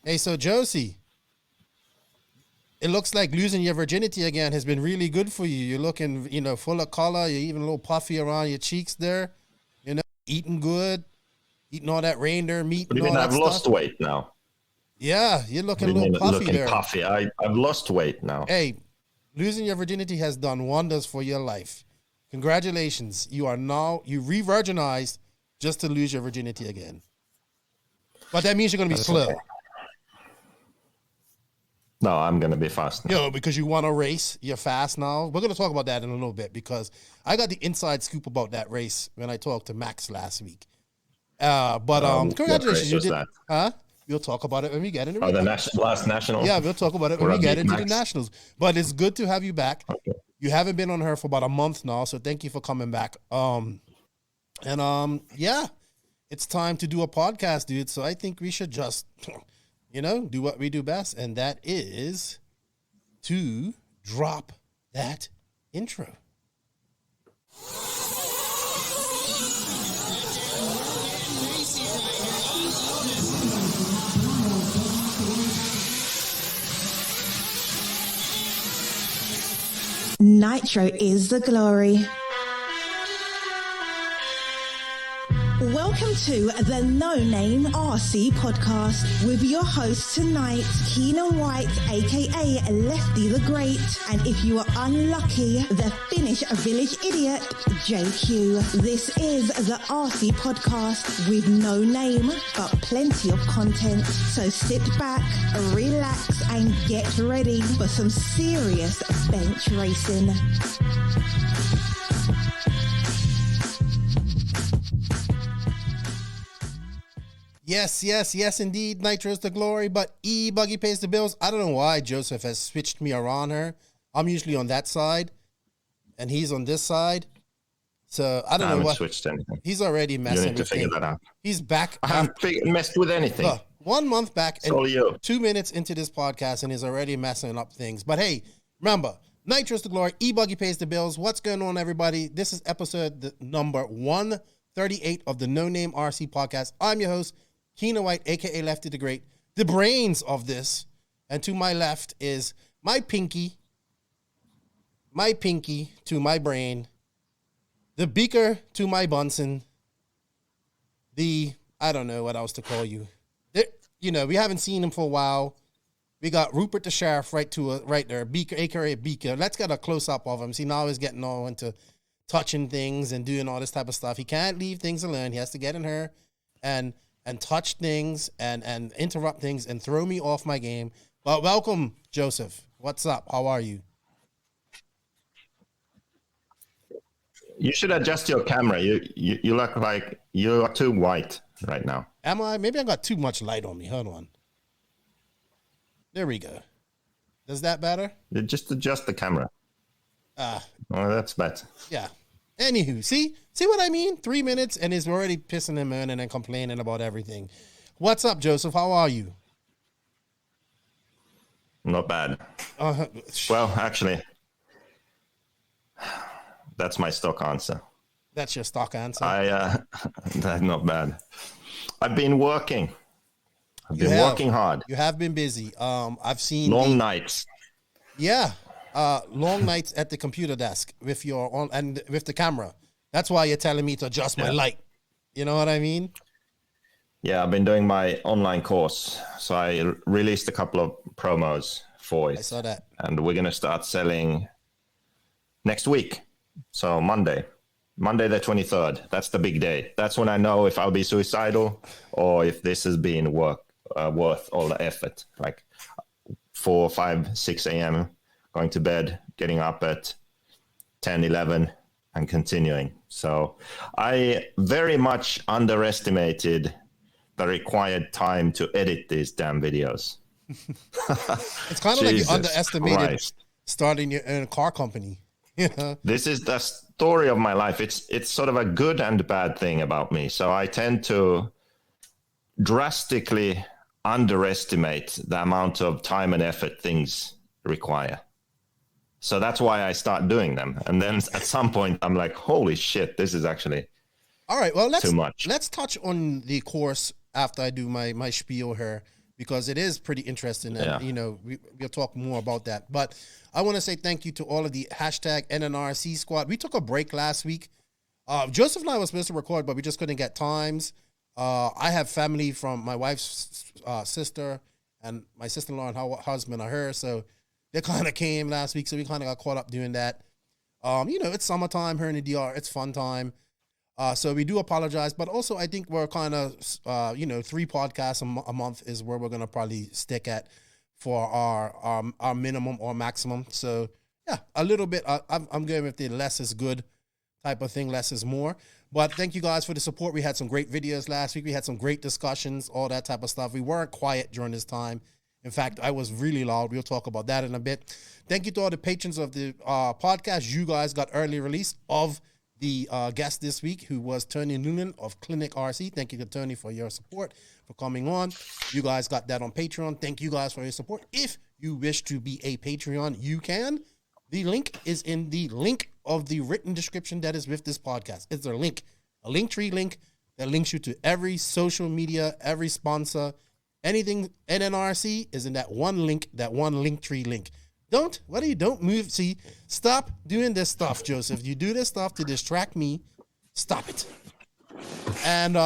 Hey, so Josie, it looks like losing your virginity again has been really good for you. You're looking, full of color. You're even a little puffy around your cheeks there. Eating good, eating all that reindeer meat. What do you mean? I've lost weight now. Yeah, you're looking a little puffy there. Puffy. I've lost weight now. Hey, losing your virginity has done wonders for your life. Congratulations. You re-virginized just to lose your virginity again. But that means you're going to be slow. Okay. No, I'm going to be fast now. Because you want to race. You're fast now. We're going to talk about that in a little bit because I got the inside scoop about that race when I talked to Max last week. Congratulations. You did. That? Huh? We'll talk about it when we get into the last national. Yeah, we'll talk about it when we get into the nationals. But it's good to have you back. Okay. You haven't been on her for about a month now, so thank you for coming back. It's time to do a podcast, dude. So I think we should just, do what we do best, and that is to drop that intro. Nitro is the glory. Welcome to the No Name RC podcast with your host tonight, Keenan White, aka Lefty the Great, and if you are unlucky, the Finnish village idiot, JQ. This is the RC podcast with no name, but plenty of content. So sit back, relax, and get ready for some serious bench racing. Yes, indeed. Nitro is the glory, but E-Buggy pays the bills. I don't know why Joseph has switched me around her. I'm usually on that side, and he's on this side. So I don't know what. Switched anything. He's already messing. You need to figure that out. He's back. I haven't messed with anything. 1 month back and you. 2 minutes into this podcast, and he's already messing up things. But hey, remember, Nitro is the glory. E-Buggy pays the bills. What's going on, everybody? This is episode number 138 of the No Name RC podcast. I'm your host, Keenan White, a.k.a. Lefty the Great, the brains of this. And to my left is my pinky to my brain, the Beeker to my Bunsen, I don't know what else to call you. We haven't seen him for a while. We got Rupert the Sheriff right there, Beeker, a.k.a. Beeker. Let's get a close-up of him. See, now he's getting all into touching things and doing all this type of stuff. He can't leave things alone. He has to get in her and touch things and interrupt things and throw me off my game. But welcome, Joseph. What's up? How are you? You should adjust your camera. You look like you are too white right now. Am I? Maybe I got too much light on me. Hold on. There we go. Does that better? Just adjust the camera. That's better. Yeah. Anywho, see what I mean? 3 minutes and he's already pissing him in and complaining about everything. What's up, Joseph? How are you? Not bad. Well, actually, that's my stock answer. That's your stock answer? That's not bad. I've been working. I've been working hard. You have been busy. I've seen long nights. Yeah. Long nights at the computer desk with with the camera. That's why you're telling me to adjust my light. You know what I mean? Yeah, I've been doing my online course. So I released a couple of promos for it. I saw that. And we're going to start selling next week. So Monday the 23rd. That's the big day. That's when I know if I'll be suicidal or if this has been worth all the effort. Like 4, 5, 6 a.m., going to bed, getting up at 10, 11, and continuing. So I very much underestimated the required time to edit these damn videos. It's kind of like you underestimated starting your own car company. This is the story of my life. It's sort of a good and bad thing about me. So I tend to drastically underestimate the amount of time and effort things require. So that's why I start doing them. And then at some point, I'm like, holy shit, this is actually all right. Well, too much. Let's touch on the course after I do my spiel here, because it is pretty interesting. And, you know, we'll talk more about that. But I want to say thank you to all of the hashtag NNRC squad. We took a break last week. Joseph and I were supposed to record, but we just couldn't get times. I have family from my wife's sister and my sister-in-law and her husband are her. So they kind of came last week. So we kind of got caught up doing that. You know, it's summertime here in the DR. It's fun time. So we do apologize. But also I think we're kind of, you know, 3 podcasts a month is where we're going to probably stick at for our minimum or maximum. So, yeah, a little bit. I'm going with the less is good type of thing. Less is more. But thank you guys for the support. We had some great videos last week. We had some great discussions, all that type of stuff. We weren't quiet during this time. In fact, I was really loud. We'll talk about that in a bit. Thank you to all the patrons of the podcast. You guys got early release of the guest this week, who was Tony Newland of Klinik Rc. Thank you to Tony for your support, for coming on. You guys got that on Patreon. Thank you guys for your support. If you wish to be a Patreon, you can. The link is in the link of the written description that is with this podcast. It's a link, a Linktree link that links you to every social media, every sponsor, anything NNRC is in that one link, that one Linktree link. Don't move. See, stop doing this stuff, Joseph. You do this stuff to distract me. Stop it. And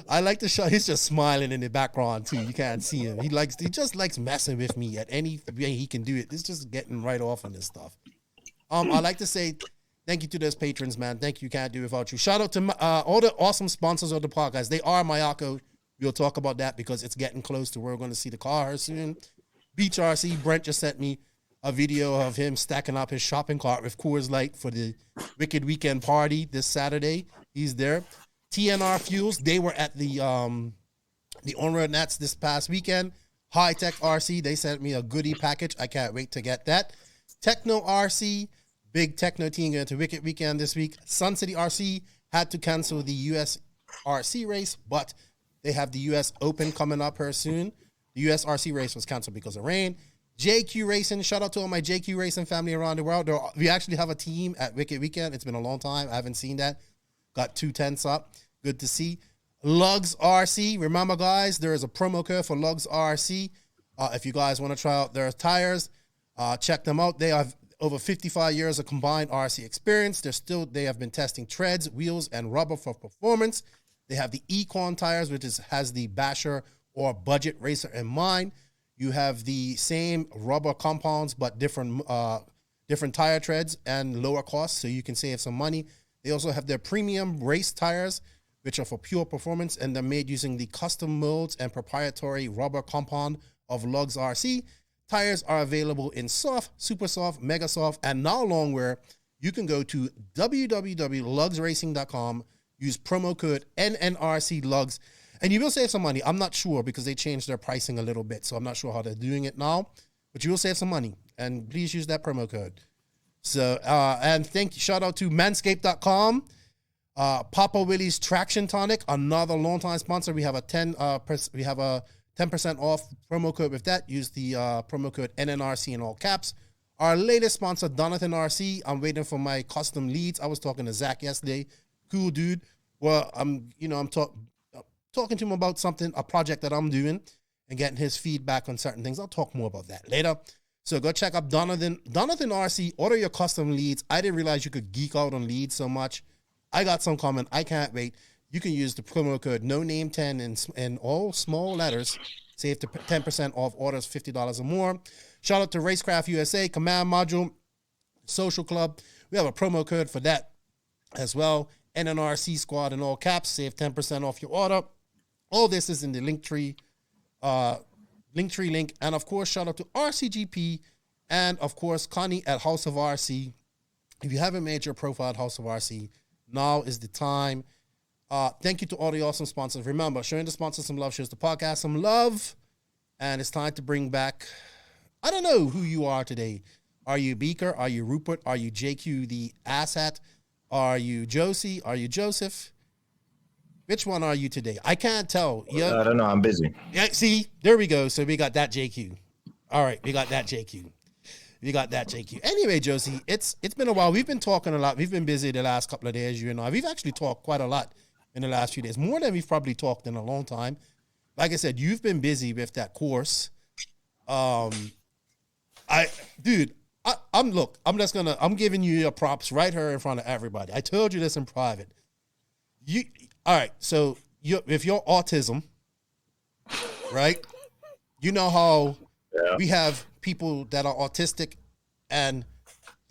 I like to show. He's just smiling in the background too. You can't see him. He just likes messing with me at any way he can do it. It's just getting right off on this stuff. I like to say thank you to those patrons, man. Thank you. Can't do it without you. Shout out to all the awesome sponsors of the podcast. They are Mayako. We'll talk about that because it's getting close to where we're going to see the car soon. BenchRC, Brent just sent me a video of him stacking up his shopping cart with Coors Light for the Wicked Weekend party this Saturday. He's there. TNR Fuels, they were at the On-Road Nats this past weekend. Hitec RC, they sent me a goodie package. I can't wait to get that. Tekno RC, big Tekno team going to Wicked Weekend this week. Sun City RC had to cancel the US RC race, but they have the US Open coming up here soon. The US RC race was canceled because of rain. JQ Racing, shout out to all my JQ Racing family around the world. We actually have a team at Wicked Weekend. It's been a long time. I haven't seen that. Got 2 tents up. Good to see. Lugs RC. Remember, guys, there is a promo code for Lugs RC. If you guys want to try out their tires, check them out. They have over 55 years of combined RC experience. They have been testing treads, wheels, and rubber for performance. They have the Econ tires, which has the basher or budget racer in mind. You have the same rubber compounds, but different tire treads and lower costs, so you can save some money. They also have their premium race tires, which are for pure performance, and they're made using the custom molds and proprietary rubber compound of Lugs RC. Tires are available in soft, super soft, mega soft, and now long wear. You can go to www.lugsracing.com, use promo code NNRCLugs, and you will save some money. I'm not sure because they changed their pricing a little bit, so I'm not sure how they're doing it now, but you will save some money, and please use that promo code. So, and shout out to manscaped.com, Papa Willie's Traction Tonic, another longtime sponsor. We have a 10% off promo code with that. Use the promo code NNRC in all caps. Our latest sponsor, Donathan RC. I'm waiting for my custom leads. I was talking to Zach yesterday. Cool dude. Well, I'm talking to him about a project that I'm doing and getting his feedback on certain things. I'll talk more about that later. So go check out Donathan RC. Order your custom leads. I didn't realize you could geek out on leads so much. I got some coming. I can't wait. You can use the promo code NoName10 in all small letters. Save 10% off orders $50 or more. Shout out to Racecraft USA, Command Module, Social Club. We have a promo code for that as well. NNRC Squad in all caps. Save 10% off your order. All this is in the Linktree link. And, of course, shout out to RCGP and, of course, Connie at House of RC. If you haven't made your profile at House of RC, now is the time. Thank you to all the awesome sponsors. Remember, showing the sponsors some love shows the podcast some love. And it's time to bring back, I don't know who you are today. Are you Beeker? Are you Rupert? Are you JQ the asshat? Are you Josie? Are you Joseph? Which one are you today? I can't tell. I don't know. I'm busy. Yeah, see, there we go. So we got that JQ. All right, we got that JQ. Anyway, Josie, it's been a while. We've been talking a lot. We've been busy the last couple of days, you and I. We've actually talked quite a lot in the last few days, more than we've probably talked in a long time. like I said, you've been busy with that course. I'm giving you your props right here in front of everybody. I told you this in private. All right. So if you're autism, right? You know how we have people that are autistic and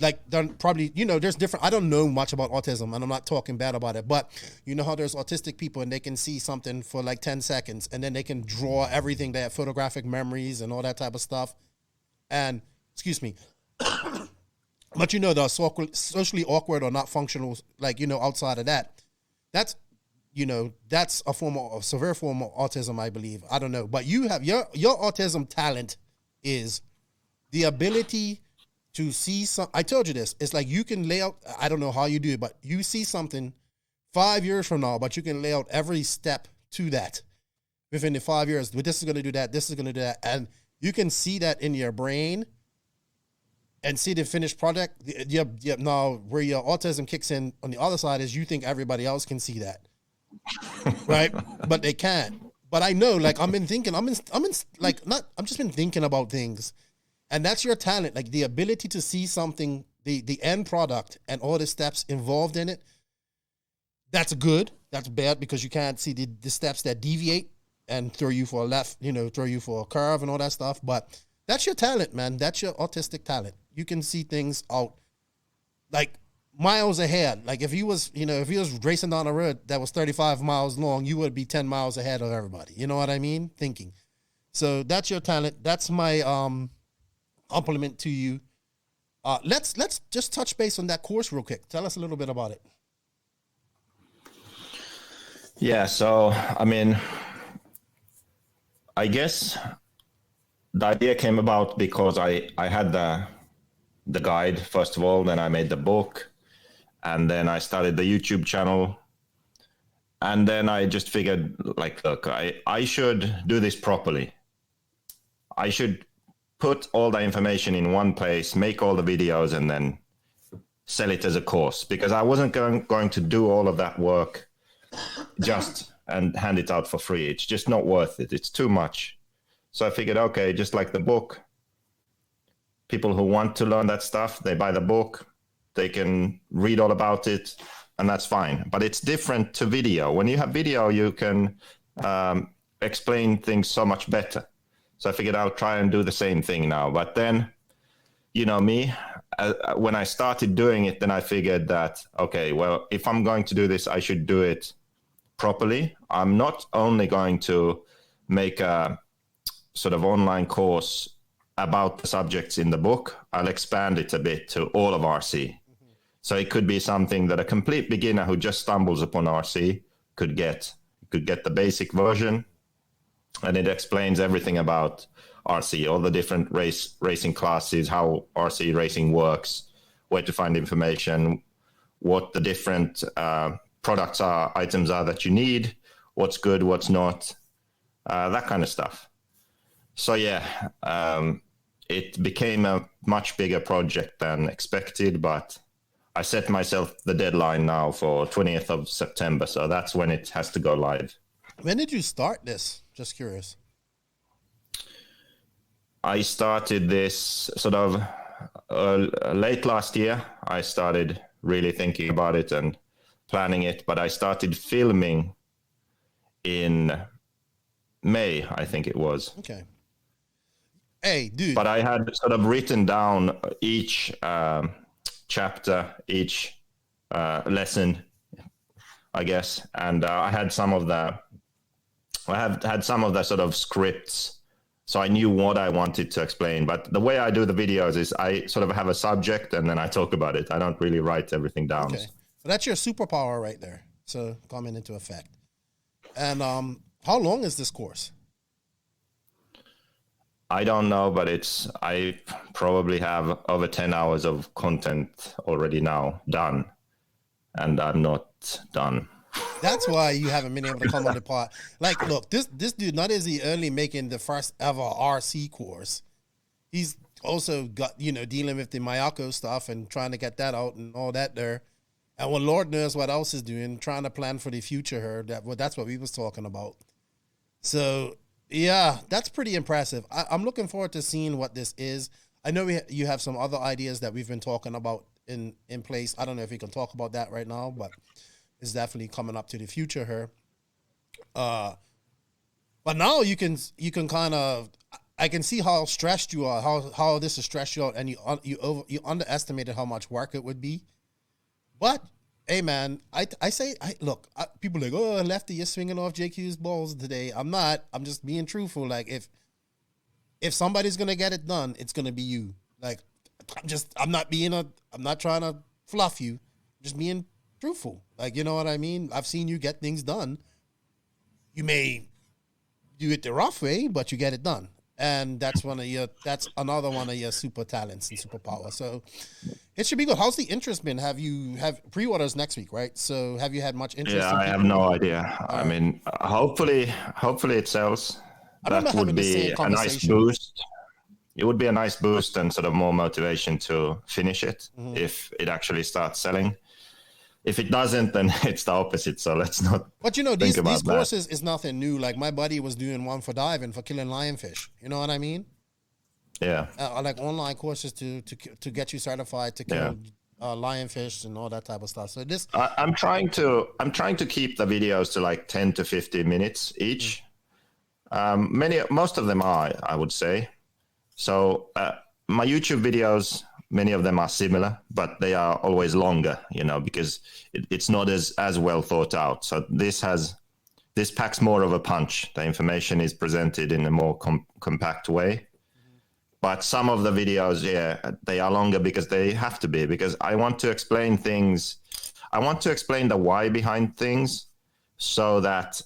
like they're probably, there's different, I don't know much about autism and I'm not talking bad about it, but you know how there's autistic people and they can see something for like 10 seconds and then they can draw everything. They have photographic memories and all that type of stuff. And excuse me, but they're socially awkward or not functional, like, outside of that. That's a severe form of autism, I believe. I don't know. But you have your autism talent is the ability to see I told you this. It's like you can lay out, I don't know how you do it, but you see something 5 years from now, but you can lay out every step to that within the 5 years. This is going to do that. This is going to do that. And you can see that in your brain and see the finished product. Now, where your autism kicks in on the other side is you think everybody else can see that. Right? But they can't. But I know, like, I've just been thinking about things. And that's your talent, like the ability to see something, the end product and all the steps involved in it. That's good. That's bad because you can't see the steps that deviate and throw you for a left, throw you for a curve and all that stuff. But that's your talent, man. That's your autistic talent. You can see things out like miles ahead. Like if he was racing down a road that was 35 miles long, you would be 10 miles ahead of everybody. You know what I mean? Thinking. So that's your talent. That's my compliment to you. Let's just touch base on that course real quick. Tell us a little bit about it. Yeah, so I mean, I guess the idea came about because I had the guide first of all, then I made the book, and then I started the YouTube channel, and then I just figured, like, look, I should do this properly. I should put all the information in one place, make all the videos, and then sell it as a course, because I wasn't going to do all of that work just and hand it out for free. It's just not worth it. It's too much. So I figured, okay, just like the book, people who want to learn that stuff, they buy the book, they can read all about it, and that's fine. But it's different to video. When you have video, you can explain things so much better. So I figured I'll try and do the same thing now. But then, me, when I started doing it, then I figured that, okay, well, if I'm going to do this, I should do it properly. I'm not only going to make a sort of online course about the subjects in the book, I'll expand it a bit to all of RC. Mm-hmm. So it could be something that a complete beginner who just stumbles upon RC could get the basic version. And it explains everything about RC, all the different racing classes, how RC racing works, where to find information, what the different items are that you need, what's good, what's not, that kind of stuff. So yeah, it became a much bigger project than expected, but I set myself the deadline now for 20th of September. So that's when it has to go live. When did you start this? Just curious. I started this sort of late last year. I started really thinking about it and planning it, but I started filming in May, I think it was. Okay. Hey, dude. But I had sort of written down each chapter, each lesson, I guess, and I had some of the sort of scripts, so I knew what I wanted to explain. But the way I do the videos is I sort of have a subject and then I talk about it. I don't really write everything down. Okay. Well, that's your superpower right there. So coming into effect. And how long is this course? I don't know, but I probably have over 10 hours of content already now done, and I'm not done. That's why you haven't been able to come on the pod. Like, look, this dude, not is he only making the first ever RC course, he's also got, dealing with the Mayako stuff and trying to get that out and all that there. And well, Lord knows what else is doing, trying to plan for the future here. That's what we was talking about. So yeah, that's pretty impressive. I'm looking forward to seeing what this is. I know you have some other ideas that we've been talking about in place. I don't know if we can talk about that right now, but it's definitely coming up to the future here. But now you can kind of, I can see how stressed you are, how this has stressed you out, and you underestimated how much work it would be. But hey, man, look, people are like, oh, Lefty, you're swinging off JQ's balls today. I'm not. I'm just being truthful. Like if somebody's gonna get it done, it's gonna be you. Like I'm not trying to fluff you. I'm just being truthful. Like, you know what I mean? I've seen you get things done. You may do it the rough way, but you get it done. And that's another one of your super talents and superpower. So it should be good. How's the interest been? Have pre-orders next week, right? So have you had much interest? Yeah, I have no idea. I mean, hopefully it sells. That would be a nice boost. It would be a nice boost and sort of more motivation to finish it if it actually starts selling. If it doesn't, then it's the opposite. So let's not. But these courses is nothing new. Like my buddy was doing one for diving for killing lionfish. You know what I mean? Yeah. Like online courses to get you certified to kill lionfish and all that type of stuff. So this, I'm trying to keep the videos to like 10 to 15 minutes each. Most of them are, I would say. So my YouTube videos, many of them are similar, but they are always longer, because it's not as well thought out. So this packs more of a punch. The information is presented in a more compact way. But some of the videos, they are longer because they have to be, because I want to explain things. I want to explain the why behind things so that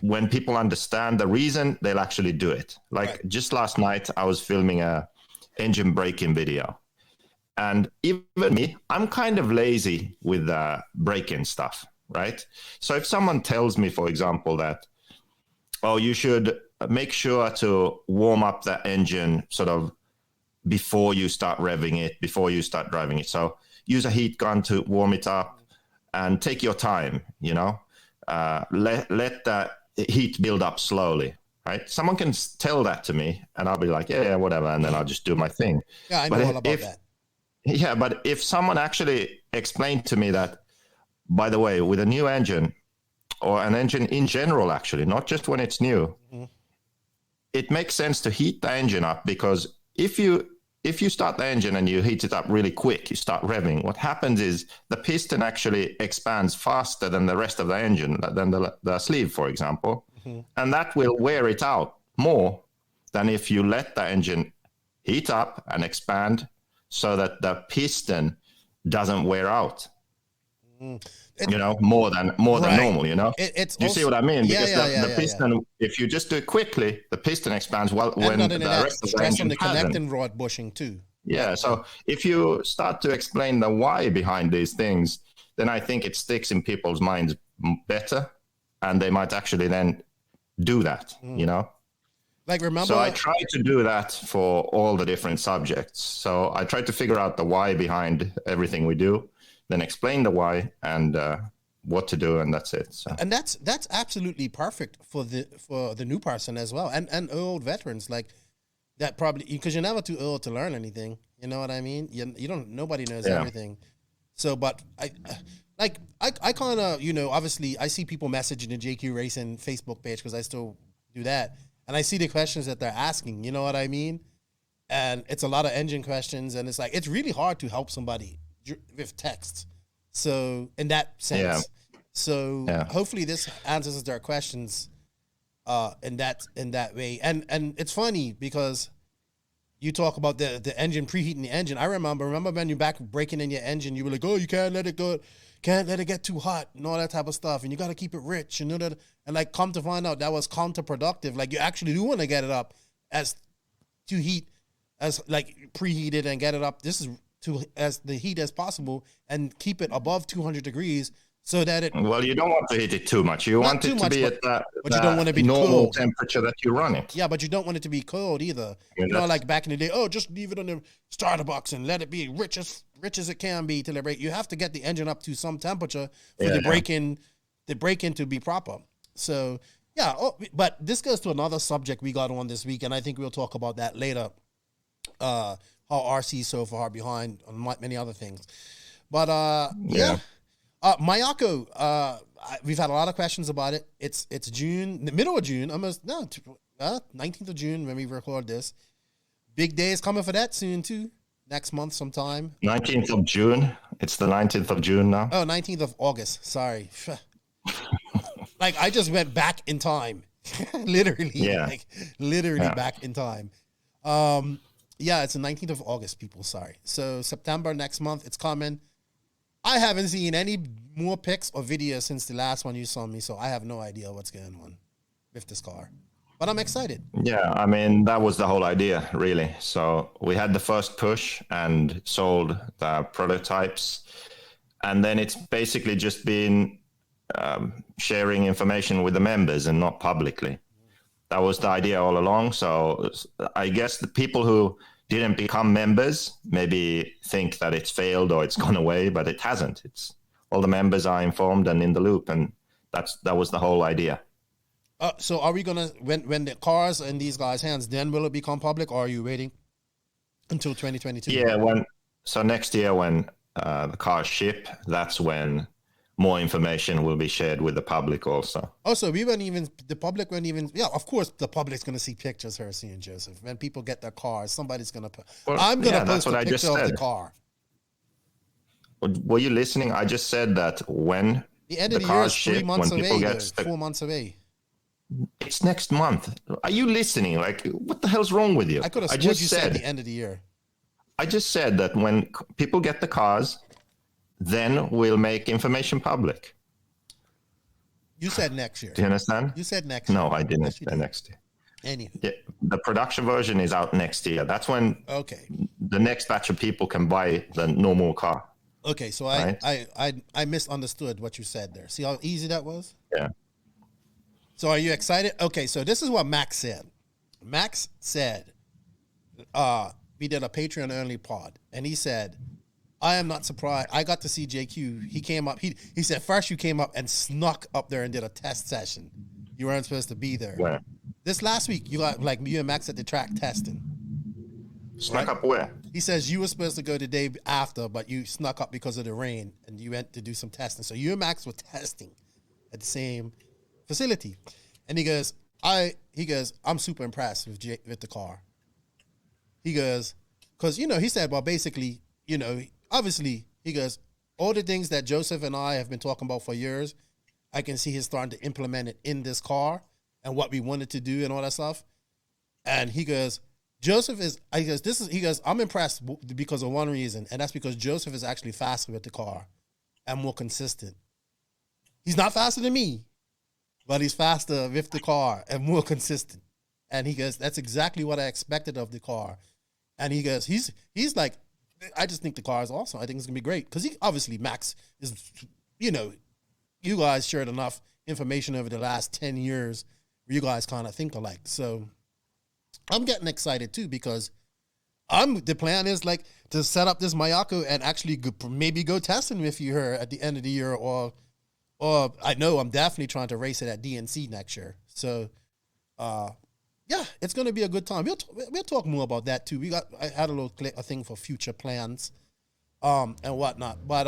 when people understand the reason, they'll actually do it. Like just last night, I was filming a engine braking video. And even me, I'm kind of lazy with braking stuff, right? So if someone tells me, for example, that, you should make sure to warm up the engine sort of before you start revving it, before you start driving it. So use a heat gun to warm it up and take your time, let the heat build up slowly. Right? Someone can tell that to me and I'll be like, yeah, whatever. And then I'll just do my thing. Yeah, I know all about that. Yeah, but if someone actually explained to me that, by the way, with a new engine or an engine in general, actually, not just when it's new, it makes sense to heat the engine up, because if you start the engine and you heat it up really quick, you start revving, what happens is the piston actually expands faster than the rest of the engine, than the sleeve, for example. And that will wear it out more than if you let the engine heat up and expand so that the piston doesn't wear out, more than normal, You see what I mean? Because the piston, if you just do it quickly, the piston expands when the rest of the engine on the connecting rod bushing too. Yeah, so if you start to explain the why behind these things, then I think it sticks in people's minds better, and they might actually then do that, Like, remember? So I try to do that for all the different subjects. So I try to figure out the why behind everything we do, then explain the why and what to do, and that's it. So. And that's absolutely perfect for the new person as well, and old veterans, like that, probably because you're never too old to learn anything. You know what I mean? You don't. Nobody knows everything. So, but I kind of, obviously I see people messaging the JQ Racing Facebook page because I still do that. And I see the questions that they're asking, you know what I mean? And it's a lot of engine questions, and it's really hard to help somebody with text. So in that sense, hopefully this answers their questions in that way. And it's funny because you talk about the engine preheating the engine. I remember when you're back breaking in your engine, you were like, oh, you can't let it go. Can't let it get too hot and all that type of stuff. And you got to keep it rich and that. And like, come to find out that was counterproductive. Like, you actually do want to get it up as to heat, as like preheated and get it up. This is to as the heat as possible and keep it above 200 degrees so that it. Well, you don't want to heat it too much. You want it to be at that you don't want to be normal cold temperature that you run it. Yeah, but you don't want it to be cold either. Like back in the day, just leave it on the starter box and let it be rich as it can be till it break. You have to get the engine up to some temperature for the break-in to be proper. So Yeah, but this goes to another subject we got on this week, and I think we'll talk about that later. How RC is so far behind on many other things. But Mayako, we've had a lot of questions about it. It's June, the middle of June, 19th of June when we record this. Big day is coming for that soon too. Next month sometime. 19th of June. It's the 19th of June now. Oh, 19th of August. Sorry. Like I just went back in time. Literally. Yeah. Like literally back in time. It's the 19th of August, people. Sorry. So September next month, it's coming. I haven't seen any more pics or videos since the last one you saw me, so I have no idea what's going on with this car. But I'm excited. Yeah, I mean, that was the whole idea, really. So we had the first push and sold the prototypes. And then it's basically just been sharing information with the members and not publicly. That was the idea all along. So I guess the people who didn't become members maybe think that it's failed or it's gone away, but it hasn't. It's all the members are informed and in the loop, and that was the whole idea. So are we gonna when the cars in these guys' hands, then will it become public, or are you waiting until 2022? Yeah, next year when the cars ship, that's when more information will be shared with the public also. Also, the public won't even, of course the public's going to see pictures of Rc and Joseph. When people get their cars, somebody's going to put, I'm going to post a picture of the car. Were you listening? I just said that when the end of the year is 3 months away, 4 months away. It's next month. Are you listening? Like, what the hell's wrong with you? I could have sworn you said the end of the year. I just said that when people get the cars, then we'll make information public. You said next year. Do you understand? You said next year. No, I didn't say next year. Anyway. Yeah, the production version is out next year. That's when the next batch of people can buy the normal car. Okay, so I misunderstood what you said there. See how easy that was? Yeah. So are you excited? Okay, so this is what Max said. Max said, we did a Patreon-only pod, and he said, I am not surprised. I got to see JQ. He came up. He said, first you came up and snuck up there and did a test session. You weren't supposed to be there. Where? This last week, you got like you and Max at the track testing. Snuck up where? He says you were supposed to go the day after, but you snuck up because of the rain, and you went to do some testing. So you and Max were testing at the same facility. And he goes, I'm super impressed with the car. He goes, because, he said, well, basically, obviously, he goes, all the things that Joseph and I have been talking about for years, I can see he's starting to implement it in this car and what we wanted to do and all that stuff. And he goes, I'm impressed because of one reason, and that's because Joseph is actually faster with the car and more consistent. He's not faster than me, but he's faster with the car and more consistent. And he goes, that's exactly what I expected of the car. And he goes, he's like, I just think the car is awesome. I think it's going to be great. Because obviously Max is, you guys shared enough information over the last 10 years where you guys kind of think alike. So I'm getting excited too, because the plan is like to set up this Mayako and actually maybe go testing with you here at the end of the year, or I know I'm definitely trying to race it at DNC next year. So, it's going to be a good time. We'll talk more about that too. I had a little thing for future plans, and whatnot. But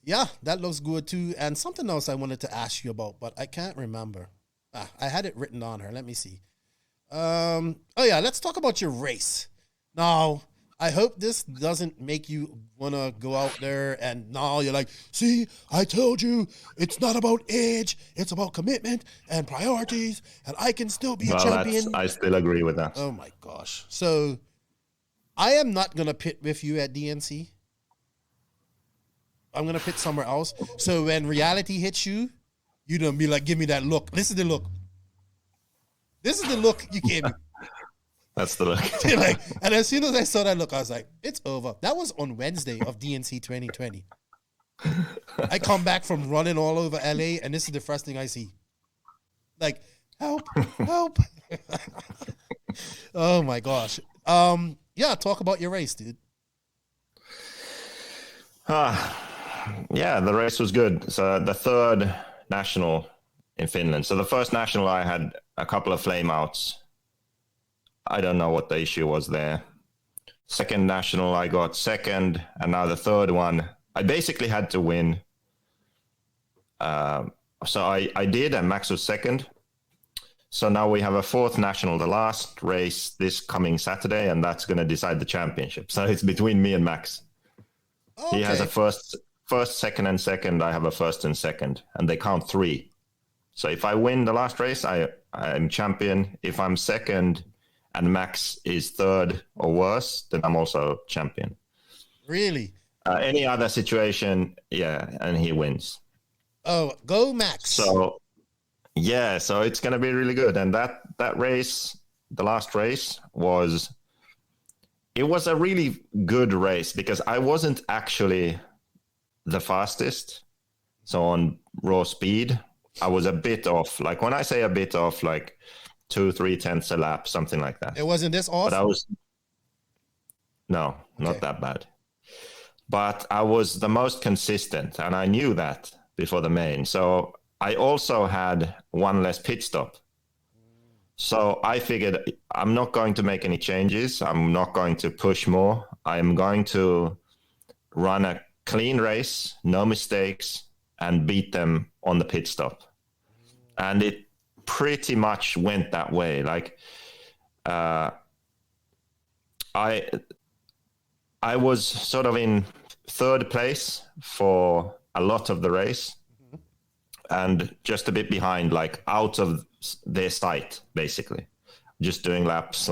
that looks good too. And something else I wanted to ask you about, but I can't remember. I had it written on her. Let me see. Let's talk about your race. Now, I hope this doesn't make you want to go out there and now you're like, see, I told you, it's not about age, it's about commitment and priorities, and I can still be a champion. I still agree with that. Oh my gosh. So, I am not going to pit with you at DNC. I'm going to pit somewhere else. So, when reality hits you, you don't be like, give me that look. This is the look. This is the look you gave me. That's the look. And as soon as I saw that look, I was like, it's over. That was on Wednesday of DNC 2020. I come back from running all over LA, and this is the first thing I see. Like, help. Oh my gosh. Talk about your race, dude. The race was good. So the third national in Finland. So the first national, I had a couple of flameouts. I don't know what the issue was there. Second national, I got second, and now the third one, I basically had to win. So I did, and Max was second. So now we have a fourth national, the last race this coming Saturday, and that's going to decide the championship. So it's between me and Max. Okay. He has a first, second, and second. I have a first and second, and they count 3. So if I win the last race, I'm champion. If I'm second and Max is third or worse, then I'm also champion. Really? Any other situation, yeah, and he wins. Oh, go Max. So, yeah, so it's going to be really good. And that race, the last race, it was a really good race because I wasn't actually the fastest. So on raw speed, I was a bit off. Like when I say a bit off, like 2-3 tenths a lap, something like that. It wasn't this off? But not that bad. But I was the most consistent, and I knew that before the main. So I also had one less pit stop. So I figured I'm not going to make any changes. I'm not going to push more. I'm going to run a clean race, no mistakes, and beat them on the pit stop. And it pretty much went that way. Like I was sort of in third place for a lot of the race, and just a bit behind, like out of their sight, basically, just doing laps.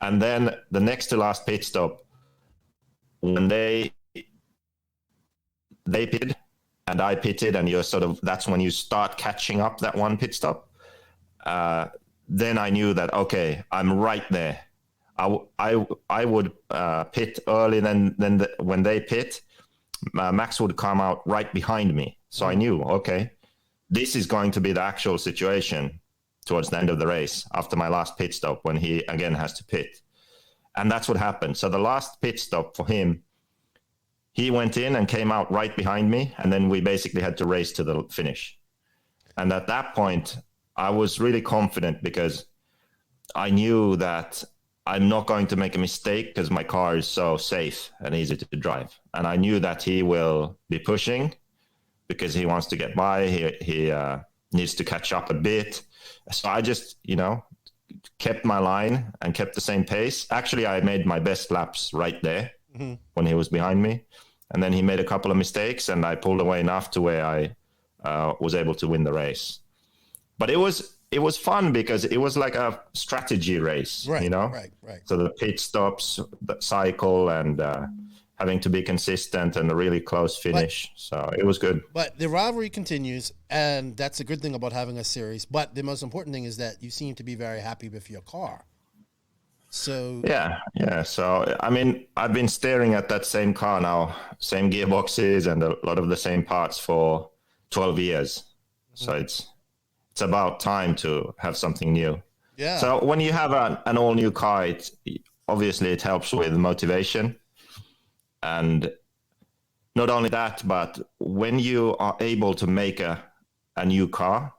And then the next to last pit stop, when they pitted and I pitted, and you're sort of, that's when you start catching up that one pit stop. Then I knew that, okay, I'm right there. I would pit early, when they pit, Max would come out right behind me. So I knew, okay, this is going to be the actual situation towards the end of the race after my last pit stop, when he again has to pit. And that's what happened. So the last pit stop for him, he went in and came out right behind me, and then we basically had to race to the finish. And at that point, I was really confident because I knew that I'm not going to make a mistake because my car is so safe and easy to drive. And I knew that he will be pushing because he wants to get by. He needs to catch up a bit. So I just, kept my line and kept the same pace. Actually, I made my best laps right there when he was behind me. And then he made a couple of mistakes, and I pulled away enough to where I was able to win the race. But it was fun because it was like a strategy race, right, Right. So the pit stops, the cycle, and having to be consistent and a really close finish. So it was good. But the rivalry continues, and that's a good thing about having a series. But the most important thing is that you seem to be very happy with your car. So yeah. So I mean, I've been staring at that same car now, same gearboxes and a lot of the same parts for 12 years. So it's about time to have something new. Yeah. So when you have an all new car, obviously it helps with motivation. And not only that, but when you are able to make a new car,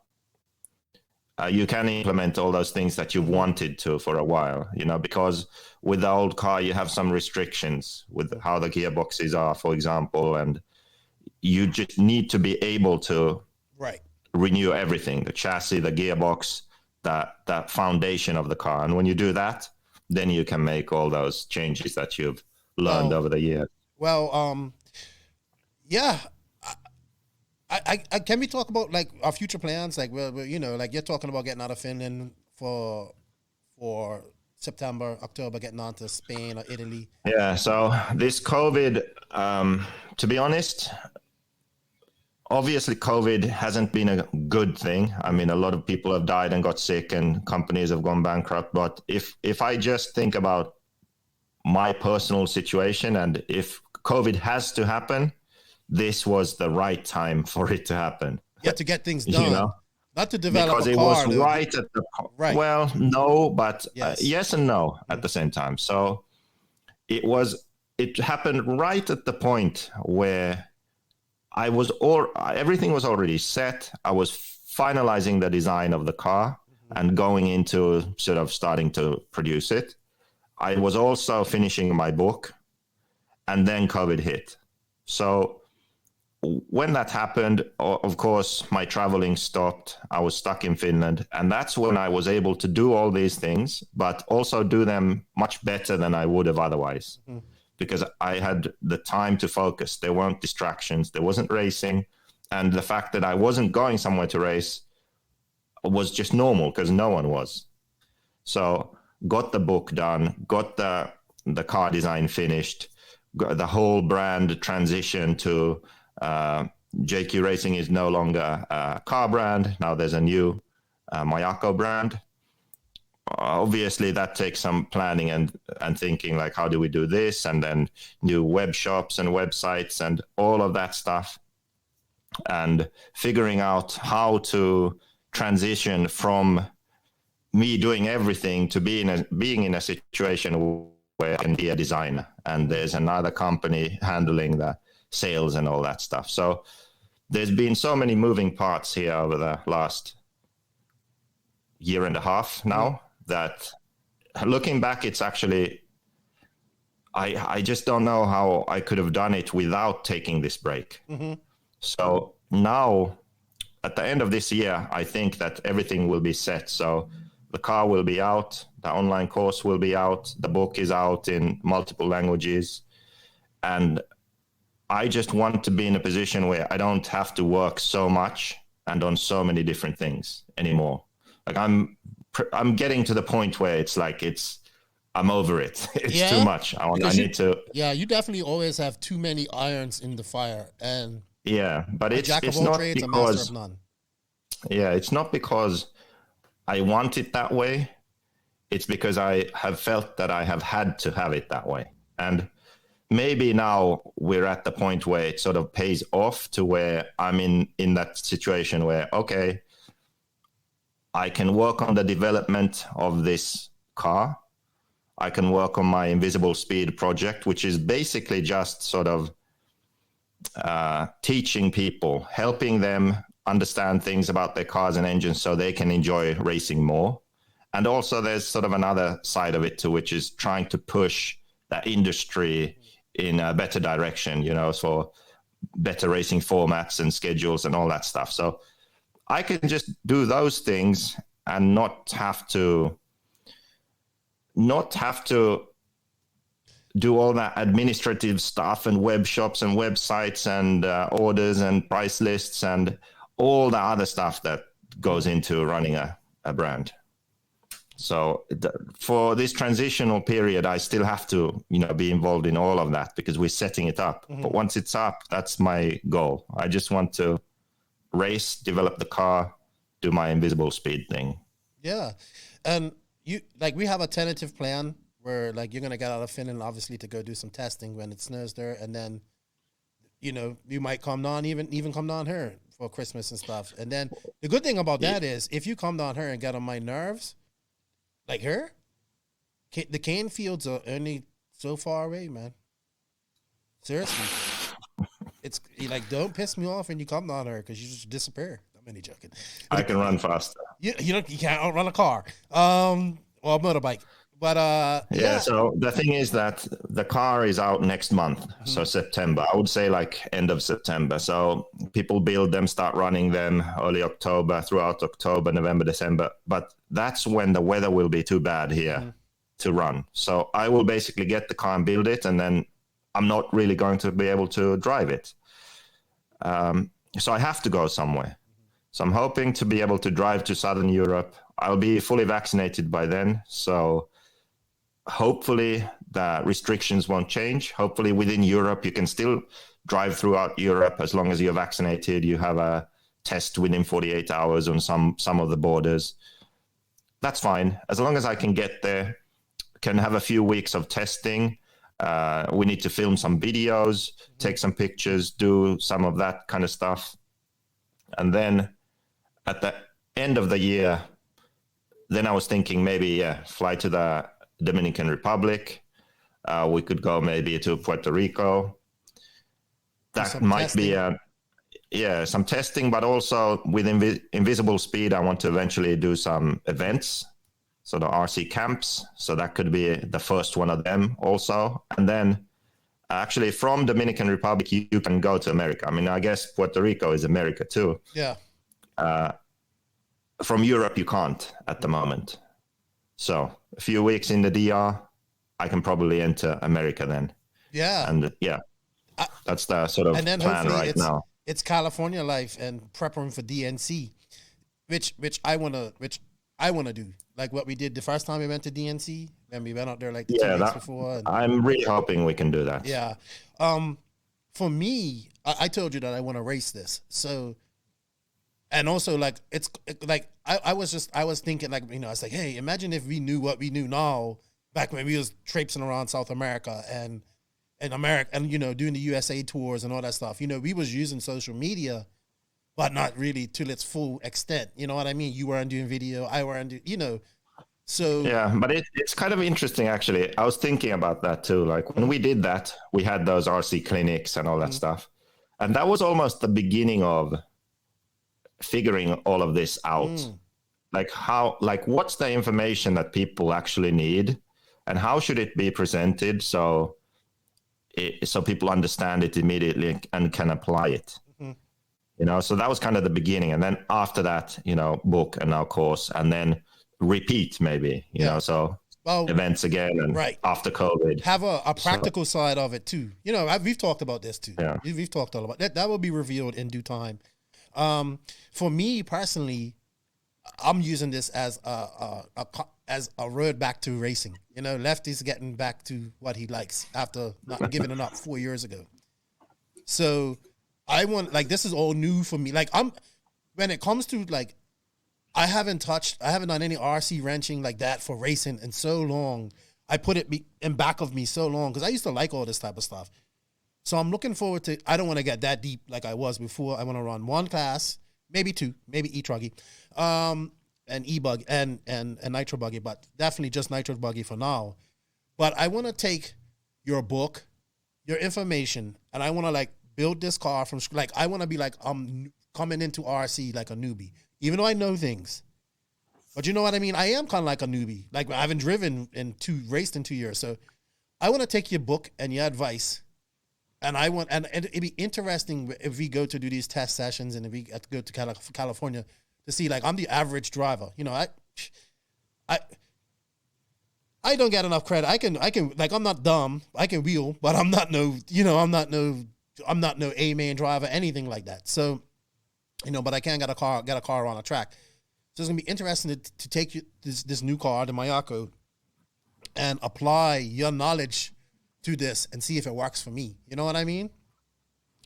you can implement all those things that you wanted to for a while, because with the old car, you have some restrictions with how the gearboxes are, for example, and you just need to be able to renew everything, the chassis, the gearbox, that foundation of the car. And when you do that, then you can make all those changes that you've learned over the years. Well, yeah. I can we talk about like our future plans? Like, well, like you're talking about getting out of Finland for September, October, getting on to Spain or Italy. Yeah. So this COVID, to be honest, obviously COVID hasn't been a good thing. I mean, a lot of people have died and got sick, and companies have gone bankrupt. But if I just think about my personal situation, and if COVID has to happen, this was the right time for it to happen. Yeah, to get things done. Not to develop because a it car. Was right at the right. Well, no, but yes. Yes and no at the same time. So it happened right at the point where everything was already set. I was finalizing the design of the car and going into sort of starting to produce it. I was also finishing my book, and then COVID hit. So when that happened, of course, my traveling stopped. I was stuck in Finland. And that's when I was able to do all these things, but also do them much better than I would have otherwise. Because I had the time to focus. There weren't distractions. There wasn't racing. And the fact that I wasn't going somewhere to race was just normal because no one was. So got the book done, got the car design finished, got the whole brand transition to JQ Racing is no longer a car brand. Now there's a new Mayako brand. Obviously, that takes some planning and thinking, like, how do we do this? And then new web shops and websites and all of that stuff. And figuring out how to transition from me doing everything to being in a situation where I can be a designer. And there's another company handling the sales and all that stuff. So there's been so many moving parts here over the last year and a half now that looking back, it's actually, I just don't know how I could have done it without taking this break. So now at the end of this year, I think that everything will be set. So the car will be out, the online course will be out, the book is out in multiple languages. And I just want to be in a position where I don't have to work so much and on so many different things anymore. Like I'm getting to the point where it's like I'm over it. It's too much. I need to. Yeah, you definitely always have too many irons in the fire, and but it's not trades, because a none. Yeah, it's not because I want it that way. It's because I have felt that I have had to have it that way, and maybe now we're at the point where it sort of pays off to where I'm in that situation where, okay, I can work on the development of this car. I can work on my Invisible Speed project, which is basically just sort of teaching people, helping them understand things about their cars and engines so they can enjoy racing more. And also there's sort of another side of it too, which is trying to push that industry in a better direction, for better racing formats and schedules and all that stuff. So I can just do those things and not have to do all that administrative stuff and web shops and websites and orders and price lists and all the other stuff that goes into running a brand. So for this transitional period, I still have to, be involved in all of that because we're setting it up. But once it's up, that's my goal. I just want to race, develop the car, do my Invisible Speed thing. Yeah. And we have a tentative plan where you're going to get out of Finland, obviously, to go do some testing when it snows there. And then, you might come down, even come down here for Christmas and stuff. And then the good thing about that is if you come down here and get on my nerves, like her, the cane fields are only so far away, man. Seriously. It's don't piss me off when you come down here because you just disappear. I'm only joking. I can run faster. You can't outrun a car. Or a motorbike. But so the thing is that the car is out next month, so September. I would say end of September. So people build them, start running them early October, throughout October, November, December. But that's when the weather will be too bad here to run. So I will basically get the car and build it, and then I'm not really going to be able to drive it. So I have to go somewhere. So I'm hoping to be able to drive to Southern Europe. I'll be fully vaccinated by then. So hopefully the restrictions won't change. Hopefully within Europe, you can still drive throughout Europe as long as you're vaccinated. You have a test within 48 hours on some of the borders. That's fine. As long as I can get there, can have a few weeks of testing. We need to film some videos, take some pictures, do some of that kind of stuff. And then at the end of the year, then I was thinking maybe, fly to the Dominican Republic. We could go maybe to Puerto Rico. That might be some testing, but also with Invisible Speed, I want to eventually do some events. So the RC camps. So that could be the first one of them also. And then actually from Dominican Republic, you can go to America. I mean, I guess Puerto Rico is America too. Yeah. From Europe, you can't at the moment. So a few weeks in the DR, I can probably enter America then. Yeah. And that's the sort of plan right now. It's California life and preparing for DNC, which I wanna do. Like what we did the first time we went to DNC, and we went out there like 2 weeks before. I'm really hoping we can do that. Yeah. For me, I told you that I want to race this. So, and also like I was thinking like, you know, I was like, hey, imagine if we knew what we knew now back when we was traipsing around South America and America and, you know, doing the USA tours and all that stuff. You know, we was using social media, but not really to its full extent. You know what I mean? You weren't doing video, I weren't doing, you know. So yeah, but it's kind of interesting actually. I was thinking about that too. Like when we did that, we had those RC clinics and all that stuff. And that was almost the beginning of figuring all of this out. Like what's the information that people actually need and how should it be presented so people understand it immediately and can apply it. You know, so that was kind of the beginning. And then after that, you know, book and now course and then repeat maybe, you know, so events again and after COVID. Have a practical side of it too. You know, we've talked about this too. Yeah. We've talked all about that. That will be revealed in due time. For me personally, I'm using this as a road back to racing. You know, Lefty's getting back to what he likes after not giving it up 4 years ago. So I want, like, this is all new for me. Like, when it comes to, like, I haven't done any RC wrenching like that for racing in so long. I put it in back of me so long because I used to like all this type of stuff. So I'm looking forward to, I don't want to get that deep like I was before. I want to run one class, maybe two, maybe E-Truggy, and E-Bug and Nitro Buggy, but definitely just Nitro Buggy for now. But I want to take your book, your information, and I want to, like, build this car from, like, I want to be like, I'm coming into RC like a newbie, even though I know things. But you know what I mean? I am kind of like a newbie. Like, I haven't driven raced in 2 years. So I want to take your book and your advice. And and it'd be interesting if we go to do these test sessions and if we have to go to California to see, like, I'm the average driver. You know, I don't get enough credit. I can, like, I'm not dumb. I can wheel, but I'm not no A-main driver, anything like that. So, you know, but I can get a car on a track. So it's gonna be interesting to take this new car, the Mayako, and apply your knowledge to this and see if it works for me. You know what I mean?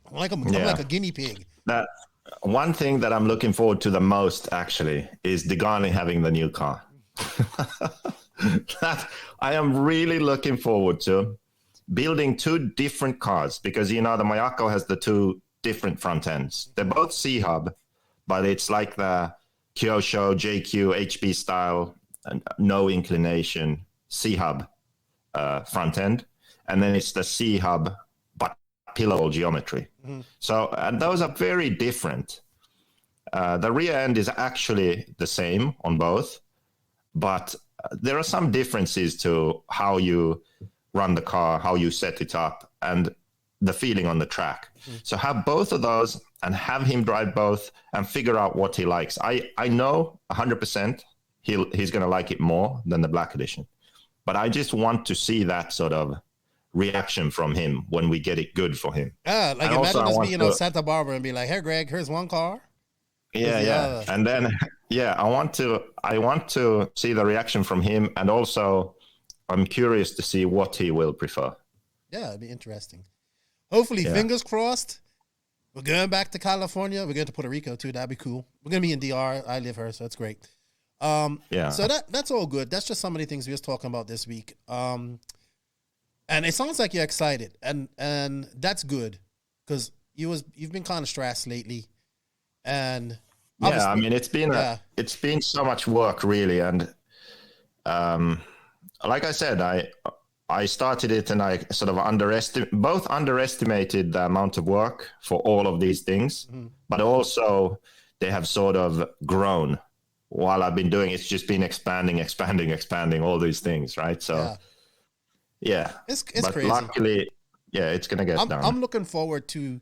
I'm like a guinea pig. That one thing that I'm looking forward to the most actually is Degani having the new car. That I am really looking forward to. Building two different cars because, you know, the Mayako has the two different front ends. They're both C-hub, but it's like the Kyosho JQ HB style and no inclination C-hub front end. And then it's the C-hub but pillow geometry. So and those are very different. The rear end is actually the same on both, but there are some differences to how you run the car, how you set it up, and the feeling on the track. So have both of those and have him drive both and figure out what he likes. I know 100% he's going to like it more than the Black Edition. But I just want to see that sort of reaction from him when we get it good for him. Yeah, like, imagine us being on Santa Barbara and be like, "Hey, Greg, here's one car." Yeah. And then, I want to see the reaction from him, and also I'm curious to see what he will prefer. Yeah, it'd be interesting. Hopefully, fingers crossed. We're going back to California. We're going to Puerto Rico too. That'd be cool. We're going to be in DR. I live here, so that's great. So that's all good. That's just some of the things we was talking about this week. And it sounds like you're excited, and that's good because you've been kind of stressed lately, and I mean it's been so much work really, and like I said, I started it and I sort of underestimated the amount of work for all of these things, but also they have sort of grown while I've been doing it. It's just been expanding all these things, right? So yeah. It's but crazy. Luckily, yeah, it's gonna get done. I'm looking forward to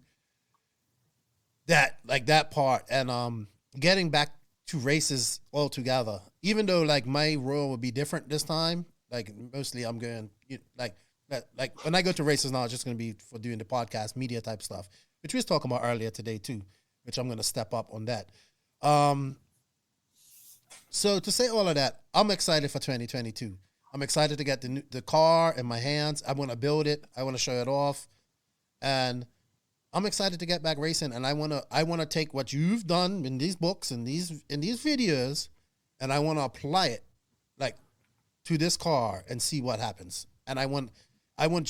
that part and getting back to races altogether. Even though like my role will be different this time, like mostly I'm going like when I go to races now, it's just going to be for doing the podcast media type stuff, which we was talking about earlier today too, which I'm going to step up on that. So to say all of that, I'm excited for 2022. I'm excited to get the car in my hands. I want to build it. I want to show it off, and I'm excited to get back racing. And I want to take what you've done in these books and these videos, and I want to apply it like to this car and see what happens. And I want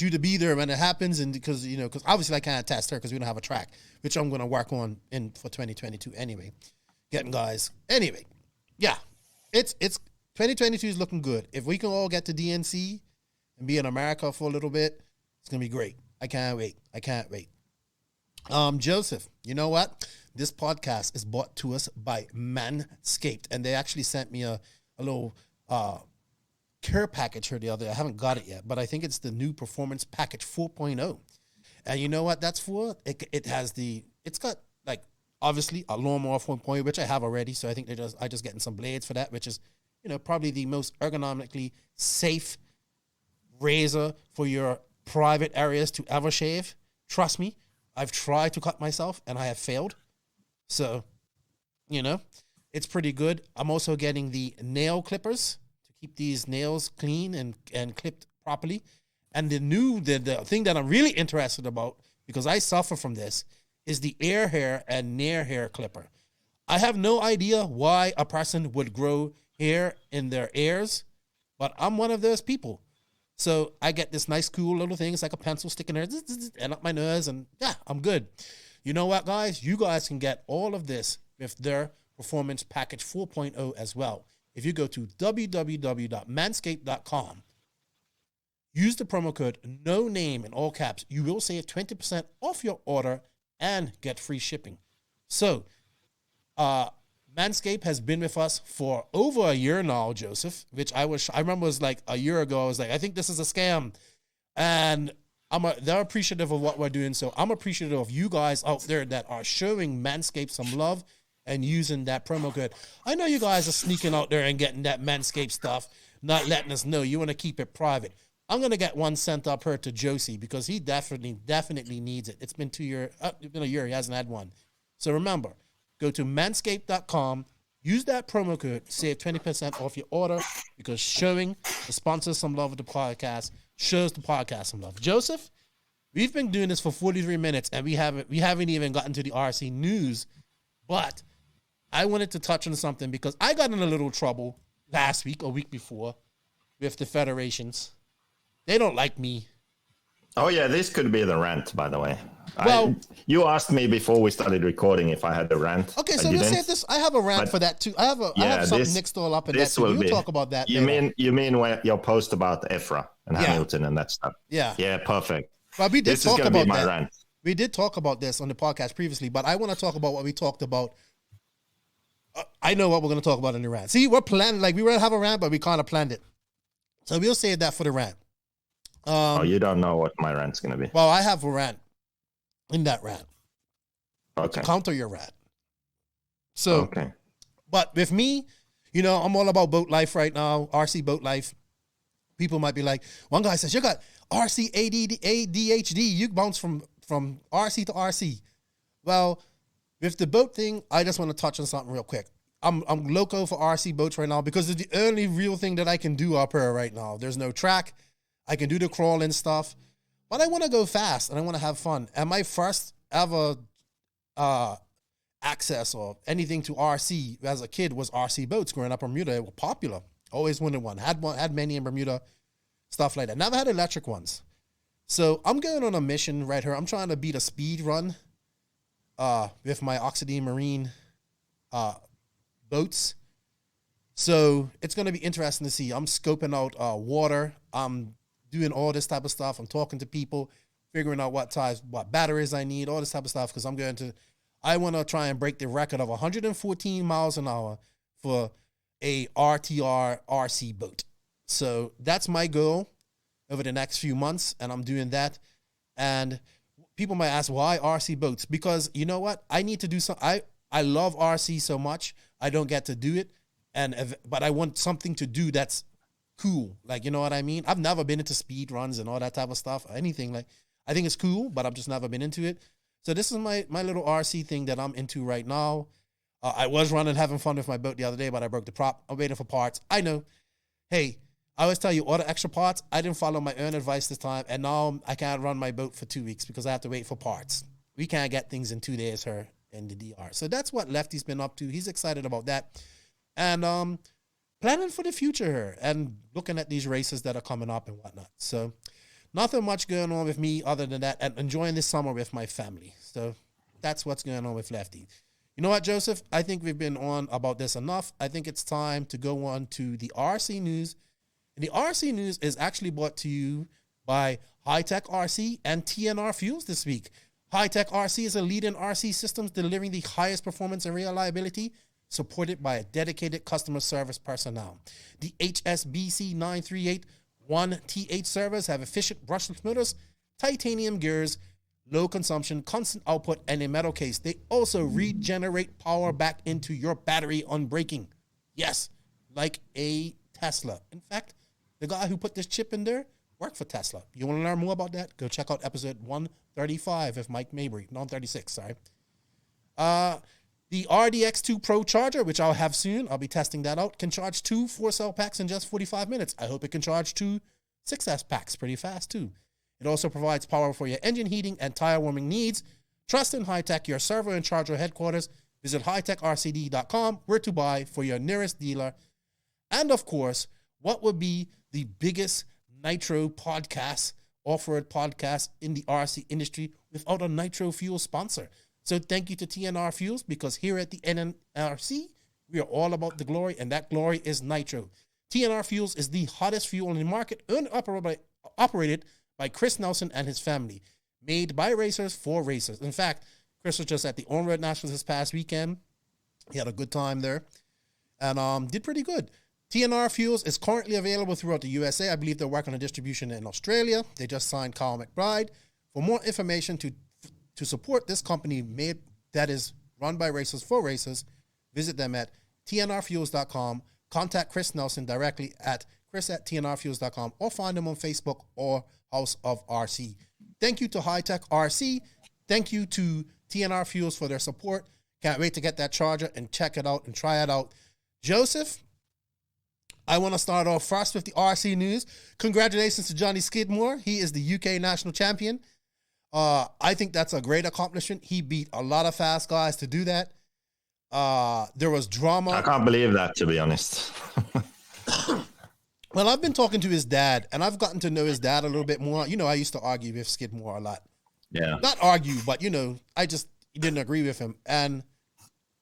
you to be there when it happens, and because obviously I can't test her because we don't have a track, which I'm going to work on for 2022 anyway. Getting guys anyway. Yeah, it's 2022 is looking good. If we can all get to DNC and be in America for a little bit, it's gonna be great. I can't wait. Joseph, you know what? This podcast is brought to us by Manscaped, and they actually sent me a little care package here the other day. I haven't got it yet, but I think it's the new Performance Package 4.0. And you know what that's for? It's got like obviously a lawnmower 4.0, which I have already. So I think I just getting some blades for that, which is probably the most ergonomically safe razor for your private areas to ever shave. Trust me, I've tried to cut myself and I have failed. So, it's pretty good. I'm also getting the nail clippers to keep these nails clean and clipped properly. And the thing that I'm really interested about, because I suffer from this, is the air hair and nair hair clipper. I have no idea why a person would grow hair in their ears, but I'm one of those people. So I get this nice cool little thing. It's like a pencil sticking there and up my nose, and yeah, I'm good. You know what, guys? You guys can get all of this with their Performance Package 4.0 as well. If you go to www.manscaped.com, use the promo code NONAME in all caps, you will save 20% off your order and get free shipping. So, Manscaped has been with us for over a year now, Joseph, which I remember was like a year ago. I was like, I think this is a scam. And they're appreciative of what we're doing. So I'm appreciative of you guys out there that are showing Manscaped some love and using that promo code. I know you guys are sneaking out there and getting that Manscaped stuff, not letting us know. You want to keep it private. I'm going to get one sent up here to Josie because he definitely needs it. It's been it's been a year. He hasn't had one. So remember, go to manscaped.com, use that promo code, save 20% off your order, because showing the sponsors some love of the podcast shows the podcast some love. Joseph, we've been doing this for 43 minutes, and we haven't even gotten to the RC news, but I wanted to touch on something because I got in a little trouble last week or week before with the federations. They don't like me. Oh, yeah, this could be the rant, by the way. Well, you asked me before we started recording if I had a rant. Okay, so let's say this. I have a rant for that too. I have something next door up in that too. We'll talk about that. You mean when your post about Efra and Hamilton and that stuff? Yeah. Yeah, perfect. Well, we did this talk is going to about be my that. rant. We did talk about this on the podcast previously, but I want to talk about what we talked about. I know what we're going to talk about in the rant. See, we're planning, like we were going to have a rant, but we kind of planned it. So we'll save that for the rant. You don't know what my rant's going to be. Well, I have a rant in that rant. Okay. To counter your rant. So, okay. But with me, I'm all about boat life right now, RC boat life. People might be like, one guy says, you got RC ADHD. You bounce from RC to RC. Well, with the boat thing, I just want to touch on something real quick. I'm loco for RC boats right now because it's the only real thing that I can do up here right now. There's no track. I can do the crawling stuff, but I want to go fast and I want to have fun. And my first ever access or anything to RC as a kid was RC boats. Growing up in Bermuda, they were popular. Always wanted one. Had many in Bermuda, stuff like that. Never had electric ones. So I'm going on a mission right here. I'm trying to beat a speed run with my Oxidine Marine boats. So it's going to be interesting to see. I'm scoping out water. I'm doing all this type of stuff. I'm talking to people, figuring out what batteries I need, all this type of stuff, because I want to try and break the record of 114 miles an hour for a RTR RC boat. So that's my goal over the next few months, and I'm doing that. And people might ask, why RC boats? Because you know what? I need to do something. I love RC so much. I don't get to do it, but I want something to do that's cool. Like, you know what I mean? I've never been into speed runs and all that type of stuff. Anything like, I think it's cool, but I've just never been into it. So this is my little RC thing that I'm into right now. I was running, having fun with my boat the other day, but I broke the prop. I'm waiting for parts. I know. Hey, I always tell you, order extra parts. I didn't follow my own advice this time, and now I can't run my boat for 2 weeks because I have to wait for parts. We can't get things in 2 days here in the DR. So that's what Lefty's been up to. He's excited about that. And planning for the future here and looking at these races that are coming up and whatnot. So nothing much going on with me other than that, and enjoying this summer with my family. So that's what's going on with Lefty. You know what, Joseph? I think we've been on about this enough. I think it's time to go on to the RC news. And the RC news is actually brought to you by Hitec Rc and TNR Fuels this week. Hitec Rc is a leader in RC systems delivering the highest performance and reliability, supported by a dedicated customer service personnel. The HSBC 938-1T8 servers have efficient brushless motors, titanium gears, low consumption, constant output, and a metal case. They also regenerate power back into your battery on braking. Yes, like a Tesla. In fact, the guy who put this chip in there worked for Tesla. You want to learn more about that? Go check out episode 135 of Mike Mabry. No, 36, sorry. The RDX2 Pro charger, which I'll have soon, I'll be testing that out, can charge 2 4-cell packs in just 45 minutes. I hope it can charge 2 6S packs pretty fast, too. It also provides power for your engine heating and tire warming needs. Trust in Hitec, your server and charger headquarters. Visit hitecrcd.com, where to buy for your nearest dealer. And, of course, what would be the biggest nitro podcast, off-road podcast in the RC industry without a nitro fuel sponsor? So thank you to TNR Fuels, because here at the NRC, we are all about the glory, and that glory is nitro. TNR Fuels is the hottest fuel in the market, owned and operated by Chris Nelson and his family. Made by racers for racers. In fact, Chris was just at the On-Road Nationals this past weekend. He had a good time there and did pretty good. TNR Fuels is currently available throughout the USA. I believe they're working on distribution in Australia. They just signed Kyle McBride. For more information to support this company that is run by racers for racers, visit them at tnrfuels.com. Contact Chris Nelson directly at chris@tnrfuels.com, or find him on Facebook or House of RC. Thank you to Hitec RC. Thank you to TNR Fuels for their support. Can't wait to get that charger and check it out and try it out. Joseph, I want to start off first with the RC news. Congratulations to Johnny Skidmore. He is the UK national champion. I think that's a great accomplishment. He beat a lot of fast guys to do that. There was drama. I can't believe that, to be honest. Well, I've been talking to his dad, and I've gotten to know his dad a little bit more. You know, I used to argue with Skidmore a lot. Yeah. Not argue, but, you know, I just didn't agree with him. And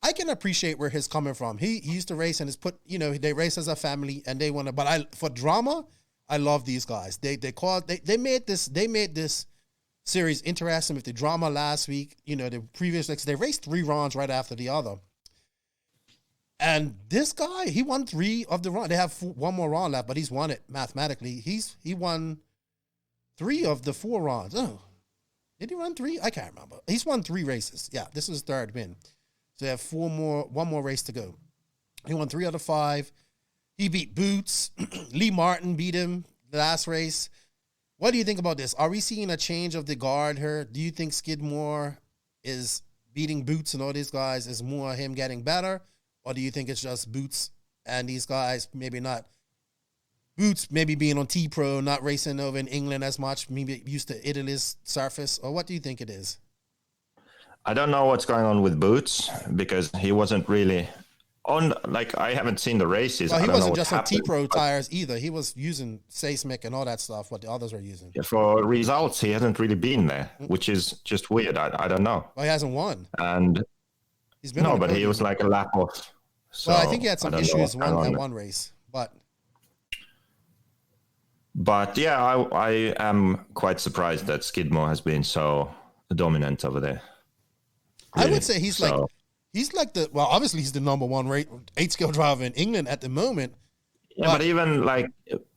I can appreciate where he's coming from. He used to race and they race as a family, and they want to, but for drama, I love these guys. They made this series interesting with the drama last week. You know, the previous, they raced 3 rounds right after the other. And this guy, he won 3 of the round. They have 1 more round left, but he's won it mathematically. He won 3 of the 4 rounds. Oh, did he run 3? I can't remember. He's won 3 races. Yeah, this is his 3rd win. So they have 1 more race to go. He won 3 out of 5. He beat Boots. Lee Martin beat him the last race. What do you think about this? Are we seeing a change of the guard here? Do you think Skidmore is beating Boots and all these guys is more him getting better? Or do you think it's just Boots and these guys maybe not? Boots maybe being on T-Pro, not racing over in England as much, maybe used to Italy's surface? Or what do you think it is? I don't know what's going on with Boots, because he wasn't really on, I haven't seen the races. Well, he wasn't just on T-Pro tires either. He was using Seismic and all that stuff, what the others are using. Yeah, for results, he hasn't really been there, which is just weird. I don't know. Well, he hasn't won. And he's been but he was like a lap off. So well, I think he had some issues in one race, but But yeah, I am quite surprised that Skidmore has been so dominant over there. Really. I would say he's like obviously he's the number one 8-scale driver in England at the moment. Yeah, but even like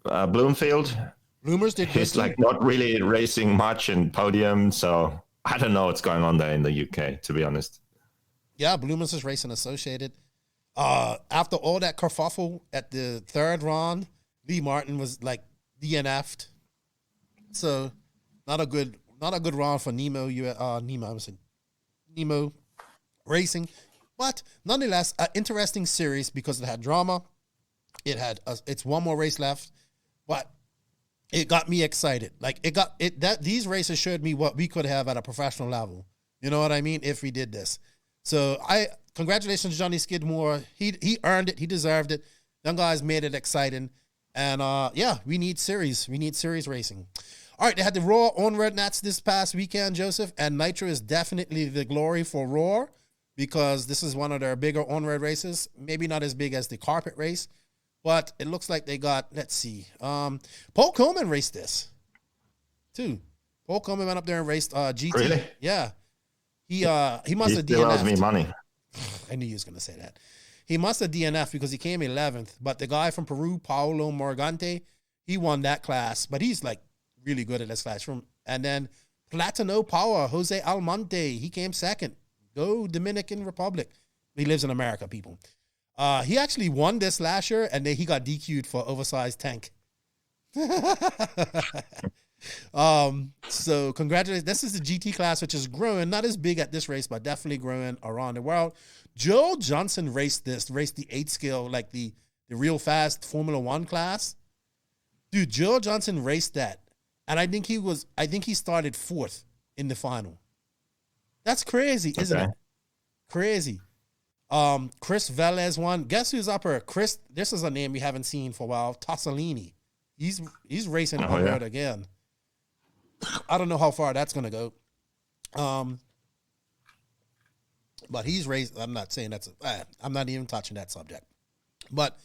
Bloomfield, Bloomers did. He's like not really racing much in podium, so I don't know what's going on there in the UK, to be honest. Yeah, Bloomers is racing associated. After all that kerfuffle at the third round, Lee Martin was like DNF'd. So not a good round for Nemo Racing. But nonetheless, an interesting series because it had drama. It's one more race left, but it got me excited. Like these races showed me what we could have at a professional level. You know what I mean? If we did this. So congratulations, Johnny Skidmore. He earned it. He deserved it. Them guys made it exciting. And we need series. We need series racing. All right, they had the Raw on-road Nats this past weekend, Joseph, and Nitro is definitely the glory for Raw because this is one of their bigger on-road races. Maybe not as big as the carpet race, but it looks like they got, let's see, Paul Coleman raced this too. Paul Coleman went up there and raced GT. Really? Yeah. He must have DNF'd. He owes me money. I knew he was going to say that. He must have DNF'd because he came 11th, but the guy from Peru, Paolo Morgante, he won that class, but he's like really good at this class. And then Platino Power, Jose Almonte, he came second. Go Dominican Republic. He lives in America, people. He actually won this last year, and then he got DQ'd for oversized tank. So congratulations. This is the GT class, which is growing, not as big at this race, but definitely growing around the world. Joel Johnson raced the 8-scale, like the real fast Formula One class. Dude, Joel Johnson raced that. And I think he started 4th in the final. That's crazy, isn't it? Crazy. Chris Velez won. Guess who's up here? Chris, this is a name we haven't seen for a while. Tossolini. He's racing on road again. I don't know how far that's gonna go. But he's racing. I'm not saying I'm not even touching that subject. But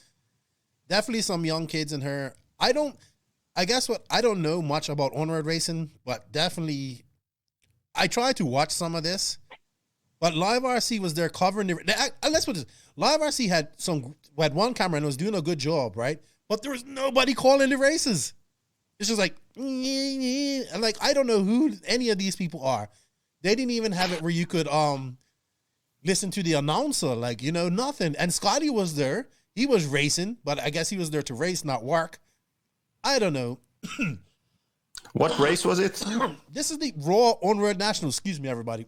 definitely some young kids in her. I don't know much about on-road racing, but definitely I tried to watch some of this. But Live RC was there covering the. Let's put this. Live RC had one camera and was doing a good job, right? But there was nobody calling the races. It's just like, and like I don't know who any of these people are. They didn't even have it where you could listen to the announcer, like nothing. And Scotty was there. He was racing, but I guess he was there to race, not work. I don't know. What race was it? This is the Raw On-Road Nationals. Excuse me, everybody.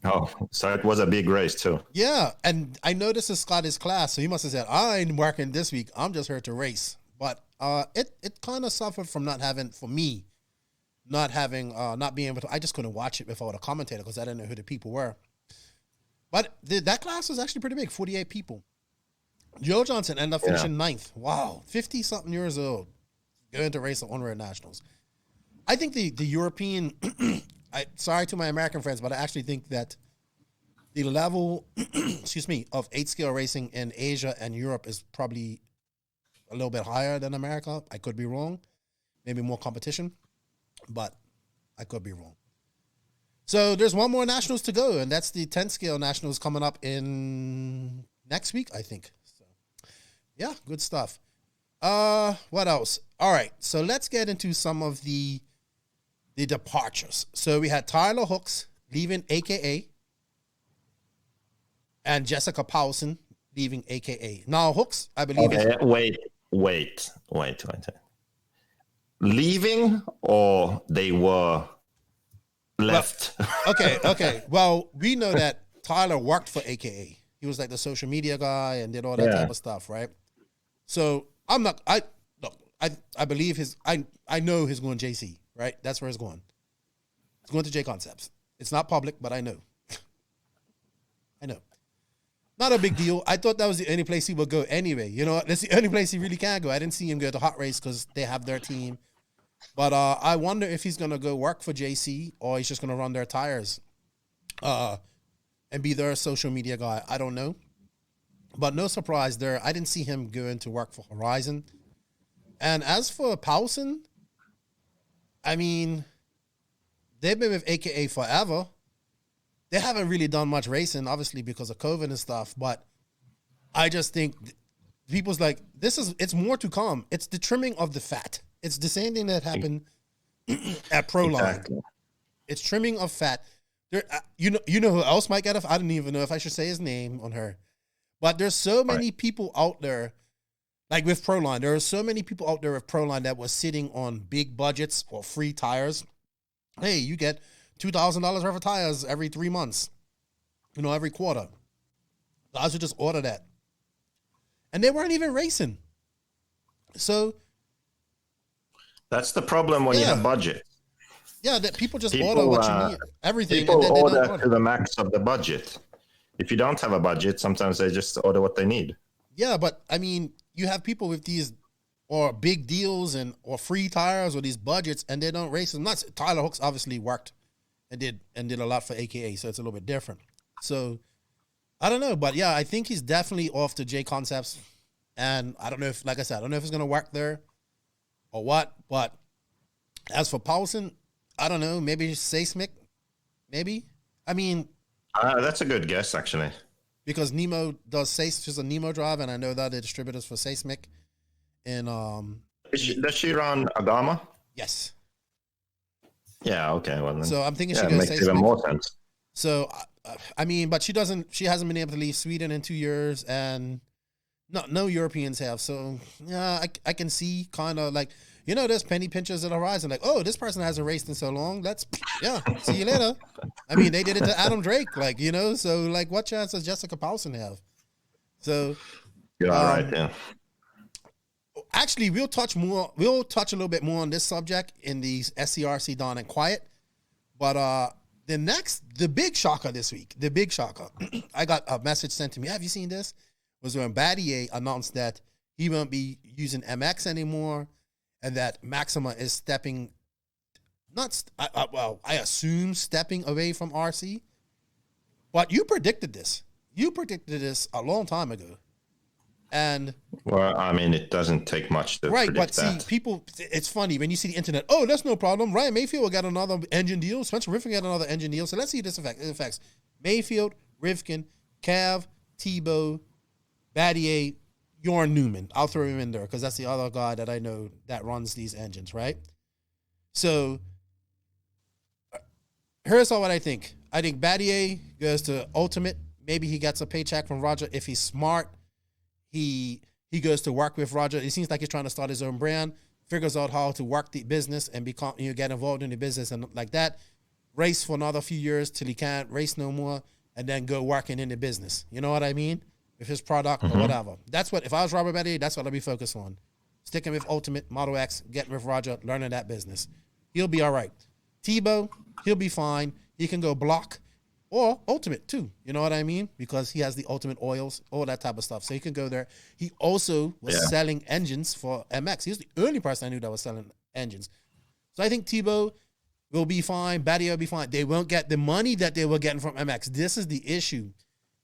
Oh, so it was a big race too. Yeah, and I know this is Scotty's class, so he must have said, I ain't working this week. I'm just here to race. But it kind of suffered from not being able to, I just couldn't watch it without a commentator because I didn't know who the people were. But that class was actually pretty big, 48 people. Joe Johnson ended up finishing 9th. Wow, 50-something years old, going to race at On-Road Nationals. I think the European, sorry to my American friends, but I actually think that the level, of 8-scale racing in Asia and Europe is probably a little bit higher than America. I could be wrong. Maybe more competition, but I could be wrong. So there's one more Nationals to go, and that's the 10-scale Nationals coming up in next week, I think. So, yeah, good stuff. What else? All right, so let's get into some of the departures. So we had Tyler Hooks leaving AKA and Jessica Powson leaving AKA. Now Hooks, I believe. Okay, wait. Leaving or they were left? Well, okay. Well, we know that Tyler worked for AKA. He was like the social media guy and did all that type of stuff, right? So I believe I know he's going JC, right? That's where he's going. He's going to J Concepts. It's not public, but I know. Not a big deal. I thought that was the only place he would go anyway. That's the only place he really can go. I didn't see him go to Hot Race because they have their team. But I wonder if he's going to go work for JC or he's just going to run their tires and be their social media guy. I don't know. But no surprise there. I didn't see him going to work for Horizon. And as for Paulson, I mean, they've been with AKA forever. They haven't really done much racing, obviously, because of COVID and stuff. But I just think people's like, it's more to come. It's the trimming of the fat. It's the same thing that happened at Proline. Exactly. It's trimming of fat. There, you know who else might get it? I don't even know if I should say his name on her. But there's so many people out there, like with Proline, there are so many people out there with Proline that was sitting on big budgets or free tires. Hey, you get $2,000 worth of tires every 3 months, every quarter. Guys would just order that. And they weren't even racing. So that's the problem when you have budget. Yeah, that people just order what you need, everything. People order to the max of the budget. If you don't have a budget, sometimes they just order what they need. Yeah, but I mean, you have people with these or big deals or free tires or these budgets, and they don't race. Not Tyler Hooks obviously worked and did a lot for AKA, so it's a little bit different. So I don't know, but yeah, I think he's definitely off to J Concepts, and I don't know if, like I said, I don't know if it's gonna work there or what. But as for Paulson, I don't know. Maybe Seismic, maybe. I mean, that's a good guess actually. Because Nemo does she's a Nemo drive, and I know that the distributors for Seismic. And does she run Agama? Yes. Yeah. Okay. Well, then, so I'm thinking she goes makes even more sense. So I mean, but she hasn't been able to leave Sweden in 2 years, and no Europeans have. So yeah, I can see kind of like, there's penny pinchers at the horizon. Like, oh, this person hasn't raced in so long. See you later. I mean, they did it to Adam Drake, so like, what chance does Jessica Paulson have? So you're all right, yeah. Actually, we'll touch a little bit more on this subject in the SCRC Dawn and Quiet. But the big shocker this week, I got a message sent to me. Have you seen this? Was when Battier announced that he won't be using MX anymore, and that Maxima is stepping away from RC. But you predicted this. You predicted this a long time ago. And well, I mean, it doesn't take much to predict but that. See, people, it's funny when you see the internet. Oh, that's no problem. Ryan Mayfield will get another engine deal. Spencer Rivkin got another engine deal. So let's see this affects Mayfield, Rivkin, Cav, Tebow, Battier, Jorn Newman. I'll throw him in there because that's the other guy that I know that runs these engines, right? So here's what I think. I think Battier goes to Ultimate. Maybe he gets a paycheck from Roger if he's smart. He goes to work with Roger. It seems like he's trying to start his own brand, figures out how to work the business and become, get involved in the business and like that. Race for another few years till he can't race no more, and then go working in the business. You know what I mean? With his product or whatever. That's what, if I was Robert Battier, that's what I'd be focused on. Sticking with Ultimate, Model X, getting with Roger, learning that business. He'll be all right. Tebow, he'll be fine. He can go block. Or Ultimate, too. You know what I mean? Because he has the Ultimate oils, all that type of stuff. So he can go there. He also was selling engines for MX. He was the only person I knew that was selling engines. So I think Tebow will be fine. Battier will be fine. They won't get the money that they were getting from MX. This is the issue.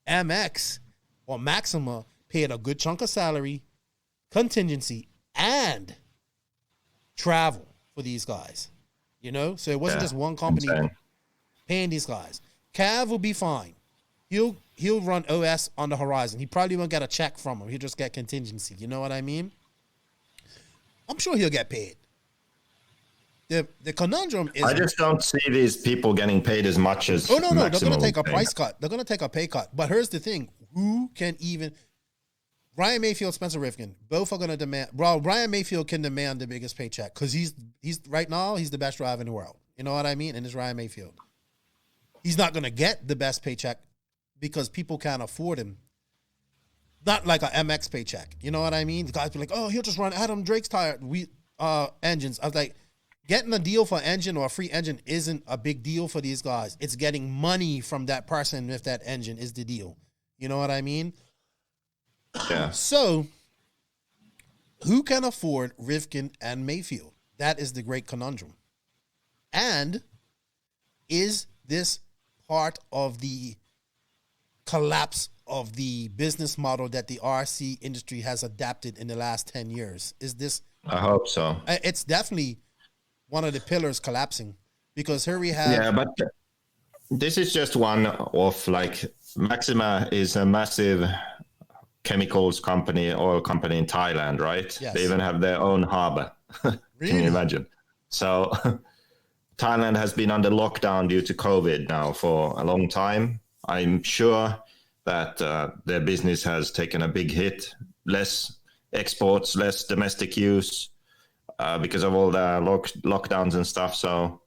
MX or Maxima paid a good chunk of salary, contingency, and travel for these guys. So it wasn't just one company paying these guys. Cav will be fine. He'll run OS on the horizon. He probably won't get a check from him. He'll just get contingency. You know what I mean? I'm sure he'll get paid. The conundrum is... I just don't see these people getting paid as much as... Oh, no. They're going to take a price cut. They're going to take a pay cut. But here's the thing. Who can even... Ryan Mayfield, Spencer Rivkin, both are going to demand... Well, Ryan Mayfield can demand the biggest paycheck because he's right now, he's the best driver in the world. You know what I mean? And it's Ryan Mayfield. He's not going to get the best paycheck because people can't afford him. Not like an MX paycheck. You know what I mean? The guys be like, oh, he'll just run Adam Drake's tire engines. I was like, getting a deal for engine or a free engine isn't a big deal for these guys. It's getting money from that person with that engine is the deal. You know what I mean? Yeah. So, who can afford Rivkin and Mayfield? That is the great conundrum. And is this part of the collapse of the business model that the RC industry has adapted in the last 10 years? Is this I hope so. It's definitely one of the pillars collapsing, because here we have. Yeah, but this is just one of, like, Maxima is a massive chemicals company, oil company in Thailand, right? Yes. They even have their own harbor. Really? Can you imagine? So Thailand has been under lockdown due to COVID now for a long time. I'm sure that their business has taken a big hit, less exports, less domestic use because of all the lockdowns and stuff. So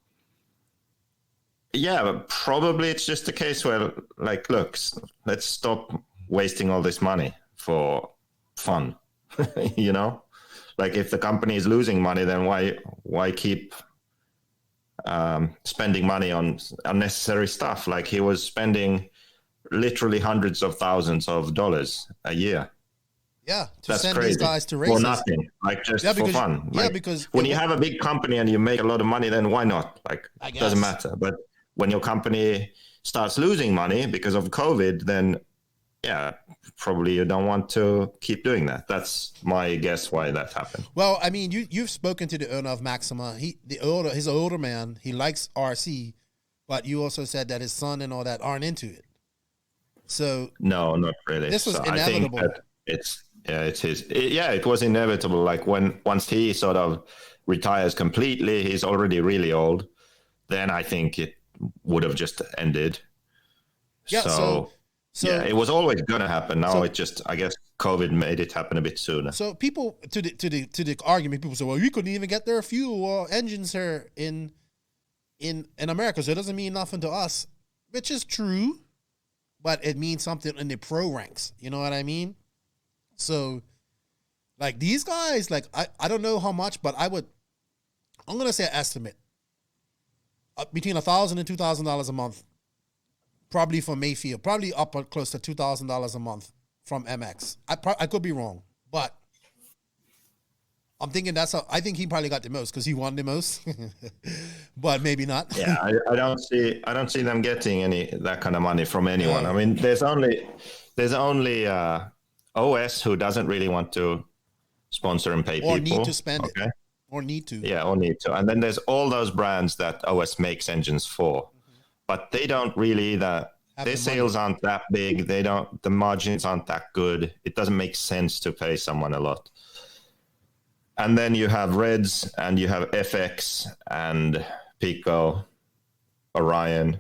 yeah, but probably it's just a case where, like, look, let's stop wasting all this money for fun. You know, like, if the company is losing money, then why keep spending money on unnecessary stuff? Like, he was spending literally hundreds of thousands of dollars a year. Yeah, to That's send crazy. these guys to races. For nothing, like, just for fun. Like, because when you have a big company and you make a lot of money, then why not? Like, it doesn't matter. But when your company starts losing money because of COVID, then yeah, probably you don't want to keep doing that. That's my guess why that happened. Well, I mean, you've spoken to the owner of Maxima. He's an older man. He likes RC, but you also said that his son and all that aren't into it. So no, not really. This was inevitable. I think that it was inevitable. Like, once he sort of retires completely, he's already really old. Then I think it would have just ended. Yeah. So yeah, it was always going to happen. Now it just, I guess, COVID made it happen a bit sooner. So people to the argument, people say, well, you couldn't even get their fuel or engines here in America, so it doesn't mean nothing to us, which is true, but it means something in the pro ranks. You know what I mean? So, like, these guys, like, I don't know how much, but I'm gonna say an estimate between $1,000 and $2,000 a month. Probably for Mayfield, probably up close to $2,000 a month from MX. I could be wrong, but I'm thinking I think he probably got the most because he won the most, but maybe not. Yeah, I don't see them getting that kind of money from anyone. I mean, there's only OS who doesn't really want to sponsor and pay people. Or need to spend it. Or need to. Yeah, or need to. And then there's all those brands that OS makes engines for. But they don't really either. Their sales aren't that big. The margins aren't that good. It doesn't make sense to pay someone a lot. And then you have Reds and you have FX and Pico, Orion.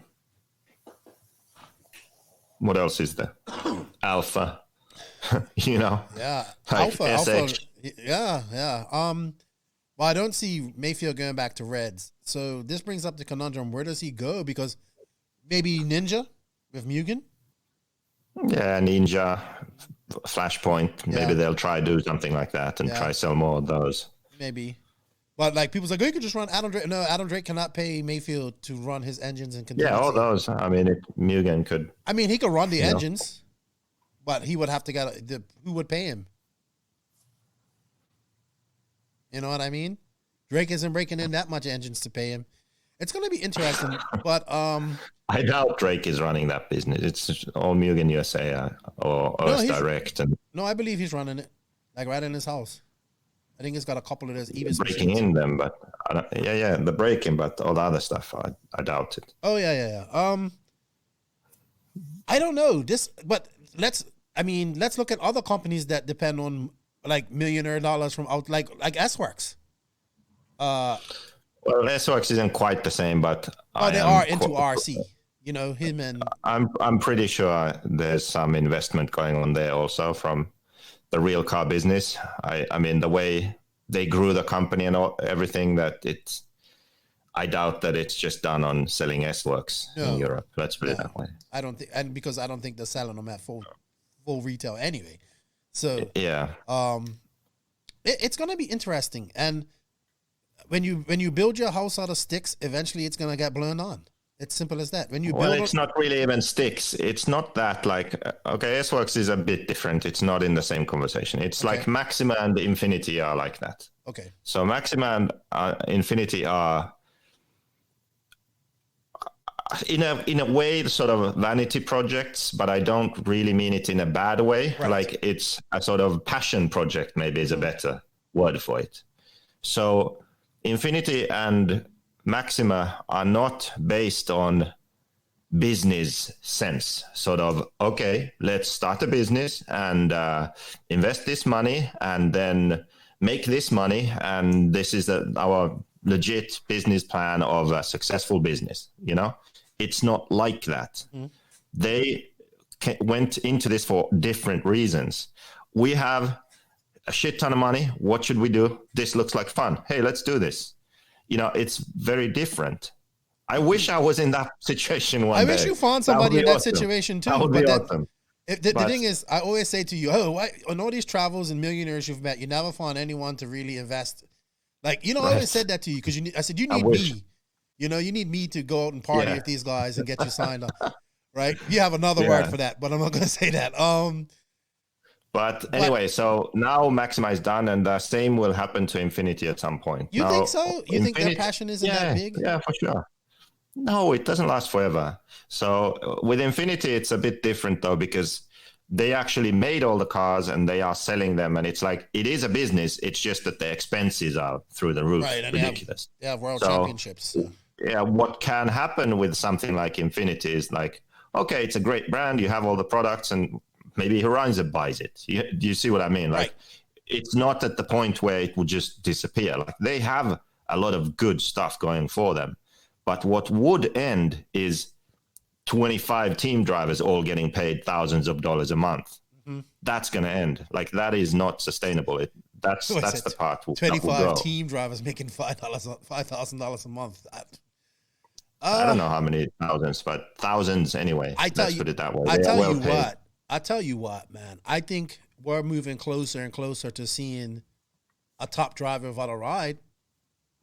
What else is there? Alpha. You know? Yeah. Like Alpha. Yeah. Well, I don't see Mayfield going back to Reds. So this brings up the conundrum. Where does he go? Because maybe Ninja with Mugen? Yeah, Ninja, Flashpoint. Maybe they'll try do something like that and try sell more of those. Maybe. But, like, people's like, oh, you could just run Adam Drake. No, Adam Drake cannot pay Mayfield to run his engines and contingency. Yeah, all those. I mean, Mugen could. I mean, he could run the engines, but he would have to who would pay him? You know what I mean? Drake isn't breaking in that much engines to pay him. It's going to be interesting, but I doubt Drake is running that business. It's all Mugen USA or Earth Direct. No, I believe he's running it, like, right in his house. I think he's got a couple of those Evis breaking machines. in them, but the breaking, but all the other stuff, I doubt it. Oh yeah. I don't know this, but let's look at other companies that depend on, like, millionaire dollars from out, like S-Works. Well, S-Works isn't quite the same, but they are into RC. You know, him and I'm pretty sure there's some investment going on there also from the real car business. I mean, the way they grew the company and everything, I doubt that it's just done on selling S-Works in Europe. Let's put it that way. I don't think, and because I don't think they're selling them at full retail anyway. So yeah, it's going to be interesting. And when you build your house out of sticks, eventually it's going to get blown on. It's simple as that. It's not really even sticks. It's not that, like, okay, S-Works is a bit different. It's not in the same conversation. It's like Maxima and Infinity are like that. Okay. So Maxima and Infinity are, in a way, sort of vanity projects, but I don't really mean it in a bad way. Right. Like, it's a sort of passion project, maybe is a better word for it. So Infinity and Maxima are not based on business sense, sort of, okay, let's start a business and invest this money and then make this money. And this is our legit business plan of a successful business. You know, it's not like that. They went into this for different reasons. We have a shit ton of money. What should we do? This looks like fun. Hey, let's do this. You know, it's very different. I wish I was in that situation one day. I wish you found somebody in that situation too. That would be awesome. The thing is, I always say to you, on all these travels and millionaires you've met, you never found anyone to really invest. Like, you know, I always said that to you because I said, you need me. You know, you need me to go out and party with these guys and get you signed up. Right? You have another word for that, but I'm not going to say that. But anyway, so now Maxima is done, and the same will happen to Infinity at some point. You think so? You think their passion isn't that big? Yeah, for sure. No, it doesn't last forever. So with Infinity, it's a bit different though, because they actually made all the cars and they are selling them. And it's like, it is a business. It's just that the expenses are through the roof. Right, and ridiculous. They have world championships. So. Yeah, what can happen with something like Infinity is like, okay, it's a great brand. You have all the products and maybe Horizon buys it. Do you see what I mean? Like, it's not at the point where it would just disappear. Like, they have a lot of good stuff going for them. But what would end is 25 team drivers all getting paid thousands of dollars a month. That's going to end. Like, that is not sustainable. That's the part. 25 team drivers making $5,000 a month. I don't know how many thousands, but thousands anyway. Let's put it that way. I tell you what, man. I think we're moving closer and closer to seeing a top driver without a ride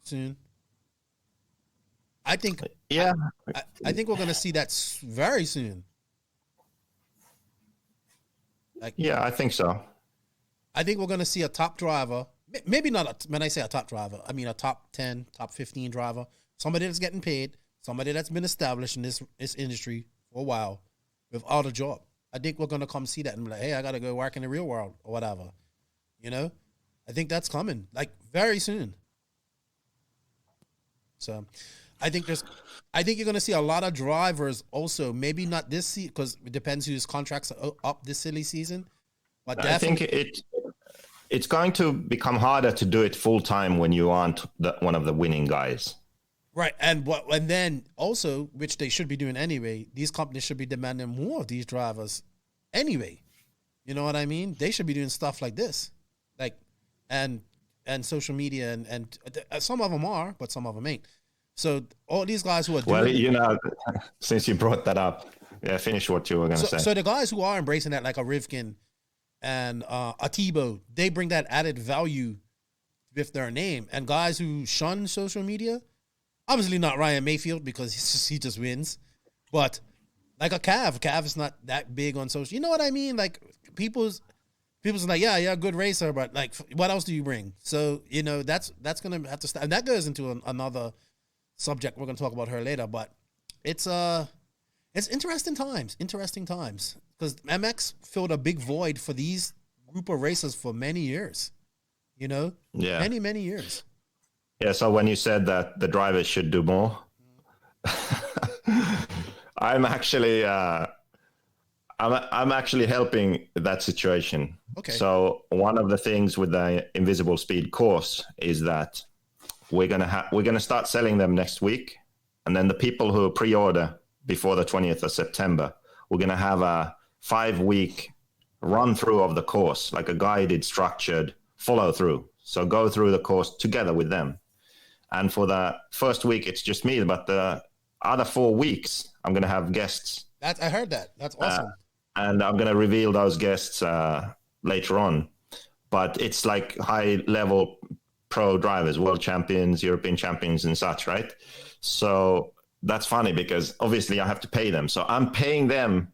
soon. I think, I think we're going to see that very soon. Like, yeah, I think so. I think we're going to see a top driver. Maybe not. When I say a top driver, I mean a top 10, top 15 driver. Somebody that's getting paid. Somebody that's been established in this industry for a while without a job. I think we're going to come see that and be like, hey, I got to go work in the real world or whatever. You know? I think that's coming, like, very soon. So, I think you're going to see a lot of drivers also, maybe not this season, because it depends whose contracts are up this silly season. But I think it's going to become harder to do it full time when you aren't one of the winning guys. Right, and then also, which they should be doing anyway, these companies should be demanding more of these drivers anyway. You know what I mean? They should be doing stuff like this, like, and social media, and some of them are, but some of them ain't. So all these guys who are doing... Well, you know, since you brought that up, finish what you were going to say. So the guys who are embracing that, like a Rivkin and a Tebow, they bring that added value with their name. And guys who shun social media... Obviously not Ryan Mayfield because he just wins, but like a Cav is not that big on social. You know what I mean? Like people's like, yeah, good racer, but like, what else do you bring? So you know that's gonna have to start, and that goes into another subject. We're gonna talk about her later, but it's interesting times because MX filled a big void for these group of racers for many years. You know, many years. Yeah, so when you said that the drivers should do more, I'm actually helping that situation. Okay. So one of the things with the Invisible Speed course is that we're gonna start selling them next week, and then the people who pre-order before the 20th of September, we're gonna have a 5-week run through of the course, like a guided, structured follow through. So go through the course together with them. And for the first week, it's just me. But the other 4 weeks, I'm going to have guests. I heard that. That's awesome. And I'm going to reveal those guests later on. But it's like high-level pro drivers, world champions, European champions, and such, right? So that's funny because obviously I have to pay them. So I'm paying them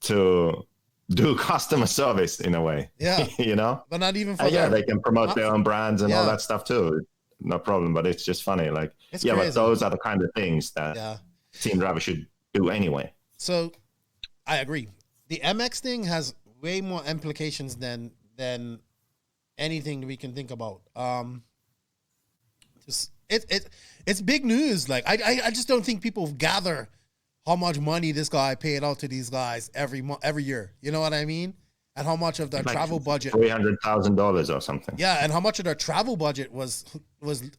to do customer service in a way. Yeah. You know? But not even for they can promote their own brands and all that stuff too. No problem, but it's just funny. Like, crazy. But those are the kind of things that team drivers should do anyway. So, I agree. The MX thing has way more implications than anything we can think about. It's big news. Like I just don't think people gather how much money this guy paid out to these guys every year. You know what I mean? And how much of their travel budget, $300,000 or something. Yeah, and how much of their travel budget was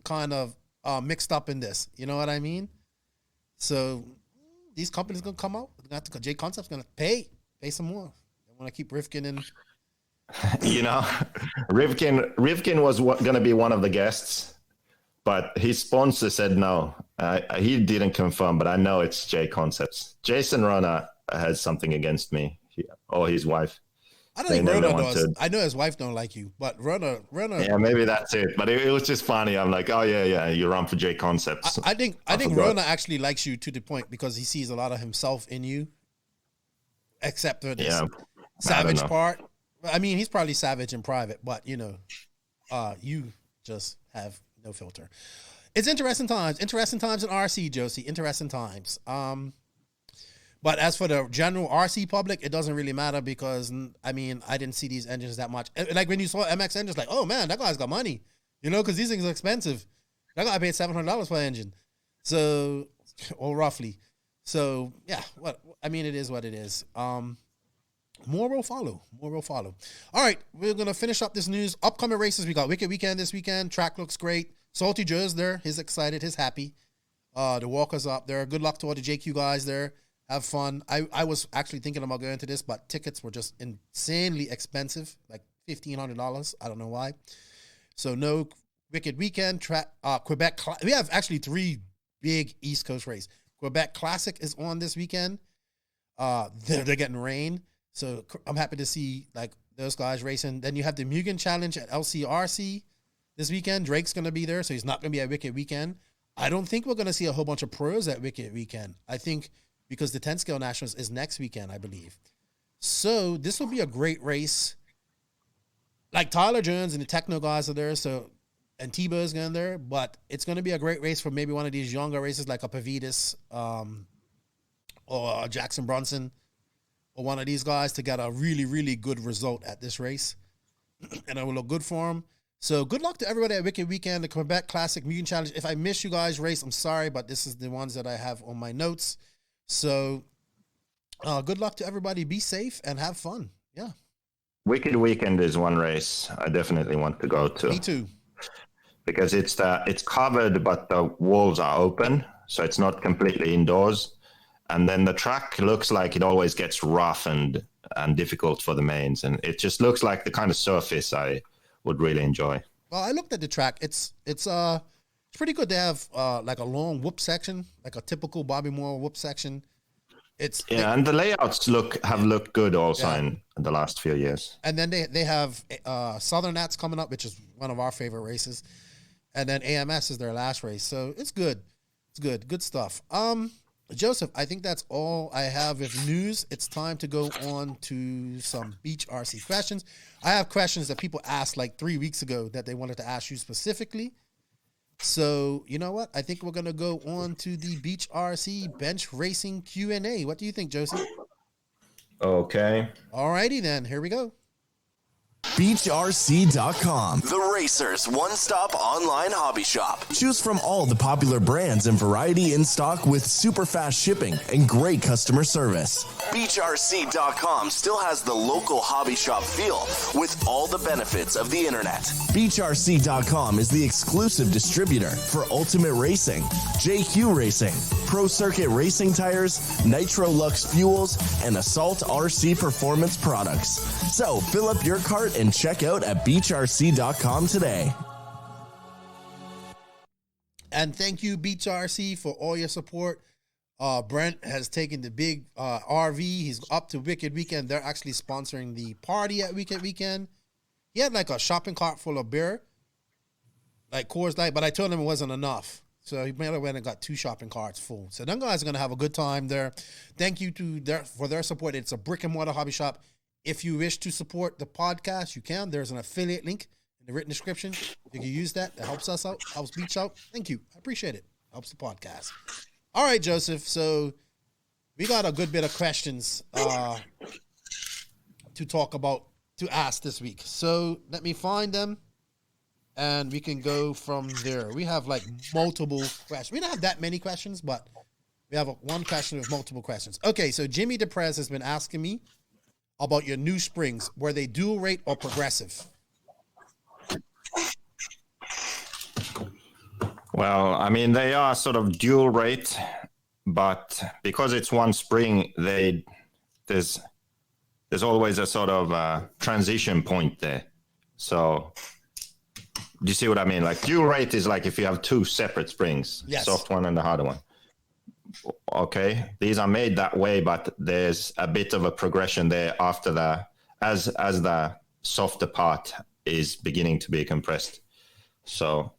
kind of mixed up in this. You know what I mean? So these companies gonna come out. J Concept's gonna pay some more. They want to keep Rivkin in. You know, Rivkin was going to be one of the guests, but his sponsor said no. He didn't confirm, but I know it's J Concepts. Jason Rona has something against me, or his wife. I don't think Rona does. I know his wife don't like you, but Rona. Yeah, maybe that's it. But it was just funny. I'm like, oh yeah, you run for J Concepts. I think Rona actually likes you to the point because he sees a lot of himself in you, except for this savage part. I mean, he's probably savage in private, but you just have no filter. It's interesting times in RC, Josie. Interesting times. But as for the general RC public, it doesn't really matter because, I mean, I didn't see these engines that much. Like when you saw MX engines, like, oh man, that guy's got money, because these things are expensive. That guy paid $700 for an engine. So, or roughly. So, yeah, it is what it is. More will follow. All right, we're going to finish up this news. Upcoming races, we got Wicked Weekend this weekend. Track looks great. Salty Joe's there. He's excited. He's happy. The Walker's up there. Good luck to all the JQ guys there. Have fun. I was actually thinking about going to this, but tickets were just insanely expensive, like $1,500. I don't know why. So no Wicked Weekend. Quebec. We have actually 3 big East Coast races. Quebec Classic is on this weekend. They're getting rain. So I'm happy to see like those guys racing. Then you have the Mugen Challenge at SCRC this weekend. Drake's going to be there, so he's not going to be at Wicked Weekend. I don't think we're going to see a whole bunch of pros at Wicked Weekend. I think because the 10 Scale Nationals is next weekend, I believe. So this will be a great race. Like Tyler Jones and the Tekno guys are there, and T-Buzz going there, but it's going to be a great race for maybe one of these younger races like a Pavitas or Jackson Brunson or one of these guys to get a really, really good result at this race. And it will look good for them. So good luck to everybody at Wicked Weekend, the Quebec Classic Mugen Challenge. If I miss you guys' race, I'm sorry, but this is the ones that I have on my notes. So good luck to everybody. Be safe and have fun. Yeah. Wicked Weekend is one race I definitely want to go to. Me too. Because it's covered, but the walls are open, so it's not completely indoors. And then the track looks like it always gets rough and difficult for the mains. And it just looks like the kind of surface I would really enjoy. Well, I looked at the track. It's pretty good to have like a long whoop section, like a typical Bobby Moore whoop section. And the layouts have looked good also in the last few years. And then they have Southern Nats coming up, which is one of our favorite races. And then AMS is their last race. So it's good. Good stuff. Joseph, I think that's all I have with news. It's time to go on to some Beach RC questions. I have questions that people asked like 3 weeks ago that they wanted to ask you specifically. So, you know what? I think we're going to go on to the Beach RC Bench Racing Q&A. What do you think, Joseph? Okay. All righty then. Here we go. BeachRC.com, the Racers' one-stop online hobby shop. Choose from all the popular brands and variety in stock with super fast shipping and great customer service. BeachRC.com still has the local hobby shop feel with all the benefits of the internet. BeachRC.com is the exclusive distributor for Ultimate Racing, JQ Racing, Pro Circuit Racing Tires, Nitro Lux Fuels, and Assault RC Performance products. So fill up your cart and check out at BeachRC.com today. And thank you, Beach RC, for all your support. Brent has taken the big RV. He's up to Wicked Weekend. They're actually sponsoring the party at Wicked Weekend. He had like a shopping cart full of beer, like Coors Light, but I told him it wasn't enough. So he went and got 2 shopping carts full. So them guys are going to have a good time there. Thank you for their support. It's a brick and mortar hobby shop. If you wish to support the podcast, you can. There's an affiliate link in the written description. You can use that. That helps us out, helps Beach out. Thank you. I appreciate it. Helps the podcast. All right, Joseph. So we got a good bit of questions to talk about, to ask this week. So let me find them. and we can go from there. We have like multiple questions. We don't have that many questions, but we have one question with multiple questions. Okay, so Jimmy DePrez has been asking me about your new springs. Were they dual rate or progressive? Well, I mean, they are sort of dual rate, but because it's one spring, there's always a sort of transition point there. So do you see what I mean? Like dual rate is like if you have two separate springs, yes. Soft one and the harder one. Okay, these are made that way, but there's a bit of a progression there after as the softer part is beginning to be compressed. So,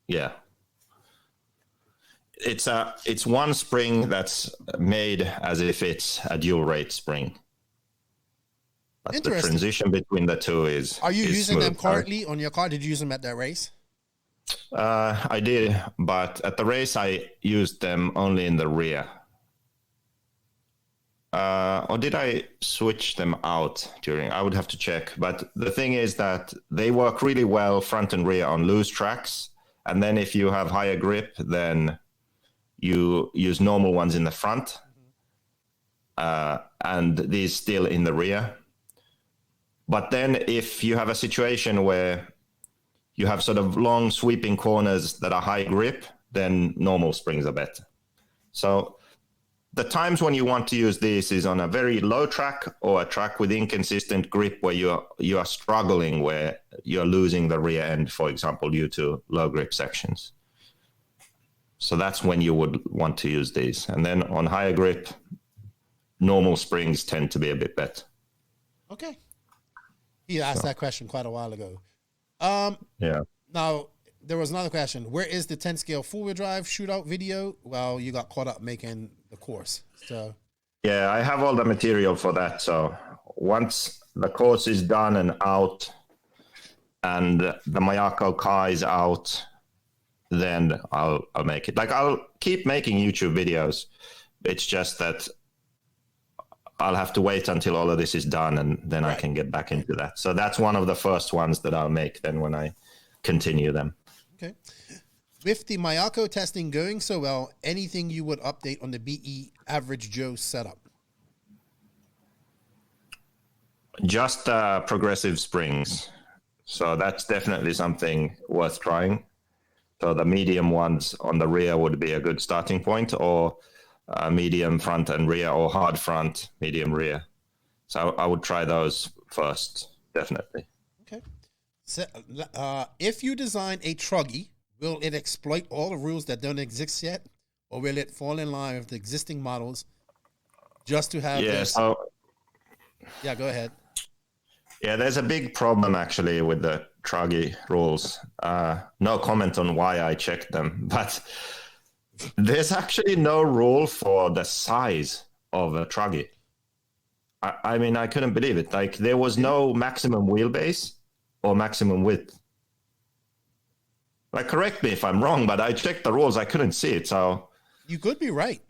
yeah. It's one spring that's made as if it's a dual rate spring. But the transition between the two is. Are you using smooth. them currently on your car? Did you use them at that race? I did, but at the race I used them only in the rear. Or did I switch them out during? I would have to check. But the thing is that they work really well front and rear on loose tracks. And then if you have higher grip, then you use normal ones in the front, and these still in the rear. But then if you have a situation where you have sort of long sweeping corners that are high grip, then normal springs are better. So the times when you want to use these is on a very low track or a track with inconsistent grip where you are struggling, where you're losing the rear end, for example, due to low grip sections. So that's when you would want to use these. And then on higher grip, normal springs tend to be a bit better. Okay. He asked that question quite a while ago. Yeah. Now, there was another question. Where is the 10 scale four-wheel drive shootout video? Well, you got caught up making the course. So yeah, I have all the material for that. So once the course is done and out and the Mayako car is out, then I'll make it. Like I'll keep making YouTube videos. It's just that I'll have to wait until all of this is done, and then I can get back into that. So that's one of the first ones that I'll make then when I continue them. Okay. With the Mayako testing going so well, anything you would update on the BE Average Joe setup? Just progressive springs. So that's definitely something worth trying. So the medium ones on the rear would be a good starting point, or medium front and rear, or hard front, medium rear. So I would try those first, definitely. Okay. So, if you design a truggy, will it exploit all the rules that don't exist yet, or will it fall in line with the existing models just to have this? Yeah, go ahead. Yeah, there's a big problem actually with the truggy rules. No comment on why I checked them, but there's actually no rule for the size of a truggy. I mean, I couldn't believe it. Like, there was no maximum wheelbase or maximum width. Like, correct me if I'm wrong, but I checked the rules. I couldn't see it. So you could be right.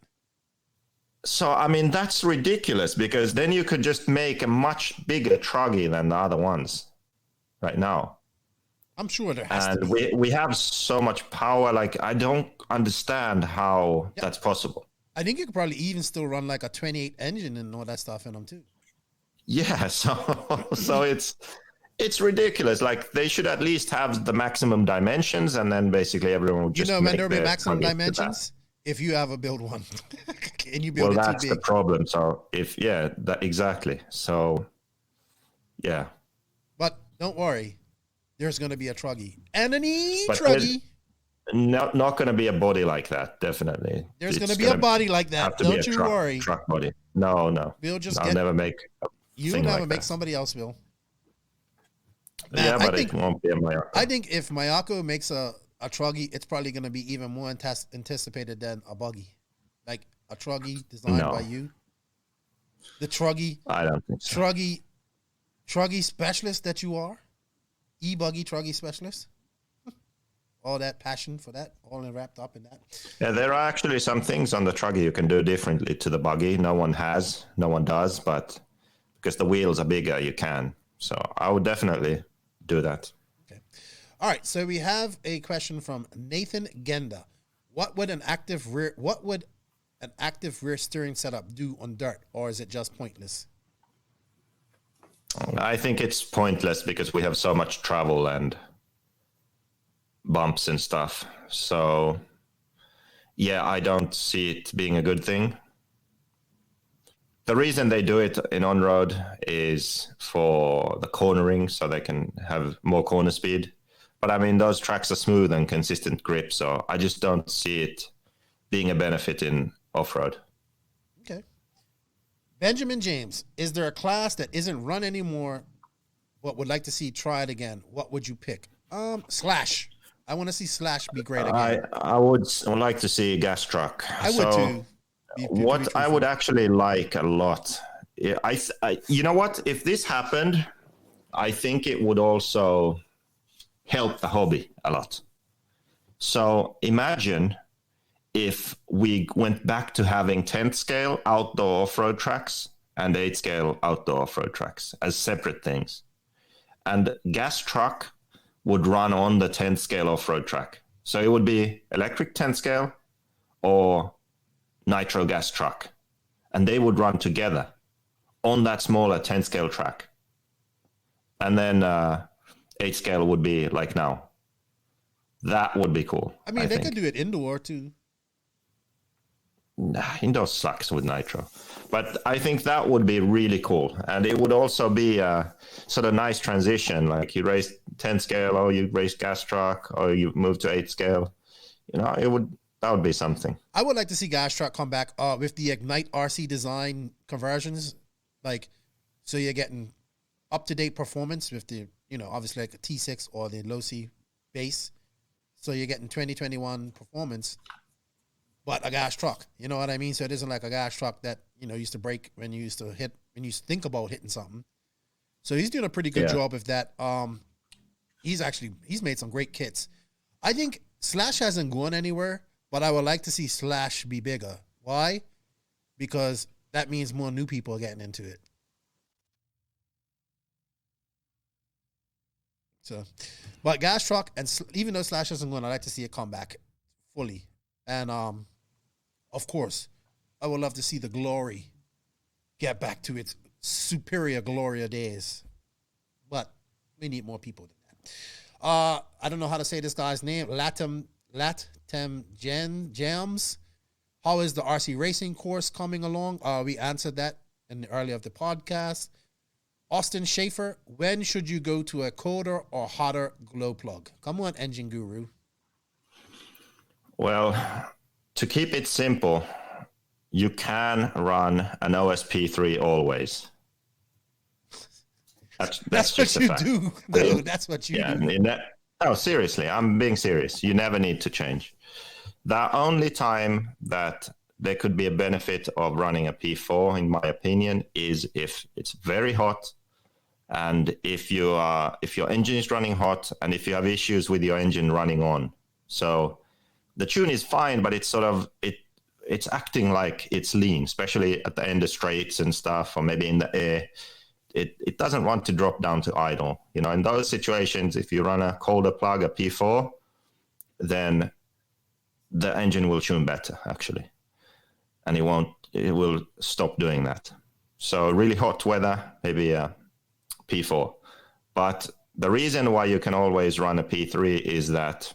So, I mean, that's ridiculous, because then you could just make a much bigger truggy than the other ones right now. I'm sure there has to be. And we have so much power. Like, I don't understand how that's possible. I think you could probably even still run like a 28 engine and all that stuff in them too. Yeah, so it's ridiculous. Like, they should at least have the maximum dimensions, and then basically everyone would just when there will be maximum dimensions if you ever build one and you build it too big. Well, that's the problem. So exactly. So, yeah. But don't worry, there's going to be a truggy and an truggy. Not going to be a body like that. Definitely. There's going to be a body like that. Don't you worry. Truck body. No. I'll never make. You'll never make. Somebody else will. Man, yeah, but it won't be a Mayako. I think if Mayako makes a truggy, it's probably going to be even more anticipated than a buggy. Like a truggy designed by you. The truggy. I don't think so. Truggy specialist that you are. E-buggy truggy specialist. All that passion for that, all wrapped up in that. Yeah, there are actually some things on the truggy you can do differently to the buggy. No one does, but because the wheels are bigger, you can. So I would definitely do that. Okay. All right, so we have a question from Nathan Genda. What would an active rear steering setup do on dirt, or is it just pointless? I think it's pointless because we have so much travel and bumps and stuff. So, yeah, I don't see it being a good thing. The reason they do it in on-road is for the cornering, so they can have more corner speed. But, I mean, those tracks are smooth and consistent grip, so I just don't see it being a benefit in off-road. Okay. Benjamin James, is there a class that isn't run anymore but would like to see tried again? What would you pick? Slash. I want to see Slash be great again. I would like to see gas truck. I would too. What I would actually like a lot, you know what? If this happened, I think it would also help the hobby a lot. So imagine if we went back to having 10th scale outdoor off-road tracks and 8th scale outdoor off-road tracks as separate things. And gas truck would run on the 10th scale off-road track. So it would be electric 10th scale or nitro gas truck. And they would run together on that smaller 10th scale track. And then 8th scale would be like now. That would be cool. I mean, they could do it indoor too. Nah, indoor sucks with nitro. But I think that would be really cool. And it would also be a sort of nice transition. Like you race 10 scale, or you race gas truck, or you move to 8 scale. You know, that would be something. I would like to see gas truck come back with the Ignite RC design conversions. Like, so you're getting up-to-date performance with the, you know, obviously like a T6 or the low C base. So you're getting 2021 performance, but a gas truck. You know what I mean? So it isn't like a gas truck that, you know, used to break when you used to think about hitting something. So he's doing a pretty good job with that. He's made some great kits. I think Slash hasn't gone anywhere, but I would like to see Slash be bigger. Why? Because that means more new people are getting into it. So, but gas truck, and even though Slash isn't going, I like to see it come back fully. And of course, I would love to see the Glory get back to its superior Gloria days. But we need more people than that. I don't know how to say this guy's name. Latem Jams. How is the RC racing course coming along? We answered that in the earlier of the podcast. Austin Schaefer, when should you go to a colder or hotter glow plug? Come on, Engine Guru. Well, to keep it simple, you can run an OSP3 always. That's just what a fact. You do. No, that's what you do. No, seriously, I'm being serious. You never need to change. The only time that there could be a benefit of running a P4, in my opinion, is if it's very hot, and if your engine is running hot, and if you have issues with your engine running on. So the tune is fine, but it's sort of it's acting like it's lean, especially at the end of straights and stuff, or maybe in the air. It doesn't want to drop down to idle. You know, in those situations, if you run a colder plug, a P4, then the engine will tune better, actually. And it will stop doing that. So really hot weather, maybe a P4. But the reason why you can always run a P3 is that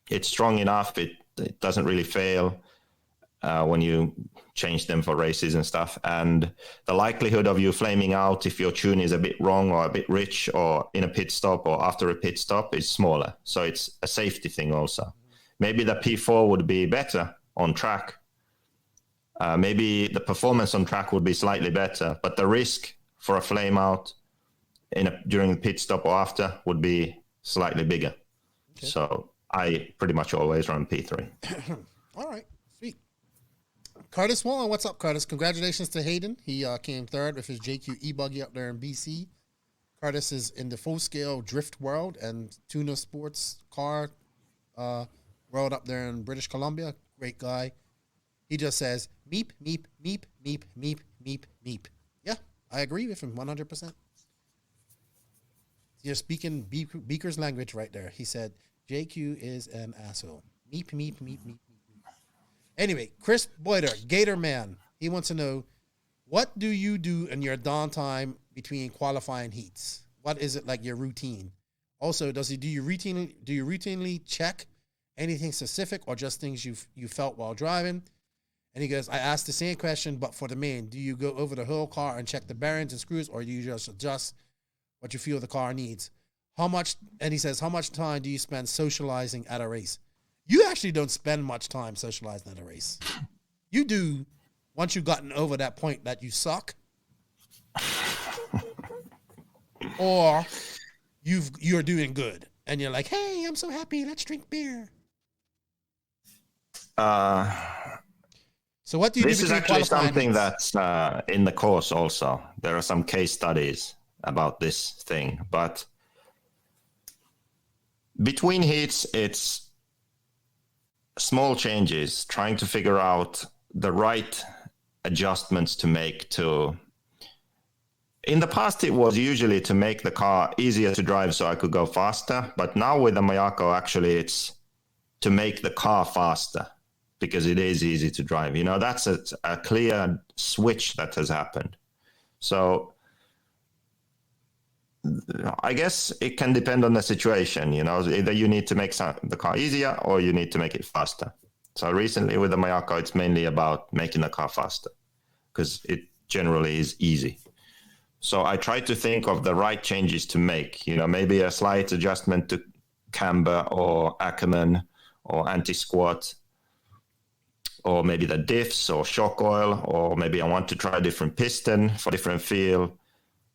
it's strong enough. It doesn't really fail when you change them for races and stuff. And the likelihood of you flaming out if your tune is a bit wrong or a bit rich or in a pit stop or after a pit stop is smaller. So it's a safety thing also. Maybe the P4 would be better on track. Maybe the performance on track would be slightly better, but the risk for a flame out during the pit stop or after would be slightly bigger. Okay. So I pretty much always run P3. All right, sweet. Curtis Wong, what's up, Curtis? Congratulations to Hayden. He came third with his JQ e-buggy up there in BC. Curtis is in the full-scale drift world and tuner sports car world up there in British Columbia. Great guy. He just says, meep, meep, meep, meep, meep, meep, meep. Yeah, I agree with him 100%. You're speaking Beeker's language right there. He said, JQ is an asshole. Meep, meep, meep, meep, meep. Anyway, Chris Boyder, Gator Man, he wants to know, what do you do in your downtime between qualifying heats? What is it like your routine? Also, do you routinely check anything specific or just things you felt while driving? And he goes, I asked the same question, but for the main. Do you go over the whole car and check the bearings and screws, or do you just adjust what you feel the car needs? And he says, how much time do you spend socializing at a race? You actually don't spend much time socializing at a race. You do once you've gotten over that point that you suck. Or you're doing good. And you're like, hey, I'm so happy. Let's drink beer. So what do you do? This is actually something that's in the course also. There are some case studies about this thing. But between heats, it's small changes, trying to figure out the right adjustments to make to... In the past, it was usually to make the car easier to drive so I could go faster. But now with the Mayako, actually, it's to make the car faster because it is easy to drive. You know, that's a clear switch that has happened. So I guess it can depend on the situation. You know, either you need to make the car easier or you need to make it faster. So recently with the Mayako, it's mainly about making the car faster because it generally is easy. So I try to think of the right changes to make, you know, maybe a slight adjustment to camber or Ackerman or anti-squat, or maybe the diffs or shock oil, or maybe I want to try a different piston for different feel,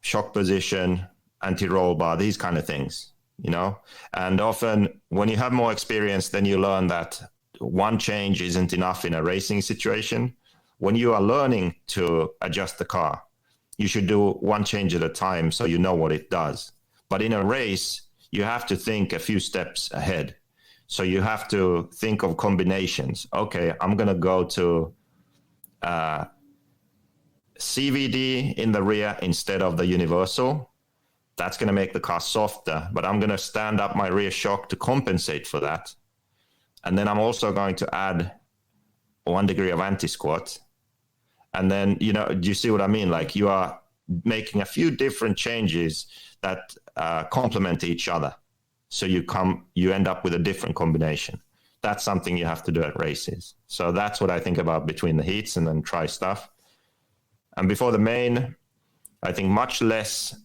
shock position, anti-roll bar, these kind of things, you know. And often when you have more experience, then you learn that one change isn't enough in a racing situation. When you are learning to adjust the car, you should do one change at a time so you know what it does. But in a race, you have to think a few steps ahead. So you have to think of combinations. Okay, I'm going to go to CVD in the rear instead of the universal. That's going to make the car softer, but I'm going to stand up my rear shock to compensate for that. And then I'm also going to add 1 degree of anti-squat. And then, you know, do you see what I mean? Like you are making a few different changes that complement each other. So you end up with a different combination. That's something you have to do at races. So that's what I think about between the heats and then try stuff. And before the main, I think much less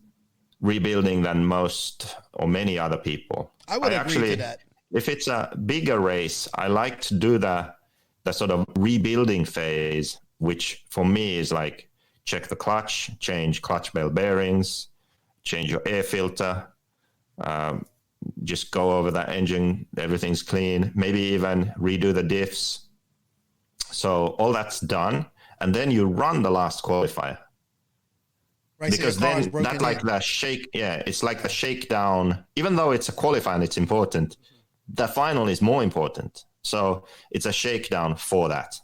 rebuilding than most or many other people. I would agree to that. If it's a bigger race, I like to do the sort of rebuilding phase, which for me is like check the clutch, change clutch bell bearings, change your air filter, just go over that engine, everything's clean, maybe even redo the diffs. So all that's done. And then you run the last qualifier. Right, because so then that's like the shake. Yeah, it's like the shakedown. Even though it's a qualifier and it's important, the final is more important. So it's a shakedown for that.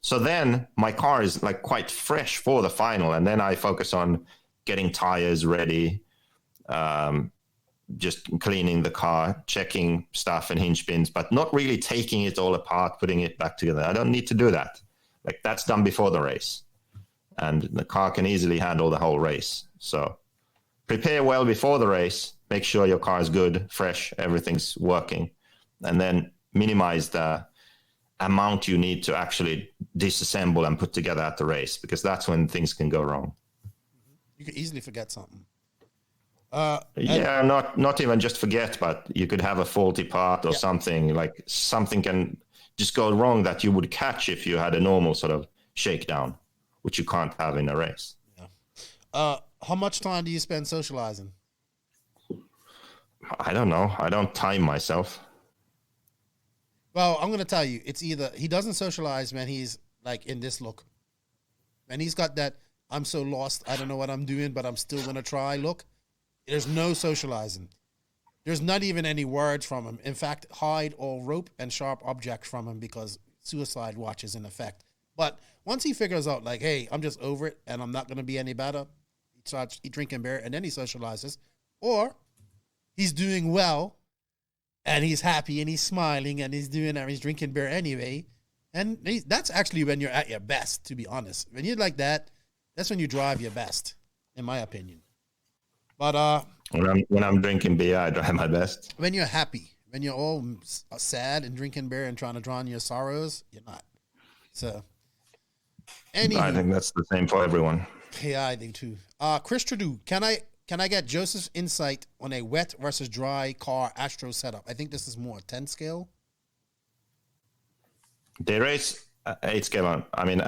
So then my car is like quite fresh for the final. And then I focus on getting tires ready, just cleaning the car, checking stuff and hinge pins, but not really taking it all apart, putting it back together. I don't need to do that. Like that's done before the race. And the car can easily handle the whole race. So prepare well before the race. Make sure your car is good, fresh, everything's working. And then minimize the amount you need to actually disassemble and put together at the race, because that's when things can go wrong. You could easily forget something. Not even just forget, but you could have a faulty part or something. Like something can just go wrong that you would catch if you had a normal sort of shakedown, which you can't have in a race. Yeah. How much time do you spend socializing? I don't know. I don't time myself. Well, I'm going to tell you, it's either he doesn't socialize when he's like in this look. And he's got that, I'm so lost, I don't know what I'm doing, but I'm still going to try look. There's no socializing. There's not even any words from him. In fact, hide all rope and sharp objects from him because suicide watch is in effect. But once he figures out, like, hey, I'm just over it and I'm not going to be any better, he starts drinking beer and then he socializes. Or he's doing well, and he's happy, and he's smiling, and he's drinking beer anyway. And that's actually when you're at your best, to be honest. When you're like that, that's when you drive your best, in my opinion. But when I'm drinking beer, I drive my best. When you're happy, when you're all sad and drinking beer and trying to drown your sorrows, you're not. So, I think that's the same for everyone. Yeah, I think too. Chris Trudeau, can I get Joseph's insight on a wet versus dry car Astro setup? I think this is more 10 scale. They race 8 scale on. I mean,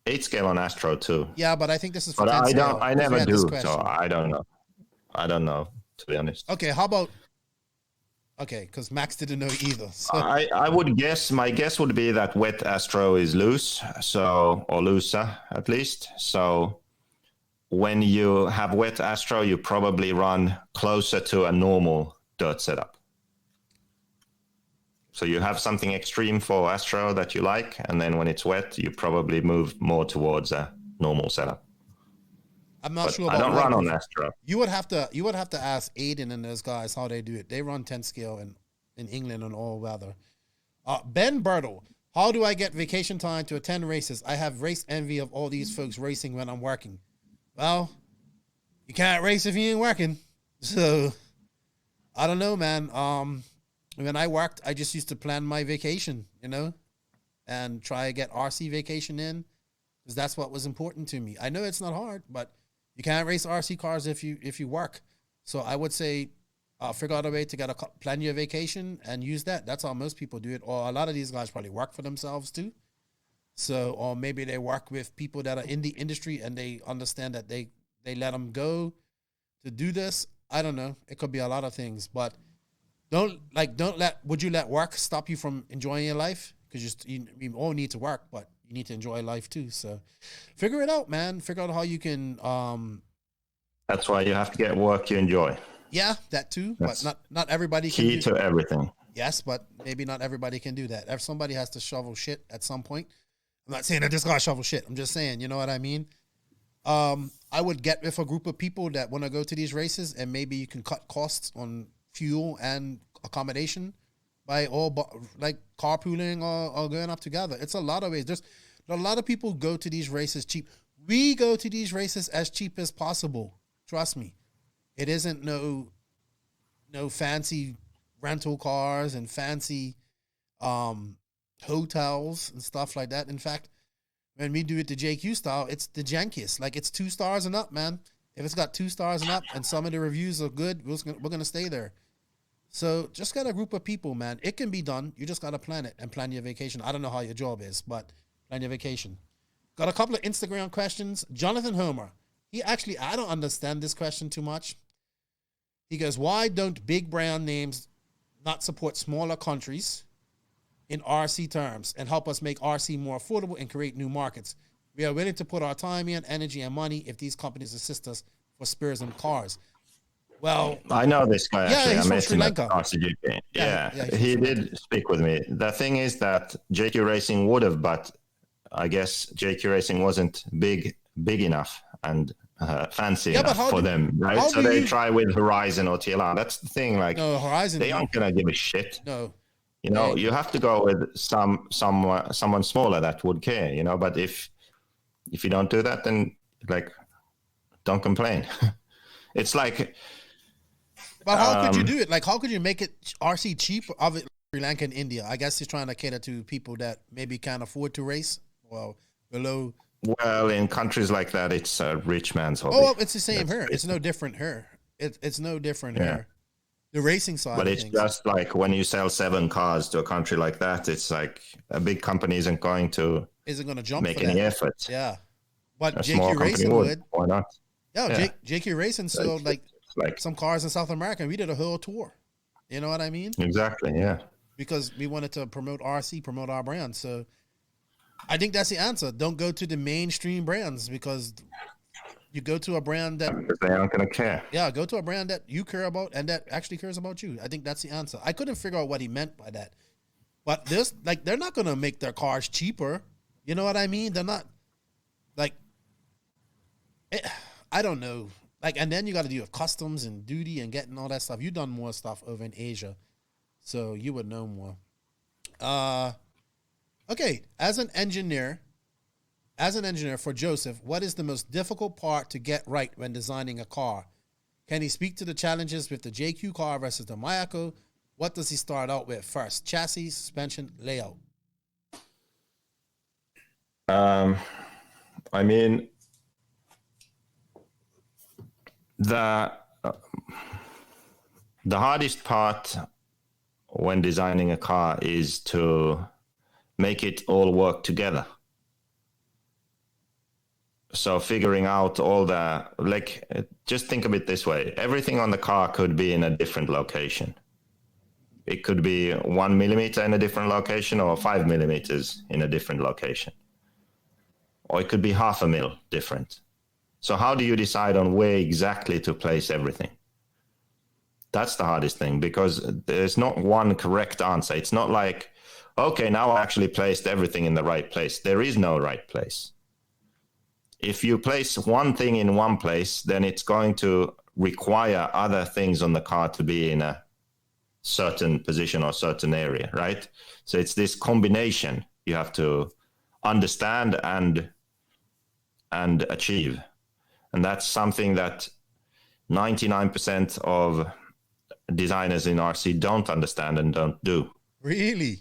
8 scale on Astro too. Yeah, but I think this is for but 10 scale. I never do, so I don't know. I don't know, to be honest. Okay, how about... Okay, because Max didn't know either. So. I would guess, my guess would be that wet Astro is loose, or looser at least. So when you have wet Astro, you probably run closer to a normal dirt setup. So you have something extreme for Astro that you like, and then when it's wet, you probably move more towards a normal setup. I'm not sure about I don't run on Astro. You would have to ask Aiden and those guys how they do it. They run 10 scale in England on all weather. Ben Bertle, how do I get vacation time to attend races? I have race envy of all these folks racing when I'm working. Well, you can't race if you ain't working. So I don't know, man. When I worked, I just used to plan my vacation, and try to get RC vacation in, because that's what was important to me. I know it's not hard, but you can't race RC cars if you work. So I would say figure out a way to plan your vacation and use that. That's how most people do it. Or a lot of these guys probably work for themselves too. So, or maybe they work with people that are in the industry and they understand that they let them go to do this. I don't know. It could be a lot of things, but would you let work stop you from enjoying your life? Because you all need to work, but you need to enjoy life too. So figure it out, man. Figure out how you can. That's why you have to get work you enjoy. Yeah, that too. That's but not everybody can key to everything. Yes, but maybe not everybody can do that. If somebody has to shovel shit at some point, I'm not saying that this guy shovel shit. I'm just saying, you know what I mean? I would get with a group of people that want to go to these races, and maybe you can cut costs on fuel and accommodation by carpooling or going up together. It's a lot of ways. There's a lot of people go to these races cheap. We go to these races as cheap as possible. Trust me. It isn't no fancy rental cars and fancy hotels and stuff like that. In fact, when we do it the JQ style, it's the jankiest. Like, it's 2 stars and up, man. If it's got 2 stars and up and some of the reviews are good, we're going to stay there. So just got a group of people, man. It can be done. You just got to plan it and plan your vacation. I don't know how your job is, but plan your vacation. Got a couple of Instagram questions. Jonathan Homer. I don't understand this question too much. He goes, why don't big brand names not support smaller countries in RC terms and help us make RC more affordable and create new markets? We are willing to put our time in, energy, and money if these companies assist us for spares and cars. Well, I know this guy. Actually, he's I from met Sri him Lanka. at RCGP. Yeah, he did speak with me. The thing is that JQ Racing would have, but I guess JQ Racing wasn't big enough and fancy enough for them, right? So they try with Horizon or TLR. That's the thing. Like, no, Horizon, they aren't gonna give a shit. No, you have to go with someone smaller that would care. But if you don't do that, then don't complain. It's like. But how could you do it? Like, how could you make it RC cheap of it, Sri Lanka and India? I guess he's trying to cater to people that maybe can't afford to race. Well, below. Well, in countries like that, it's a rich man's hobby. Oh, well, it's the same here. It's no different here. It's no different here. The racing side. But it's just like when you sell 7 cars to a country like that, it's like a big company isn't going to jump make for any that. effort. Yeah, but A small JQ Racing company would. Why not? Yeah, JQ Racing sold like some cars in South America. We did a whole tour. You know what I mean? Exactly, yeah. Because we wanted to promote RC, promote our brand. So I think that's the answer. Don't go to the mainstream brands, because you go to a brand that... Because they aren't going to care. Yeah, go to a brand that you care about and that actually cares about you. I think that's the answer. I couldn't figure out what he meant by that. But they're not going to make their cars cheaper. You know what I mean? They're not... I don't know. Like, and then you got to do customs and duty and getting all that stuff. You've done more stuff over in Asia, so you would know more. Okay, as an engineer for Joseph, what is the most difficult part to get right when designing a car? Can he speak to the challenges with the JQ car versus the Mayako? What does he start out with first? Chassis, suspension, layout. I mean, the hardest part when designing a car is to make it all work together. So figuring out all the, like, just think of it this way. Everything on the car could be in a different location. It could be 1 millimeter in a different location or 5 millimeters in a different location. Or it could be 0.5 mil different. So how do you decide on where exactly to place everything? That's the hardest thing, because there's not one correct answer. It's not like, okay, now I actually placed everything in the right place. There is no right place. If you place one thing in one place, then it's going to require other things on the car to be in a certain position or certain area, right? So it's this combination you have to understand and achieve. And that's something that 99% of designers in RC don't understand and don't do. Really?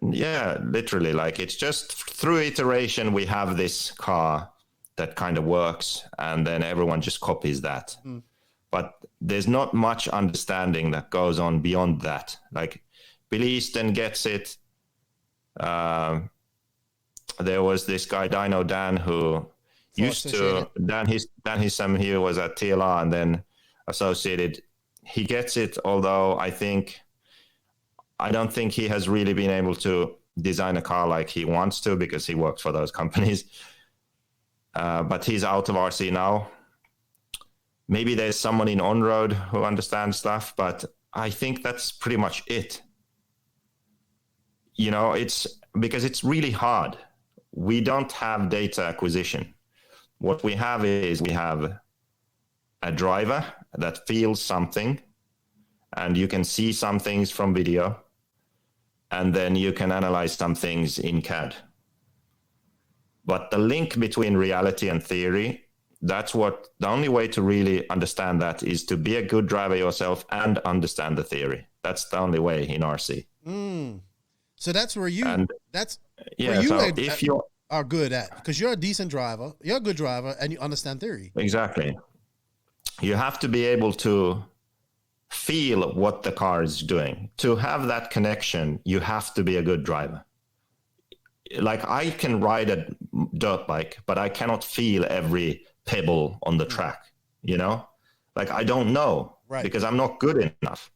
Yeah, literally. Like, it's just through iteration, we have this car that kind of works, and then everyone just copies that. But there's not much understanding that goes on beyond that. Like, Billy Easton gets it. There was this guy, Dino Dan, who used to, Dan Hissam, he was at TLR and then associated. He gets it, although I don't think he has really been able to design a car like he wants to, because he works for those companies. But he's out of RC now. Maybe there's someone in on-road who understands stuff, but I think that's pretty much it. You know, it's because it's really hard. We don't have data acquisition. What we have is we have a driver that feels something, and you can see some things from video, and then you can analyze some things in CAD. But the link between reality and theory, that's what the only way to really understand that is to be a good driver yourself and understand the theory. That's the only way in RC. So that's where you are good at, because you're a decent driver, you're a good driver, and you understand theory. Exactly. You have to be able to feel what the car is doing. To have that connection, you have to be a good driver. Like, I can ride a dirt bike, but I cannot feel every pebble on the track, you know? Like, I don't know, right, because I'm not good enough.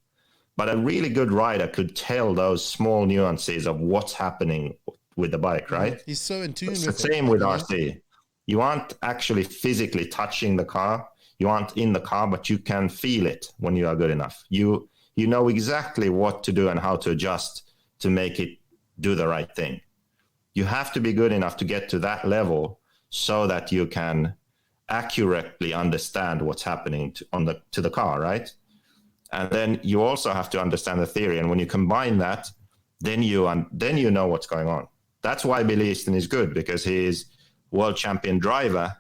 But a really good rider could tell those small nuances of what's happening with the bike, right? He's so in tune. It's the same with RC. You aren't actually physically touching the car. You aren't in the car, but you can feel it when you are good enough. You know exactly what to do and how to adjust to make it do the right thing. You have to be good enough to get to that level so that you can accurately understand what's happening to the car, right? And then you also have to understand the theory. And when you combine that, then you know what's going on. That's why Billy Easton is good, because he is world champion driver,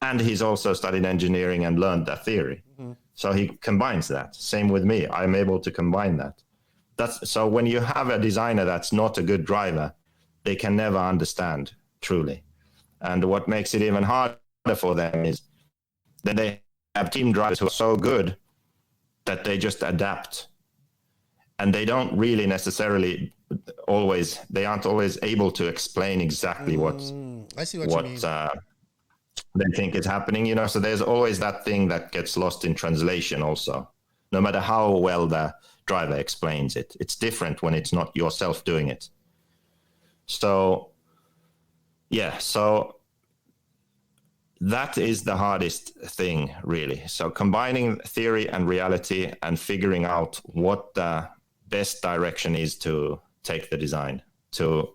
and he's also studied engineering and learned that theory. So he combines that. Same with me. I'm able to combine that. So when you have a designer that's not a good driver, they can never understand truly. And what makes it even harder for them is that they have team drivers who are so good that they just adapt. And they don't really necessarily they aren't always able to explain exactly what you mean. They think is happening, you know? So there's always that thing that gets lost in translation also, no matter how well the driver explains it. It's different when it's not yourself doing it. So, yeah, so that is the hardest thing, really. So combining theory and reality and figuring out what the best direction is to take the design to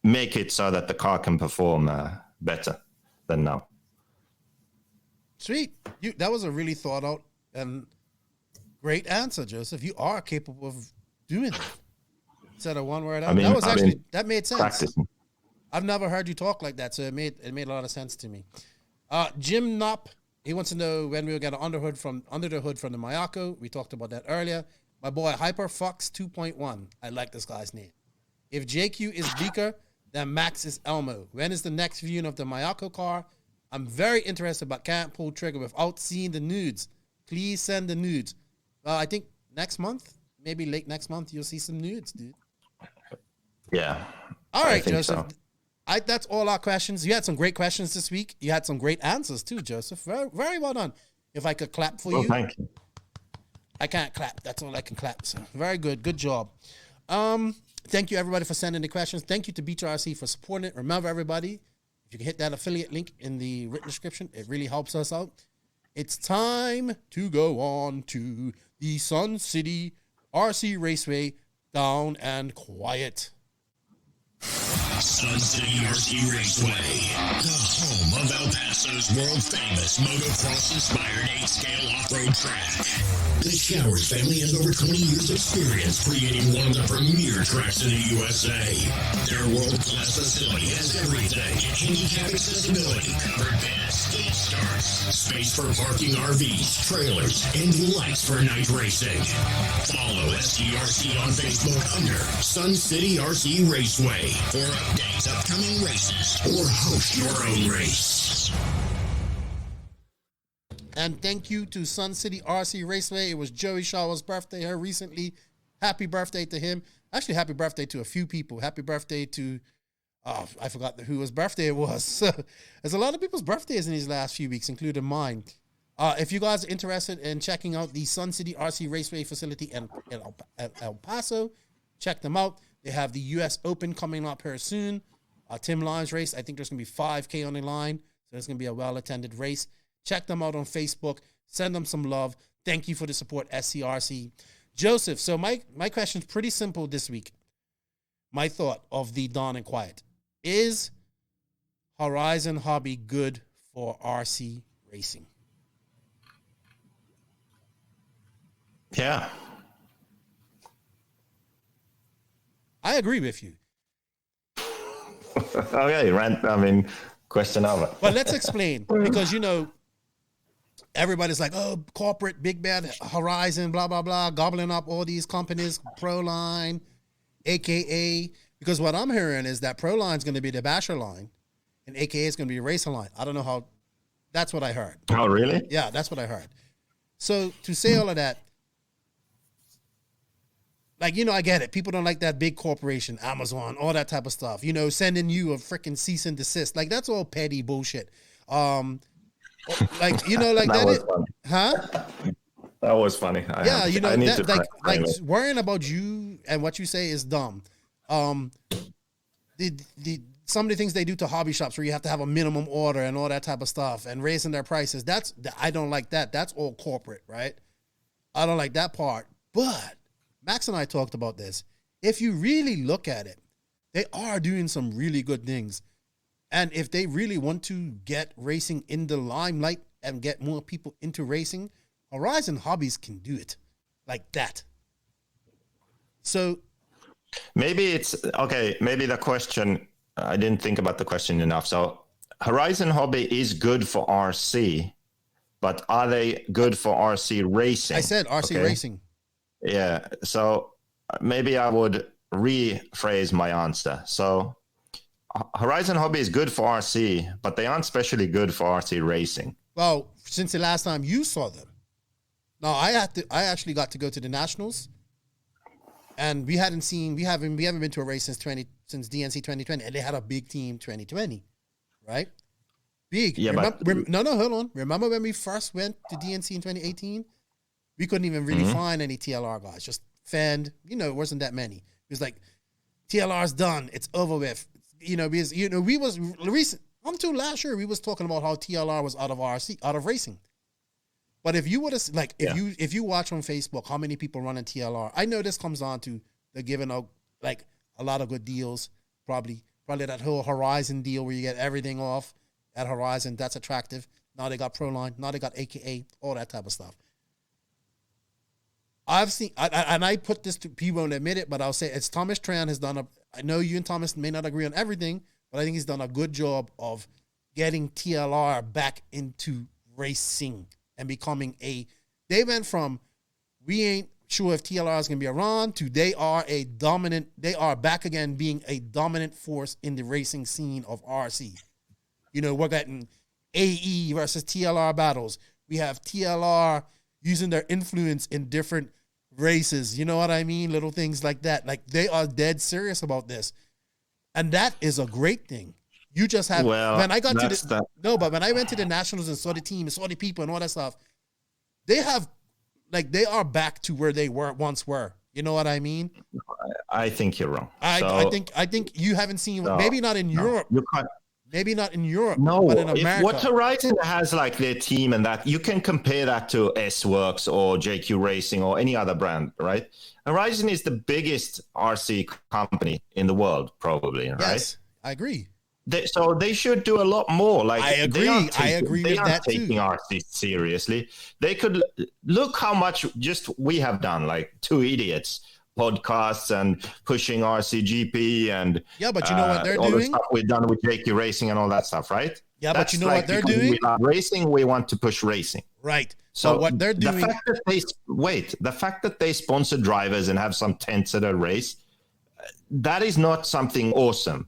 make it so that the car can perform better than now. Sweet. That was a really thought out and great answer, Joseph. You are capable of doing that. Said a one word. That made sense. Practicing. I've never heard you talk like that, so it made a lot of sense to me. Jim Knopp, he wants to know when we'll get an under the hood from the Mayako. We talked about that earlier. My boy HyperFox 2.1. I like this guy's name. If JQ is Beeker, then Max is Elmo. When is the next viewing of the Mayako car? I'm very interested, but can't pull trigger without seeing the nudes. Please send the nudes. I think next month, maybe late next month, you'll see some nudes, dude. Yeah. All right, Joseph. So. That's all our questions. You had some great questions this week. You had some great answers too, Joseph. Very, very well done. If I could clap for you. Thank you. I can't clap. That's all I can clap. So very good. Good job. Thank you, everybody, for sending the questions. Thank you to BenchRC for supporting it. Remember, everybody, if you can hit that affiliate link in the written description, it really helps us out. It's time to go on to the Sun City RC Raceway, down and quiet. Sun City RC Raceway, the home of El Paso's world-famous motocross-inspired 8-scale off-road track. The Showers family has over 20 years' experience creating one of the premier tracks in the USA. Their world-class facility has everything: handicap accessibility, covered beds, skate starts, space for parking RVs, trailers, and lights for night racing. Follow SCRC on Facebook under Sun City RC Raceway for updates, upcoming races, or host your own race. And thank you to Sun City RC Raceway. It was Joey Shaw's birthday here recently. Happy birthday to him. Actually, happy birthday to a few people. Happy birthday to, I forgot whose birthday it was. So, there's a lot of people's birthdays in these last few weeks, including mine. If you guys are interested in checking out the Sun City RC Raceway facility in El Paso, check them out. They have the U.S. Open coming up here soon. Tim Lyons race. I think there's going to be 5K on the line. So it's going to be a well-attended race. Check them out on Facebook. Send them some love. Thank you for the support, SCRC. Joseph, so my question's pretty simple this week. My thought of the Dawn and Quiet. Is Horizon Hobby good for RC racing? Yeah. I agree with you. Okay, Rant, question over. But let's explain, because, everybody's like, oh, corporate, big bad Horizon, blah, blah, blah, gobbling up all these companies, Proline, AKA, because what I'm hearing is that Proline's going to be the basher line and AKA is going to be a racer line. I don't know how, that's what I heard. Oh, really? Yeah, that's what I heard. So to say all of that, I get it. People don't like that big corporation, Amazon, all that type of stuff. Sending you a freaking cease and desist. That's all petty bullshit. That that was is, funny. huh? That was funny. I need to worrying about you and what you say is dumb. Some of the things they do to hobby shops where you have to have a minimum order and all that type of stuff and raising their prices. I don't like that. That's all corporate, right? I don't like that part. But Max and I talked about this. If you really look at it, they are doing some really good things. And if they really want to get racing in the limelight and get more people into racing, Horizon Hobbies can do it like that. So maybe it's okay. Maybe the question, I didn't think about the question enough. So Horizon Hobby is good for RC, but are they good for RC racing? I said RC racing. Yeah. So maybe I would rephrase my answer. So Horizon Hobby is good for RC, but they aren't especially good for RC racing. Well, since the last time you saw them. No, I actually got to go to the Nationals, and we haven't been to a race since DNC 2020, and they had a big team 2020, right? Big. Yeah, hold on. Remember when we first went to DNC in 2018? We couldn't even really find any TLR guys. Just fanned, it wasn't that many. It was like, TLR's done. It's over with. Because we was recent. Until last year, we was talking about how TLR was out of racing. But if you would have if you watch on Facebook how many people run in TLR, I know this comes on to they're giving out a lot of good deals. Probably that whole Horizon deal where you get everything off at Horizon. That's attractive. Now they got Proline. Now they got AKA, all that type of stuff. I've seen, and I put this to people won't admit it, but I'll say it's Thomas Tran has done I know you and Thomas may not agree on everything, but I think he's done a good job of getting TLR back into racing and becoming they went from, we ain't sure if TLR is going to be around to they are back again being a dominant force in the racing scene of RC. You know, we're getting AE versus TLR battles. We have TLR using their influence in different races. You know what I mean? Little things like that. Like, they are dead serious about this. And that is a great thing. You just have, when I got to but when I went to the Nationals and saw the team and saw the people and all that stuff, they are back to where they once were. You know what I mean? I think you're wrong. I think you haven't seen, maybe not in Europe. You can't. Maybe not in Europe, no, but in America. What Horizon has, like, their team and that, you can compare that to S-Works or JQ Racing or any other brand, right? Horizon is the biggest RC company in the world, probably, right? Yes, I agree. So they should do a lot more. Like, I agree. I agree with that too. They aren't taking RC seriously. They could look how much just we have done, like two idiots. Podcasts and pushing RCGP and but you know what they're all doing? The stuff we've done with JQ Racing and all that stuff, right? Yeah, but you know what they're doing? We love racing, we want to push racing. Right. So what they're doing? The fact that they sponsor drivers and have some tents at a race, that is not something awesome.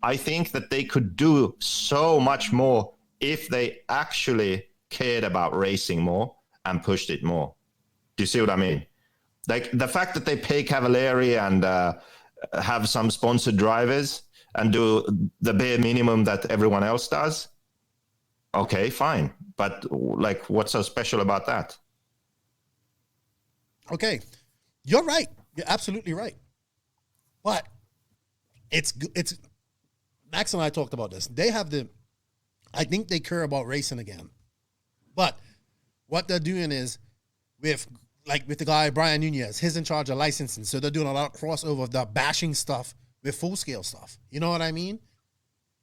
I think that they could do so much more if they actually cared about racing more and pushed it more. Do you see what I mean? Like, the fact that they pay Cavalieri and have some sponsored drivers and do the bare minimum that everyone else does, okay, fine. But, like, what's so special about that? Okay, you're right. You're absolutely right. But it's Max and I talked about this. I think they care about racing again. But what they're doing is with the guy, Brian Nunez, he's in charge of licensing. So they're doing a lot of crossover of the bashing stuff with full-scale stuff. You know what I mean?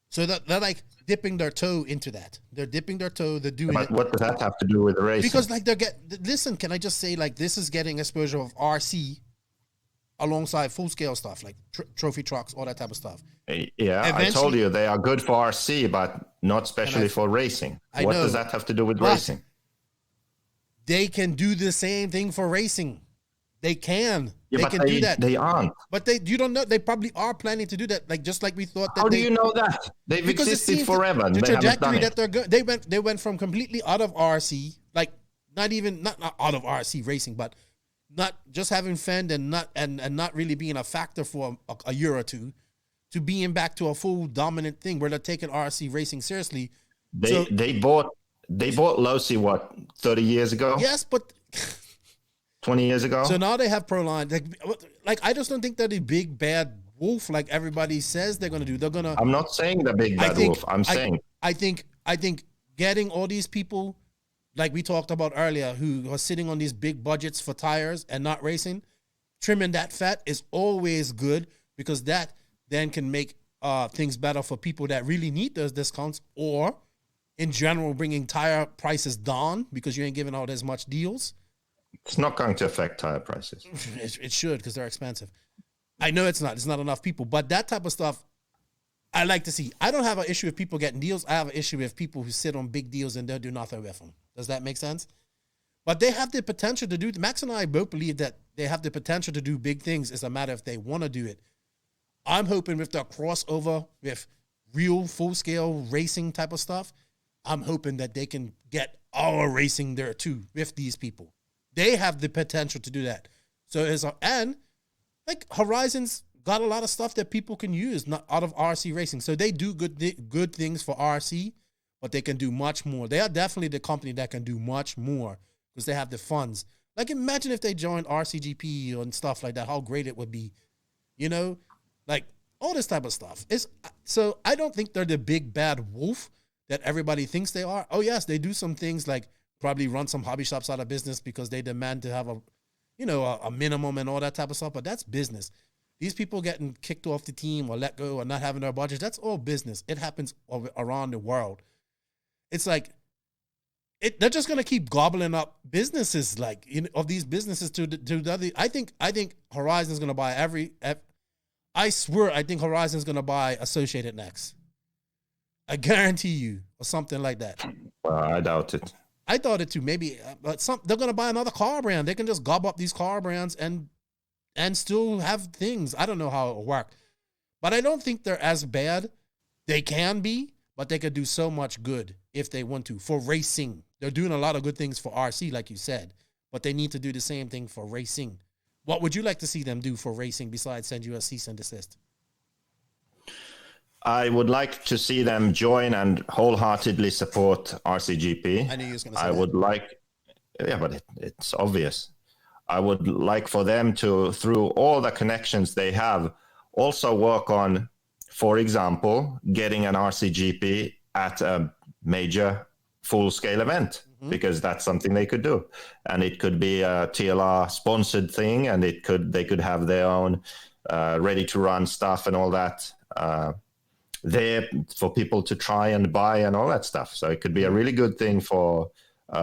So they're like dipping their toe into that. They're dipping their toe. They're doing it. What does that have to do with the racing? Because, like, listen, can I just say, like, this is getting exposure of RC alongside full-scale stuff, like trophy trucks, all that type of stuff. Yeah, I told you they are good for RC, but not especially for racing. What does that have to do with racing? They can do the same thing for racing. They can. Yeah, they can do that. They aren't. But you don't know. They probably are planning to do that. Like, just like we thought that. How do you know that? They've existed forever. The trajectory that they're going. They went from completely out of RC, like not out of RC racing, but not just having fend and not really being a factor for a year or two, to being back to a full dominant thing where they're taking RC racing seriously. They bought Losi, what, 30 years ago? Yes, but 20 years ago. So now they have Proline. Like, I just don't think they're the big bad wolf like everybody says they're going to do. They're going to. I'm not saying the big bad wolf. I'm saying. I think getting all these people, like we talked about earlier, who are sitting on these big budgets for tires and not racing, trimming that fat is always good, because that then can make things better for people that really need those discounts, or in general bringing tire prices down because you ain't giving out as much deals. It's not going to affect tire prices. It should, because they're expensive. I know it's not. It's not enough people. But that type of stuff, I like to see. I don't have an issue with people getting deals. I have an issue with people who sit on big deals and don't do nothing with them. Does that make sense? But they have the potential to do. Max and I both believe that they have the potential to do big things. It's a matter if they want to do it. I'm hoping with the crossover with real full-scale racing type of stuff, I'm hoping that they can get our racing there too with these people. They have the potential to do that. So and like Horizon's got a lot of stuff that people can use not out of RC racing. So they do good things for RC, but they can do much more. They are definitely the company that can do much more because they have the funds. Like, imagine if they joined RCGP and stuff like that, how great it would be. You know, like all this type of stuff. So I don't think they're the big bad wolf that everybody thinks they are. Oh yes, they do some things like probably run some hobby shops out of business because they demand to have a minimum and all that type of stuff, but that's business. These people getting kicked off the team or let go or not having their budget, that's all business. It happens around the world. It's like they're just going to keep gobbling up businesses like of these businesses to the other. I think Horizon's going to buy I swear, I think Horizon's going to buy Associated next. I guarantee you, or something like that. I doubt it. I thought it too. Maybe, but they're going to buy another car brand. They can just gob up these car brands and still have things. I don't know how it will work, but I don't think they're as bad. They can be, but they could do so much good if they want to. For racing, they're doing a lot of good things for RC, like you said, but they need to do the same thing for racing. What would you like to see them do for racing besides send you a cease and desist? I would like to see them join and wholeheartedly support RCGP. I knew you was going to say I would like, yeah, but it's obvious. I would like for them to, through all the connections they have, also work on, for example, getting an RCGP at a major full-scale event, because that's something they could do. And it could be a TLR sponsored thing, and they could have their own ready-to-run stuff and all that there for people to try and buy and all that stuff. So it could be a really good thing for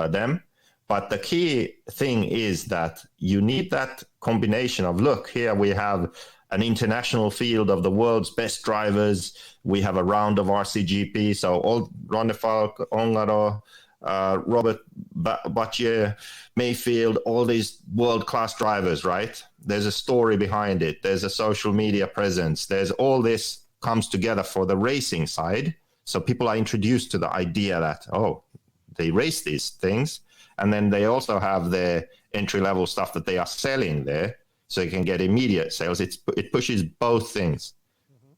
them. But the key thing is that you need that combination of, look, here we have an international field of the world's best drivers. We have a round of RCGP. So all Ronde Falk, Ongaro, Robert Battier, Mayfield, all these world-class drivers, right? There's a story behind it. There's a social media presence. There's all this comes together for the racing side. So people are introduced to the idea that, oh, they race these things. And then they also have the entry-level stuff that they are selling there, so you can get immediate sales. It pushes both things,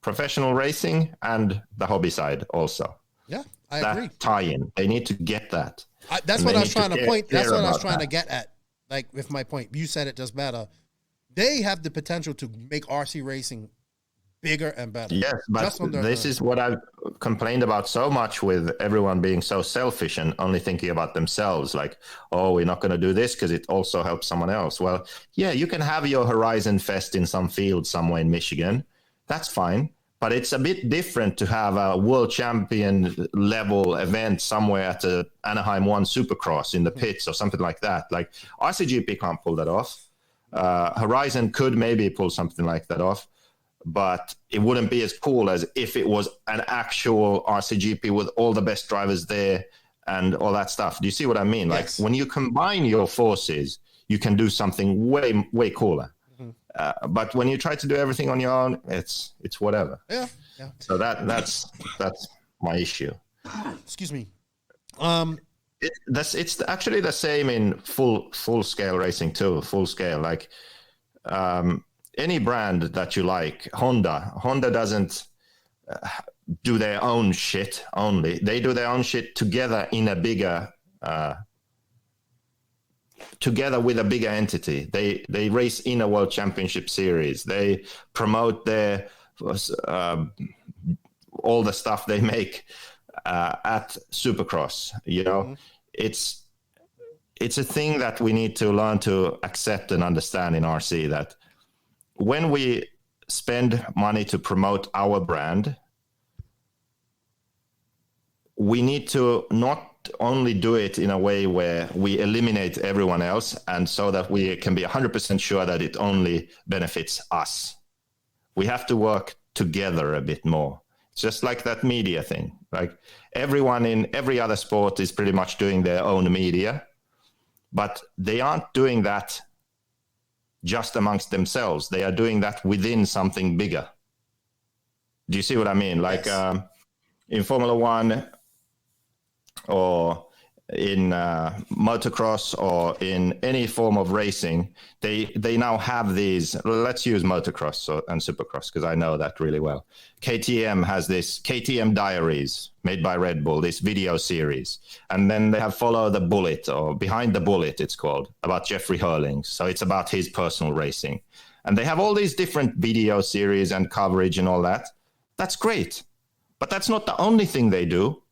professional racing and the hobby side also. Yeah, I that agree. Tie-in, they need to get that. That's what I was trying to point. That's what I was trying to get at. Like with my point, you said it just better. They have the potential to make RC racing bigger and better. Yes, but this is what I've complained about so much with everyone being so selfish and only thinking about themselves. Like, oh, we're not going to do this because it also helps someone else. Well, yeah, you can have your Horizon Fest in some field somewhere in Michigan. That's fine. But it's a bit different to have a world champion level event somewhere at the Anaheim 1 Supercross in the pits or something like that. Like RCGP can't pull that off. Horizon could maybe pull something like that off, but it wouldn't be as cool as if it was an actual RCGP with all the best drivers there and all that stuff. Do you see what I mean? Yes. Like when you combine your forces, you can do something way, way cooler. But when you try to do everything on your own, it's whatever. Yeah. So that's my issue. Excuse me. It's actually the same in full scale racing too. Full scale, like any brand that you like. Honda doesn't do their own shit only. They do their own shit together in a bigger. Together with a bigger entity. They race in a world championship series. They promote their all the stuff they make at Supercross. You know, it's a thing that we need to learn to accept and understand in RC, that when we spend money to promote our brand, we need to not only do it in a way where we eliminate everyone else, and so that we can be 100% sure that it only benefits us. We have to work together a bit more. It's just like that media thing. Like everyone in every other sport is pretty much doing their own media, but they aren't doing that just amongst themselves. They are doing that within something bigger. Do you see what I mean? Like in Formula One, or in motocross, or in any form of racing, they now have these. Let's use motocross and supercross because I know that really well. KTM has this KTM Diaries made by Red Bull, this video series, and then they have Follow the Bullet, or Behind the Bullet it's called, about Jeffrey Hurling. So it's about his personal racing, and they have all these different video series and coverage and all that. That's great, but that's not the only thing they do.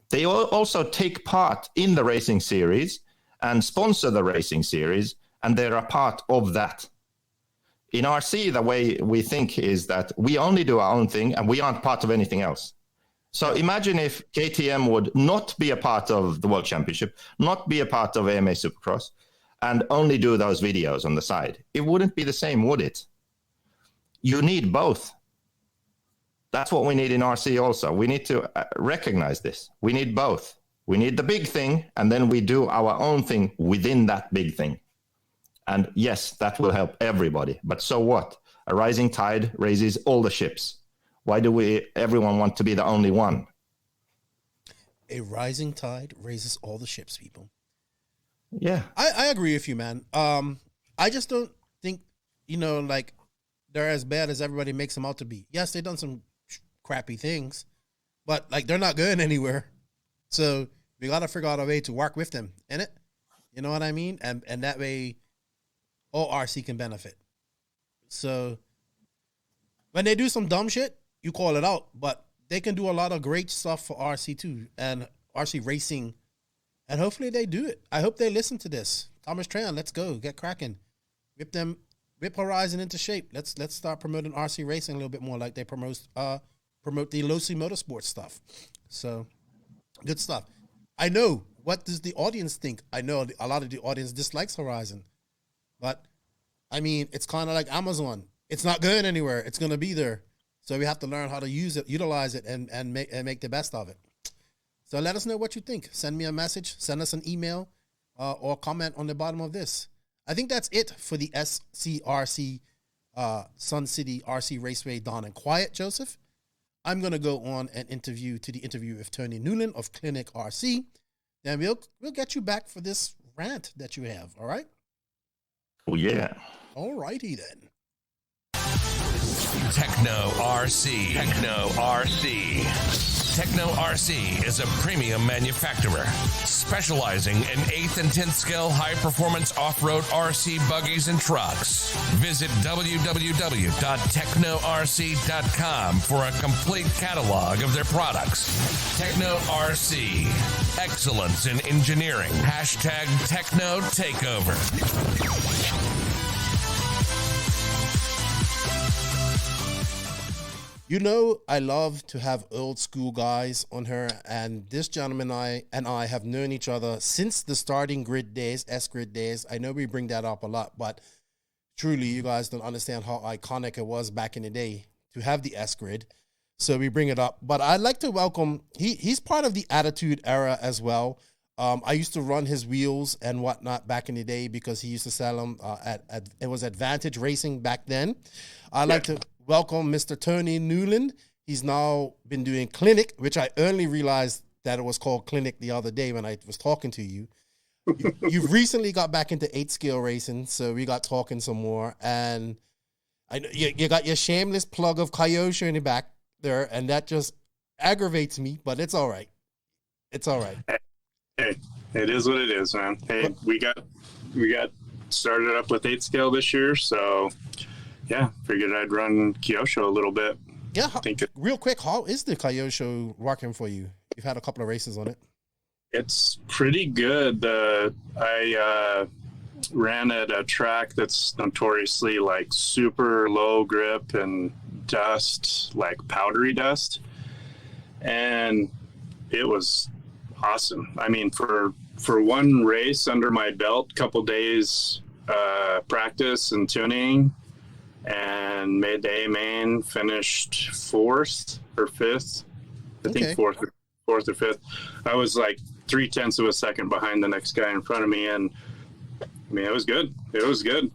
They also take part in the racing series and sponsor the racing series, and they're a part of that. In RC, the way we think is that we only do our own thing and we aren't part of anything else. So imagine if KTM would not be a part of the World Championship, not be a part of AMA Supercross, and only do those videos on the side. It wouldn't be the same, would it? You need both. That's what we need in RC also. We need to recognize this. We need both. We need the big thing, and then we do our own thing within that big thing. And yes, that will help everybody. But so what? A rising tide raises all the ships. Why do everyone want to be the only one? A rising tide raises all the ships, people. Yeah. I agree with you, man. I just don't think, like, they're as bad as everybody makes them out to be. Yes, they've done some crappy things, but, like, they're not going anywhere. So we got to figure out a way to work with them, innit? You know what I mean? And that way all RC can benefit. So when they do some dumb shit, you call it out, but they can do a lot of great stuff for RC too, and RC racing, and hopefully they do it. I hope they listen to this. Thomas Tran, let's go, get cracking, whip Horizon into shape. Let's start promoting RC racing a little bit more, like they promote the Losi Motorsports stuff. So good stuff. I know, what does the audience think? I know a lot of the audience dislikes Horizon, but I mean, it's kind of like Amazon. It's not going anywhere. It's going to be there. So we have to learn how to use it, utilize it, and make the best of it. So let us know what you think. Send me a message. Send us an email or comment on the bottom of this. I think that's it for the SCRC Sun City RC Raceway Dawn and Quiet, Joseph. I'm going to go on and interview with Tony Newland of Klinik Rc. Then we'll get you back for this rant that you have, all right? Oh, yeah. All righty then. Tekno Rc. Tekno Rc. Tekno Rc is a premium manufacturer specializing in 8th and 10th scale high-performance off-road RC buggies and trucks. Visit www.teknorc.com for a complete catalog of their products. Tekno Rc. Excellence in engineering. #Tekno Takeover. You know, I love to have old school guys on her, and this gentleman and I have known each other since the starting grid days, S-grid days. I know we bring that up a lot, but truly you guys don't understand how iconic it was back in the day to have the S-grid. So we bring it up. But I'd like to welcome, he's part of the Attitude era as well. I used to run his wheels and whatnot back in the day because he used to sell them it was Advantage Racing back then. I'd like to welcome Mr. Tony Newland. He's now been doing Klinik, which I only realized that it was called Klinik the other day when I was talking to you. You've recently got back into 8-scale racing, so we got talking some more. And I know you got your shameless plug of Kyosho in the back there, and that just aggravates me, but it's all right. It's all right. Hey, it is what it is, man. Hey, we got started up with 8-scale this year, so yeah, figured I'd run Kyosho a little bit. Yeah, real quick, how is the Kyosho working for you? You've had a couple of races on it. It's pretty good. I ran at a track that's notoriously like super low grip and dust, like powdery dust, and it was awesome. I mean, for one race under my belt, couple days practice and tuning, and made the A main, finished 4th or 5th. I think fourth or 5th. I was like 0.3 of a second behind the next guy in front of me, and I mean, it was good. It was good.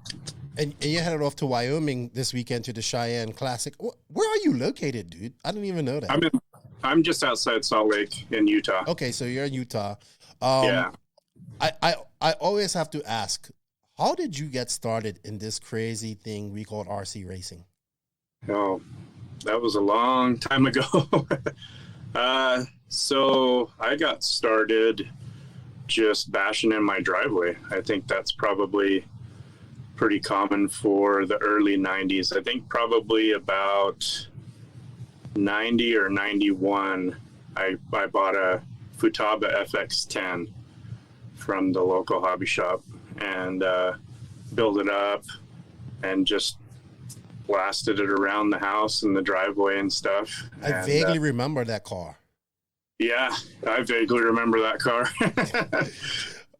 And you headed off to Wyoming this weekend to the Cheyenne Classic. Where are you located, dude? I didn't even know that. I'm just outside Salt Lake in Utah. Okay, so you're in Utah. Yeah. I always have to ask, how did you get started in this crazy thing we call RC racing? Oh, that was a long time ago. So I got started just bashing in my driveway. I think that's probably pretty common for the early 90s. I think probably about 90 or 91, I bought a Futaba FX10 from the local hobby shop and built it up and just blasted it around the house and the driveway and stuff. I vaguely remember that car. Yeah, I vaguely remember that car.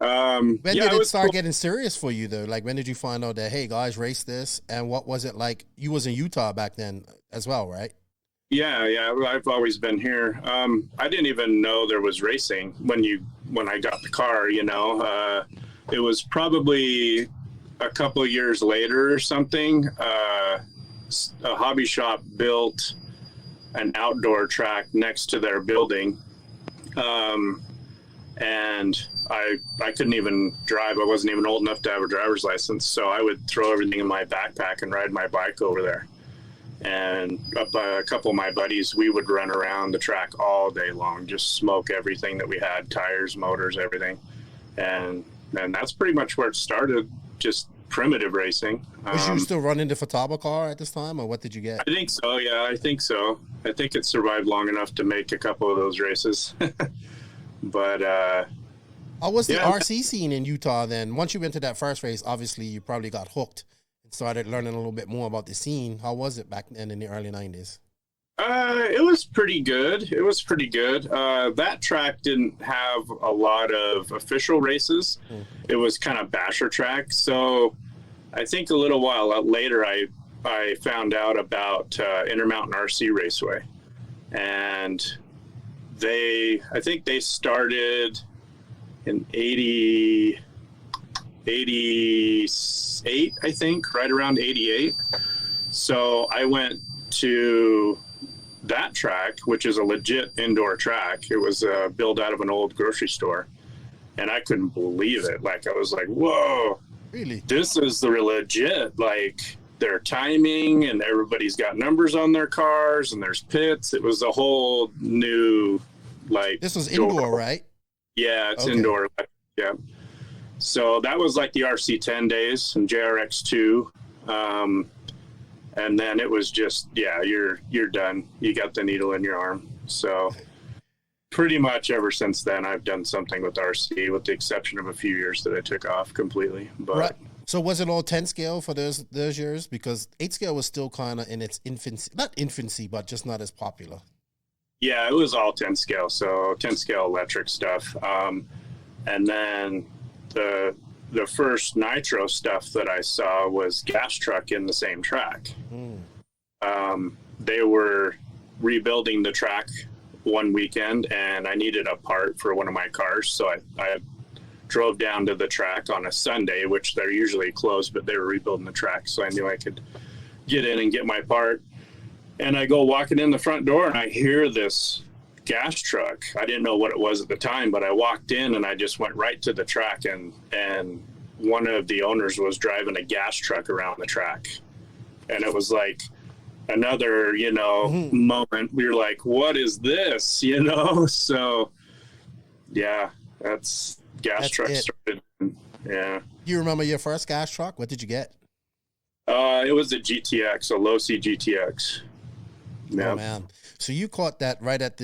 When did it start getting serious for you, though? Like, when did you find out that, hey, guys, race this? And what was it like? You was in Utah back then as well, right? Yeah, I've always been here. I didn't even know there was racing when I got the car, you know. It was probably a couple of years later or something. A hobby shop built an outdoor track next to their building. And I couldn't even drive. I wasn't even old enough to have a driver's license. So I would throw everything in my backpack and ride my bike over there. And a couple of my buddies, we would run around the track all day long, just smoke everything that we had, tires, motors, everything. And that's pretty much where it started, just primitive racing. Was you still running the Futaba car at this time, or what did you get? I think so, yeah, I think so. I think it survived long enough to make a couple of those races. But how was the RC scene in Utah then? Once you went to that first race, obviously you probably got hooked and started learning a little bit more about the scene. How was it back then in the early 90s? It was pretty good. That track didn't have a lot of official races. It was kind of basher track. So I think a little while later, I found out about Intermountain RC Raceway, and I think they started in 88, I think, right around 88. So I went to that track, which is a legit indoor track. It was built out of an old grocery store, and I couldn't believe it. Like, I was like, whoa, really? This is the legit, like, their timing, and everybody's got numbers on their cars, and there's pits. It was a whole new, like, this was indoor, right? Yeah, it's indoor. Yeah. So that was like the RC10 days and JRX2. And then it was just, yeah, you're done. You got the needle in your arm. So pretty much ever since then, I've done something with RC, with the exception of a few years that I took off completely. But right. So was it all 10 scale for those years? Because 8 scale was still kind of in its infancy, not infancy, but just not as popular. Yeah, it was all 10 scale. So 10 scale electric stuff. And then the first nitro stuff that I saw was gas truck in the same track. They were rebuilding the track one weekend, and I needed a part for one of my cars. So I drove down to the track on a Sunday, which they're usually closed, but they were rebuilding the track. So I knew I could get in and get my part. And I go walking in the front door, and I hear this gas truck. I didn't know what it was at the time, but I walked in and I just went right to the track, and one of the owners was driving a gas truck around the track. And it was like another, moment. We were like, what is this? So yeah, that's truck started. Yeah. Do you remember your first gas truck? What did you get? It was a GTX, a low-C GTX. Yeah. Oh man. So you caught that right at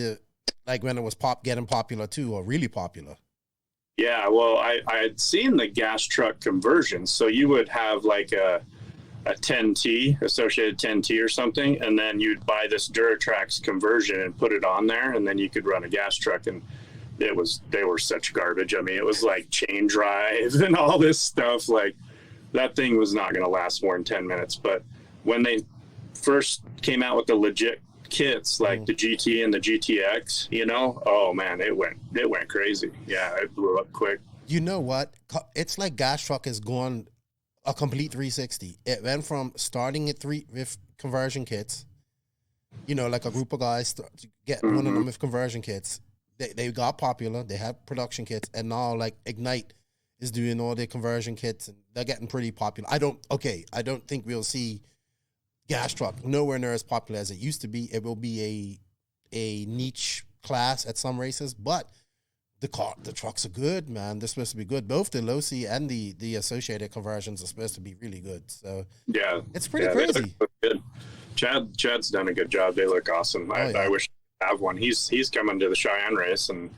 like when it was getting popular too, or really popular. Yeah, well, I had seen the gas truck conversion. So you would have like a 10T, associated 10T or something, and then you'd buy this Duratrax conversion and put it on there, and then you could run a gas truck. And they were such garbage. I mean, it was like chain drive and all this stuff. Like, that thing was not going to last more than 10 minutes. But when they first came out with the legit kits, like the GT and the GTX, oh man, it went crazy. Yeah, it blew up quick. You know what? It's like gas truck has gone a complete 360. It went from starting at with conversion kits, like a group of guys get one of them with conversion kits. They got popular. They had production kits, and now like Ignite is doing all their conversion kits, and they're getting pretty popular. I don't think we'll see gas truck nowhere near as popular as it used to be. It will be a niche class at some races, but the trucks are good, man. They're supposed to be good. Both the low C and the associated conversions are supposed to be really good. So yeah, it's pretty crazy. They look good. Chad's done a good job. They look awesome. I wish I have one. He's coming to the Cheyenne race, and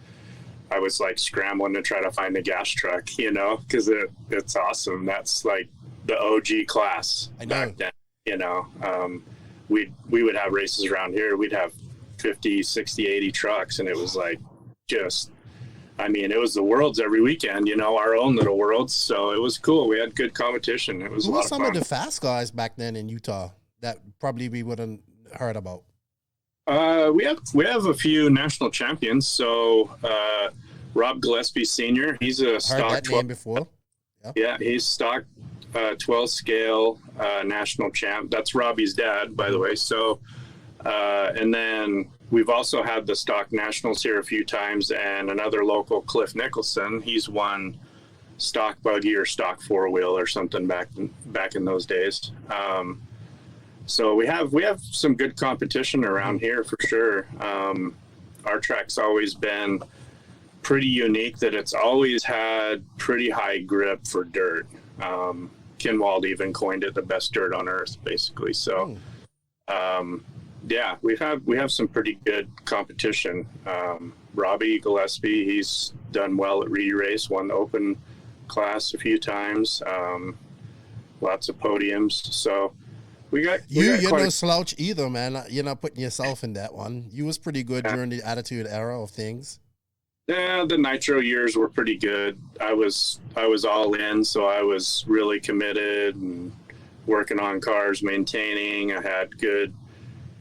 I was like scrambling to try to find a gas truck, because it's awesome. That's like the OG class back then. We would have races around here. We'd have 50, 60, 80 trucks. And it was like, just, I mean, it was the worlds every weekend, you know, our own little worlds. So it was cool. We had good competition. It was a lot of fun. Who were some of the fast guys back then in Utah that probably we wouldn't heard about? We have a few national champions. So Rob Gillespie Sr., he's a stock that 12 name before. Yeah, he's stock 12 scale national champ. That's Robbie's dad, by the way. So and then we've also had the stock nationals here a few times, and another local, Cliff Nicholson, he's won stock buggy or stock four wheel or something back in those days. So we have some good competition around here for sure. Our track's always been pretty unique, that it's always had pretty high grip for dirt. Kinwald even coined it the best dirt on earth, basically. So yeah, we have some pretty good competition. Robbie Gillespie, he's done well at Re-Race, won the open class a few times. Lots of podiums. So you're no slouch either, man. You're not putting yourself in that one. You was pretty good during the Attitude era of things. Yeah, the Nitro years were pretty good. I was all in, so I was really committed and working on cars, maintaining. I had good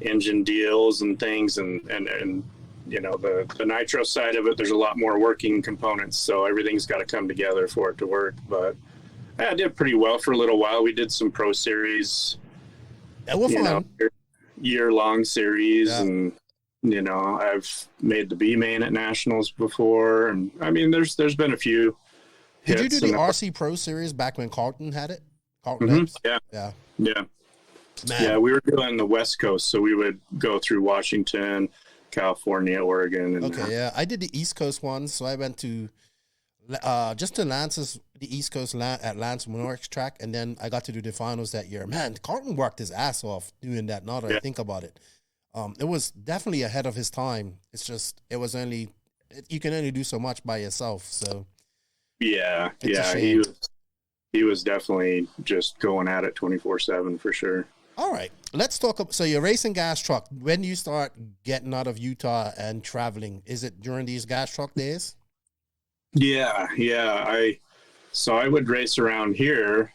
engine deals and things, and you know, the Nitro side of it, there's a lot more working components, so everything's got to come together for it to work. But I did pretty well for a little while. We did some Pro Series. That was fun. Year-long series, and you know, I've made the B main at nationals before, and I mean, there's been a few. Did you do the RC Pro Series back when Carlton had it? Carlton Yeah. Man. Yeah, we were doing the West Coast, so we would go through Washington, California, Oregon. And, I did the East Coast one, so I went to just to Lance's, the East Coast at Lance Monoric's track, and then I got to do the finals that year. Man, Carlton worked his ass off doing that, now that I think about it. It was definitely ahead of his time. It's just, you can only do so much by yourself, so. Yeah, he was definitely just going at it 24/7 for sure. All right, let's talk. So you're racing gas truck. When do you start getting out of Utah and traveling? Is it during these gas truck days? Yeah. So I would race around here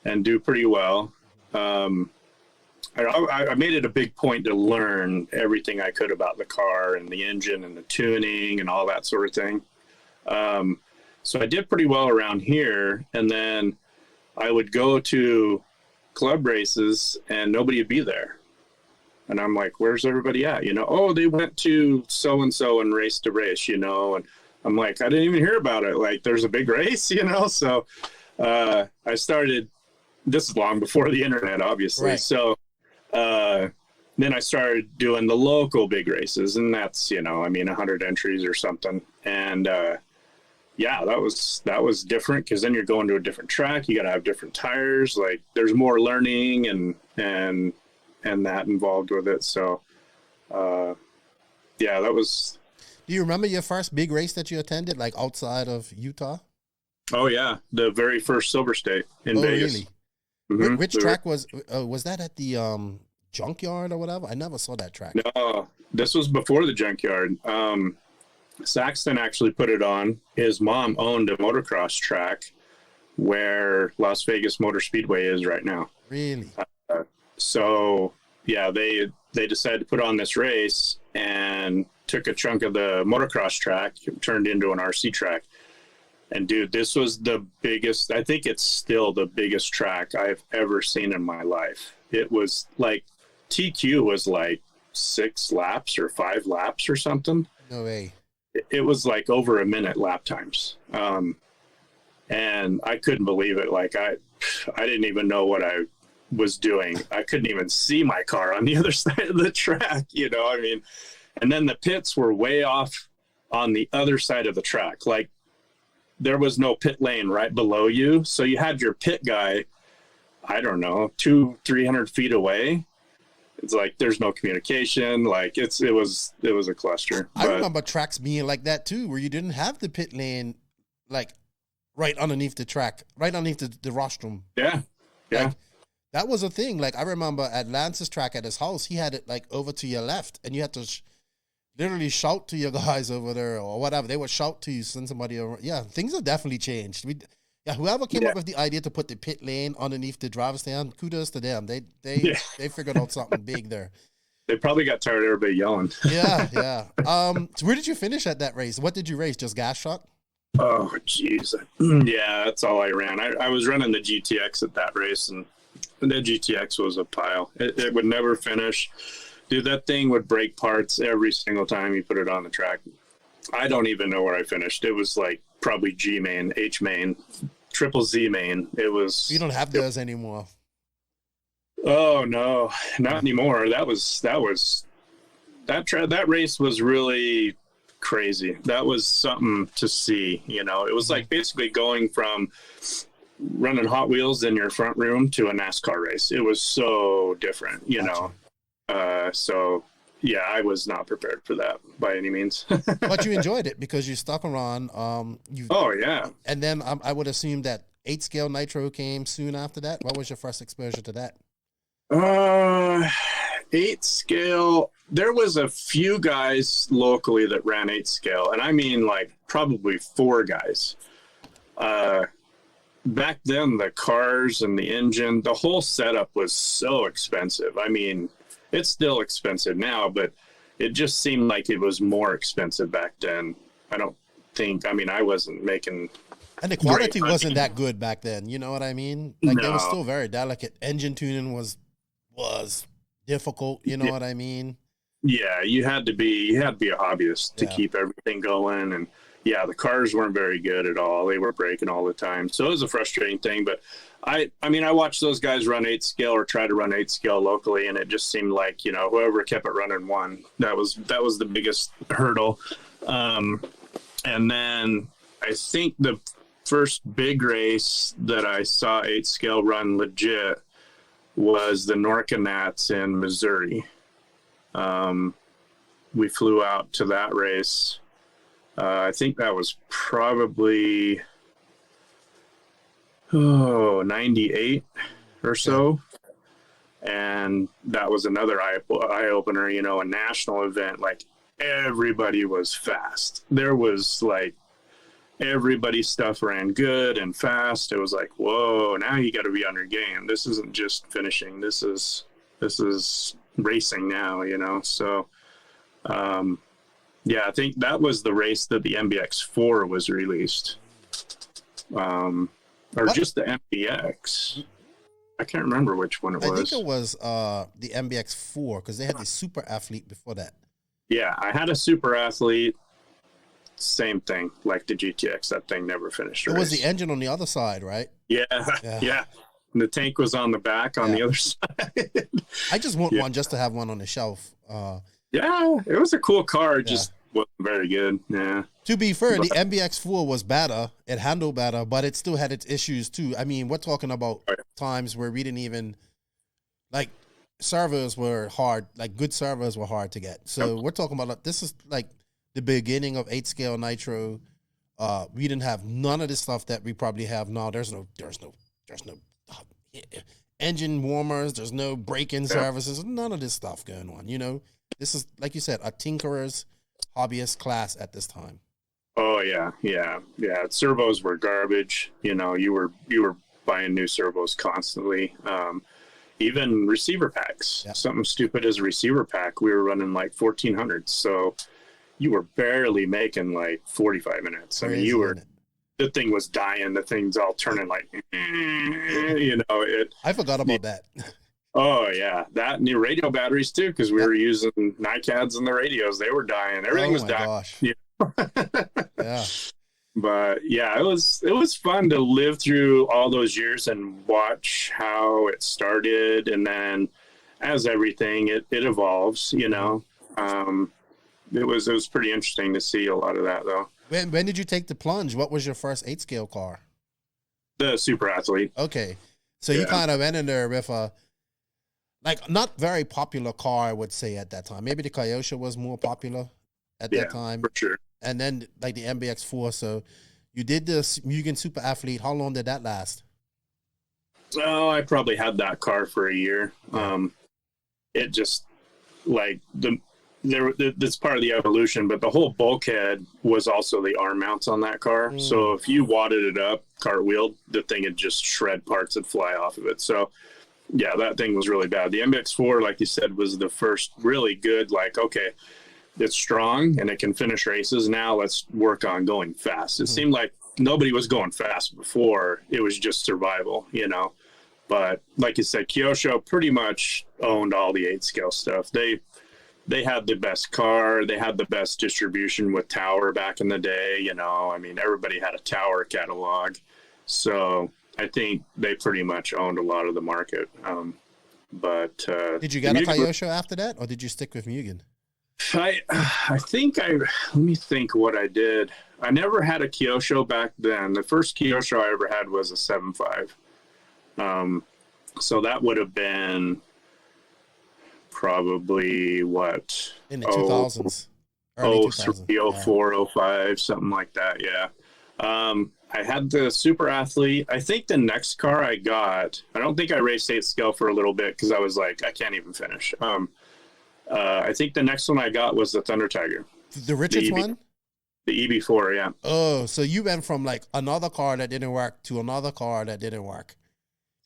and do pretty well. I made it a big point to learn everything I could about the car and the engine and the tuning and all that sort of thing. So I did pretty well around here, and then I would go to club races and nobody would be there. And I'm like, where's everybody at? You know, oh, they went to so-and-so and raced a race, you know, and I'm like, I didn't even hear about it. Like, there's a big race, you know? So I started, this is long before the internet, obviously. Right. So then I started doing the local big races, and that's, you know, I mean, 100 entries or something. And yeah, that was different, because then you're going to a different track. You got to have different tires. Like, there's more learning and that involved with it. So, yeah, that was. Do you remember your first big race that you attended, like outside of Utah? Oh yeah, the very first Silver State in Vegas. Really? Mm-hmm. Which track was that at the junkyard or whatever? I never saw that track. No, this was before the junkyard. Saxton actually put it on. His mom owned a motocross track where Las Vegas Motor Speedway is right now. Really? So yeah, they decided to put on this race and took a chunk of the motocross track, turned into an RC track. And dude, this was the biggest, I think it's still the biggest track I've ever seen in my life. It was like, TQ was like 6 laps or 5 laps or something. No way. It was like over a minute lap times. And I couldn't believe it. Like I didn't even know what I was doing. I couldn't even see my car on the other side of the track, you know, I mean, and then the pits were way off on the other side of the track. Like, there was no pit lane right below you. So you had your pit guy, I don't know, 200-300 feet away. It's like, there's no communication. Like, it was a cluster. I remember tracks being like that too, where you didn't have the pit lane, like right underneath the track, right underneath the rostrum. Yeah. Like, that was a thing. Like, I remember at Lance's track at his house, he had it like over to your left, and you had to literally shout to your guys over there or whatever. They would shout to you, send somebody over. Yeah, things have definitely changed. Whoever came up with the idea to put the pit lane underneath the driver's stand, kudos to them. They figured out something big there. They probably got tired of everybody yelling. Yeah. So where did you finish at that race? What did you race? Just gas truck? Oh, jeez. Yeah, that's all I ran. I was running the GTX at that race, and the GTX was a pile. It would never finish. Dude, that thing would break parts every single time you put it on the track. I don't even know where I finished. It was like probably G main, H main, triple Z main. It was. You don't have those anymore. Oh no, not anymore. That race was really crazy. That was something to see. You know, it was like basically going from running Hot Wheels in your front room to a NASCAR race. It was so different. You know. So yeah, I was not prepared for that by any means. But you enjoyed it because you stuck around. Oh yeah. And then I would assume that 8 scale nitro came soon after that. What was your first exposure to that? 8 scale. There was a few guys locally that ran 8 scale, and I mean like probably 4 guys. Back then, the cars and the engine, the whole setup was so expensive. I mean, it's still expensive now, but it just seemed like it was more expensive back then. I wasn't making. And the quality wasn't that good back then. You know what I mean? Like It was still very delicate. Engine tuning was difficult. You know what I mean? Yeah, you had to be a hobbyist to keep everything going. And yeah, the cars weren't very good at all. They were breaking all the time. So it was a frustrating thing, but I watched those guys run 8 scale or try to run 8 scale locally, and it just seemed like, you know, whoever kept it running won. That was the biggest hurdle. And then I think the first big race that I saw 8 scale run legit was the Norca Nats in Missouri. We flew out to that race. I think that was probably 98 or so. And that was another eye opener, you know, a national event. Like everybody was fast. There was like everybody's stuff ran good and fast. It was like, whoa, now you got to be on your game. This isn't just finishing. This is racing now, you know? So, yeah, I think that was the race that the MBX4 was released. Just the MBX. I can't remember which one it was. I think it was the MBX4 because they had the Super Athlete before that. Yeah, I had a Super Athlete. Same thing, like the GTX. That thing never finished. It was the engine on the other side, right? Yeah. And the tank was on the back on the other side. I just want one just to have one on the shelf. Yeah, it was a cool car. Just wasn't very good. Yeah. To be fair, the MBX4 was better. It handled better, but it still had its issues too. I mean, we're talking about times where we didn't even like servos were hard. Like good servos were hard to get. So we're talking about this is like the beginning of 8 scale nitro. We didn't have none of this stuff that we probably have now. There's no engine warmers. There's no break-in services. None of this stuff going on. You know, this is like you said, a tinkerer's hobbyist class at this time. Oh yeah. Servos were garbage. You know, you were buying new servos constantly. Even receiver packs. Something stupid as a receiver pack. We were running like 1400s. So you were barely making like 45 minutes. I mean, the thing was dying. The thing's all turning like, you know, I forgot about that. Oh yeah. That new radio batteries too. Cause we were using NiCads in the radios. They were dying. Everything was dying. Gosh. Yeah. Yeah. But yeah, it was fun to live through all those years and watch how it started. And then as everything, it evolves, you know. It was pretty interesting to see a lot of that though. When did you take the plunge? What was your first 8 scale car? The Super Athlete. Okay. So you kind of went in there with a like not very popular car, I would say at that time. Maybe the Kyosha was more popular at that time. For sure. And then like the MBX4. So you did the Mugen Super Athlete. How long did that last? Oh, I probably had that car for a year. It just like that's part of the evolution, but the whole bulkhead was also the arm mounts on that car. So if you wadded it up, cartwheeled, the thing would just shred parts and fly off of it. So yeah, that thing was really bad. The MX4, like you said, was the first really good, like, okay, it's strong and it can finish races. Now let's work on going fast. It seemed like nobody was going fast before. It was just survival, you know. But like you said, Kyosho pretty much owned all the 8-scale stuff. They had the best car. They had the best distribution with Tower back in the day. You know, I mean, everybody had a Tower catalog. So I think they pretty much owned a lot of the market. But did you get a Kyosho after that, or did you stick with Mugen? I think let me think what I did. I never had a Kyosho back then. The first Kyosho I ever had was a 7.5. So that would have been probably what? In the 2000s. 03, 04, 05, something like that, yeah. I had the Super Athlete. I think the next car I got, I don't think I raced 8 scale for a little bit because I was like, I can't even finish. I think the next one I got was the Thunder Tiger. The Richards one? The EB4, yeah. Oh, so you went from like another car that didn't work to another car that didn't work.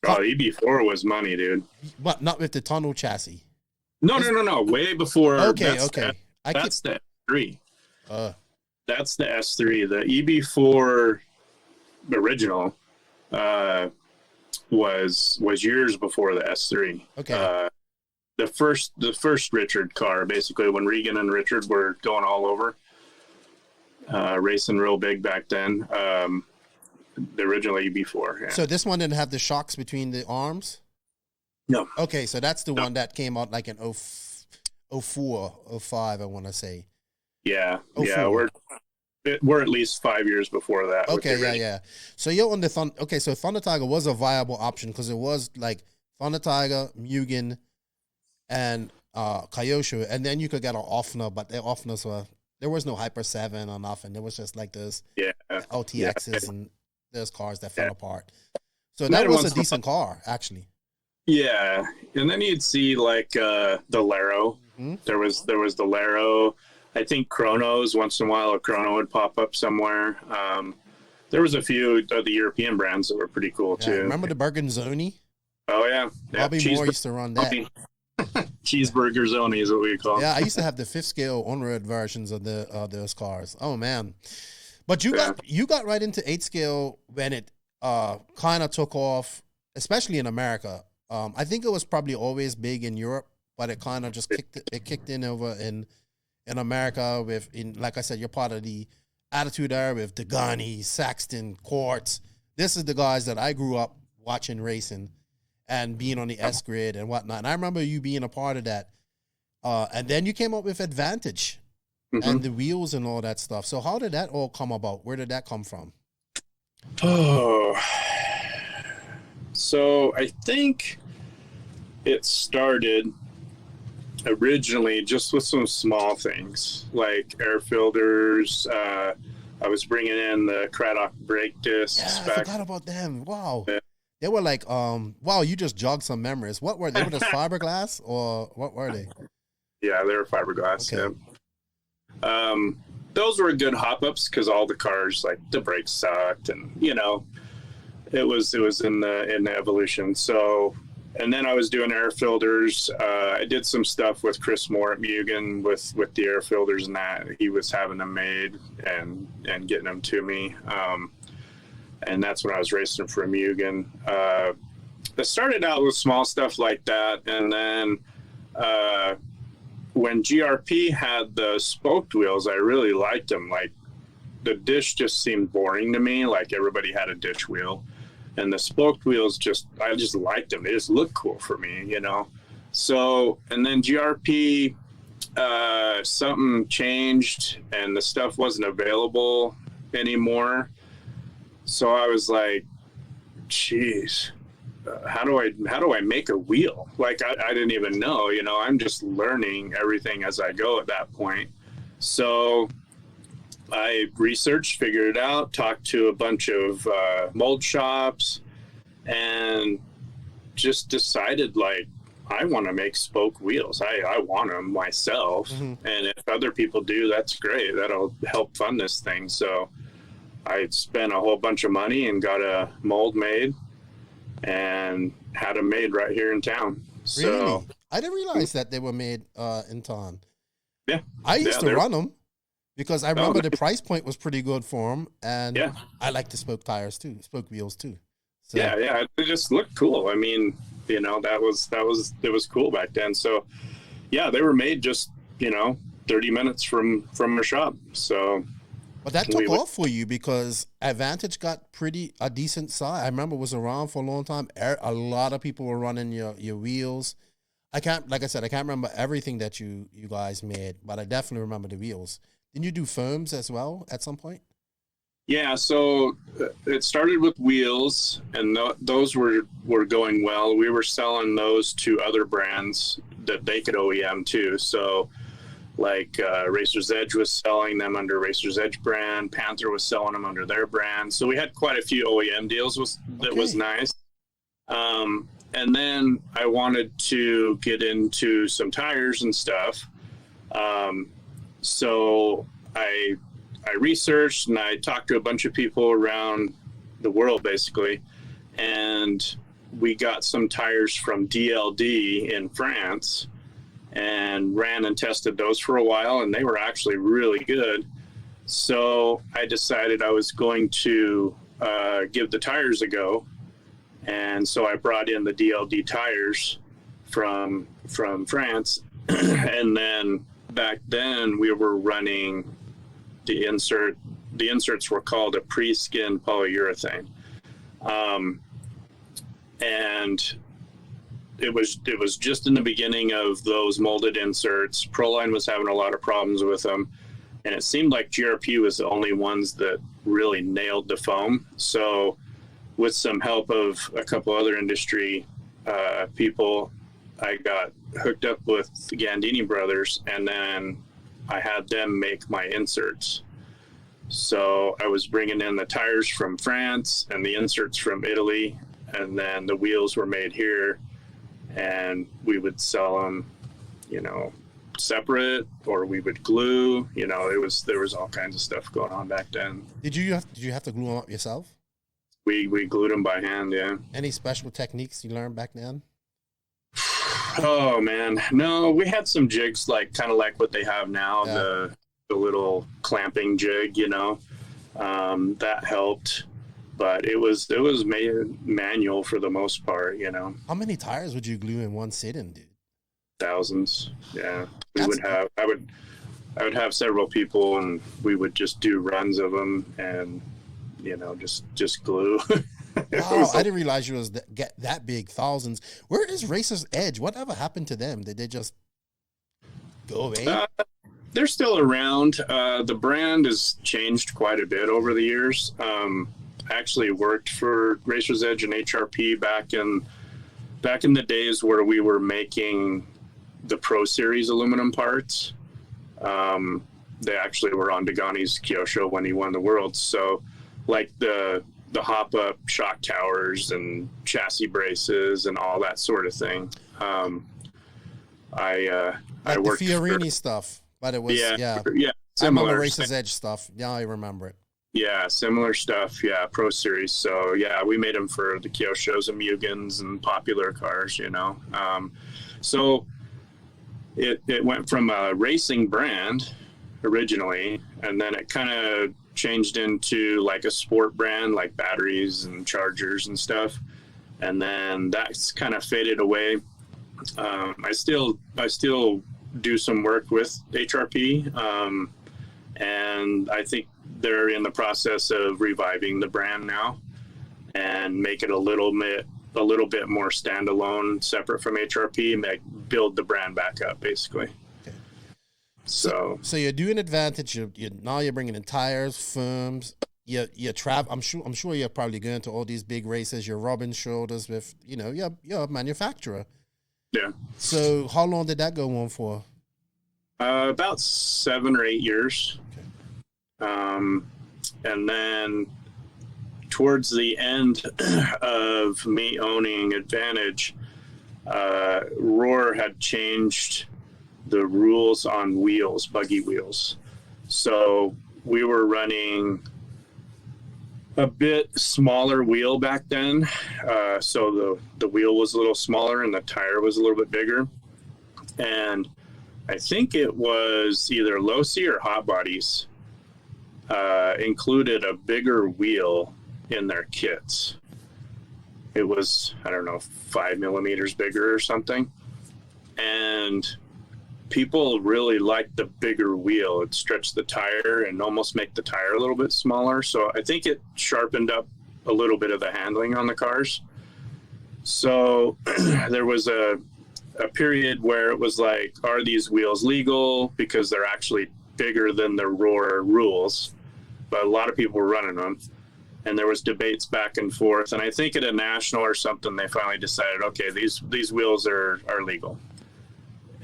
Oh, EB4 was money, dude. But not with the tunnel chassis. No. Way before. Okay. That's the S3. That's the S3. The EB4 original was years before the S3. Okay. The first Richard car, basically, when Regan and Richard were going all over, racing real big back then. The original EB4. Yeah. So this one didn't have the shocks between the arms? No. Okay, so that's the one that came out like in 04, 05, I want to say. Yeah. 04. Yeah, we're at least 5 years before that. Okay, yeah. So you're on the so Thunder Tiger was a viable option because it was like Thunder Tiger, Mugen, and Kyosho, and then you could get an Offner, but the Offners there was no Hyper 7 or nothing. There was just like those LTXs and those cars that fell apart. So that was a decent car, actually. Yeah, and then you'd see like the Laro. Mm-hmm. There was the Laro. I think Chronos, once in a while a Chrono would pop up somewhere. There was a few of the European brands that were pretty cool too. Remember the Bergenzoni? Oh yeah. Bobby Moore used to run that. Cheeseburger Zoni is what we call it. Yeah, I used to have the 5th scale on-road versions of those cars. Oh man. But you got right into 8 scale when it kind of took off, especially in America. I think it was probably always big in Europe, but it kind of just kicked in over in America like I said, you're part of the Attitude Era with Degani, Saxton, Quartz. This is the guys that I grew up watching racing and being on the S grid and whatnot. And I remember you being a part of that. And then you came up with Advantage and the wheels and all that stuff. So how did that all come about? Where did that come from? Oh, so I think it started originally just with some small things like air filters. I was bringing in the Craddock brake discs. Yeah, I forgot about them. Wow. They were like, wow, you just jogged some memories. What were they? They were just fiberglass or what were they? Yeah, they were fiberglass. Okay. Yeah. Those were good hop-ups because all the cars, like the brakes sucked and, you know, it was in the evolution. So, and then I was doing air filters. I did some stuff with Chris Moore at Mugen with the air filters and that. He was having them made and getting them to me. And that's when I was racing for Mugen. I started out with small stuff like that. And then when GRP had the spoked wheels, I really liked them. Like the dish just seemed boring to me. Like everybody had a ditch wheel. And the spoked wheels I just liked them. They just looked cool for me, you know? So, and then GRP, something changed and the stuff wasn't available anymore. So I was like, geez, how do I make a wheel? Like I didn't even know, you know, I'm just learning everything as I go at that point. So I researched, figured it out, talked to a bunch of mold shops, and just decided, like, I want to make spoke wheels. I want them myself. And if other people do, that's great. That'll help fund this thing. So I spent a whole bunch of money and got a mold made and had them made right here in town. So really? I didn't realize that they were made in town. Yeah. I used to run them because I remember the price point was pretty good for them. And I like the spoke tires too, spoke wheels too. So. Yeah. They just look cool. I mean, you know, it was cool back then. So yeah, they were made just, you know, 30 minutes from a shop. So, but that took off for you because Advantage got a decent size. I remember it was around for a long time. A lot of people were running your wheels. Like I said, I can't remember everything that you guys made, but I definitely remember the wheels. Didn't you do foams as well at some point? Yeah, so it started with wheels, and those were going well. We were selling those to other brands that they could OEM too. So, like Racer's Edge was selling them under Racer's Edge brand. Panther was selling them under their brand. So we had quite a few OEM deals. That was nice. And then I wanted to get into some tires and stuff. So I researched and I talked to a bunch of people around the world, basically, and we got some tires from DLD in France and ran and tested those for a while, and they were actually really good. So I decided I was going to give the tires a go, and so I brought in the DLD tires from France, and then back then we were running the inserts were called a pre-skin polyurethane. And it was just in the beginning of those molded inserts. Proline was having a lot of problems with them, and it seemed like GRP was the only ones that really nailed the foam. So with some help of a couple other industry people, I got hooked up with the Gandini brothers, and then I had them make my inserts. So I was bringing in the tires from France and the inserts from Italy, and then the wheels were made here, and we would sell them, you know, separate, or we would glue. You know, there was all kinds of stuff going on back then. Did you have to glue them up yourself? We glued them by hand, yeah. Any special techniques you learned back then? Oh man, no, we had some jigs kind of like what they have now, the little clamping jig, you know, that helped, but it was manual for the most part, you know. How many tires would you glue in one sitting, dude? Thousands. Yeah, I would have several people, and we would just do runs of them, and you know, just glue. Wow, I didn't realize you was get that big, thousands. Where is Racer's Edge? Whatever happened to them? Did they just go away? They're still around. The brand has changed quite a bit over the years. I actually worked for Racer's Edge and HRP back in the days where we were making the Pro Series aluminum parts. They actually were on Degani's Kyosho when he won the world. So like the hop-up shock towers and chassis braces and all that sort of thing. I worked the Fiorini stuff, but it was yeah. I remember Racer's Edge stuff. Now I remember it. Yeah, similar stuff. Yeah, Pro Series. So yeah, we made them for the Kyoshos and Mugans and popular cars. You know, so it went from a racing brand originally, and then it kind of changed into like a sport brand, like batteries and chargers and stuff, and then that's kind of faded away. I still do some work with HRP, and I think they're in the process of reviving the brand now and make it a little bit more standalone, separate from HRP, and build the brand back up, basically. Okay. So you're doing Advantage. Now you're bringing in tires, foams. You travel. I'm sure you're probably going to all these big races. You're rubbing shoulders with, you're a manufacturer. Yeah. So how long did that go on for? About 7 or 8 years. Okay. And then towards the end of me owning Advantage, Roar had changed the rules on wheels, buggy wheels. So we were running a bit smaller wheel back then. So the wheel was a little smaller and the tire was a little bit bigger. And I think it was either low C or hot bodies included a bigger wheel in their kits. It was, I don't know, 5 millimeters bigger or something. And people really liked the bigger wheel. It stretched the tire and almost make the tire a little bit smaller. So I think it sharpened up a little bit of the handling on the cars. So there was a period where it was like, are these wheels legal? Because they're actually bigger than the Roar rules. But a lot of people were running them. And there was debates back and forth. And I think at a national or something, they finally decided, okay, these wheels are legal.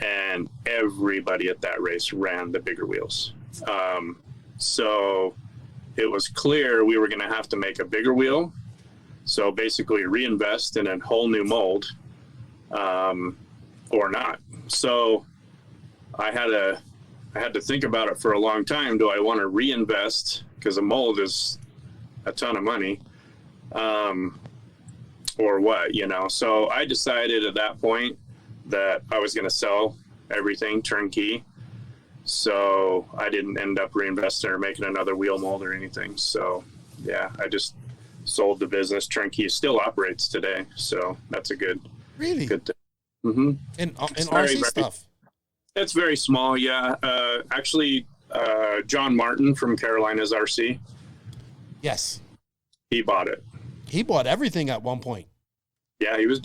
And everybody at that race ran the bigger wheels. So it was clear we were going to have to make a bigger wheel. So basically reinvest in a whole new mold or not. So I had to think about it for a long time. Do I want to reinvest? Because a mold is a ton of money, or what, you know? So I decided at that point that I was going to sell everything turnkey. So I didn't end up reinvesting or making another wheel mold or anything. So yeah, I just sold the business turnkey. It still operates today. So that's a good thing. Mm-hmm. And RC stuff. It's very small. Yeah. Actually, John Martin from Carolina's RC. Yes. He bought it. He bought everything at one point. Yeah, he was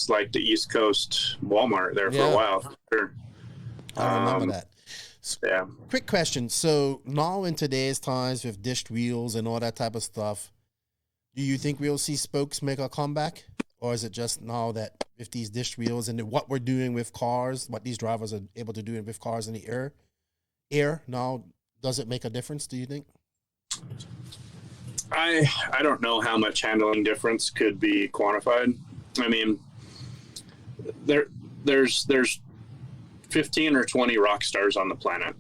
like the East Coast Walmart there for a while. For sure. I remember that. Yeah. Quick question. So now in today's times with dished wheels and all that type of stuff, do you think we'll see spokes make a comeback? Or is it just now that with these dished wheels and what we're doing with cars, what these drivers are able to do with cars in the air now, does it make a difference, do you think? I don't know how much handling difference could be quantified. I mean, there's 15 or 20 rock stars on the planet,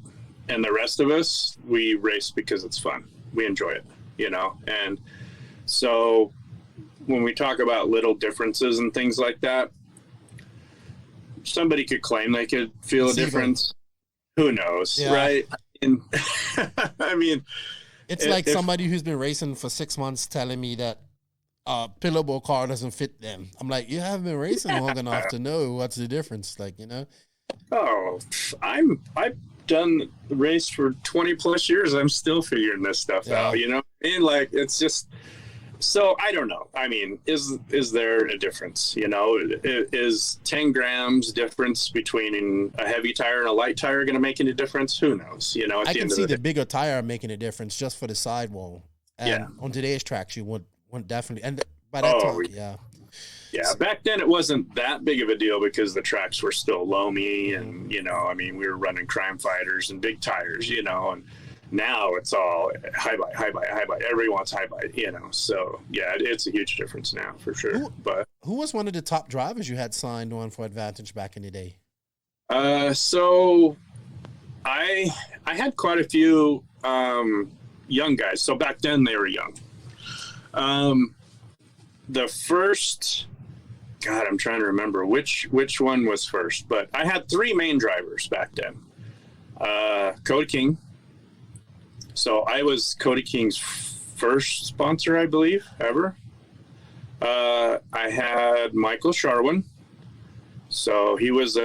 and the rest of us, we race because it's fun. We enjoy it, you know? And so when we talk about little differences and things like that, somebody could claim they could feel a difference. Who knows, right? And I mean, it's like somebody who's been racing for 6 months telling me that pillowable car doesn't fit them. I'm like, you haven't been racing long enough to know what's the difference, like, you know? Oh, I've done the race for 20 plus years. I'm still figuring this stuff out, you know? And like, it's just, so I don't know. I mean, is there a difference? You know, is 10 grams difference between a heavy tire and a light tire going to make any difference? Who knows? You know, I can see the bigger tire making a difference just for the sidewall. And on today's tracks, you would definitely. And by that time, yeah. Back then, it wasn't that big of a deal because the tracks were still loamy, and you know, I mean, we were running crime fighters and big tires, you know, and now it's all high bite. Everybody wants high bite, you know. So yeah, it's a huge difference now for sure. Who was one of the top drivers you had signed on for Advantage back in the day? So I had quite a few young guys. So back then they were young. The first, God, I'm trying to remember which one was first, but I had 3 main drivers back then. Cody King. So I was Cody King's first sponsor, I believe, ever. I had Michael Sharwin. So he was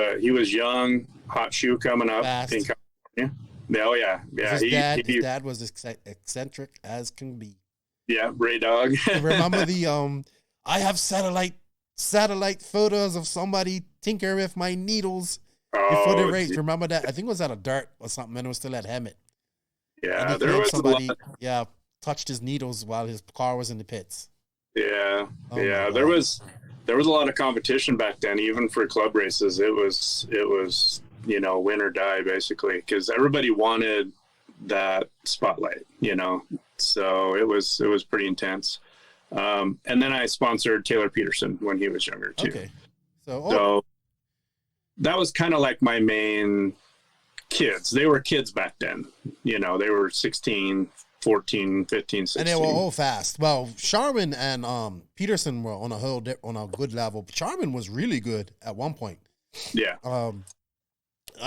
young, hot shoe coming up in California. Oh yeah. His dad was eccentric as can be. Yeah, Ray Dog. Remember the I have satellite photos of somebody tinker with my needles before the race. Remember that? I think it was at a dirt or something, and it was still at Hemet. Yeah, there was somebody. Touched his needles while his car was in the pits. Yeah, there was a lot of competition back then, even for club races. It was you know, win or die basically, because everybody wanted that spotlight, you know. So it was pretty intense. And then I sponsored Taylor Peterson when he was younger too. Okay. So that was kind of like my main kids. They were kids back then. They were 16, 14, 15, 16. And they were all fast. Well, Sharman and Peterson were on a good level. Sharman was really good at one point. Yeah. I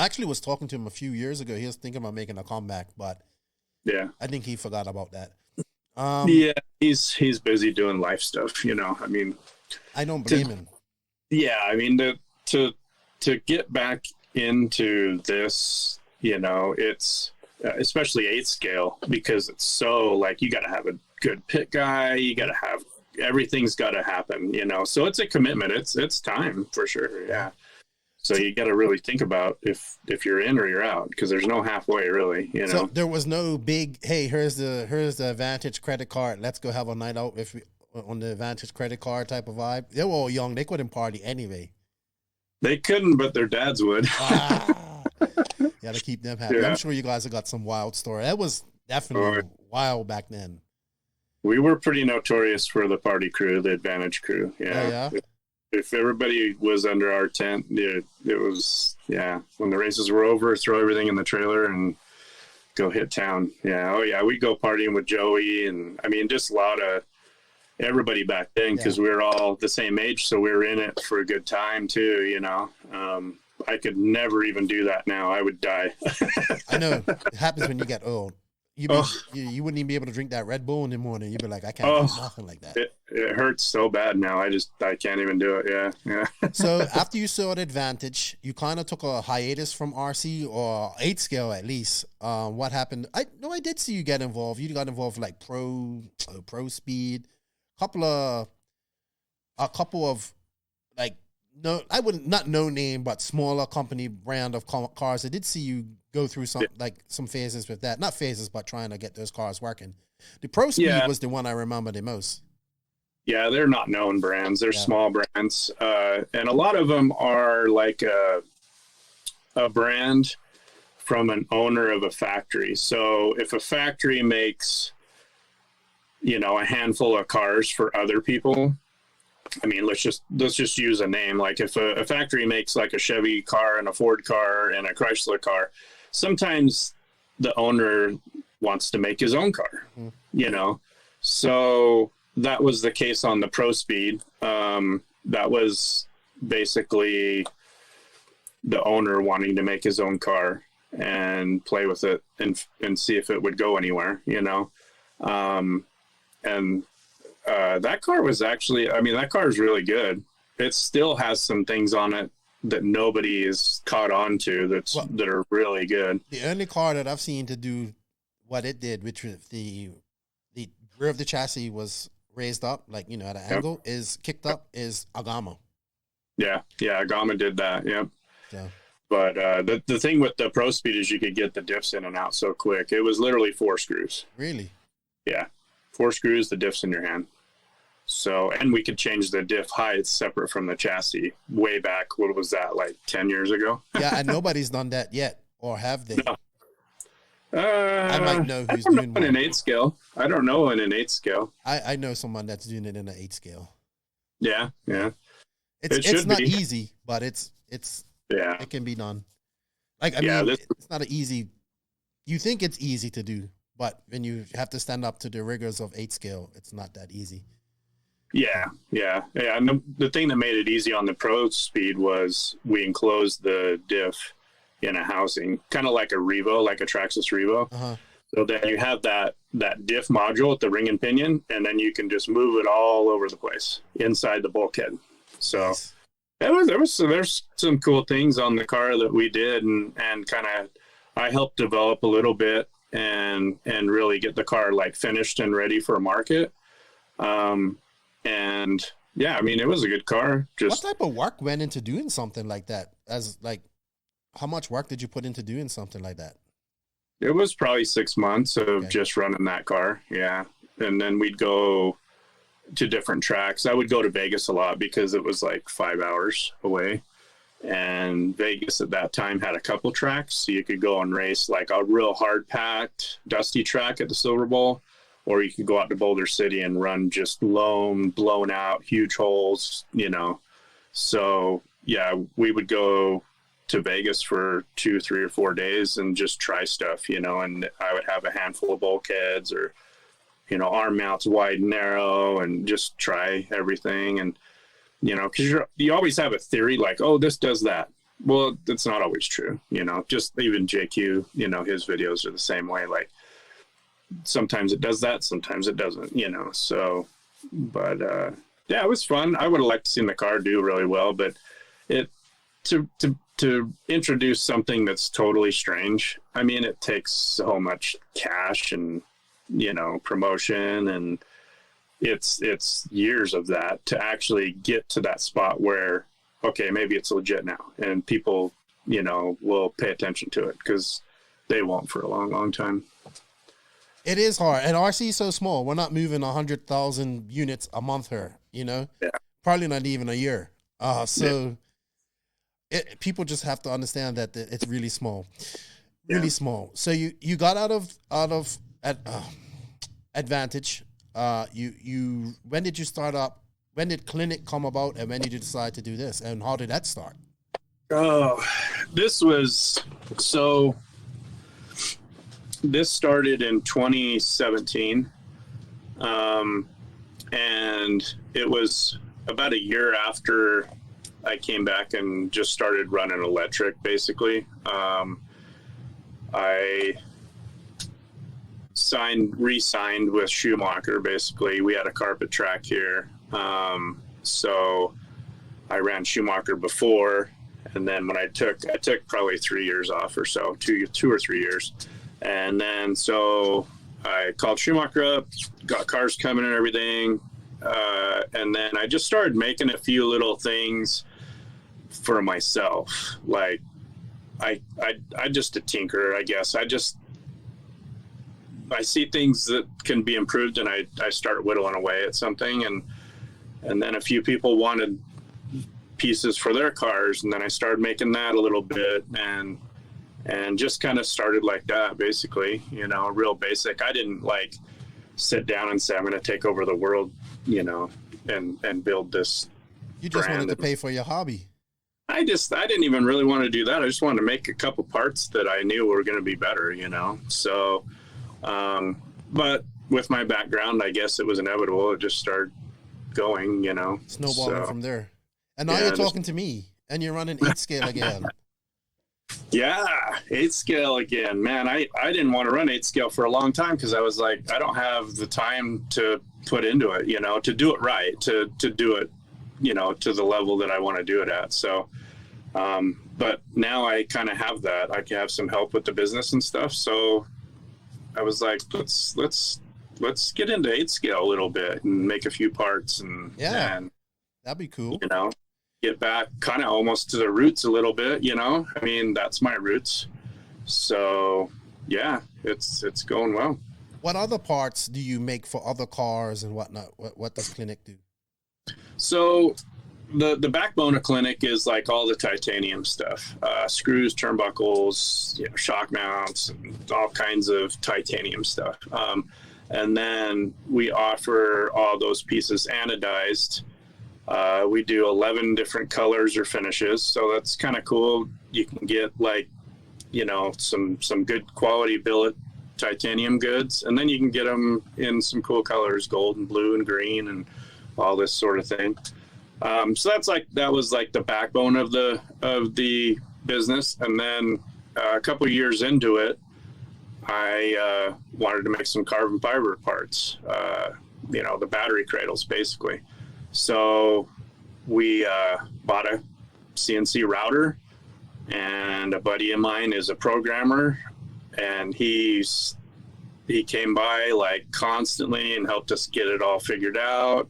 actually was talking to him a few years ago. He was thinking about making a comeback, but yeah, I think he forgot about that. Yeah, he's busy doing life stuff. I mean, I don't blame him. Yeah, I mean, to get back into this, it's especially 8 scale, because it's so like you got to have a good pit guy. You got to have everything's got to happen. So it's a commitment. It's time for sure. Yeah. So you got to really think about if you're in or you're out, because there's no halfway really. So there was no big, hey, here's the Advantage credit card. Let's go have a night out on the Advantage credit card type of vibe. They were all young. They couldn't party anyway. They couldn't, but their dads would. You got to keep them happy. Yeah. I'm sure you guys have got some wild story. That was definitely wild back then. We were pretty notorious for the party crew, the Advantage crew. Yeah. If everybody was under our tent, it was, when the races were over, throw everything in the trailer and go hit town. Yeah. Oh, yeah. We'd go partying with Joey. And I mean, just a lot of everybody back then, because we were all the same age. So we were in it for a good time, too. I could never even do that now. I would die. I know. It happens when you get old. You wouldn't even be able to drink that Red Bull in the morning. You'd be like, I can't do nothing like that. It hurts so bad now. I can't even do it. Yeah. So after you saw the Advantage, you kind of took a hiatus from RC, or 8 scale at least. What happened? I did see you get involved. You got involved like pro speed, a couple of like, no, I wouldn't, not no name, but smaller company brand of cars. I did see you go through some phases with that. Not phases, but trying to get those cars working. The Pro Speed was the one I remember the most. Yeah, they're not known brands. They're small brands. And a lot of them are like a brand from an owner of a factory. So if a factory makes, a handful of cars for other people, I mean, let's just use a name. Like if a factory makes like a Chevy car and a Ford car and a Chrysler car, sometimes the owner wants to make his own car, So that was the case on the Pro Speed. That was basically the owner wanting to make his own car and play with it and see if it would go anywhere, that car was actually, that car is really good. It still has some things on it that nobody is caught on to that are really good. The only car that I've seen to do what it did, which the rear of the chassis was raised up, like, at an angle, is kicked up, is Agama. Yeah, Agama did that, yep. Yeah. But the thing with the Pro Speed is you could get the diffs in and out so quick. It was literally 4 screws. Really? Yeah. 4 screws, the diffs in your hand. So, and we could change the diff height separate from the chassis way back. What was that, like 10 years ago? Yeah, and nobody's done that yet, or have they? No. I might know who's doing in an 8 scale. I don't know in an 8 scale. I know someone that's doing it in an 8 scale. Yeah. It's not easy, but it can be done. Like, it's not an easy. You think it's easy to do, but when you have to stand up to the rigors of 8 scale, it's not that easy. Yeah. And the thing that made it easy on the Pro Speed was we enclosed the diff in a housing, kind of like a Revo, like a Traxxas Revo. Uh-huh. So then you have that diff module at the ring and pinion, and then you can just move it all over the place inside the bulkhead. So nice. There's some cool things on the car that we did, and kind of I helped develop a little bit and really get the car like finished and ready for market. And yeah, it was a good car. What type of work went into doing something like that? How much work did you put into doing something like that? It was probably 6 months of just running that car. Yeah. And then we'd go to different tracks. I would go to Vegas a lot because it was like 5 hours away. And Vegas at that time had a couple tracks. So you could go and race like a real hard packed, dusty track at the Silver Bowl, or you could go out to Boulder City and run just loam, blown out, huge holes, So yeah, we would go to Vegas for 2, 3, or 4 days and just try stuff, and I would have a handful of bulkheads or, arm mounts wide and narrow, and just try everything. And, because you always have a theory like, oh, this does that. Well, that's not always true, just even JQ, his videos are the same way. Like sometimes it does that, sometimes it doesn't, so, but, yeah, it was fun. I would have liked to see the car do really well, but to introduce something that's totally strange, I mean, it takes so much cash and, promotion, and it's years of that to actually get to that spot where, okay, maybe it's legit now, and people, will pay attention to it, because they won't for a long, long time. It is hard, and RC is so small. We're not moving 100,000 units a month here, Yeah. Probably not even a year. People just have to understand that it's really small, really small. So you got out of Advantage. When did you start up? When did Klinik come about, and when did you decide to do this, and how did that start? Oh, this started in 2017, and it was about a year after I came back and just started running electric, basically. I re-signed with Schumacher, basically. We had a carpet track here. So I ran Schumacher before, and then when I took probably 3 years off or so, two or 3 years. And then, so I called Schumacher up, got cars coming and everything. And then I just started making a few little things for myself. Like I just a tinkerer, I guess. I see things that can be improved, and I start whittling away at something, and then a few people wanted pieces for their cars, and then I started making that a little bit, and just kind of started like that, basically, real basic. I didn't like sit down and say, I'm going to take over the world, and build this. You just wanted to pay for your hobby. I didn't even really want to do that. I just wanted to make a couple parts that I knew were going to be better, so, but with my background, I guess it was inevitable. It just started going, snowballing from there. And now you're talking to me, and you're running 8 scale again. Yeah, 8 scale again, man. I didn't want to run 8 scale for a long time, because I was like, I don't have the time to put into it, to do it right, to do it, to the level that I want to do it at. So, but now I kind of have that. I can have some help with the business and stuff. So I was like, let's get into 8 scale a little bit and make a few parts, and that'd be cool. Get back kind of almost to the roots a little bit, I mean, that's my roots. So yeah, it's going well. What other parts do you make for other cars and whatnot? What does Klinik do? So the backbone of Klinik is like all the titanium stuff, screws, turnbuckles, shock mounts, and all kinds of titanium stuff. And then we offer all those pieces anodized. We do 11 different colors or finishes, so that's kind of cool. You can get like, some good quality billet titanium goods, and then you can get them in some cool colors, gold and blue and green and all this sort of thing. So that was like the backbone of the business. And then a couple of years into it, I wanted to make some carbon fiber parts, the battery cradles, basically. So we bought a CNC router, and a buddy of mine is a programmer, and he came by like constantly and helped us get it all figured out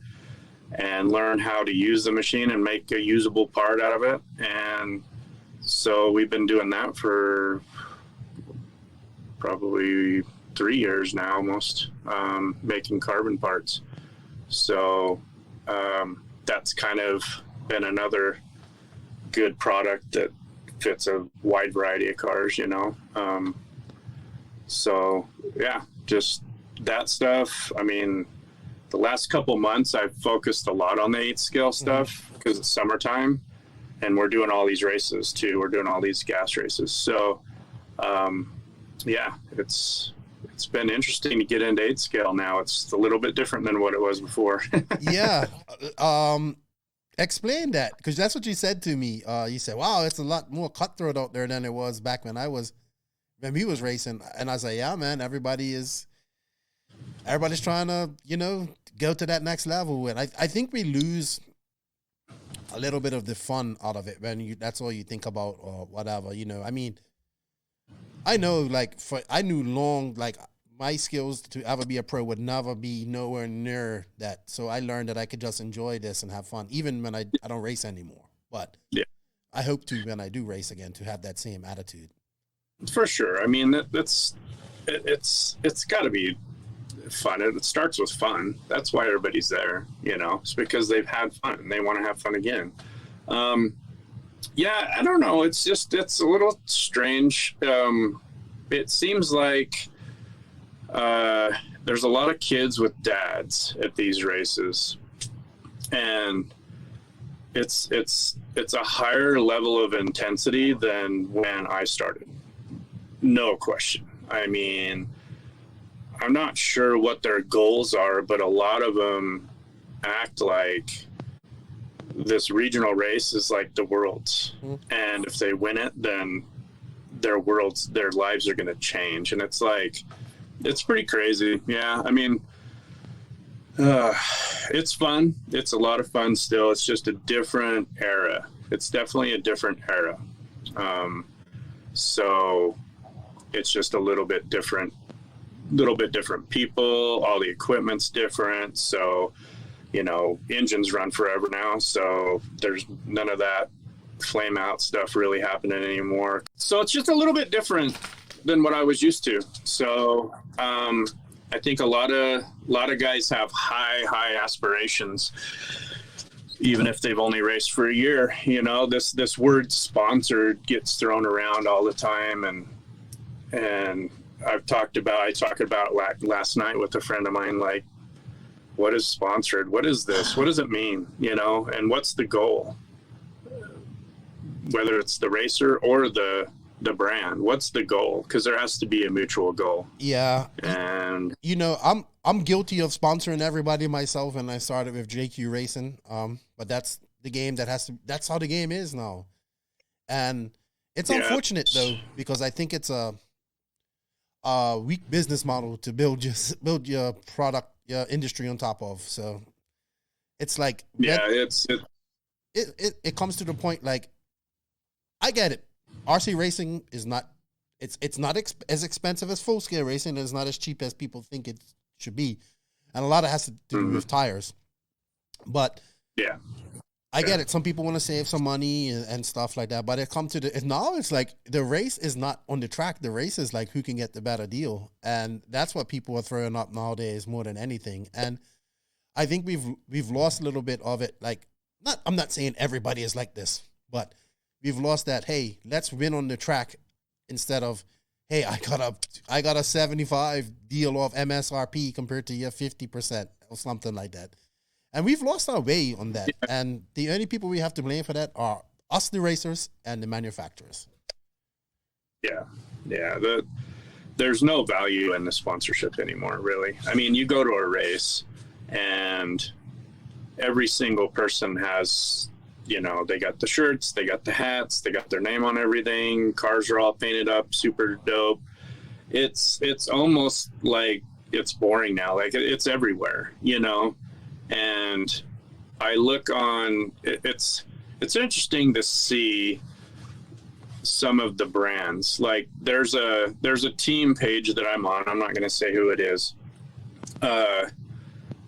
and learn how to use the machine and make a usable part out of it. And so we've been doing that for probably 3 years now, almost, making carbon parts. So that's kind of been another good product that fits a wide variety of cars, so yeah, just that stuff. I mean, the last couple months, I've focused a lot on the 8 scale stuff because it's summertime and we're doing all these races too. We're doing all these gas races. So, yeah, it's been interesting to get into 8 scale now. It's a little bit different than what it was before. Yeah. Explain that, because that's what you said to me. You said, wow, it's a lot more cutthroat out there than it was back when we was racing. And I was like, yeah, man, everybody's trying to, go to that next level. And I think we lose a little bit of the fun out of it when that's all you think about or whatever, I mean, I know, like, I knew long, like, my skills to ever be a pro would never be nowhere near that. So I learned that I could just enjoy this and have fun, even when I don't race anymore. But yeah, I hope to, when I do race again, to have that same attitude. For sure. I mean, it's got to be fun. It starts with fun. That's why everybody's there, it's because they've had fun and they want to have fun again. Yeah, I don't know. It's a little strange. It seems like there's a lot of kids with dads at these races, and it's a higher level of intensity than when I started. No question. I mean, I'm not sure what their goals are, but a lot of them act like this regional race is like the world's, and if they win it, then their lives are going to change. And it's like, it's pretty crazy. Yeah. I mean, it's fun. It's a lot of fun still. It's just a different era. It's definitely a different era. So it's just a little bit different people. All the equipment's different. So, engines run forever now. So there's none of that flame out stuff really happening anymore. So it's just a little bit different than what I was used to. So I think a lot of guys have high aspirations, even if they've only raced for a year. This word sponsored gets thrown around all the time, and I talked about it last night with a friend of mine. Like, what is sponsored? What is this? What does it mean? And what's the goal? Whether it's the racer or the brand, what's the goal? Because there has to be a mutual goal. Yeah. And I'm guilty of sponsoring everybody myself, and I started with JQ Racing. But that's the game that's how the game is now. And it's unfortunate though, because I think it's a weak business model to build your product, your industry on top of. So it's like, it comes to the point, like, I get it. RC racing is not, it's not as expensive as full scale racing. It's not as cheap as people think it should be. And a lot of it has to do with tires. But yeah, I get it. Some people want to save some money and stuff like that. But it comes to now it's like the race is not on the track. The race is like who can get the better deal. And that's what people are throwing up nowadays more than anything. And I think we've lost a little bit of it. Like, I'm not saying everybody is like this, but we've lost that, hey, let's win on the track instead of, hey, I got a 75 deal off MSRP compared to your 50% or something like that. And we've lost our way on that. Yeah. And the only people we have to blame for that are us, the racers, and the manufacturers. Yeah. Yeah. There's no value in the sponsorship anymore, really. I mean, you go to a race and every single person has, they got the shirts, they got the hats, they got their name on everything. Cars are all painted up, super dope. It's almost like it's boring now. Like, it's everywhere, And I look on, it's interesting to see some of the brands. Like, there's a team page that I'm on. I'm not going to say who it is.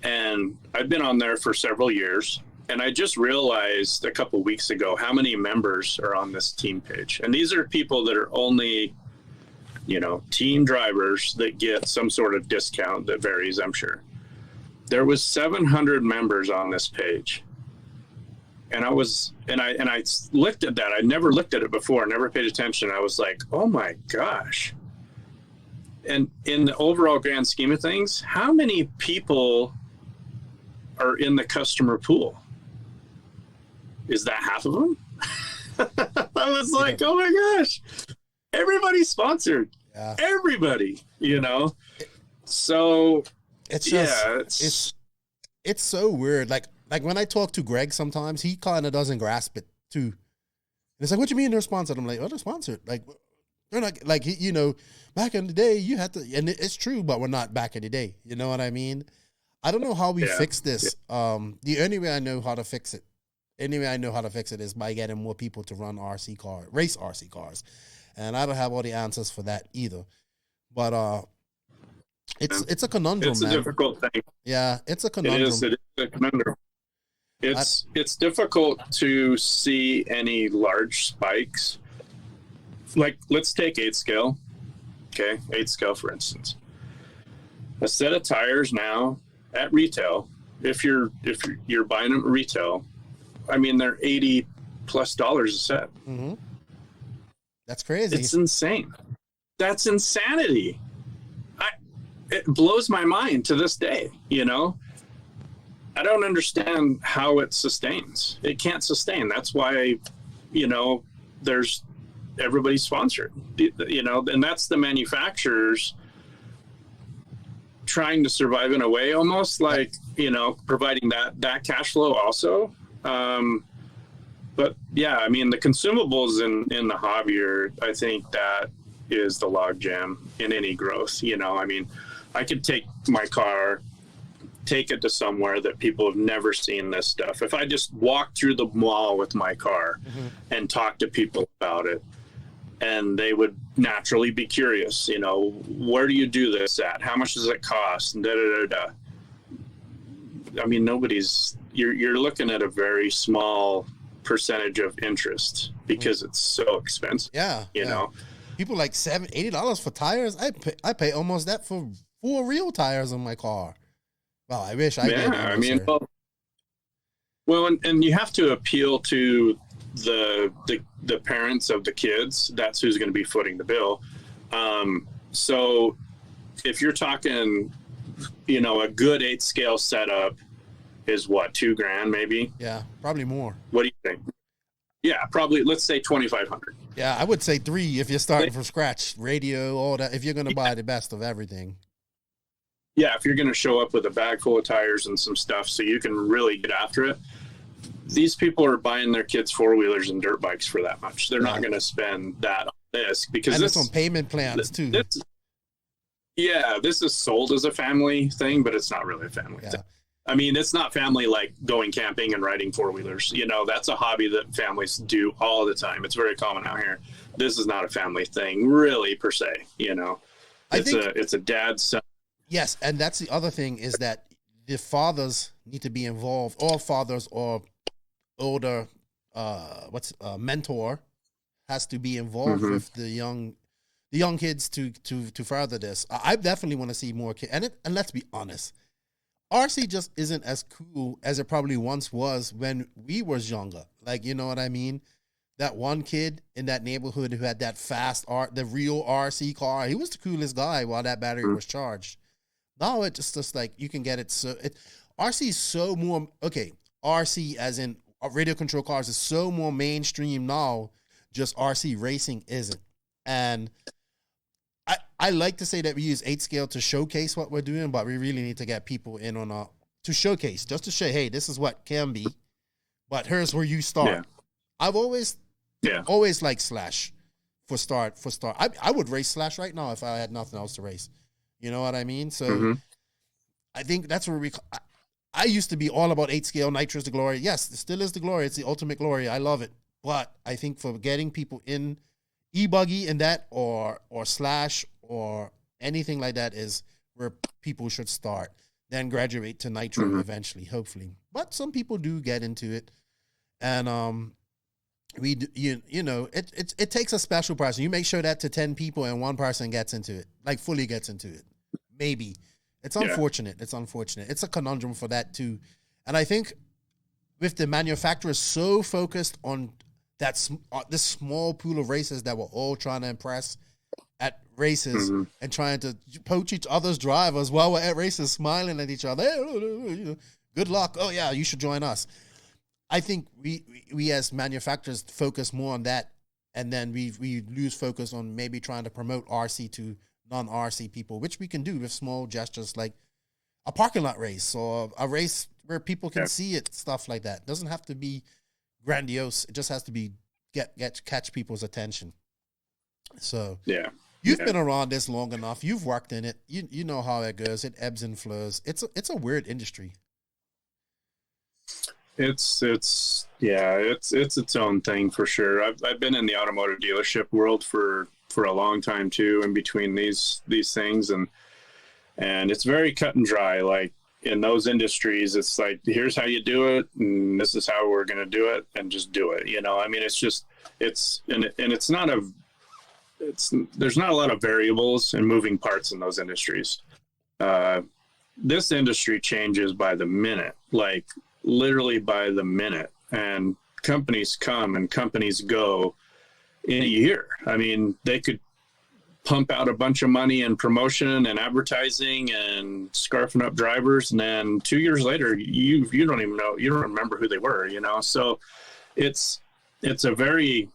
And I've been on there for several years. And I just realized a couple weeks ago how many members are on this team page. And these are people that are only, team drivers that get some sort of discount that varies, I'm sure. There was 700 members on this page. And I looked at that. I never looked at it before, never paid attention. I was like, oh my gosh. And in the overall grand scheme of things, how many people are in the customer pool. Is that half of them? I was like, oh my gosh, everybody's sponsored. Yeah. Everybody, you know. So it's just, it's so weird. Like when I talk to Greg, sometimes he kind of doesn't grasp it too. It's like, what do you mean they're sponsored? I'm like, oh, they're sponsored. Like, they're not, like, you know, back in the day, you had to, and it's true, but we're not back in the day. You know what I mean? I don't know how we fix this. The only way I know how to fix it, is by getting more people to run race RC cars. And I don't have all the answers for that either. But it's a conundrum, It's a difficult thing. Yeah, it's a conundrum. It is a conundrum. It's difficult to see any large spikes. Like, let's take 8 scale. Okay, 8 scale, for instance. A set of tires now at retail, if you're buying them at retail, I mean, they're $80+ a set. Mm-hmm. That's crazy. It's insane. That's insanity. It blows my mind to this day, you know? I don't understand how it sustains. It can't sustain. That's why, you know, everybody's sponsored, you know, and that's the manufacturers trying to survive in a way, almost like, you know, providing that cash flow also. But yeah, I mean, the consumables in the hobby I think that is the logjam in any growth. You know, I mean, I could take my car, take it to somewhere that people have never seen this stuff. If I just walk through the mall with my car and talk to people about it, and they would naturally be curious, you know, where do you do this at? How much does it cost? And I mean, you're looking at a very small percentage of interest because it's so expensive. Yeah. You know, people like $80 for tires. I pay almost that for 4 real tires on my car. Well, I wish I did. Yeah, I mean, well, and you have to appeal to the parents of the kids. That's who's going to be footing the bill. So if you're talking, you know, a good 8 scale setup is what, $2,000 maybe? Yeah, probably more. What do you think? Yeah, probably. Let's say 2,500. Yeah, I would say 3 if you're starting from scratch. Radio, all that. If you're going to buy the best of everything. Yeah, if you're going to show up with a bag full of tires and some stuff, so you can really get after it. These people are buying their kids 4-wheelers and dirt bikes for that much. They're not going to spend that on this because it's on payment plans too. This is sold as a family thing, but it's not really a family thing. I mean, it's not family like going camping and riding 4-wheelers. You know, that's a hobby that families do all the time. It's very common out here. This is not a family thing, really, per se. You know, it's a dad's son. Yes, and that's the other thing is that the fathers need to be involved. All fathers or older, mentor has to be involved with the young kids to further this. I definitely want to see more kids. And let's be honest, RC just isn't as cool as it probably once was when we was younger. Like, you know what I mean? That one kid in that neighborhood who had that the real RC car, he was the coolest guy while that battery was charged. Now it's just like you can get it. RC is so more, RC as in radio control cars is so more mainstream now, just RC racing isn't. And I like to say that we use 8 scale to showcase what we're doing, but we really need to get people in on to showcase, just to show, hey, this is what can be, but here's where you start. Yeah. I've always liked Slash for start. I would race Slash right now if I had nothing else to race. You know what I mean? So I think that's where I used to be all about 8 scale, nitrous, the glory. Yes, it still is the glory. It's the ultimate glory. I love it. But I think for getting people in e-buggy and that or Slash or anything like that is where people should start. Then graduate to nitro eventually, hopefully. But some people do get into it. And it takes a special person. You make sure that to 10 people and one person gets into it, like fully gets into it. Maybe. It's unfortunate. It's unfortunate. It's a conundrum for that too. And I think with the manufacturers so focused on that this small pool of racers that we're all trying to impress at races and trying to poach each other's drivers while we're at races, smiling at each other, good luck. Oh yeah, you should join us. I think we as manufacturers focus more on that, and then we lose focus on maybe trying to promote RC to non-RC people, which we can do with small gestures like a parking lot race or a race where people can see it, stuff like that. It doesn't have to be grandiose. It just has to be catch people's attention. So you've been around this long enough. You've worked in it. You know how it goes. It ebbs and flows. It's a weird industry. It's its own thing for sure. I've been in the automotive dealership world for a long time too, in between these things, and it's very cut and dry. Like in those industries, it's like, here's how you do it, and this is how we're going to do it, and just do it. You know, I mean, there's not a lot of variables and moving parts in those industries. This industry changes by the minute, like literally by the minute, and companies come and companies go in a year. I mean, they could pump out a bunch of money in promotion and advertising and scarfing up drivers, and then 2 years later, you don't even know, you don't remember who they were, you know? So it's a very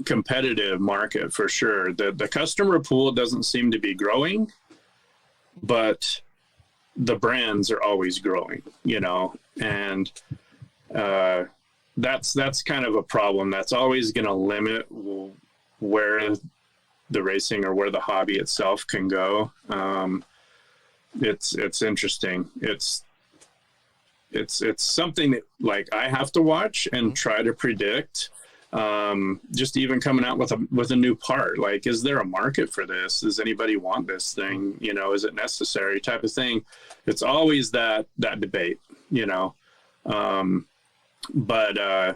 competitive market for sure. The customer pool doesn't seem to be growing, but the brands are always growing, you know, and that's kind of a problem. That's always going to limit where the racing or where the hobby itself can go. It's interesting. It's something that, like, I have to watch and try to predict. Just even coming out with a new part, like, is there a market for this? Does anybody want this thing? You know, is it necessary, type of thing? It's always that debate, you know. But the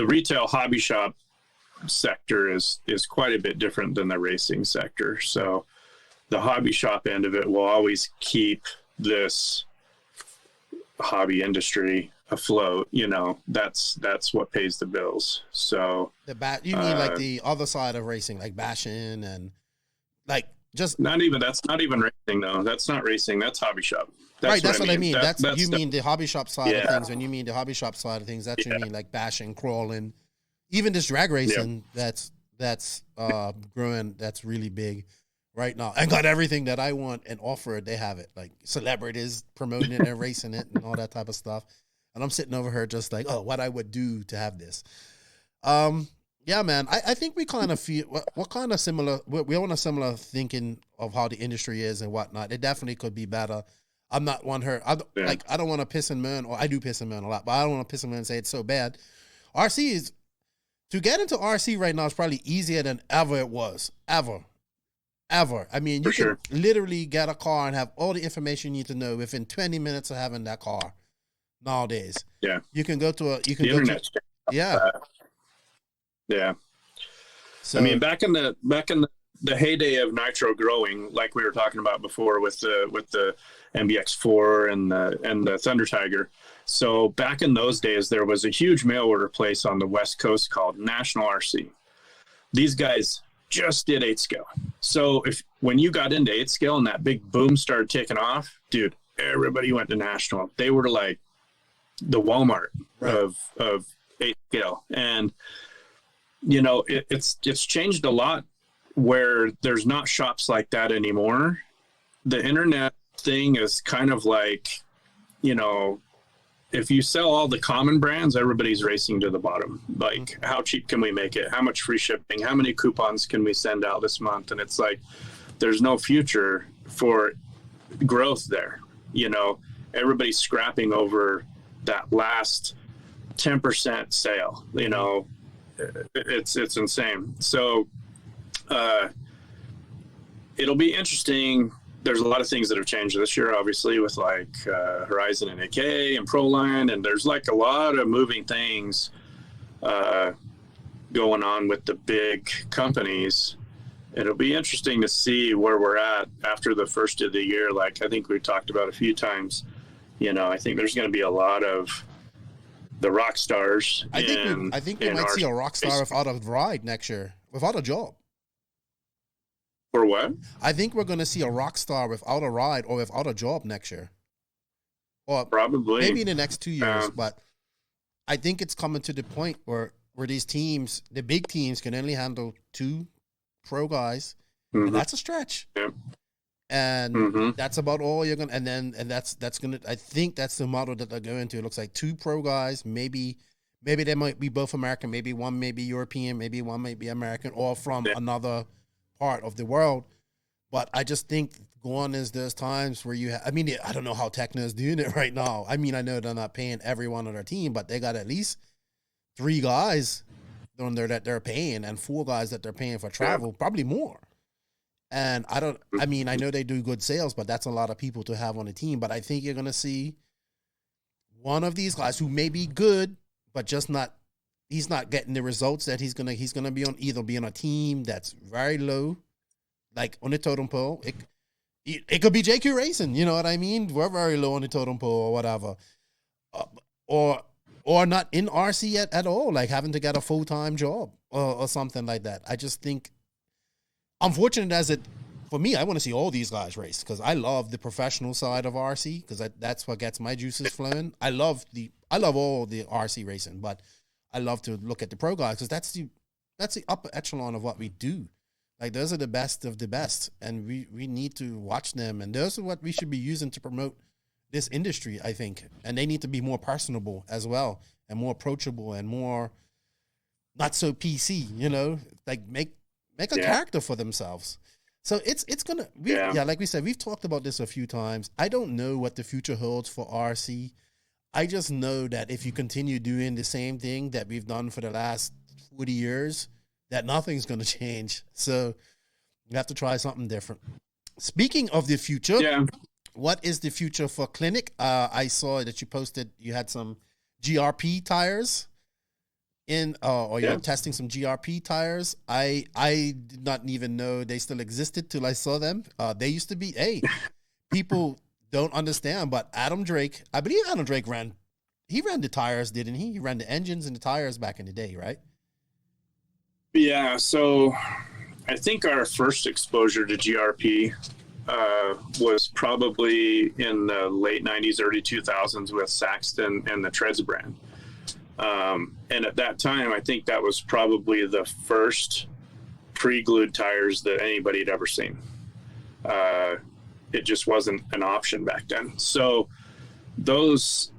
retail hobby shop sector is quite a bit different than the racing sector. So the hobby shop end of it will always keep this hobby industry afloat, you know. That's what pays the bills. So you mean like the other side of racing, like bashing and like just that's not even racing though. That's not racing. That's hobby shop. That's what I mean. You mean the hobby shop side of things. When you mean the hobby shop side of things, that's you mean like bashing, crawling, even this drag racing. That's growing. That's really big right now. I got everything that I want and offer. They have it, like celebrities promoting it and racing it and all that type of stuff. And I'm sitting over here just like, oh, what I would do to have this. Yeah, man. I think we kind of feel what kind of similar. We're on a similar thinking of how the industry is and whatnot. It definitely could be better. I'm not one her. I don't want to piss and moan, or I do piss and moan a lot, but I don't want to piss and moan and say it's so bad. To get into RC right now is probably easier than ever it was. Ever. I mean, you can literally get a car and have all the information you need to know within 20 minutes of having that car nowadays. Yeah. You can go to Yeah. So, I mean, back in the heyday of nitro growing, like we were talking about before with the MBX4 and the Thunder Tiger. So back in those days, there was a huge mail order place on the West Coast called National RC. These guys just did 8 scale. So when you got into 8 scale and that big boom started taking off, dude, everybody went to National. They were like the Walmart of 8 scale. And, you know, it's changed a lot where there's not shops like that anymore. The internet thing is kind of like, you know, if you sell all the common brands, everybody's racing to the bottom. Like, how cheap can we make it? How much free shipping? How many coupons can we send out this month? And it's like, there's no future for growth there. You know, everybody's scrapping over that last 10% sale. You know, it's insane. So it'll be interesting. There's a lot of things that have changed this year, obviously, with like Horizon and AK and Proline, and there's like a lot of moving things going on with the big companies. It'll be interesting to see where we're at after the first of the year. Like I think we've talked about a few times, you know, I think there's going to be a lot of the rock stars. I think we might see a rock star without a ride next year, without a job. For what? I think we're going to see a rock star without a ride or without a job next year. or probably maybe in the next 2 years. But I think it's coming to the point where these teams, the big teams, can only handle 2 pro guys, and that's a stretch. Yep. And that's about all you're gonna. And that's gonna. I think that's the model that they're going to. It looks like 2 pro guys, maybe they might be both American, maybe one may be European, maybe one may be American, or from another part of the world. But I just think going is there's times where you I mean, I don't know how Tekno is doing it right now. I mean, I know they're not paying everyone on their team, but they got at least 3 guys on there that they're paying and 4 guys that they're paying for travel, probably more. And I know they do good sales, but that's a lot of people to have on the team. But I think you're going to see one of these guys who may be good, but just not, he's not getting the results that he's going to be on, either be on a team that's very low, like on the totem pole. It could be JQ Racing, you know what I mean? We're very low on the totem pole or whatever. Or not in RC at all, like having to get a full-time job or something like that. I just think, unfortunate as it, for me, I want to see all these guys race because I love the professional side of RC because that's what gets my juices flowing. I love all the RC racing, but I love to look at the pro guys because that's the upper echelon of what we do. Like, those are the best of the best, and we need to watch them, and those are what we should be using to promote this industry, I think. And they need to be more personable as well, and more approachable, and more not so PC, you know, like make a character for themselves. So it's gonna, like we said, we've talked about this a few times. I don't know what the future holds for RC. I just know that if you continue doing the same thing that we've done for the last 40 years, that nothing's going to change. So you have to try something different. Speaking of the future, what is the future for Klinik? I saw that you posted you had some GRP tires you're testing some GRP tires. I did not even know they still existed till I saw them. They used to be, people don't understand, but Adam Drake, I believe Adam Drake ran the tires, didn't he? He ran the engines and the tires back in the day, right? Yeah, so I think our first exposure to GRP was probably in the late 90s, early 2000s with Saxton and the Treads brand. And at that time, I think that was probably the first pre-glued tires that anybody had ever seen. It just wasn't an option back then. So those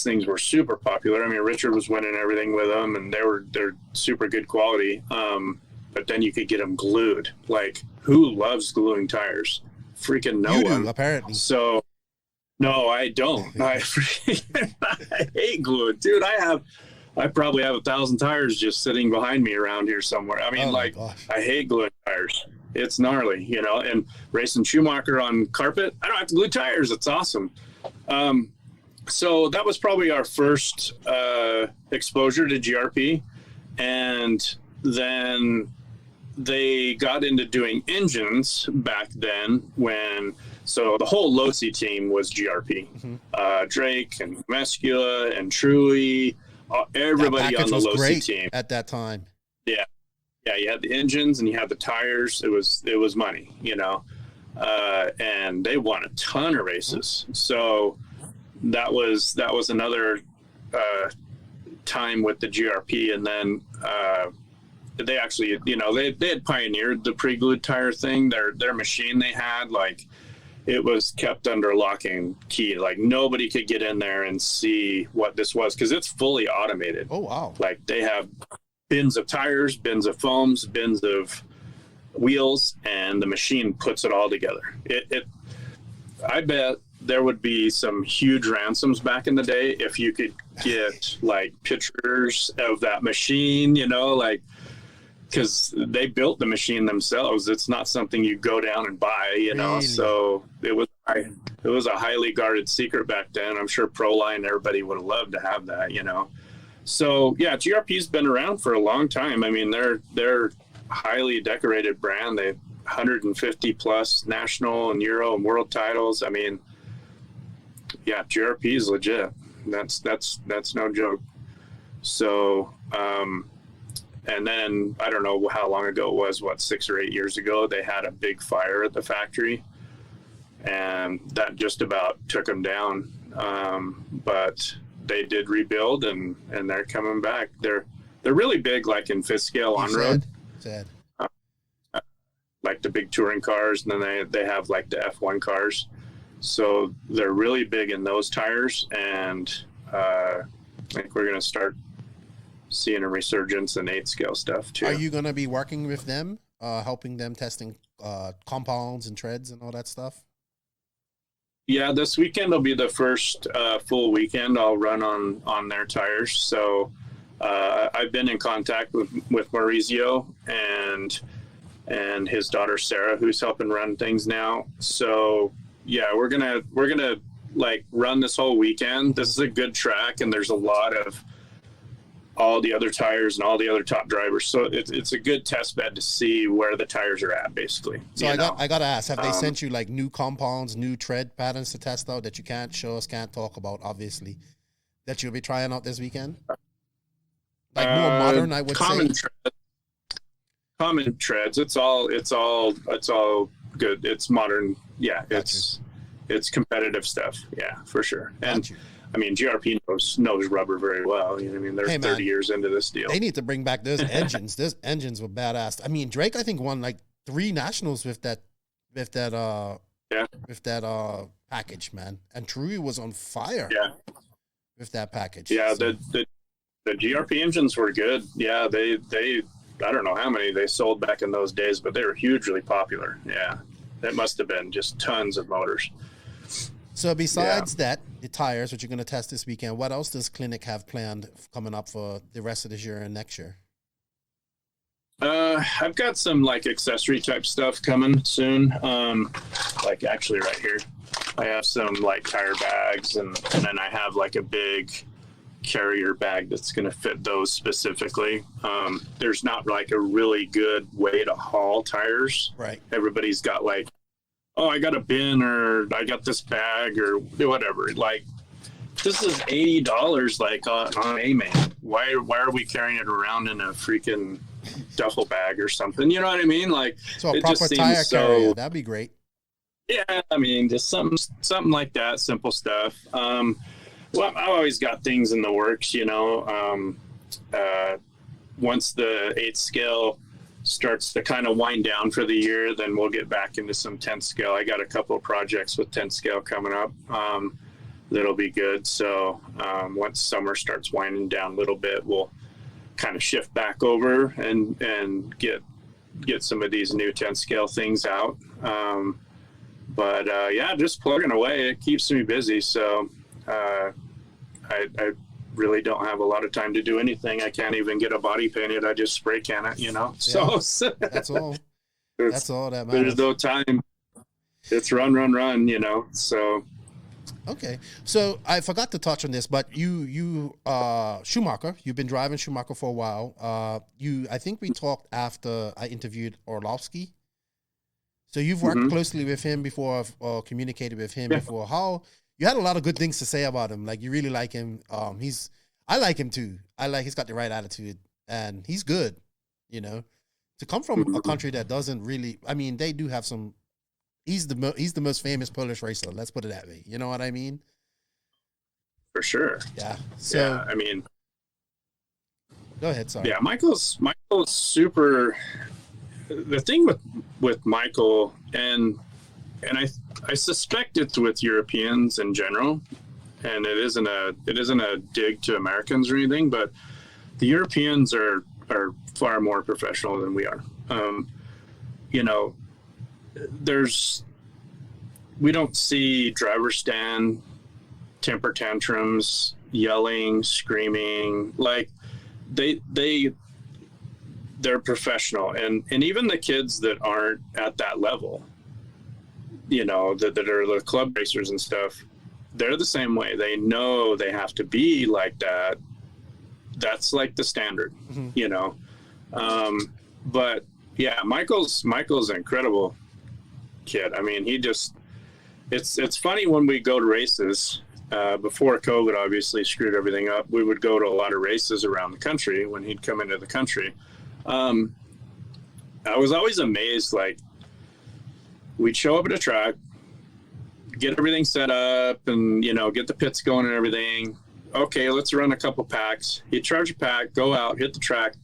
things were super popular. I mean, Richard was winning everything with them, and they're super good quality. But then you could get them glued. Like, who loves gluing tires? Freaking no one. Apparently. So, no, I don't. I hate gluing, dude. I probably have 1,000 tires just sitting behind me around here somewhere. I mean, I hate gluing tires. It's gnarly, you know. And racing Schumacher on carpet, I don't have to glue tires. It's awesome. So that was probably our first exposure to GRP. And then they got into doing engines back then so the whole Losi team was GRP. Drake and Mescula and Truey, everybody on the Losi team. At that time. Yeah. Yeah, you had the engines and you had the tires. It was money, you know. And they won a ton of races. So that was another time with the GRP, and then they actually, you know, they had pioneered the pre-glued tire thing. Their machine they had, like, it was kept under lock and key. Like, nobody could get in there and see what this was because it's fully automated. Oh wow! Like, they have bins of tires, bins of foams, bins of wheels, and the machine puts it all together. I bet there would be some huge ransoms back in the day if you could get like pictures of that machine, you know, like, because they built the machine themselves. It's not something you go down and buy, you know. Really? So it was a highly guarded secret back then. I'm sure Proline, everybody would have loved to have that, you know. So yeah, GRP's been around for a long time. I mean, they're highly decorated brand. They 150 plus national and Euro and world titles. I mean, yeah, GRP is legit. That's no joke. So, and then I don't know how long ago it was, 6 or 8 years ago, they had a big fire at the factory. and that just about took them down. But they did rebuild, and they're coming back. They're really big, like in fifth scale on road. Sad. Like the big touring cars, and then they have like the F1 cars. So they're really big in those tires, and I think we're going to start seeing a resurgence in 8 scale stuff too. Are you going to be working with them, helping them testing compounds and treads and all that stuff? Yeah, this weekend will be the first full weekend I'll run on their tires. So I've been in contact with Maurizio and his daughter Sarah, who's helping run things now. So yeah, we're gonna like run this whole weekend. This is a good track, and there's a lot of all the other tires and all the other top drivers. So it's a good test bed to see where the tires are at, basically. So I got to ask, have they sent you like new compounds, new tread patterns to test out that you can't show us, can't talk about, obviously, that you'll be trying out this weekend? Like more modern, I would say. Common treads. It's all good. It's modern. Yeah, it's competitive stuff. Yeah, for sure. And I mean, GRP knows rubber very well. You know what I mean? They're 30 years into this deal. They need to bring back those engines. Those engines were badass. I mean, Drake, I think, won like 3 nationals with that package, man. And Truey was on fire. Yeah. With that package. Yeah, so. The GRP engines were good. Yeah, they I don't know how many they sold back in those days, but they were hugely popular. Yeah. That must have been just tons of motors. So besides that, the tires, which you're going to test this weekend, what else does Klinik have planned coming up for the rest of this year and next year? I've got some like accessory type stuff coming soon. Like actually right here, I have some like tire bags, and then I have like a big carrier bag that's going to fit those specifically. There's not like a really good way to haul tires. Right. Everybody's got like, oh, I got a bin, or I got this bag, or whatever. Like, this is $80 like on A-Man. Why are we carrying it around in a freaking duffel bag or something? You know what I mean? Like, so a proper tire carrier, that'd be great. Yeah, I mean, just something like that, simple stuff. Well, I've always got things in the works, you know. Once the 8th scale starts to kind of wind down for the year, then we'll get back into some 10th scale. I got a couple of projects with 10th scale coming up that'll be good. So once summer starts winding down a little bit, we'll kind of shift back over and get some of these new 10th scale things out. But yeah, just plugging away. It keeps me busy. So I really don't have a lot of time to do anything. I can't even get a body painted. I just spray can it, you know. Yeah, so that's all. That's all that matters. There's no time. It's run, you know. So okay. So I forgot to touch on this, but you Schumacher, you've been driving Schumacher for a while. I think we talked after I interviewed Orlovsky. So you've worked closely with him before, or communicated with him before. How you had a lot of good things to say about him. Like, you really like him. I like him too. He's got the right attitude, and he's good. You know, to come from a country that doesn't really. I mean, they do have some. He's the most famous Polish racer. Let's put it that way. You know what I mean? For sure. Yeah. So yeah, I mean, go ahead. Sorry. Yeah, Michael's super. The thing with Michael, and I suspect it's with Europeans in general, and it isn't a dig to Americans or anything, but the Europeans are far more professional than we are. You know, we don't see driver stand temper tantrums, yelling, screaming. Like, they're professional, and even the kids that aren't at that level, you know, that are the club racers and stuff, they're the same way. They know they have to be like that. That's like the standard, you know. But yeah, Michael's an incredible kid. I mean, it's funny when we go to races. Before COVID obviously screwed everything up, we would go to a lot of races around the country when he'd come into the country. I was always amazed, like, we'd show up at a track, get everything set up and, get the pits going and everything. Okay, let's run a couple packs. You charge a pack, go out, hit the track.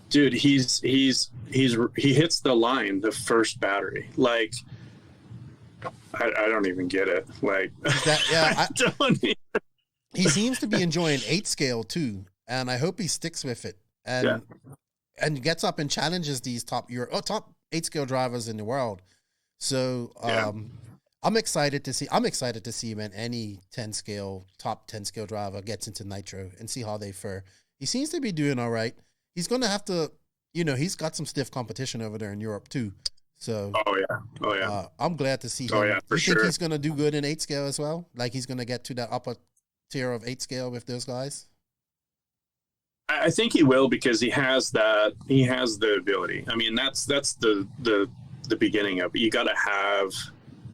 Dude, he hits the line, the first battery. Like, I don't even get it. Like, I don't even. He seems to be enjoying 8 scale too, and I hope he sticks with it and gets up and challenges these top 8 scale drivers in the world. So I'm excited to see when any top 10 scale driver gets into Nitro and see how they fare. He seems to be doing all right. He's going to have to, he's got some stiff competition over there in Europe too. So, I'm glad to see him. You think he's going to do good in 8 scale as well? Like he's going to get to that upper tier of 8 scale with those guys? I think he will, because he has that. He has the ability. I mean, that's the beginning of it. You got to have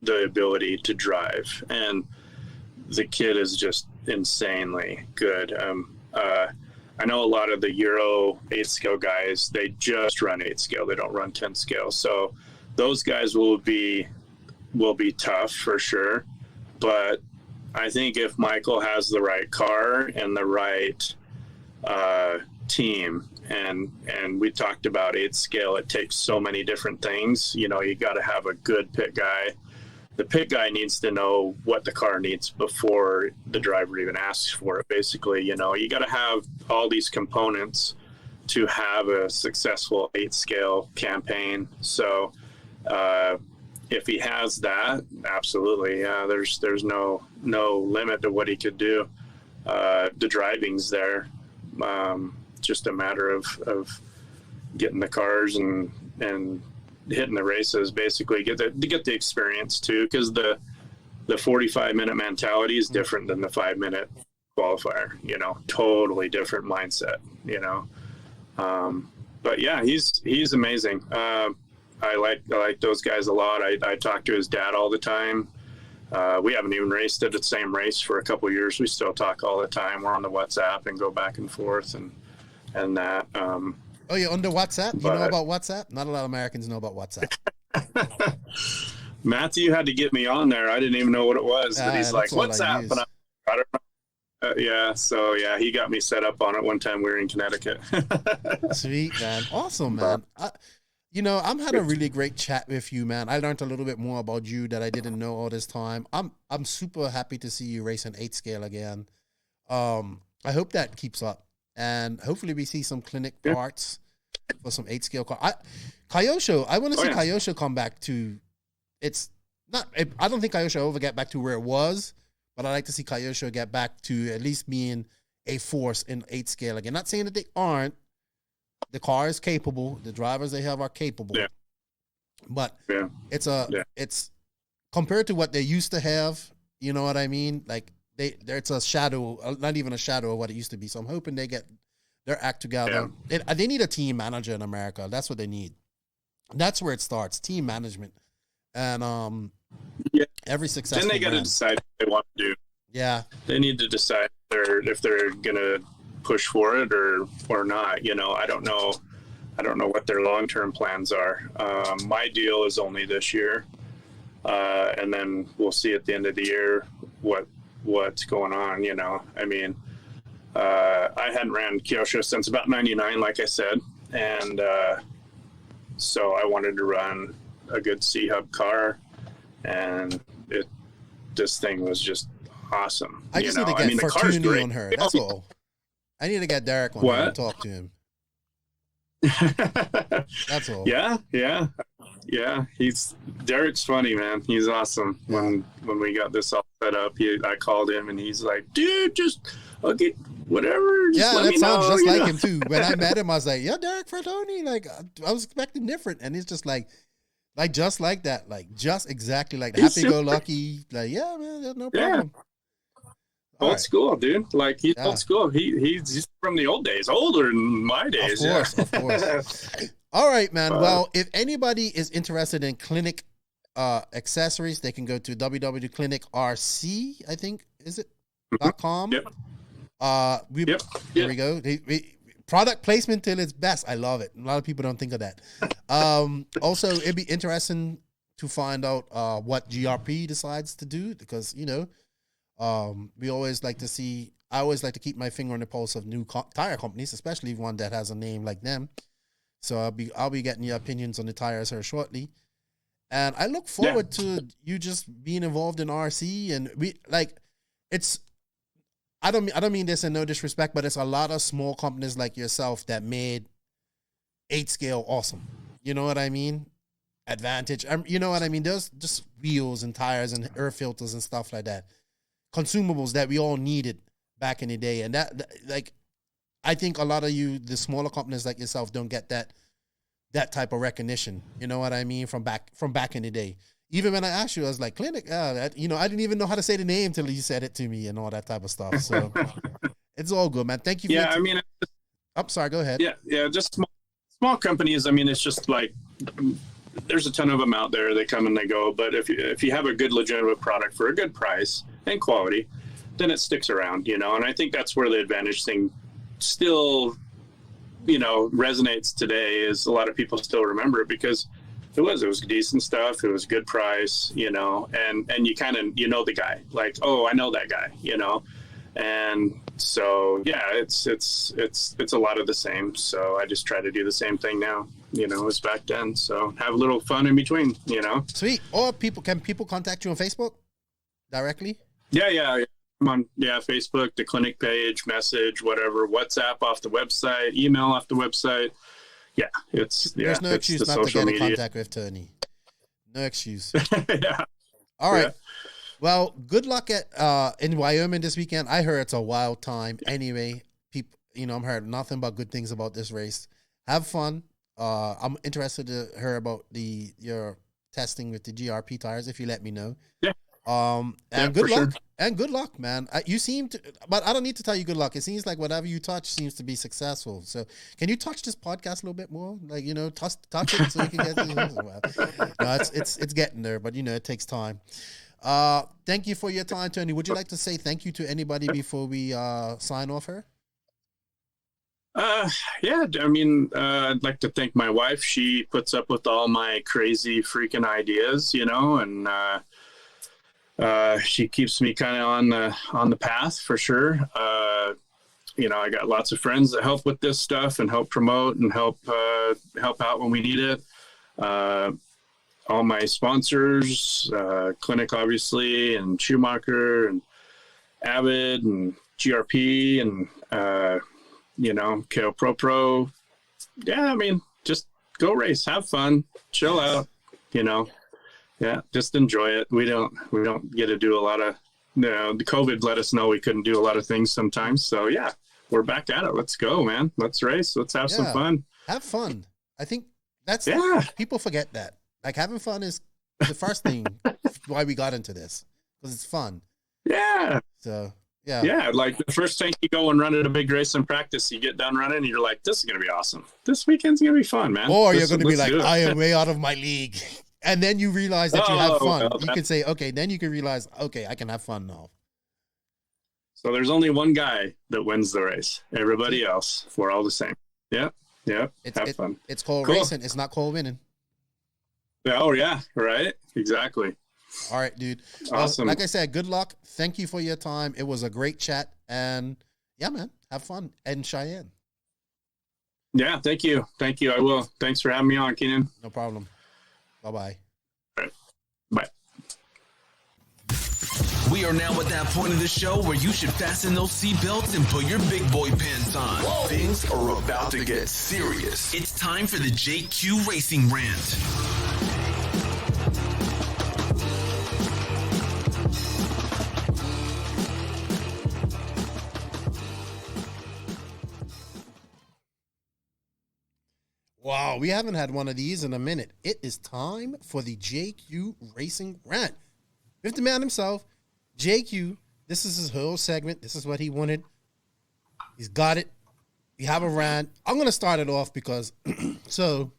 the ability to drive, and the kid is just insanely good. I know a lot of the Euro 8 scale guys, they just run 8 scale. They don't run 10 scale. So those guys will be tough for sure. But I think if Michael has the right car and the right team, and we talked about 8 scale, it takes so many different things. You got to have a good pit guy. The pit guy needs to know what the car needs before the driver even asks for it. Basically, you got to have all these components to have a successful 8 scale campaign. So if he has that, absolutely, there's no limit to what he could do. The driving's there. Just a matter of getting the cars and hitting the races, basically get the experience too, because the 45-minute mentality is different than the 5-minute qualifier. Totally different mindset. But yeah, he's amazing. I like those guys a lot. I talk to his dad all the time. We haven't even raced at the same race for a couple of years. We still talk all the time. We're on the WhatsApp and go back and forth and that. Oh, you're on the WhatsApp? You know about WhatsApp? Not a lot of Americans know about WhatsApp. Matthew had to get me on there. I didn't even know what it was. But he's like, WhatsApp. And I don't know. So he got me set up on it one time we were in Connecticut. Sweet, man. Awesome, man. I'm had a really great chat with you, man. I learned a little bit more about you that I didn't know all this time. I'm super happy to see you racing 8 scale again. I hope that keeps up. And hopefully we see some Klinik parts for some 8 scale car. Kyosho, I want to see Kyosho come back to. It's not. I don't think Kyosho will ever get back to where it was, but I like to see Kyosho get back to at least being a force in 8 scale again. Not saying that they aren't. The car is capable. The drivers they have are capable. Yeah. But it's compared to what they used to have. You know what I mean? Like. It's a shadow, not even a shadow of what it used to be. So I'm hoping they get their act together. Yeah. They need a team manager in America. That's what they need. That's where it starts, team management. And every successful. Then they got to decide what they want to do. Yeah, they need to decide if they're gonna push for it or not. I don't know what their long-term plans are. My deal is only this year, and then we'll see at the end of the year what's going on. I mean, I hadn't ran Kyosho since about 99, like I said. And so I wanted to run a good C-Hub car, and this thing was just awesome. I just need to get Fortuny on her. That's all. I need to get Derek on her and talk to him. That's all. Yeah. Derek's funny, man. He's awesome. When we got this all set up, I called him and he's like, dude, I'll get whatever. That sounds just like him too. When I met him, I was like, yeah, Derek Fortuny. Like I was expecting different, and he's just like just like that, like just exactly like happy-go-lucky. Like, yeah, man, there's no problem. Old school, dude. Like he's old school. He's from the old days, older than my days. Of course. All right, man. Well, if anybody is interested in Klinik accessories, they can go to www.Klinik Rc, I think, is it? .com. Yep. There we go. Product placement till its best. I love it. A lot of people don't think of that. Also, it'd be interesting to find out what GRP decides to do, because we always like to see. I always like to keep my finger on the pulse of new tire companies, especially one that has a name like them. So I'll be getting your opinions on the tires here shortly, and I look forward to you just being involved in RC. And I don't mean this in no disrespect, but it's a lot of small companies like yourself that made 8 scale awesome. You know what I mean? Advantage. You know what I mean? There's just wheels and tires and air filters and stuff like that. Consumables that we all needed back in the day. And that I think a lot of the smaller companies like yourself don't get that type of recognition. You know what I mean? From back in the day. Even when I asked you, I was like, Klinik, I didn't even know how to say the name till you said it to me and all that type of stuff. So it's all good, man. Thank you. I'm sorry, go ahead. Yeah. Just small companies. I mean, it's just like, there's a ton of them out there. They come and they go. But if you have a good, legitimate product for a good price and quality, then it sticks around, And I think that's where the advantage thing still, resonates today, is a lot of people still remember it because it was decent stuff. It was good price, and you kind of, the guy, like, oh, I know that guy, and so, yeah, it's a lot of the same. So I just try to do the same thing now, as back then. So have a little fun in between, Sweet. Or can people contact you on Facebook directly? Yeah. I'm on, Facebook, the Klinik page, message, whatever, WhatsApp off the website, email off the website. Yeah, there's no excuse not to get in contact with Tony. No excuse. Yeah. All right. Yeah. Well, good luck in Wyoming this weekend. I heard it's a wild time. Anyway, people, I'm heard nothing but good things about this race. Have fun. I'm interested to hear about your testing with the GRP tires, if you let me know. Yeah. And good luck. Sure. And good luck, man. You seem to, but I don't need to tell you good luck. It seems like whatever you touch seems to be successful. So, can you touch this podcast a little bit more? Like, touch it so you can get it's getting there, but it takes time. Thank you for your time, Tony. Would you like to say thank you to anybody before we sign off here? Yeah, I mean, I'd like to thank my wife. She puts up with all my crazy freaking ideas, and she keeps me kind of on the path for sure. I got lots of friends that help with this stuff and help promote and help out when we need it. All my sponsors, Klinik obviously, and Schumacher and Avid and GRP and KO Pro. Yeah, I mean, just go race, have fun, chill out, Yeah, just enjoy it. We don't get to do a lot of, the COVID let us know we couldn't do a lot of things sometimes. So yeah, we're back at it. Let's go, man. Let's race. Let's have some fun. Have fun. I think that's people forget that. Like, having fun is the first thing why we got into this, because it's fun. Yeah. So yeah. Yeah, like the first time you go and run at a big race in practice, you get done running and you're like, this is gonna be awesome. This weekend's gonna be fun, man. Or you're gonna be like, I am way out of my league. And then you realize that you have fun. Well, you can say, okay, then you can realize, okay, I can have fun now. So there's only one guy that wins the race. Everybody else, we're all the same. Yeah. Have fun. It's called racing. It's not called winning. Oh, yeah. Right. Exactly. All right, dude. Awesome. Like I said, good luck. Thank you for your time. It was a great chat. And yeah, man, have fun in Cheyenne. Yeah, thank you. I will. Thanks for having me on, Keenan. No problem. Bye-bye. All right. Bye. We are now at that point of the show where you should fasten those seatbelts and put your big boy pants on. Whoa. Things are about to get serious. It's time for the JQ Racing Rant. Wow, we haven't had one of these in a minute. It is time for the JQ Racing Rant. With the man himself, JQ, this is his whole segment. This is what he wanted. He's got it. We have a rant. I'm going to start it off because, so,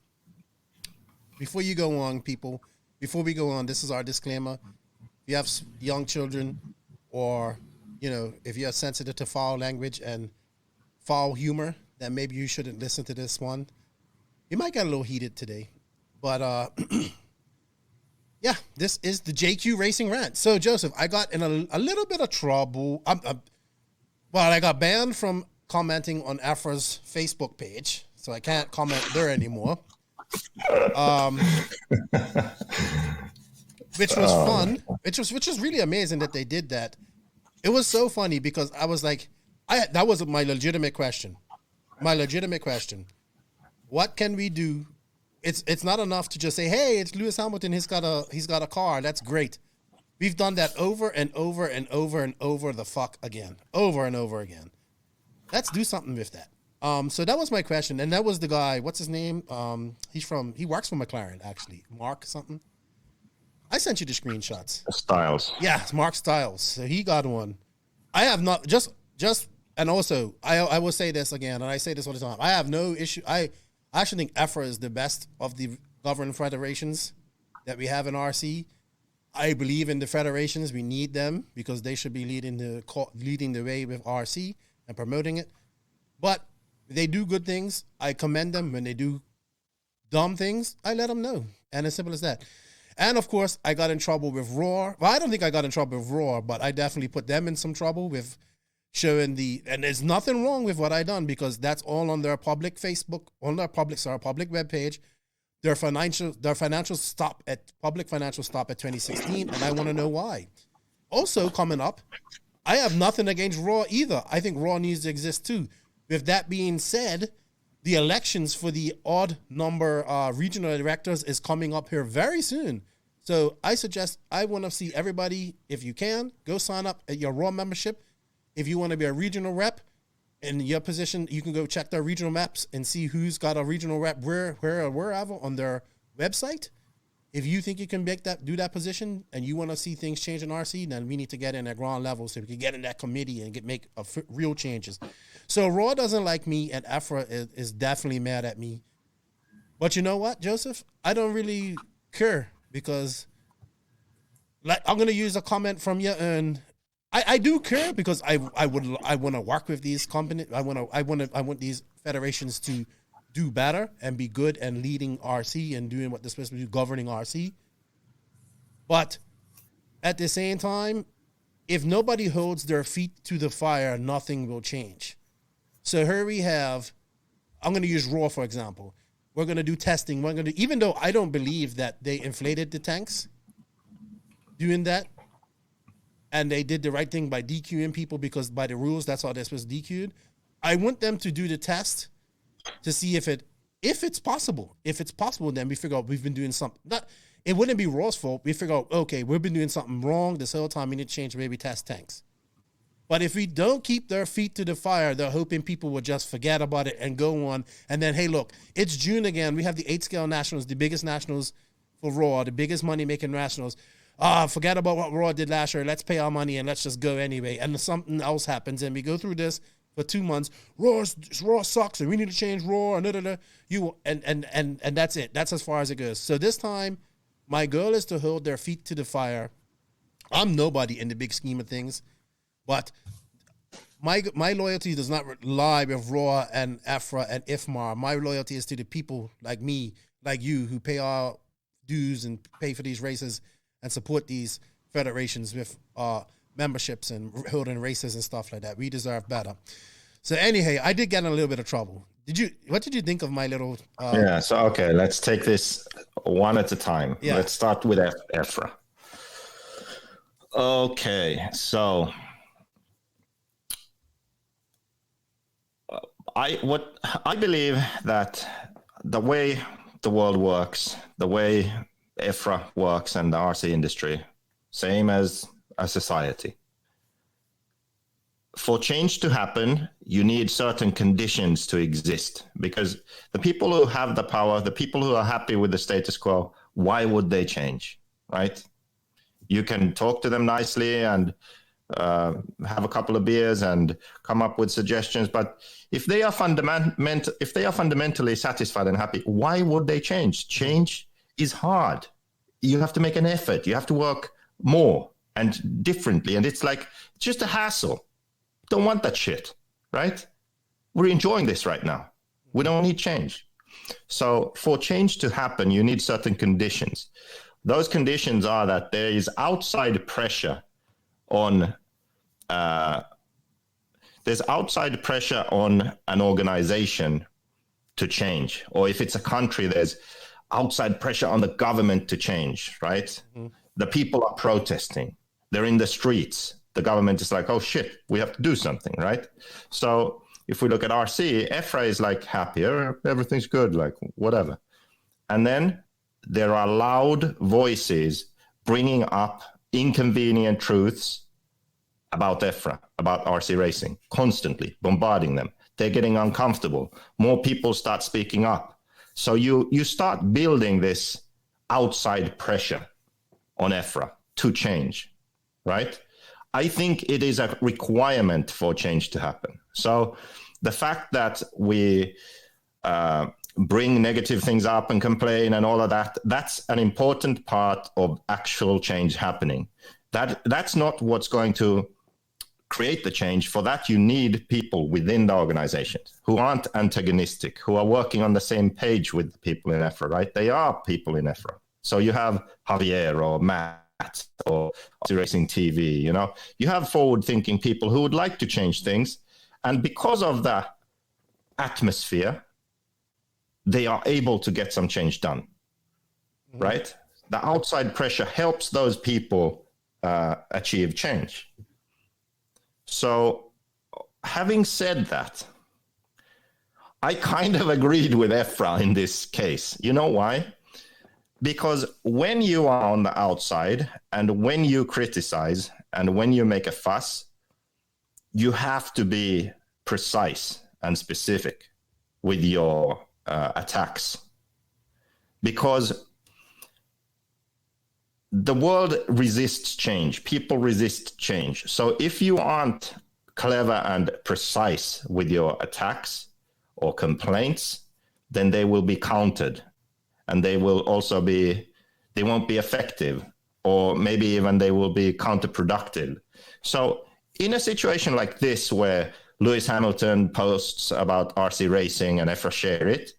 before you go on, people, before we go on, this is our disclaimer. If you have young children or, if you're sensitive to foul language and foul humor, then maybe you shouldn't listen to this one. You might get a little heated today, but Yeah, this is the JQ Racing Rant. So, Joseph, I got in a little bit of trouble. I got banned from commenting on Afra's Facebook page, so I can't comment there anymore. Which was fun. Which was really amazing that they did that. It was so funny because I was like, that was my legitimate question. What can we do? It's not enough to just say, hey, it's Lewis Hamilton. He's got a car. That's great. We've done that over and over and over and over the fuck again. Over and over again. Let's do something with that. So that was my question. And that was the guy, what's his name? He works for McLaren, actually. Mark something. I sent you the screenshots. Styles. Yeah, it's Mark Styles. So he got one. I have not just and also I will say this again, and I say this all the time. I have no issue. I actually think EFRA is the best of the governing federations that we have in RC. I believe in the federations. We need them because they should be leading the way with RC and promoting it. But they do good things. I commend them. When they do dumb things, I let them know. And as simple as that. And, of course, I got in trouble with Roar. Well, I don't think I got in trouble with Roar, but I definitely put them in some trouble with showing and there's nothing wrong with what I done because that's all on their public Facebook, on their public webpage. Their financial stop at 2016, and I want to know why. Also, coming up, I have nothing against Raw either. I think Raw needs to exist too. With that being said, the elections for the odd number regional directors is coming up here very soon. So I suggest I want to see everybody, if you can, go sign up at your Raw membership. If you want to be a regional rep in your position, you can go check their regional maps and see who's got a regional rep wherever on their website. If you think you can do that position and you want to see things change in RC, then we need to get in at ground level so we can get in that committee and make real changes. So Raw doesn't like me, and Afra is definitely mad at me. But you know what, Joseph? I don't really care because I'm going to use a comment from you, and I do care because I want to work with these companies. I want these federations to do better and be good and leading RC and doing what they're supposed to do, governing RC. But at the same time, if nobody holds their feet to the fire, nothing will change. So here we have, I'm going to use Raw, for example. We're going to do testing. Even though I don't believe that they inflated the tanks doing that, and they did the right thing by DQing people because by the rules, that's how they're supposed to DQ'd. I want them to do the test to see if it's possible. If it's possible, then we figure out we've been doing something. It wouldn't be Raw's fault. We figure out, okay, we've been doing something wrong this whole time. We need to change, maybe test tanks. But if we don't keep their feet to the fire, they're hoping people will just forget about it and go on. And then, hey, look, it's June again. We have the 8-scale nationals, the biggest nationals for Raw, the biggest money-making nationals. Forget about what Raw did last year. Let's pay our money and let's just go anyway. And something else happens, and we go through this for 2 months. Raw sucks, and we need to change Raw. And that's it. That's as far as it goes. So this time, my goal is to hold their feet to the fire. I'm nobody in the big scheme of things, but my loyalty does not lie with Raw and Afra and IFMAR. My loyalty is to the people like me, like you, who pay our dues and pay for these races and support these federations with memberships and holding races and stuff like that. We deserve better. So anyhow, I did get in a little bit of trouble. What did you think of my little... So, okay, let's take this one at a time. Yeah. Let's start with EFRA. Okay, so... I believe that the way the world works, the way EFRA works and the RC industry, same as a society. For change to happen, you need certain conditions to exist, because the people who have the power, the people who are happy with the status quo, why would they change, right? You can talk to them nicely and have a couple of beers and come up with suggestions, but if they are fundamentally satisfied and happy, why would they change? Change is hard. You have to make an effort. You have to work more and differently, and it's just a hassle. Don't want that shit, right? We're enjoying this right now. We don't need change. So for change to happen, you need certain conditions. those conditions are that there is outside pressure on there's outside pressure on an organization to change, or if it's a country, there's outside pressure on the government to change, right? Mm-hmm. The people are protesting. They're in the streets. The government is like, oh shit, we have to do something, right? So if we look at RC, EFRA is like happier, everything's good, like whatever. And then there are loud voices bringing up inconvenient truths about EFRA, about RC racing, constantly bombarding them. They're getting uncomfortable. More people start speaking up. So you start building this outside pressure on EFRA to change, right? I think it is a requirement for change to happen. So the fact that we bring negative things up and complain and all of that, that's an important part of actual change happening. That's not what's going to create the change. For that, you need people within the organization who aren't antagonistic, who are working on the same page with the people in EFRA, right? They are people in EFRA. So you have Javier or Matt or Racing TV, you know, you have forward-thinking people who would like to change things. And because of the atmosphere, they are able to get some change done, right? The outside pressure helps those people achieve change. So having said that, I kind of agreed with EFRA in this case. You know why? Because when you are on the outside and when you criticize and when you make a fuss, you have to be precise and specific with your attacks. Because the world resists change. People resist change. So if you aren't clever and precise with your attacks or complaints, then they will be countered. And they will also they won't be effective, or maybe even they will be counterproductive. So in a situation like this, where Lewis Hamilton posts about RC racing and EFRA share it,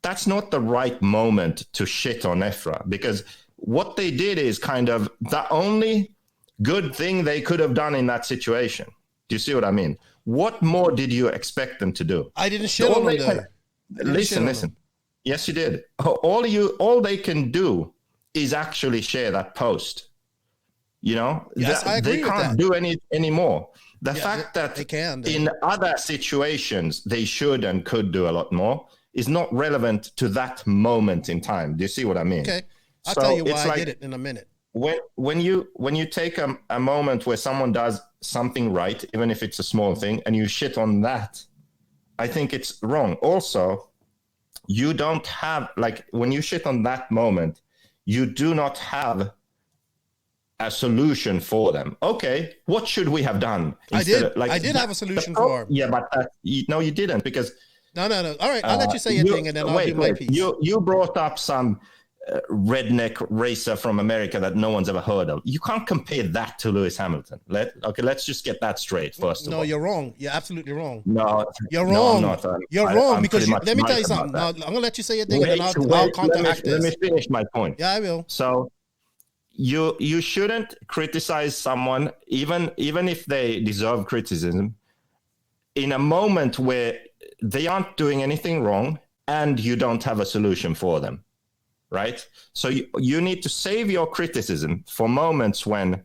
that's not the right moment to shit on EFRA, because what they did is kind of the only good thing they could have done in that situation. Do you see what I mean? What more did you expect them to do? I didn't shit on them. Listen. Yes, you did. All they can do is actually share that post. You know, yes, I agree they with can't that. do any more. The fact that they can, in other situations they should and could do a lot more is not relevant to that moment in time. Do you see what I mean? Okay, I'll tell you why I did it in a minute. When you take a moment where someone does something right, even if it's a small thing, and you shit on that, I think it's wrong. Also, you don't have, like, when you shit on that moment, you do not have a solution for them. Okay, what should we have done? I did have a solution for him. Yeah, but no, you didn't, because... No. All right, I'll let you say your thing, and then I'll do my piece. You brought up some redneck racer from America that no one's ever heard of. You can't compare that to Lewis Hamilton. Let's just get that straight first of all. No, you're wrong. You're absolutely wrong. No, you're wrong. No, I'm not. You're wrong, because let me tell you something. Now, I'm going to let you say your thing, and then I'll counteract this. Let me finish my point. Yeah, I will. So you shouldn't criticize someone, even if they deserve criticism, in a moment where they aren't doing anything wrong and you don't have a solution for them. Right? So you need to save your criticism for moments when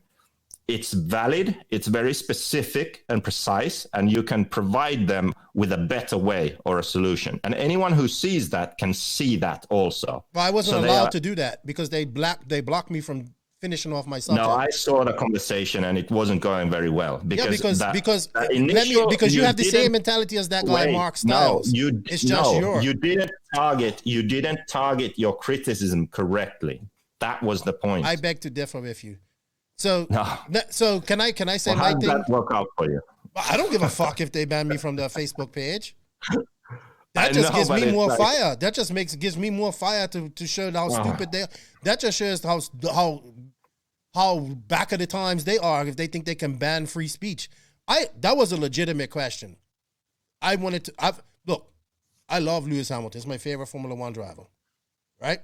it's valid, it's very specific and precise, and you can provide them with a better way or a solution. And anyone who sees that can see that also. Well, I wasn't allowed to do that because they blocked me from finishing off my subject. No, I saw the conversation and it wasn't going very well. Because you have the same mentality as that guy, Mark Stiles. You didn't target your criticism correctly. That was the point. I beg to differ with you. So can I say my thing? How does that work out for you? I don't give a fuck if they ban me from the Facebook page. That just gives me more fire. That just gives me more fire to show how stupid they are. That just shows how back of the times they are if they think they can ban free speech. That was a legitimate question. I love Lewis Hamilton. He's my favorite Formula One driver. Right?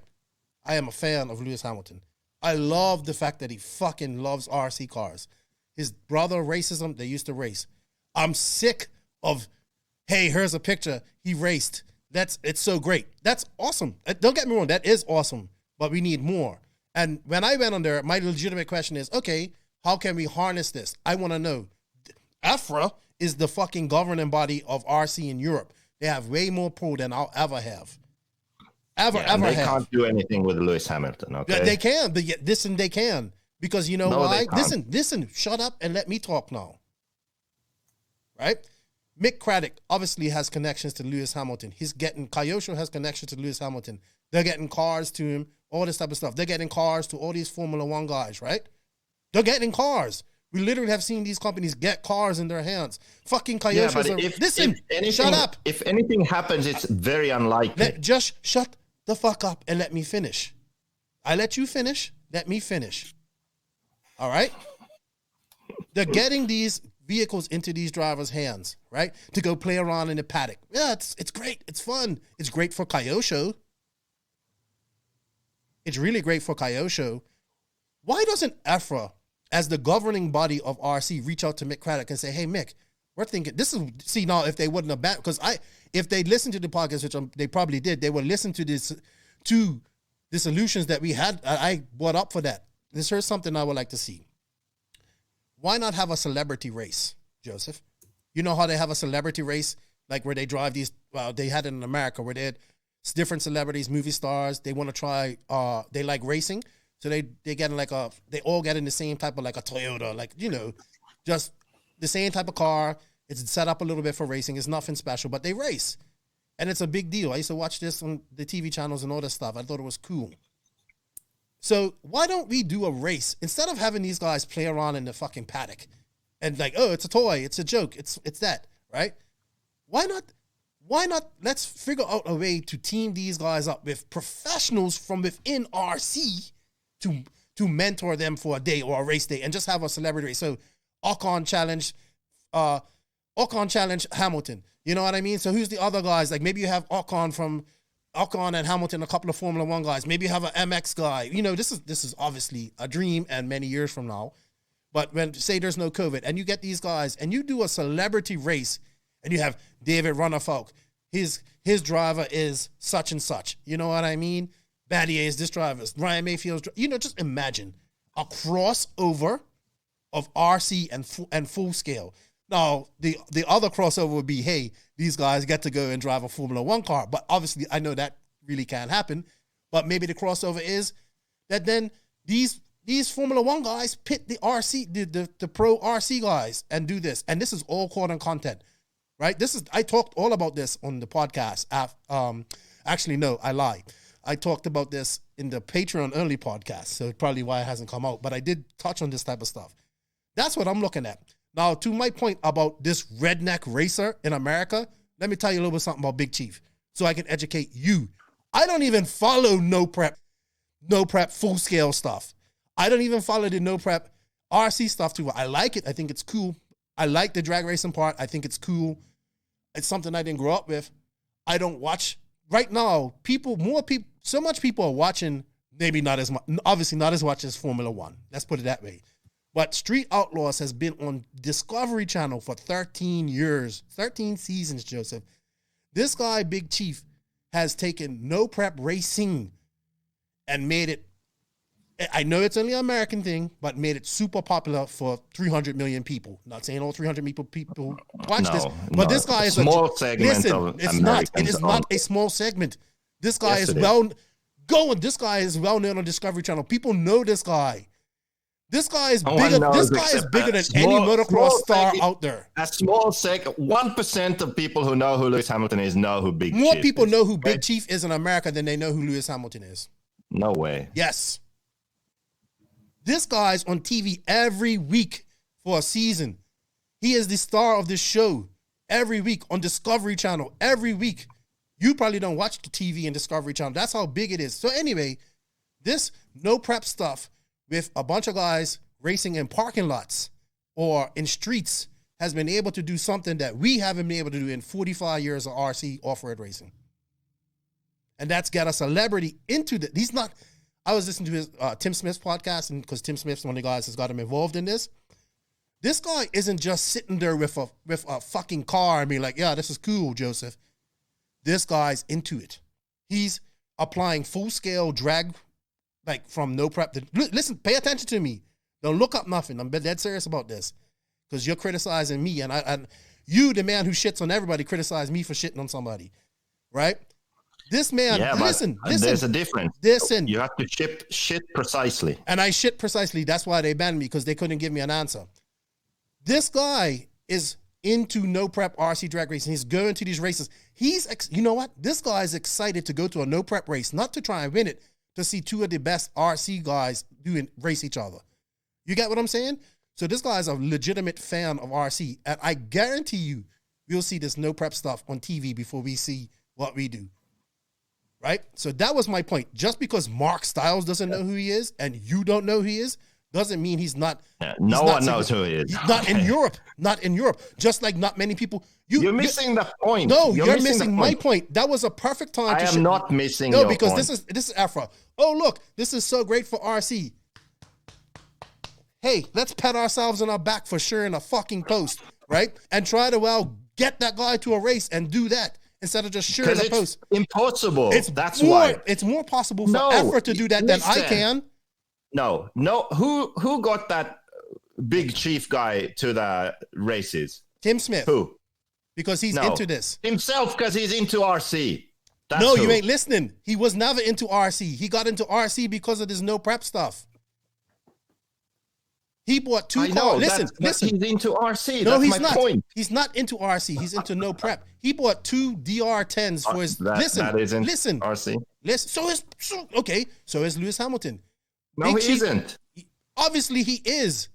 I am a fan of Lewis Hamilton. I love the fact that he fucking loves RC cars. His brother races them. They used to race. I'm sick of, hey, here's a picture. He raced. It's so great. That's awesome. Don't get me wrong. That is awesome. But we need more. And when I went on there, my legitimate question is, okay, how can we harness this? I want to know. AFRA is the fucking governing body of RC in Europe. They have way more pro than I'll ever have. Ever have. They can't do anything with Lewis Hamilton, okay? They can, but listen, they can. Because you know why? Listen, shut up and let me talk now. Right? Mick Craddock obviously has connections to Lewis Hamilton. Kyosho has connections to Lewis Hamilton. They're getting cars to him, all this type of stuff. They're getting cars to all these Formula One guys, right? They're getting cars. We literally have seen these companies get cars in their hands. Fucking Kyosho. Shut up. If anything happens, it's very unlikely. Just shut the fuck up and let me finish. I let you finish. Let me finish. All right? They're getting these vehicles into these drivers' hands, right? To go play around in the paddock. Yeah, it's great. It's fun. It's great for Kyosho. It's really great for Kyosho. Why doesn't AFRA, as the governing body of RC, reach out to Mick Craddock and say, hey, Mick, we're thinking, now, if they wouldn't have banned, because if they listened to the podcast, which they probably did, they would listen to the solutions that we had. I brought up for that. Here's something I would like to see. Why not have a celebrity race, Joseph? You know how they have a celebrity race, like where they drive these, they had it in America, where they had different celebrities, movie stars, they want to try, they like racing. So they get in they all get in the same type of like a Toyota, just the same type of car. It's set up a little bit for racing. It's nothing special, but they race. And it's a big deal. I used to watch this on the TV channels and all this stuff. I thought it was cool. So why don't we do a race instead of having these guys play around in the fucking paddock and like, oh, it's a toy, it's a joke, it's that, right? Why not let's figure out a way to team these guys up with professionals from within RC to mentor them for a day or a race day and just have a celebrity race. So Ocon challenge Hamilton. You know what I mean? So who's the other guys? Like maybe you have Ocon and Hamilton, a couple of Formula One guys. Maybe you have an MX guy. This is obviously a dream and many years from now. But when say there's no COVID and you get these guys and you do a celebrity race and you have David Runner-Falk, his driver is such and such. You know what I mean? Battier is this driver. Ryan Mayfield's. Just imagine a crossover of RC and full scale. Now, the other crossover would be, hey, these guys get to go and drive a Formula One car. But obviously, I know that really can't happen. But maybe the crossover is that then these Formula One guys pit the RC, the pro RC guys and do this. And this is all caught on content, right? I talked all about this on the podcast. Actually, no, I lied. I talked about this in the Patreon early podcast. So probably why it hasn't come out. But I did touch on this type of stuff. That's what I'm looking at. Now, to my point about this redneck racer in America, let me tell you a little bit something about Big Chief so I can educate you. I don't even follow no prep full scale stuff. I don't even follow the no prep RC stuff too. I like it. I think it's cool. I like the drag racing part. I think it's cool. It's something I didn't grow up with. I don't watch right now. So much people are watching, maybe not as much, obviously not as much as Formula One. Let's put it that way. But Street Outlaws has been on Discovery Channel for 13 years, 13 seasons, Joseph. This guy, Big Chief, has taken no prep racing and made it, I know it's only an American thing, but made it super popular for 300 million people. Not saying all 300 people watch this, but this guy is a small segment of Americans. It is not a small segment. This guy is well known on Discovery Channel. People know this guy. This guy is bigger. This guy is bigger than any motocross star out there. A small 1% of people who know who Lewis Hamilton is know who Big Chief is. More people know who Big Chief is in America than they know who Lewis Hamilton is. No way. Yes. This guy's on TV every week for a season. He is the star of this show every week on Discovery Channel every week. You probably don't watch the TV and Discovery Channel. That's how big it is. So anyway, this no prep stuff with a bunch of guys racing in parking lots or in streets has been able to do something that we haven't been able to do in 45 years of RC off-road racing. And that's got a celebrity into the, I was listening to his Tim Smith's podcast, and because Tim Smith's one of the guys that's got him involved in this. This guy isn't just sitting there with a fucking car and being like, yeah, this is cool, Joseph. This guy's into it. He's applying full-scale drag, like from no prep. Listen, pay attention to me. Don't look up nothing. I'm dead serious about this because you're criticizing me. And you, the man who shits on everybody, criticize me for shitting on somebody, right? This man, listen. There's a difference. Listen. You have to shit precisely. And I shit precisely. That's why they banned me, because they couldn't give me an answer. This guy is into no prep RC drag racing. He's going to these races. You know what? This guy is excited to go to a no prep race, not to try and win it, to see two of the best RC guys race each other. You get what I'm saying? So this guy is a legitimate fan of RC, and I guarantee you, we'll see this no prep stuff on TV before we see what we do. Right? So that was my point. Just because Mark Stiles doesn't know who he is, and you don't know who he is, doesn't mean he's not. No one knows who he is. He's not in Europe. Not in Europe. Just like not many people. You're missing the point. No, you're missing my point. That was a perfect time. I am not missing. No, because point. this is Afra. Oh, look, this is so great for RC. Hey, let's pat ourselves on our back for sharing a fucking post, right? And try to get that guy to a race and do that instead of just sharing a post. Impossible. That's why it's more possible for Afra to do that than I can. No. Who got that big chief guy to the races? Tim Smith. Who? Because he's into this. Himself, because he's into RC. You ain't listening. He was never into RC. He got into RC because of this no prep stuff. He bought two cars. Listen. He's into RC. No, That's my point. He's not into RC. He's into no prep. He bought two DR10s for his. That isn't RC. Listen. So is Lewis Hamilton. No, he isn't. Obviously, he is.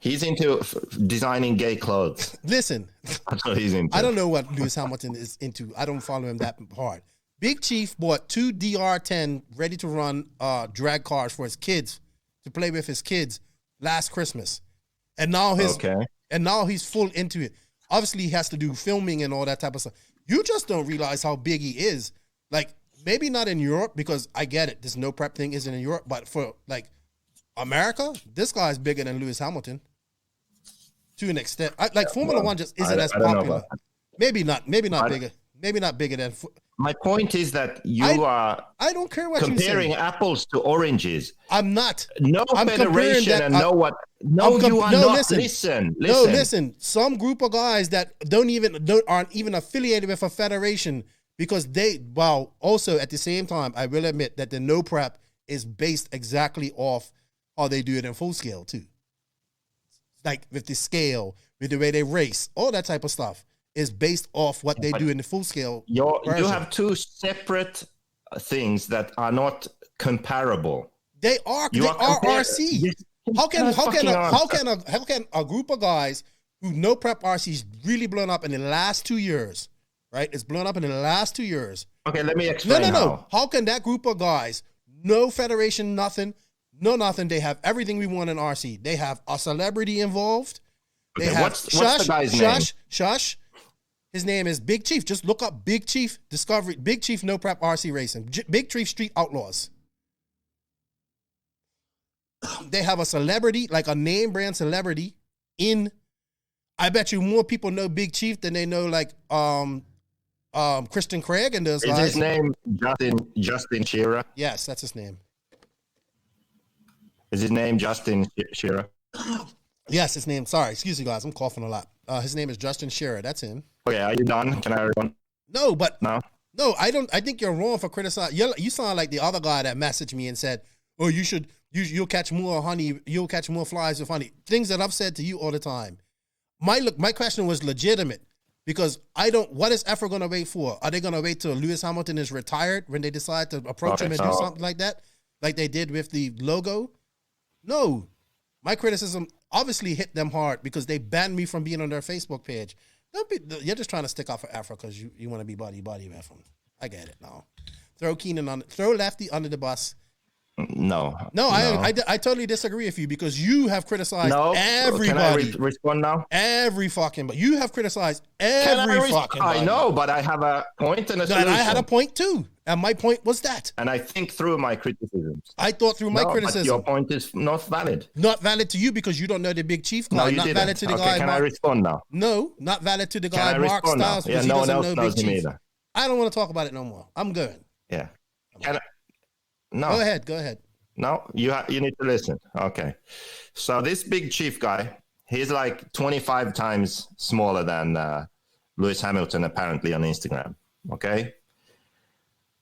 He's into designing gay clothes. Listen. That's what he's into. I don't know what Lewis Hamilton is into. I don't follow him that hard. Big Chief bought two DR10 ready-to-run drag cars for his kids, to play with his kids last Christmas. And now he's full into it. Obviously, he has to do filming and all that type of stuff. You just don't realize how big he is. Like, maybe not in Europe, because I get it. This no prep thing isn't in Europe, but for like America, this guy's bigger than Lewis Hamilton to an extent. Formula One just isn't as popular. Maybe not bigger. Maybe not bigger than. My point is that I don't care what comparing apples to oranges. I'm not. No federation and no what. No, you are not. Listen. No, listen. Some group of guys that aren't even affiliated with a federation, because also at the same time, I will admit that the no prep is based exactly off how they do it in full scale too. Like with the scale, with the way they race, all that type of stuff is based off what they do in the full scale. You have two separate things that are not comparable. They are RC. How can a group of guys who no prep RC's really blown up in the last 2 years, right? It's blown up in the last 2 years. Okay, let me explain. No. How can that group of guys, no federation, nothing, they have everything we want in RC. They have a celebrity involved. They have what's the guy's name? Shush. His name is Big Chief. Just look up Big Chief Discovery, Big Chief No Prep RC Racing, Big Chief Street Outlaws. They have a celebrity, like a name brand celebrity I bet you more people know Big Chief than they know like Christian Craig and those guys. Is his name Justin Shearer? Yes, that's his name. Is his name Justin Shearer? Yes, his name. Sorry, excuse me, guys. I'm coughing a lot. His name is Justin Shearer. That's him. Okay, are you done? Can I respond? No, but no, I don't. I think you're wrong for criticizing. You sound like the other guy that messaged me and said, "Oh, you'll catch more honey. You'll catch more flies with honey." Things that I've said to you all the time. My question was legitimate because what is Efra going to wait for? Are they going to wait till Lewis Hamilton is retired when they decide to approach him and do something like that, like they did with the logo? No, my criticism obviously hit them hard because they banned me from being on their Facebook page. You're just trying to stick out for Afro because you want to be buddy with him. I get it now. Throw Lefty under the bus. No. I totally disagree with you because you have criticized everybody. Can I respond now? Every fucking, but you have criticized every fucking. I know, but I have a point and a solution. And I had a point too, and my point was that. And I think through my criticisms. I thought through my criticism. But your point is not valid. Not valid to you because you don't know the big chief guy. No, you not didn't. valid to the guy. Can I respond now? No, not valid to the guy Mark Styles because no one doesn't else know knows big him chief. either. I don't want to talk about it no more. I'm good. Yeah. No. Go ahead. No, you need to listen. Okay. So this big chief guy, he's like 25 times smaller than Lewis Hamilton apparently on Instagram. Okay.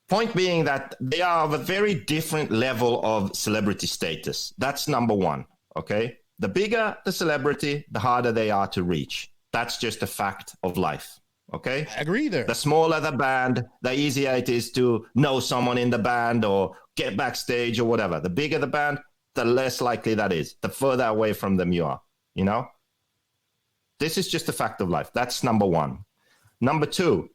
Point being that they are of a very different level of celebrity status. That's number one. Okay. The bigger the celebrity, the harder they are to reach. That's just a fact of life. Okay. I agree there. The smaller the band, the easier it is to know someone in the band or get backstage or whatever. The bigger the band, the less likely that is. The further away from them you are, you know? This is just a fact of life. That's number one. Number two,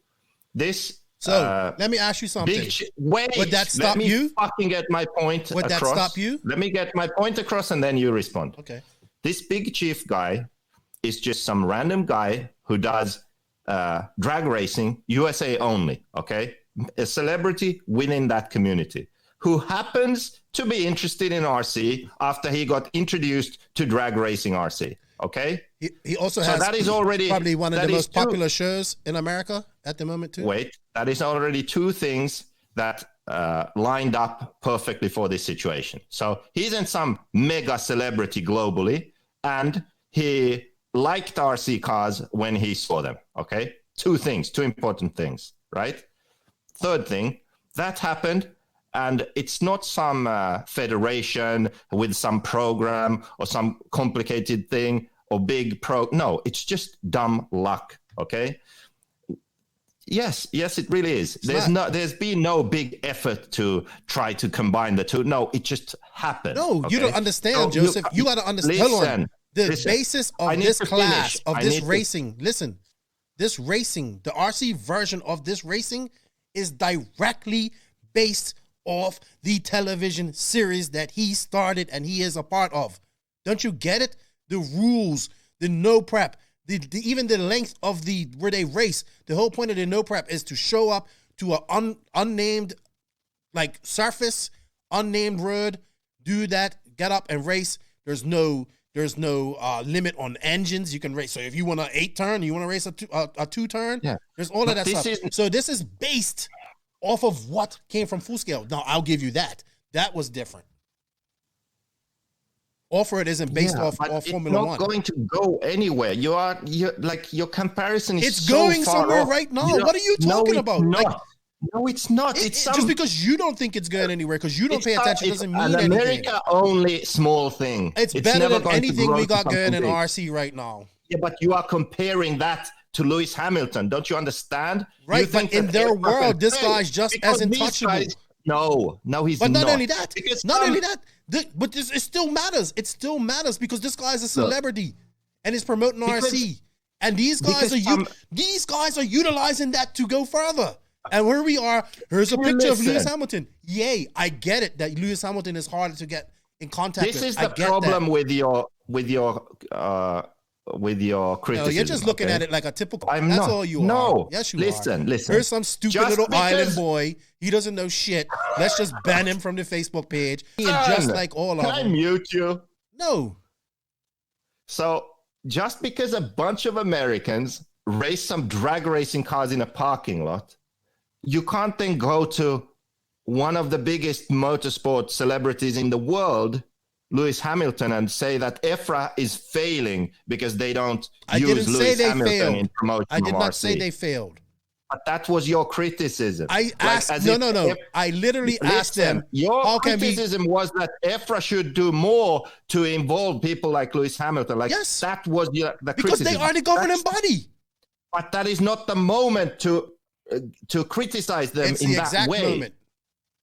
this... So, let me ask you something. Would that stop you? Let me fucking get my point across. Would that stop you? Let me get my point across and then you respond. Okay. This big chief guy is just some random guy who does... drag racing, USA only, okay? A celebrity within that community who happens to be interested in RC after he got introduced to drag racing RC, okay? He also has that is already, probably one of the most popular shows in America at the moment too. Wait, that is already two things that lined up perfectly for this situation. So he's in some mega celebrity globally and he liked RC cars when he saw them, okay? Two important things, right? Third thing, that happened, and it's not some federation with some program or some complicated thing or big no, it's just dumb luck, okay? Yes, it really is. There's been no big effort to try to combine the two. No, it just happened. No, okay? You don't understand, so Joseph. You got to understand. Hold on. The basis of this class, of this racing, listen, this racing, the RC version of this racing is directly based off the television series that he started and he is a part of. Don't you get it? The rules, the no prep, even the length of where they race. The whole point of the no prep is to show up to an unnamed like surface, unnamed road, do that, get up and race. There's no limit on engines. You can race. So if you want an 8-turn, you want to race a 2-turn, there's all of that stuff. So this is based off of what came from Full Scale. Now, I'll give you that. That was different. Off-road isn't based off Formula 1. It's not going to go anywhere. You're like your comparison is it's going so far somewhere off. right now. What are you talking about? No, it's not. Just because you don't think it's going anywhere, because you don't pay attention, doesn't mean anything. An America-only small thing. It's better than anything we got going in RC right now. Yeah, but you are comparing that to Lewis Hamilton. Don't you understand? Right, but in their world, this guy's just as untouchable. No, he's not. But not only that. But it still matters. It still matters because this guy's a celebrity and he's promoting RC. And these guys are utilizing that to go further. And where we are, here's a picture of Lewis Hamilton. Yay, I get it that Lewis Hamilton is harder to get in contact with. This is the problem with your criticism. No, you're just looking at it like a typical. That's not. All you are. Yes, you listen, are. Listen. Here's some stupid little island boy. He doesn't know shit. Let's just ban him from the Facebook page. And just like all of them. Can I mute you? No. So just because a bunch of Americans race some drag racing cars in a parking lot, you can't then go to one of the biggest motorsport celebrities in the world, Lewis Hamilton, and say that EFRA is failing because they don't use Lewis Hamilton in promotion. I did not say they failed. But that was your criticism. I asked, no. I literally asked them. Your criticism was that EFRA should do more to involve people like Lewis Hamilton. Yes. That was the criticism. Because they are the governing body. But that is not the moment to criticize them in that way. Moment.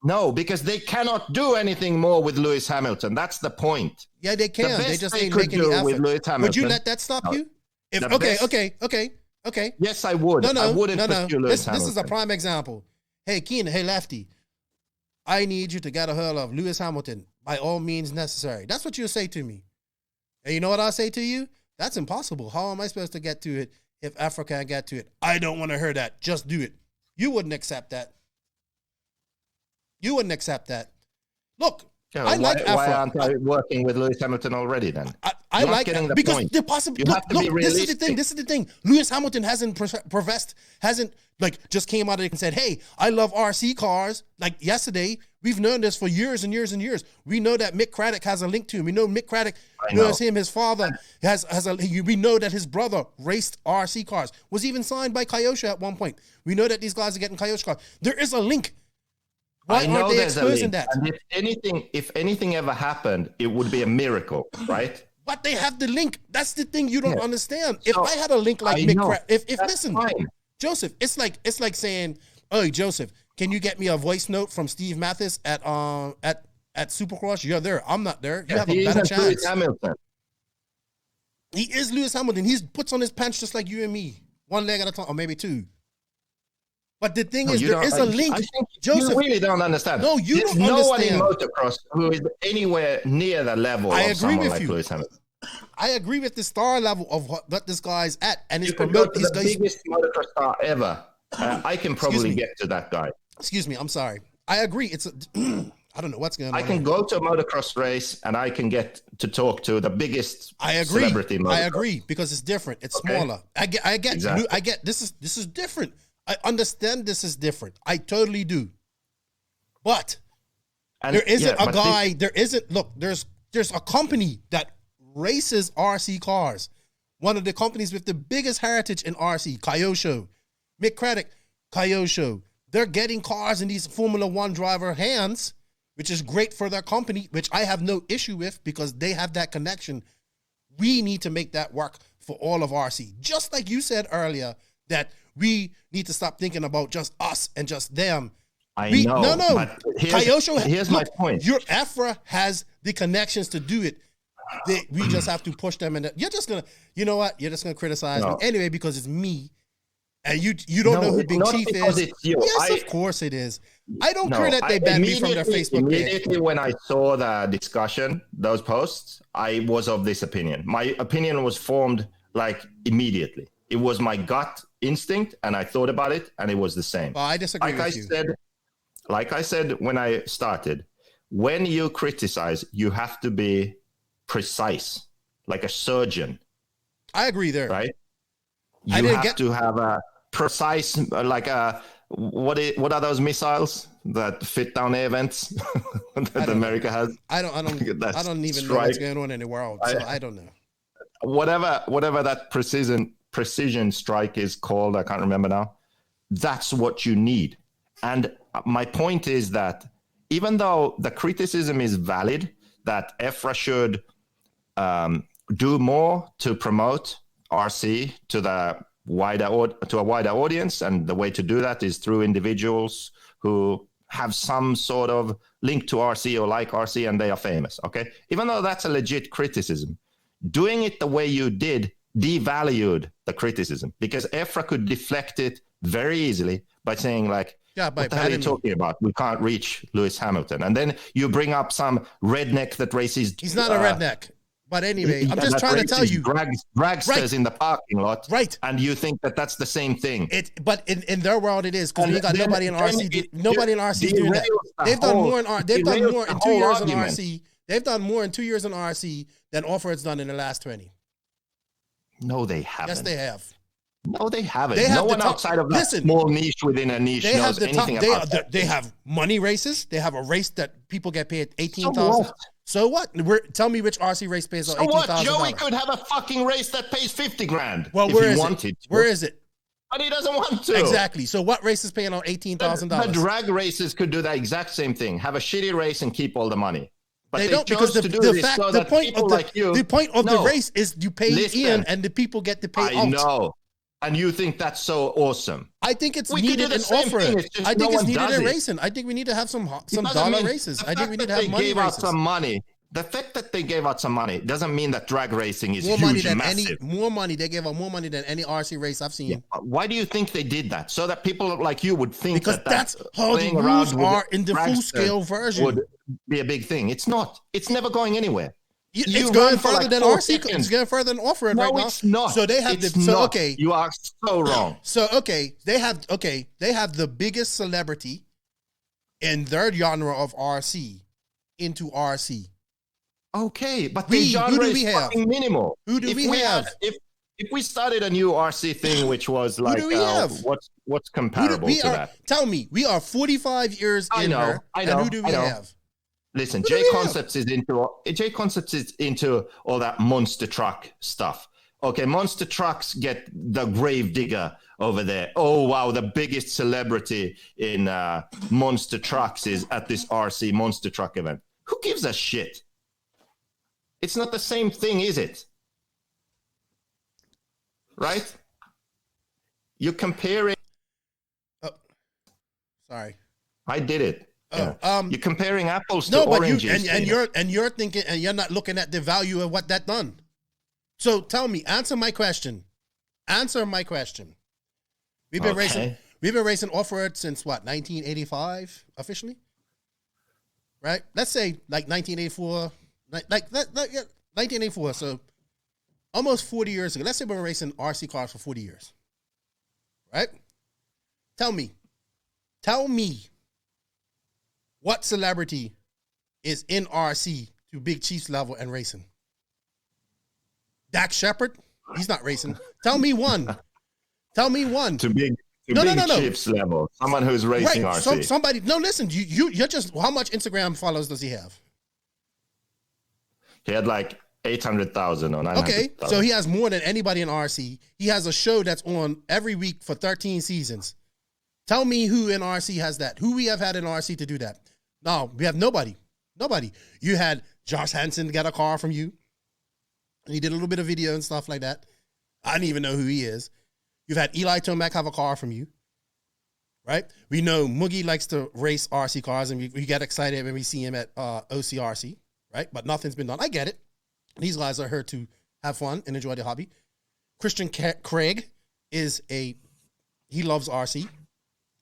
No, because they cannot do anything more with Lewis Hamilton. That's the point. Yeah, they can. They just ain't making the effort. Would you let that stop you? Okay. Yes, I would. I wouldn't pursue Lewis Hamilton. This is a prime example. Hey, Keenan. Hey, Lefty. I need you to get a hold of Lewis Hamilton by all means necessary. That's what you'll say to me. And you know what I'll say to you? That's impossible. How am I supposed to get to it if Africa can't get to it? I don't want to hear that. Just do it. You wouldn't accept that. You wouldn't accept that. Look, Yeah, I like Afro. Why aren't I working with Lewis Hamilton already then? I like that because point. the possible. You have to be This is the realistic. thing. This is the thing. Lewis Hamilton hasn't just came out and said, "Hey, I love RC cars." Like yesterday, we've known this for years and years and years. We know that Mick Craddock has a link to him. We know Mick Craddock knows him. His father we know that his brother raced RC cars. Was even signed by Kyosho at one point. We know that these guys are getting Kyosho cars. There is a link. Why aren't they exposing that? And if anything ever happened, it would be a miracle, right? But they have the link. That's the thing you don't understand. If I had a link like Mick Craddock, listen, fine. Joseph, it's like saying, "Oh, Joseph, can you get me a voice note from Steve Mathis at Supercross? You're there. I'm not there. You have a better chance." Lewis Hamilton. He is Lewis Hamilton. He puts on his pants just like you and me, one leg at a time, or maybe two. But the thing is, there is a link. I think Joseph, you really don't understand. No, you There's don't no understand. one in motocross who is anywhere near the level of someone like Lewis Hamilton. I agree with the star level of what this guy's at, and You could go to the biggest motocross star ever. I can probably get to that guy. Excuse me, I'm sorry. I agree. It's I don't know what's going on. I can go to a motocross race and I can get to talk to the biggest celebrity motocross. I agree because it's different. It's smaller. I get Exactly. I get this is different. I understand this is different. I totally do. But there isn't a guy. There's a company that races RC cars. One of the companies with the biggest heritage in RC, Kyosho. Mick Craddock, Kyosho. They're getting cars in these Formula One driver hands, which is great for their company, which I have no issue with because they have that connection. We need to make that work for all of RC. Just like you said earlier, that we need to stop thinking about just us and just them. No. But Kyosho, my point. Your Afra has the connections to do it. We just have to push them. You're just gonna, you know what? You're just gonna criticize me anyway because it's me, and you don't know who Big Chief is. It's you. Yes, of course it is. I don't care that they banned me from their Facebook page. Immediately when I saw the discussion, those posts, I was of this opinion. My opinion was formed like immediately. It was my gut instinct, and I thought about it, and it was the same. Well, I disagree with you. Like I said when I started, when you criticize, you have to be precise, like a surgeon. I agree there. Right? You have to have a precise, like what are those missiles that fit down air vents that America has? I don't even know what's going on in the world, so I don't know. Whatever that precision strike is called, I can't remember now. That's what you need. And my point is that even though the criticism is valid, that EFRA should do more to promote RC to a wider audience, and the way to do that is through individuals who have some sort of link to RC or like RC and they are famous. Okay, even though that's a legit criticism, doing it the way you did devalued the criticism because EFRA could deflect it very easily by saying like, what the hell are you talking about? We can't reach Lewis Hamilton. And then you bring up some redneck that races. He's not a redneck. But anyway, I'm just trying to tell you. Dragsters in the parking lot. Right. And you think that that's the same thing. But in their world it is because we got nobody in RC. Nobody in RC is doing that. They've done more in 2 years in RC. They've done more in 2 years in RC than Offroad's done in the last 20. No, they haven't. Yes, they have. No, they haven't. No one outside of that small niche within a niche knows anything about that. They have money races. They have a race that people get paid $18,000. So what? Tell me which RC race pays $18,000. So what? Joey could have a fucking race that pays $50,000. Well, where is it? Where is it? But he doesn't want to. Exactly. So what race is paying on $18,000? The drag races could do the exact same thing. Have a shitty race and keep all the money. But they don't because the point of the race is you pay in and the people get to pay out. I know. And you think that's so awesome. I think it's needed in off-road. I think it's needed in racing. I think we need to have some dollar races. I think we need to have money gave races. Out some money The fact that they gave out some money doesn't mean that drag racing is more money huge, than massive. more money. They gave out more money than any RC race I've seen. Yeah. Why do you think they did that? So that people like you would think because that's how the playing rules around are in the full scale version. Would be a big thing. It's not. It's never going anywhere. It's going further than RC. It's going further than off-road right now. No, it's not. So they have okay. You are so wrong. So they have the biggest celebrity in their genre of RC into RC. Okay, but the genre is fucking minimal. Who do we have? If we started a new RC thing, which was like, who do we have? What's comparable to that? Tell me, we are 45 years in her, and who do we have? Listen, J Concepts is into all that monster truck stuff. Okay, monster trucks get the grave digger over there. Oh wow, the biggest celebrity in monster trucks is at this RC monster truck event. Who gives a shit? It's not the same thing, is it? Right? You're comparing. Oh, sorry. I did it. Oh, yeah. You're comparing apples to oranges. You're thinking, and you're not looking at the value of what that done. So tell me, answer my question. Answer my question. We've been racing off-road since what, 1985 officially? Right? Let's say like 1984, like 1984. So almost 40 years ago. Let's say we've been racing RC cars for 40 years. Right? Tell me what celebrity is in RC to Big Chiefs level and racing? Dak Shepard? He's not racing. Tell me one. Tell me one. To Big Chiefs level. Someone who's racing RC. Somebody. No, listen. You're just. How much Instagram follows does he have? He had like 800,000 or 900,000. Okay, so he has more than anybody in RC. He has a show that's on every week for 13 seasons. Tell me who in RC has that. Who we have had in RC to do that? No, we have nobody. Nobody. You had Josh Hansen get a car from you. He did a little bit of video and stuff like that. I don't even know who he is. You've had Eli Tomac have a car from you. Right? We know Moogie likes to race RC cars, and we get excited when we see him at OCRC. Right? But nothing's been done. I get it. These guys are here to have fun and enjoy the hobby. Christian Craig he loves RC.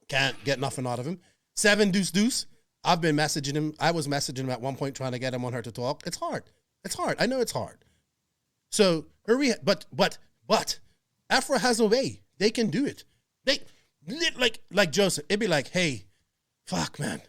Can't get nothing out of him. 7 Deuce. I've been messaging him. I was messaging him at one point trying to get him on her to talk. It's hard. I know it's hard. So, but Afro has a way. They can do it. They, like Joseph, it'd be like, hey, fuck, man.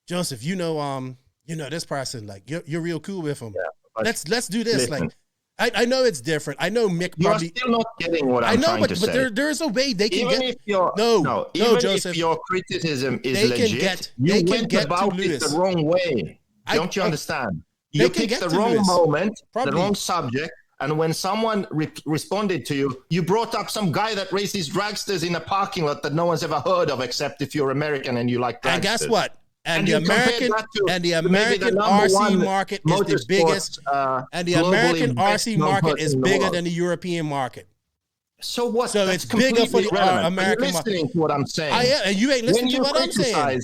Joseph, you know this person, like, you're real cool with him. Yeah, let's do this. Listen. Like, I know it's different. I know Mick probably. You're still not getting what I'm trying to say. But there's a way they can even get. Even Joseph, if your criticism is legit, you went about it the wrong way. Don't you understand? You picked the wrong moment, the wrong subject, and when someone responded to you, you brought up some guy that races dragsters in a parking lot that no one's ever heard of, except if you're American and you like dragsters. And guess what? And the American RC market is the biggest, and the American RC market is bigger than the European market. So what? So it's bigger for the American market. Listening to what I'm saying. I am, and you ain't listening to what I'm saying.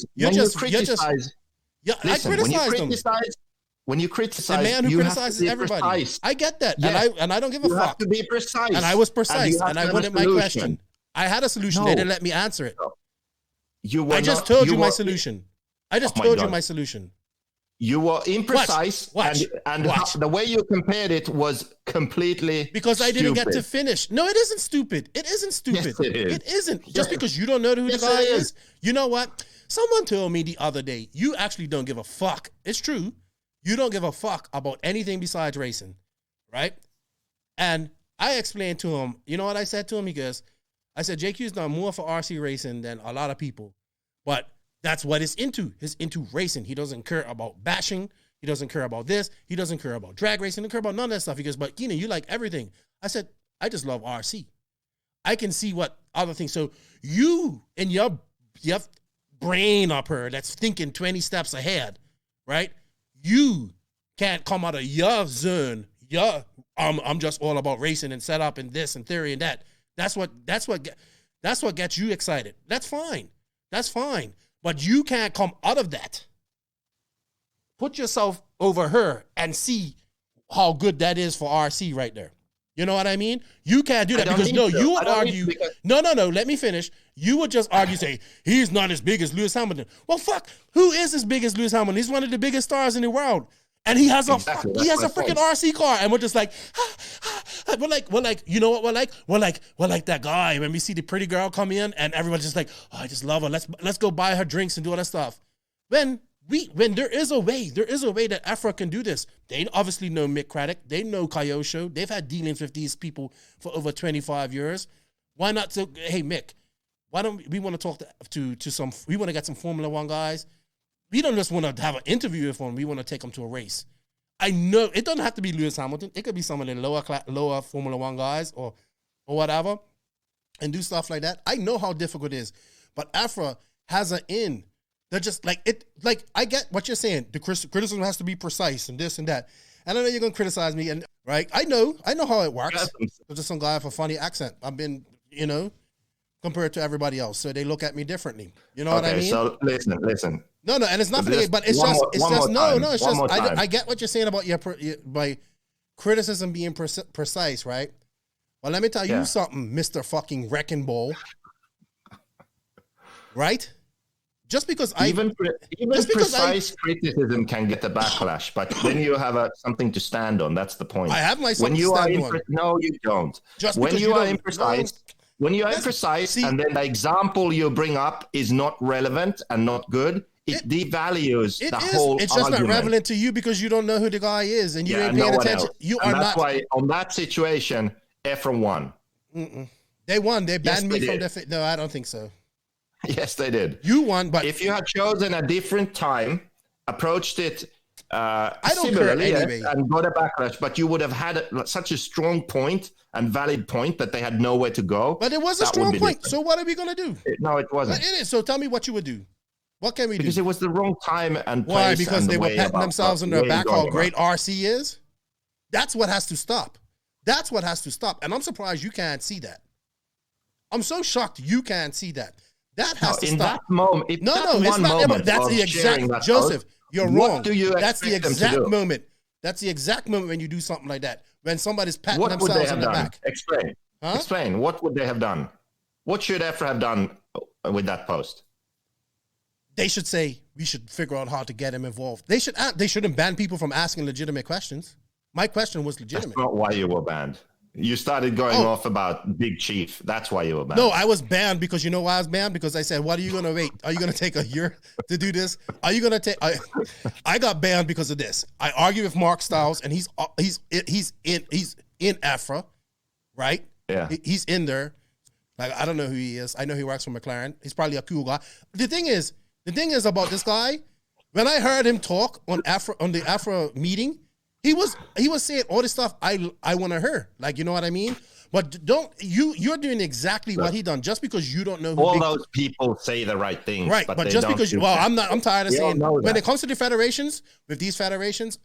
When you criticize, the man who criticizes everybody. Precise. I get that, yes. and I don't give a fuck. You have to be precise. And I was precise, and I wanted my question. I had a solution. They didn't let me answer it. I just told you my solution. I just told you my solution. You were imprecise, and the way you compared it was completely because I didn't get to finish. No, it isn't stupid. It isn't stupid. Yes, it is. It isn't. Yes. Just because you don't know who the guy is. You know what? Someone told me the other day, you actually don't give a fuck. It's true. You don't give a fuck about anything besides racing, right? And I explained to him, you know what I said to him? I said, JQ's done more for RC racing than a lot of people, but that's what he's into. He's into racing. He doesn't care about bashing. He doesn't care about this. He doesn't care about drag racing. He doesn't care about none of that stuff. He goes, but you like everything. I said, I just love RC. I can see what other things. So you and your brain up here that's thinking 20 steps ahead, right? You can't come out of your zone. I'm just all about racing and setup and this and theory and that. That's what gets you excited. That's fine. But you can't come out of that. put yourself over her and see how good that is for RC right there. You know what I mean? You can't do that because you would argue. No, let me finish. You would just argue, say, he's not as big as Lewis Hamilton. Well, fuck, who is as big as Lewis Hamilton? He's one of the biggest stars in the world. And he has a freaking RC car. And we're just like, we're like, you know what we're like that guy when we see the pretty girl come in and everyone's just like, oh, I just love her. Let's go buy her drinks and do all that stuff. When there is a way that Afra can do this. They obviously know Mick Craddock. They know Kyosho. They've had dealings with these people for over 25 years. Why not say, hey, Mick, why don't we want to talk to some, we want to get some Formula One guys. We don't just want to have an interview with them. We want to take them to a race. I know it doesn't have to be Lewis Hamilton. It could be some of the lower Formula One guys or whatever and do stuff like that. I know how difficult it is. But Afra has an in. They're just like it. Like I get what you're saying. The criticism has to be precise and this and that. And I know you're gonna criticize me, and right? I know how it works. I'm just some guy with a funny accent. I've been, compared to everybody else, so they look at me differently. You know what I mean? So listen. No, and it's not for but it's just I get what you're saying about by criticism being precise, right? Well, let me tell you something, Mr. fucking Wrecking Ball. Right? Just because precise criticism can get the backlash, but then you have something to stand on. That's the point. I have myself when to you stand are on. No, you don't. Just when because you are imprecise, and then the example you bring up is not relevant and not good, it devalues the whole It's just argument. not relevant to you because you don't know who the guy is and you ain't paying attention. That's why on that situation, Efron won. They won. They banned me from the. No, I don't think so. Yes, they did. You won, but if you had chosen a different time, approached it similarly anyway. and got a backlash, but you would have had such a strong point and valid point that they had nowhere to go. But it was a strong point. Different. So what are we going to do? No, it wasn't. But it is. So tell me what you would do. What can we do? Because it was the wrong time and place. Why? Because they were patting themselves on their back how great RC is? That's what has to stop. That's what has to stop. And I'm surprised you can't see that. I'm so shocked you can't see that. That has to stop. That moment, it's not. That's the exact Joseph. You're wrong. What do you That's the exact moment. That's the exact moment when you do something like that. When somebody's patting themselves on the back. Explain. Huh? Explain. What would they have done? What should Efra have done with that post? They should say we should figure out how to get him involved. They shouldn't ban people from asking legitimate questions. My question was legitimate. That's not why you were banned. You started going off about Big Chief. That's why you were banned. No, I was banned because you know why I was banned? Because I said, what are you going to wait? Are you going to take a year to do this? Are you going to take... I got banned because of this. I argued with Mark Stiles, and he's in Afra, right? Yeah. He's in there. Like, I don't know who he is. I know he works for McLaren. He's probably a cool guy. The thing is about this guy, when I heard him talk on the Afra meeting, he was saying all this stuff I want to hear. Like, you know what I mean? But you're doing exactly what he done just because you don't know who those people say the right things. Right, but just because I'm tired of saying when it comes to the federations, with these federations,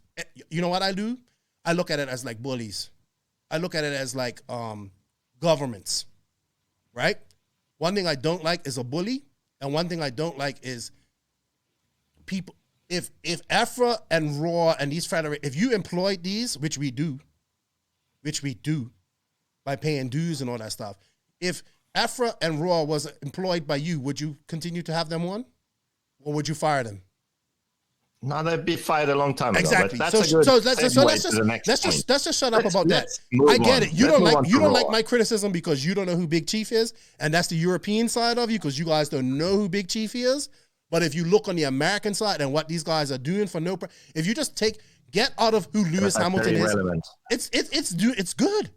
you know what I do? I look at it as like bullies. I look at it as like governments. Right? One thing I don't like is a bully, and one thing I don't like is people. If Afra and Raw and these federations, if you employed these, which we do, by paying dues and all that stuff, if Afra and Raw was employed by you, would you continue to have them on? Or would you fire them? No, they'd be fired a long time ago. Exactly. Let's just shut up about that. I get it. You don't like my criticism because you don't know who Big Chief is, and that's the European side of you because you guys don't know who Big Chief is. But if you look on the American side and what these guys are doing for no, if you just get out of who Lewis Hamilton is, it's good.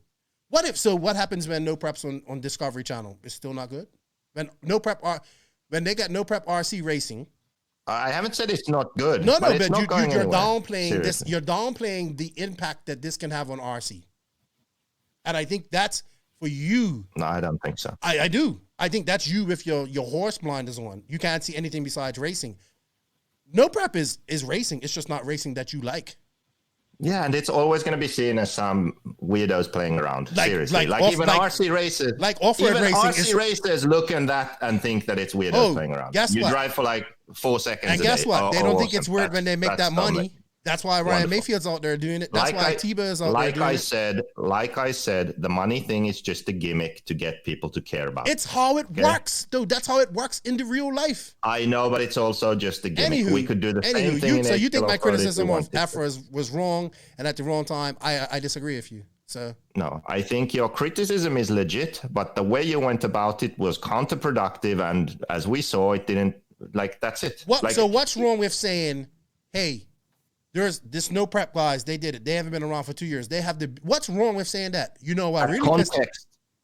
What happens when no preps on Discovery Channel? It's still not good. When they get no prep RC racing. I haven't said it's not good. No, but you're downplaying this. You're downplaying the impact that this can have on RC, and I think that's for you. No, I don't think so. I do. I think that's you with your horse blinders on. You can't see anything besides racing. No prep is racing. It's just not racing that you like. Yeah, and it's always going to be seen as some weirdos playing around. Seriously, even RC racers, like off-road even racing, RC racers look at that and think that it's weirdos playing around. Guess you what? drive for like 4 seconds. And guess what? They don't think it's weird that's, when they make that money. That's why Ryan Wonderful. Mayfield's out there doing it. That's why Tiba is out there doing it. Like I said, the money thing is just a gimmick to get people to care about. It's how it works, dude. That's how it works in the real life. I know, but it's also just a gimmick. We could do the same thing. So you think my criticism of Afra was wrong and at the wrong time? I disagree with you. So no, I think your criticism is legit, but the way you went about it was counterproductive, and as we saw, it didn't. Like that's it. So what's wrong with saying, hey? There's this no prep guys. They did it. They haven't been around for 2 years. They have the. What's wrong with saying that? You know what? Really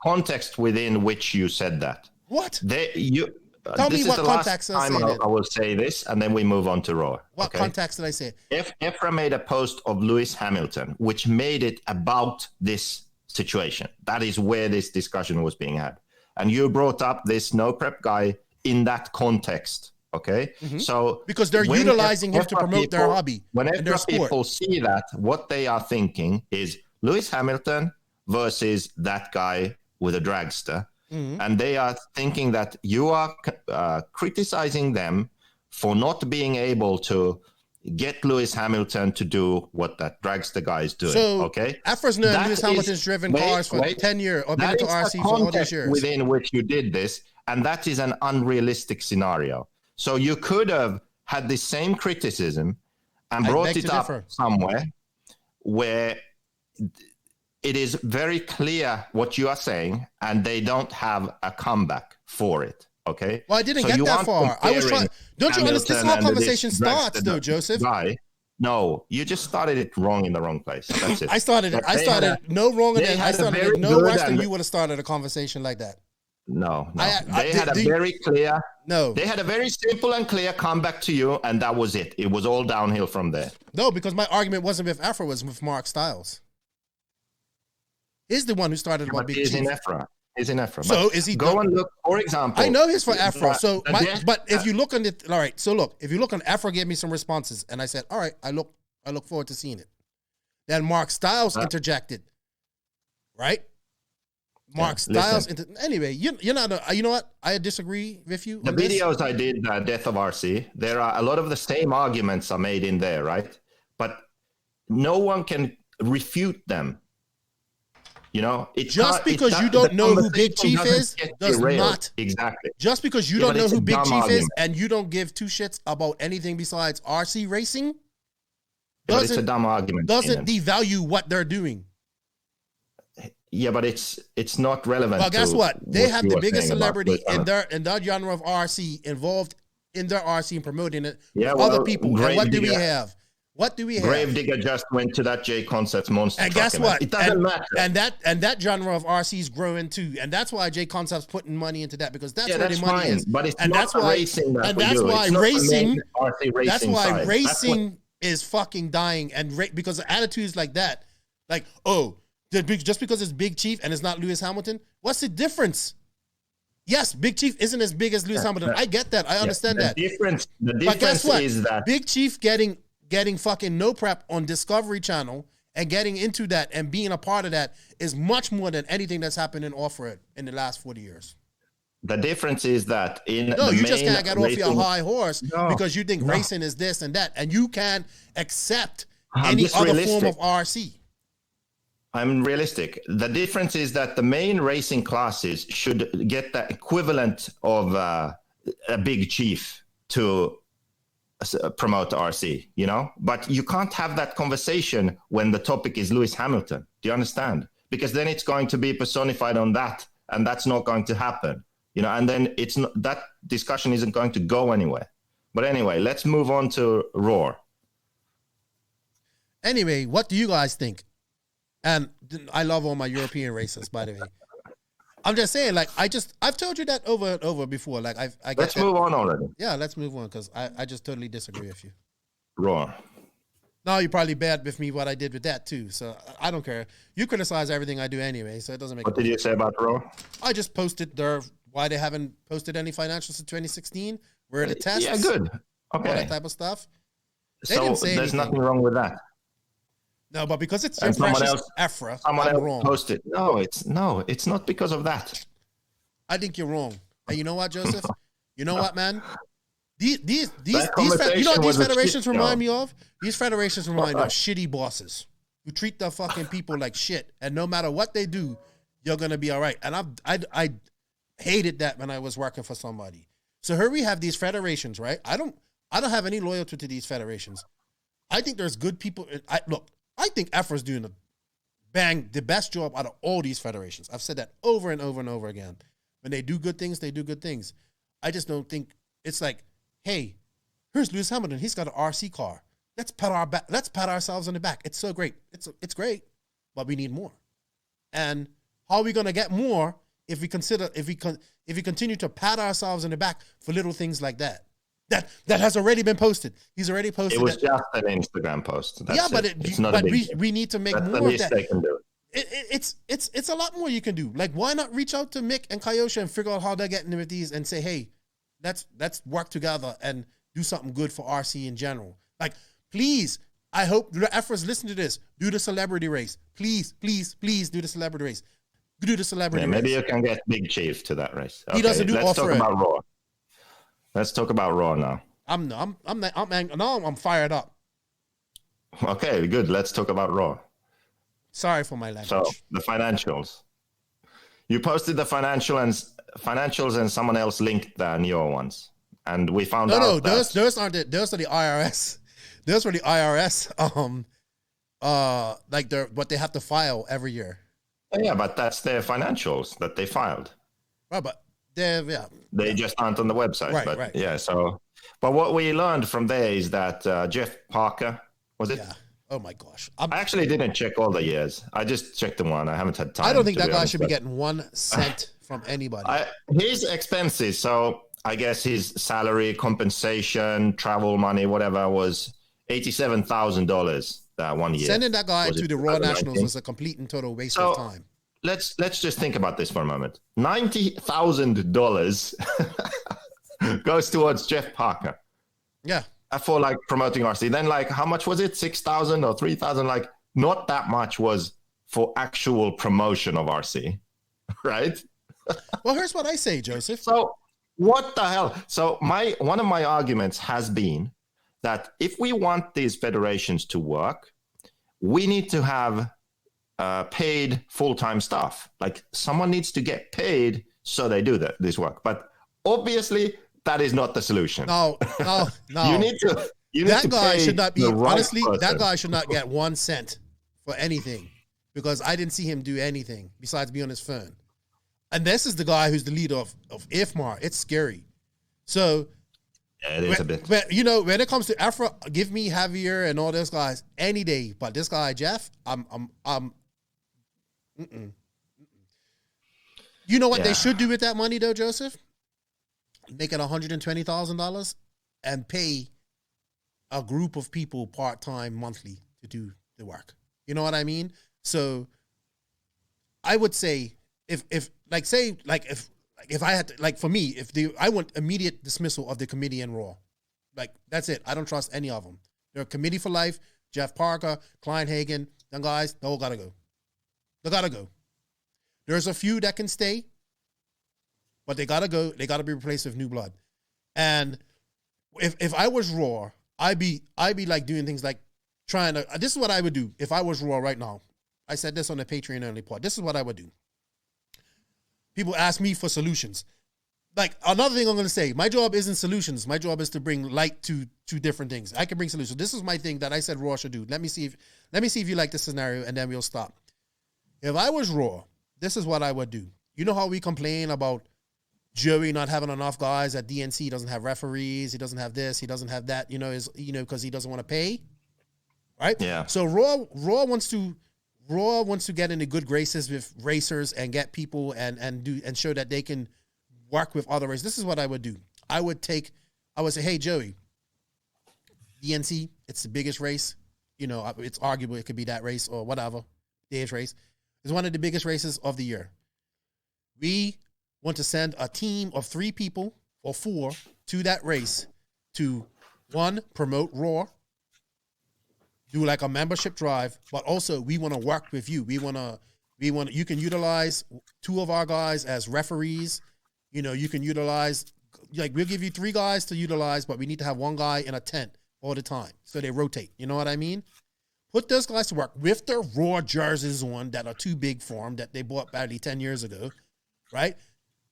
context within which you said that. What? Tell me what context I will say this, and then we move on to Raw. What context did I say? Efra made a post of Lewis Hamilton, which made it about this situation. That is where this discussion was being had, and you brought up this no prep guy in that context. Okay, so because they're utilizing him to promote their hobby. Whenever people see that, what they are thinking is Lewis Hamilton versus that guy with a dragster, and they are thinking that you are criticizing them for not being able to get Lewis Hamilton to do what that dragster guy is doing. So, Afra's known Lewis Hamilton's driven cars for 10 years, or been into RC for all these years. Within which you did this, and that is an unrealistic scenario. So you could have had the same criticism and brought it up somewhere where it is very clear what you are saying, and they don't have a comeback for it. Okay. Well, I didn't get that far. I was trying. Don't you understand? This is how conversation starts, though, Joseph. No, you just started it wrong in the wrong place. That's it. I started no wronger than I started it no worse than you would have started a conversation like that. No. They had a very clear. No. They had a very simple and clear comeback to you, and that was it. It was all downhill from there. No, because my argument wasn't with Afra, it was with Mark Styles. He's the one who started about Big Chief. He's in Afra. So is he? Go and look, for example. I know he's for Afra. So, but if you look on it, all right. So look, if you look on Afra, gave me some responses, and I said, all right, I look forward to seeing it. Then Mark Styles interjected, right? Mark Styles. Anyway, you're not. You know what? I disagree with you. The videos I did, Death of RC, there are a lot of the same arguments are made in there, right? But no one can refute them. You know, just because you don't know who Big Chief is does not exactly. Just because you don't know who Big Chief is and you don't give two shits about anything besides RC racing, it's a dumb argument. Doesn't devalue what they're doing. Yeah, but it's not relevant. Well, guess what? They have the biggest celebrity in their genre of RC involved in their RC and promoting it. Yeah, other people. And what do we have? What do we have? Gravedigger just went to that J Concepts monster. And guess what? It doesn't matter. And that genre of RC is growing too, and that's why J Concepts putting money into that because that's where the money is. But it's not racing. And that's why racing. That's why racing is fucking dying, and because of attitudes like that, like just because it's Big Chief and it's not Lewis Hamilton, what's the difference? Yes, Big Chief isn't as big as Lewis Hamilton. I get that. I understand that. The difference but guess what? Is that Big Chief getting fucking no prep on Discovery Channel and getting into that and being a part of that is much more than anything that's happened in off-road in the last 40 years. The difference is that you just can't get off your high horse because you think racing is this and that, and you can't accept any other form of RC. I'm realistic. The difference is that the main racing classes should get the equivalent of a Big Chief to promote RC, you know? But you can't have that conversation when the topic is Lewis Hamilton. Do you understand? Because then it's going to be personified on that, and that's not going to happen, you know? And then that discussion isn't going to go anywhere. But anyway, let's move on to Roar. Anyway, what do you guys think? And I love all my European racers, by the way. I'm just saying, like, I've told you that over and over before. Like, let's move on already. Yeah, let's move on because I just totally disagree with you. Raw. No, you're probably bad with me what I did with that too. So I don't care. You criticize everything I do anyway, so it doesn't make. What did you say about Raw? I just posted why they haven't posted any financials in 2016. Where the tests? Yeah, good. Okay. All that type of stuff. So there's nothing wrong with that. No, but because it's and someone else, Afra, someone I'm else wrong. posted. No, it's not because of that. I think you're wrong. And you know what, Joseph? You know what, man? These federations remind me of? These federations remind me of shitty bosses who treat their fucking people like shit. And no matter what they do, you're gonna be all right. And I hated that when I was working for somebody. So here we have these federations, right? I don't have any loyalty to these federations. I think there's good people. I think Afra's doing the best job out of all these federations. I've said that over and over and over again. When they do good things, they do good things. I just don't think it's like, hey, here's Lewis Hamilton. He's got an RC car. Let's pat ourselves on the back. It's so great. It's great, but we need more. And how are we going to get more if we continue to pat ourselves on the back for little things like that? That has already been posted. He's already posted. It was just an Instagram post. That's but it's not. But we need to make that's more the of least that. they can do. It's a lot more you can do. Like, why not reach out to Mick and Kyosha and figure out how they're getting with these and say, hey, let's work together and do something good for RC in general. Like, please, I hope the efforts listen to this. Do the celebrity race. Please do the celebrity race. Do the celebrity race. Maybe you can get Big Chief to that race. Okay, He doesn't do let's off-road. talk about Raw. Let's talk about Raw now. I'm fired up. Okay, good. Let's talk about Raw. Sorry for my language. So the financials. You posted the financials and someone else linked the your ones. And we found out that... those are the IRS. Those are the IRS what they have to file every year. Yeah, but that's their financials that they filed. Right, but they just aren't on the website. Right. Yeah, so but what we learned from there is that Jeff Parker, was it? Yeah. Oh my gosh. I actually didn't check all the years. I just checked the one. I haven't had time. I don't think that guy should be getting 1 cent from anybody. His expenses, so I guess his salary, compensation, travel money, whatever, was $87,000 that 1 year. Sending that guy to the Raw Nationals was a complete and total waste of time. Let's just think about this for a moment. $90,000 goes towards Jeff Parker. Yeah. For like promoting RC. Then like how much was it? 6,000 or 3,000? Like not that much was for actual promotion of RC, right? Well, here's what I say, Joseph. So what the hell? So one of my arguments has been that if we want these federations to work, we need to have paid full-time staff. Like someone needs to get paid so they do this work. But obviously that is not the solution. No. You need to that guy should not be honestly. person. That guy should not get 1 cent for anything because I didn't see him do anything besides be on his phone. And this is the guy who's the leader of IFMAR. It's scary. So yeah, it is a bit. But when it comes to Afro, give me Javier and all those guys any day. But this guy Jeff, You know what they should do with that money though, Joseph? Make it $120,000 and pay a group of people part-time monthly to do the work. You know what I mean? So I would say if I had to, like for me, I want immediate dismissal of the committee and Raw. Like that's it. I don't trust any of them. They're a committee for life. Jeff Parker, Klein Hagen, them guys, they all gotta go. They gotta go. There's a few that can stay, but they gotta go. They gotta be replaced with new blood. And if I was Raw, I'd be like doing things like trying to. This is what I would do if I was Raw right now. I said this on the Patreon only part. This is what I would do. People ask me for solutions. Like another thing I'm going to say, my job isn't solutions. My job is to bring light to different things. I can bring solutions. This is my thing that I said Raw should do. Let me see if you like this scenario, and then we'll stop. If I was Raw, this is what I would do. You know how we complain about Joey not having enough guys at DNC? He doesn't have referees. He doesn't have this. He doesn't have that. Because he doesn't want to pay. Right? Yeah. So Raw wants to get into good graces with racers and get people and show that they can work with other racers. This is what I would do. I would say, hey, Joey, DNC, it's the biggest race. It's arguable it could be that race or whatever. Dave's race. It's one of the biggest races of the year. We want to send a team of 3 people or 4 to that race to, 1, promote Raw, do like a membership drive, but also we want to work with you. We want to, you can utilize 2 of our guys as referees. You know, you can utilize, like, we'll give you 3 guys to utilize, but we need to have 1 guy in a tent all the time. So they rotate. You know what I mean? Put those guys to work with their raw jerseys on that are too big for them, that they bought badly 10 years ago, right?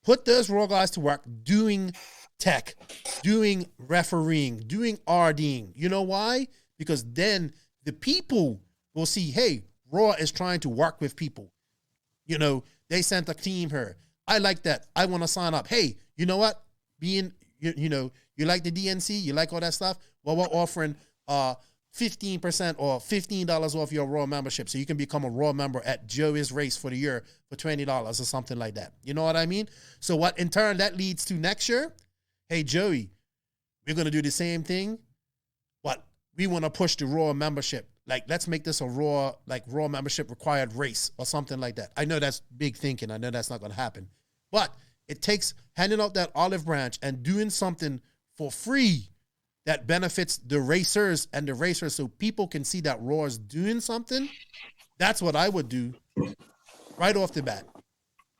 Put those raw guys to work doing tech, doing refereeing, doing RDing. You know why? Because then the people will see, hey, Raw is trying to work with people. You know, they sent a team here. I like that. I want to sign up. Hey, you know what? You like the DNC? You like all that stuff? Well, we're offering 15% or $15 off your Raw membership, so you can become a Raw member at Joey's Race for the year for $20 or something like that. You know what I mean? So what in turn that leads to next year? Hey, Joey, we're going to do the same thing, but we want to push the Raw membership. Like, let's make this a Raw membership required race or something like that. I know that's big thinking. I know that's not going to happen. But it takes handing out that olive branch and doing something for free that benefits the racers and the racers so people can see that Raw is doing something. That's what I would do right off the bat.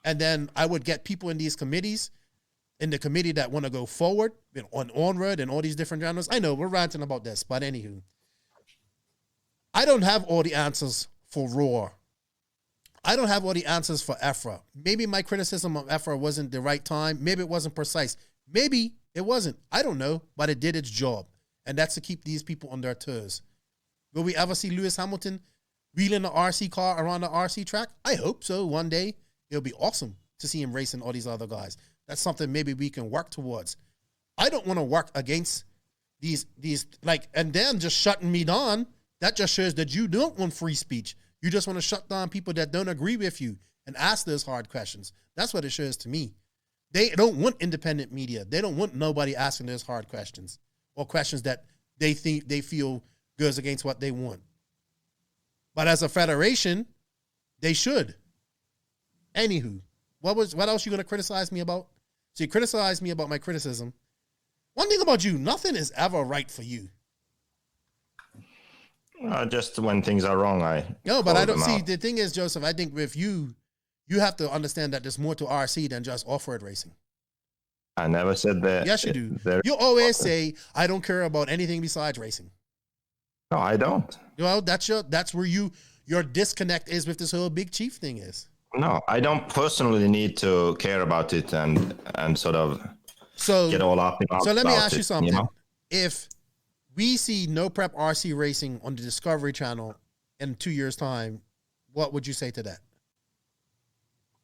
And then I would get people in these committees, in the committee that want to go forward on Onward and all these different genres. I know we're ranting about this, but anywho, I don't have all the answers for Raw. I don't have all the answers for EFRA. Maybe my criticism of EFRA wasn't the right time. Maybe it wasn't precise. Maybe it wasn't. I don't know, but it did its job. And that's to keep these people on their toes. Will we ever see Lewis Hamilton wheeling the RC car around the RC track? I hope so. One day it'll be awesome to see him racing all these other guys. That's something maybe we can work towards. I don't want to work against these like, and then just shutting me down. That just shows that you don't want free speech. You just want to shut down people that don't agree with you and ask those hard questions. That's what it shows to me. They don't want independent media. They don't want nobody asking those hard questions or questions that they feel goes against what they want. But as a federation, they should. Anywho, what else you going to criticize me about? So you criticize me about my criticism. One thing about you, nothing is ever right for you. Just when things are wrong, but I don't see. The thing is, Joseph, I think with you have to understand that there's more to RC than just off-road racing. I never said that. Yes, you do. You always say, I don't care about anything besides racing. No, I don't. Well, that's where your disconnect is with this whole Big Chief thing is. No, I don't personally need to care about it and sort of get all up in arms. So let me ask you something. You know? If we see No Prep RC racing on the Discovery Channel in 2 years' time, what would you say to that?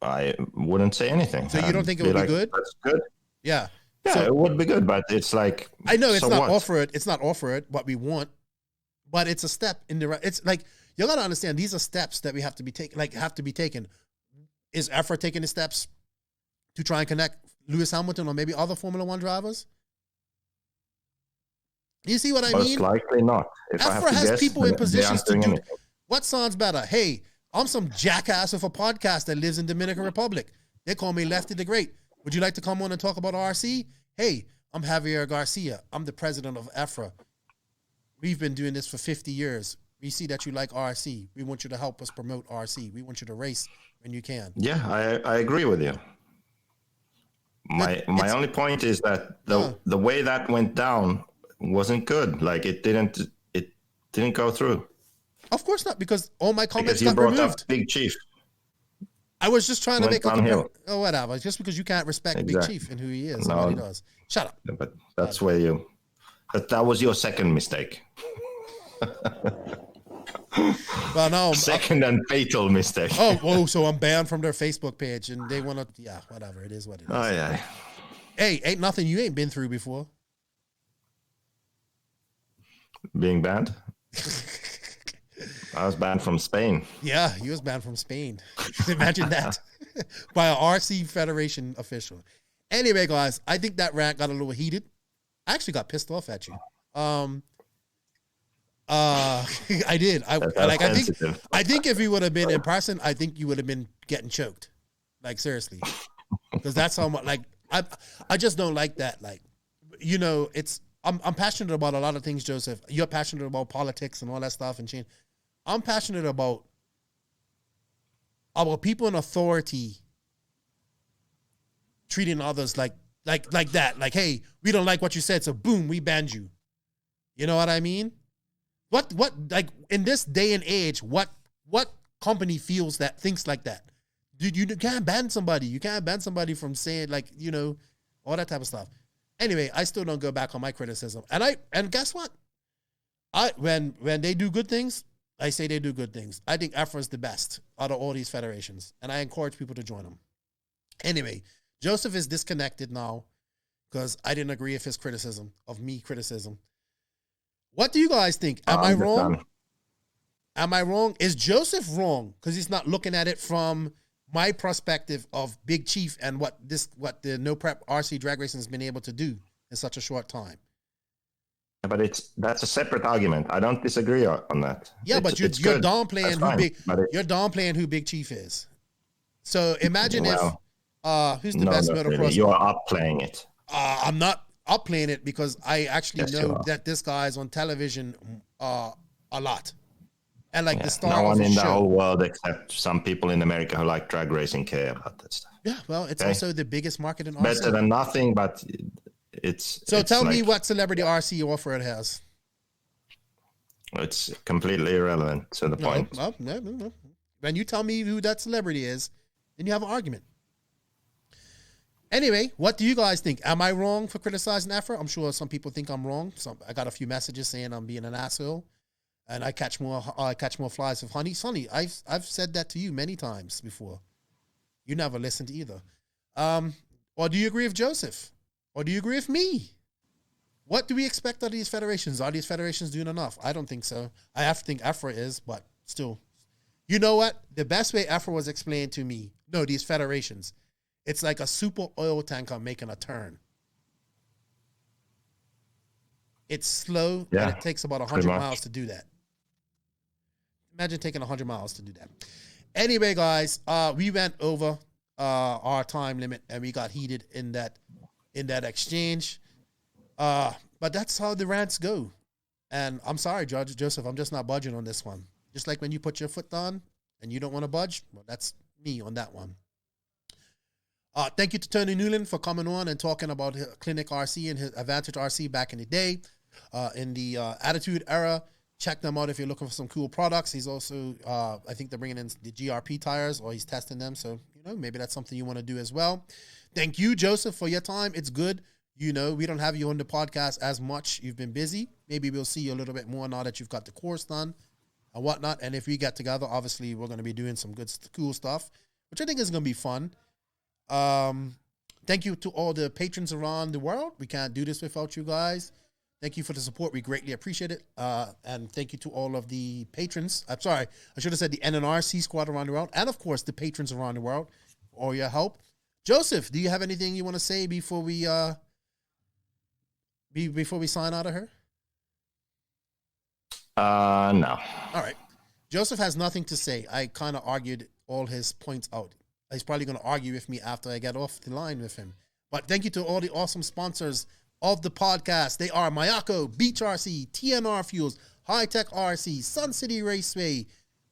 I wouldn't say anything. So you don't think it would be good? That's good. Yeah. Yeah, so, it would be good, but it's like, I know it's not off-road. It's not off-road what we want, but it's a step in the right. It's like, you got to understand, these are steps that we have to be taken. Is EFRA taking the steps to try and connect Lewis Hamilton or maybe other Formula One drivers? You see what I mean? Most likely not. EFRA has people in positions to do. What sounds better? Hey, I'm some jackass of a podcast that lives in Dominican Republic. They call me Lefty the Great. Would you like to come on and talk about RC? Hey, I'm Javier Garcia. I'm the president of EFRA. We've been doing this for 50 years. We see that you like RC. We want you to help us promote RC. We want you to race when you can. Yeah, I agree with you. My only point is that the way that went down wasn't good. Like it didn't go through. Of course not, because all my comments got removed. Up Big Chief. I was just trying to make a comparison. Oh, whatever. Just because you can't respect Big Chief and who he is and what he does. Shut up. But that's where that was your second mistake. Well, no. Second and fatal mistake. So I'm banned from their Facebook page and they want to, whatever. It is what it is. Oh, yeah. Hey, ain't nothing you ain't been through before. Being banned? I was banned from Spain. Yeah, he was banned from Spain. Imagine that. By an RC Federation official. Anyway, guys, I think that rant got a little heated. I actually got pissed off at you. I did. I think if you would have been in person, I think you would have been getting choked. Like, seriously. Because that's how much, like, I just don't like that. Like, you know, it's I'm passionate about a lot of things, Joseph. You're passionate about politics and all that stuff and change. I'm passionate about people in authority treating others like that. Like, hey, we don't like what you said, so boom, we banned you. You know what I mean? What like in this day and age, what company thinks like that? Dude, you can't ban somebody. You can't ban somebody from saying, like, you know, all that type of stuff. Anyway, I still don't go back on my criticism. And guess what? When they do good things, I say they do good things. I think AFRA is the best out of all these federations, and I encourage people to join them. Anyway, Joseph is disconnected now because I didn't agree with his criticism, of me criticism. What do you guys think? Am I wrong? Am I wrong? Is Joseph wrong because he's not looking at it from my perspective of Big Chief and what the No Prep RC drag racing has been able to do in such a short time? But that's a separate argument. I don't disagree on that. Yeah, but you're downplaying who Big Chief is. So imagine if who's the best motocross? You're upplaying it. I'm not upplaying it because I actually know that this guy is on television a lot. And like the star no of one his in show. the whole world except some people in America who like drag racing care about that stuff. Yeah, well, it's also the biggest market in RC. Better than nothing, but it's... So tell me what celebrity RC offer it has. It's completely irrelevant to the point. No. When you tell me who that celebrity is, then you have an argument. Anyway, what do you guys think? Am I wrong for criticizing AFRA? I'm sure some people think I'm wrong. I got a few messages saying I'm being an asshole. And I catch more flies with honey. Sonny, I've said that to you many times before. You never listened either. Or do you agree with Joseph? Or do you agree with me? What do we expect out of these federations? Are these federations doing enough? I don't think so. I have to think AFRA is, but still. You know what? The best way AFRA was explained to me, these federations, it's like a super oil tanker making a turn. It's slow, and it takes about 100 miles to do that. Imagine taking 100 miles to do that. Anyway, guys, we went over our time limit, and we got heated in that exchange. But that's how the rants go. And I'm sorry, Judge Joseph, I'm just not budging on this one. Just like when you put your foot down and you don't want to budge, well, that's me on that one. Thank you to Tony Newland for coming on and talking about Klinik Rc and his Advantage RC back in the day, in the Attitude era. Check them out if you're looking for some cool products. He's also, I think they're bringing in the GRP tires, or he's testing them. So, maybe that's something you want to do as well. Thank you, Joseph, for your time. It's good. We don't have you on the podcast as much. You've been busy. Maybe we'll see you a little bit more now that you've got the course done and whatnot. And if we get together, obviously, we're going to be doing some good, cool stuff, which I think is going to be fun. Thank you to all the patrons around the world. We can't do this without you guys. Thank you for the support. We greatly appreciate it. And thank you to all of the patrons. I'm sorry, I should have said the NNRC squad around the world. And, of course, the patrons around the world for all your help. Joseph, do you have anything you want to say before we sign out of here? No. All right. Joseph has nothing to say. I kind of argued all his points out. He's probably going to argue with me after I get off the line with him. But thank you to all the awesome sponsors of the podcast. They are Mayako, BenchRC, TNR Fuels, Hitec RC, Sun City Raceway,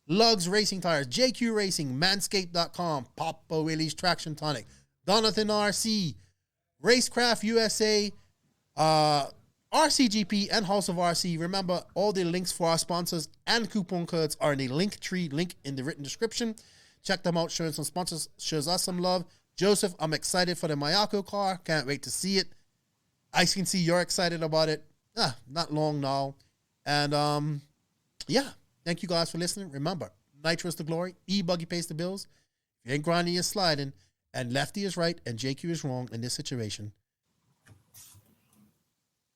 Lugs Racing Tires, JQ Racing, Manscaped.com, Papa Willie's Traction Tonic, Donathan RC, Racecraft USA, RCGP, and House of RC. Remember, all the links for our sponsors and coupon codes are in the Linktree link in the written description. Check them out, showing some sponsors, shows us some love. Joseph, I'm excited for the Mayako car. Can't wait to see it. I can see you're excited about it. Not long now. And, thank you guys for listening. Remember, Nitro's the glory. E-Buggy pays the bills. If you ain't grinding, you're sliding. And Lefty is right and JQ is wrong in this situation.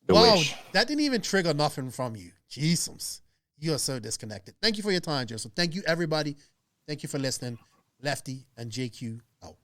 Wow, that didn't even trigger nothing from you. Jesus. You are so disconnected. Thank you for your time, Joseph. Thank you, everybody. Thank you for listening. Lefty and JQ out.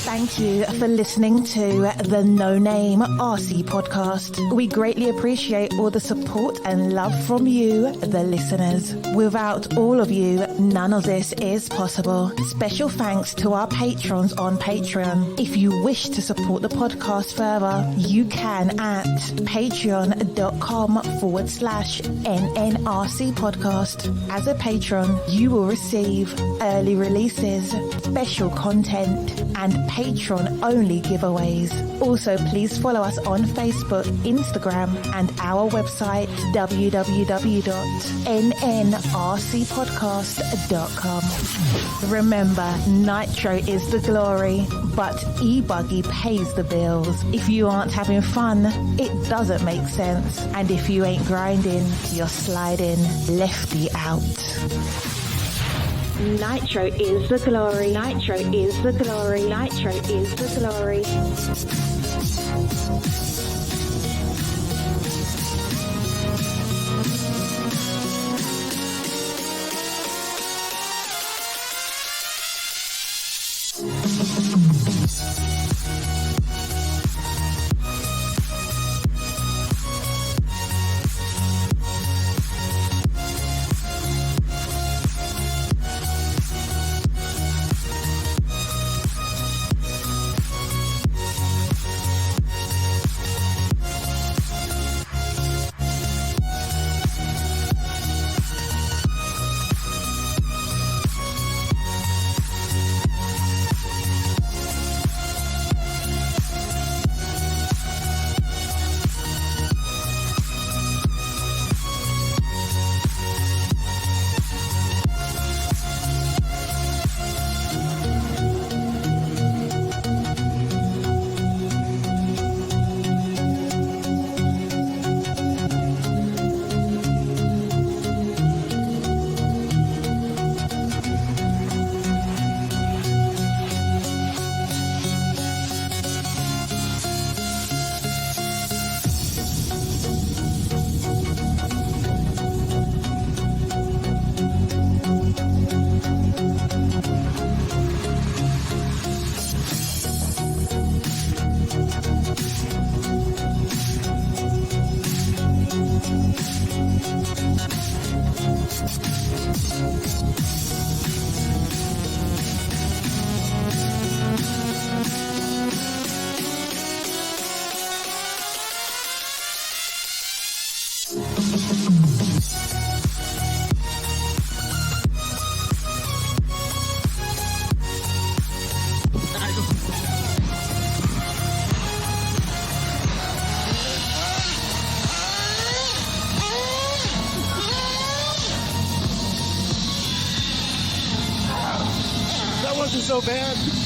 Thank you for listening to the No Name RC podcast. We greatly appreciate all the support and love from you, the listeners. Without all of you, none of this is possible. Special thanks to our patrons on Patreon. If you wish to support the podcast further, you can at patreon.com/NNRC podcast. As a patron, you will receive early releases, special content, and patron-only giveaways. Also, please follow us on Facebook, Instagram, and our website, www.nnrcpodcast.com. Remember, Nitro is the glory, but e-buggy pays the bills. If you aren't having fun, it doesn't make sense. And if you ain't grinding, you're sliding. Lefty out. Nitro is the glory. Nitro is the glory. Nitro is the glory. That wasn't so bad.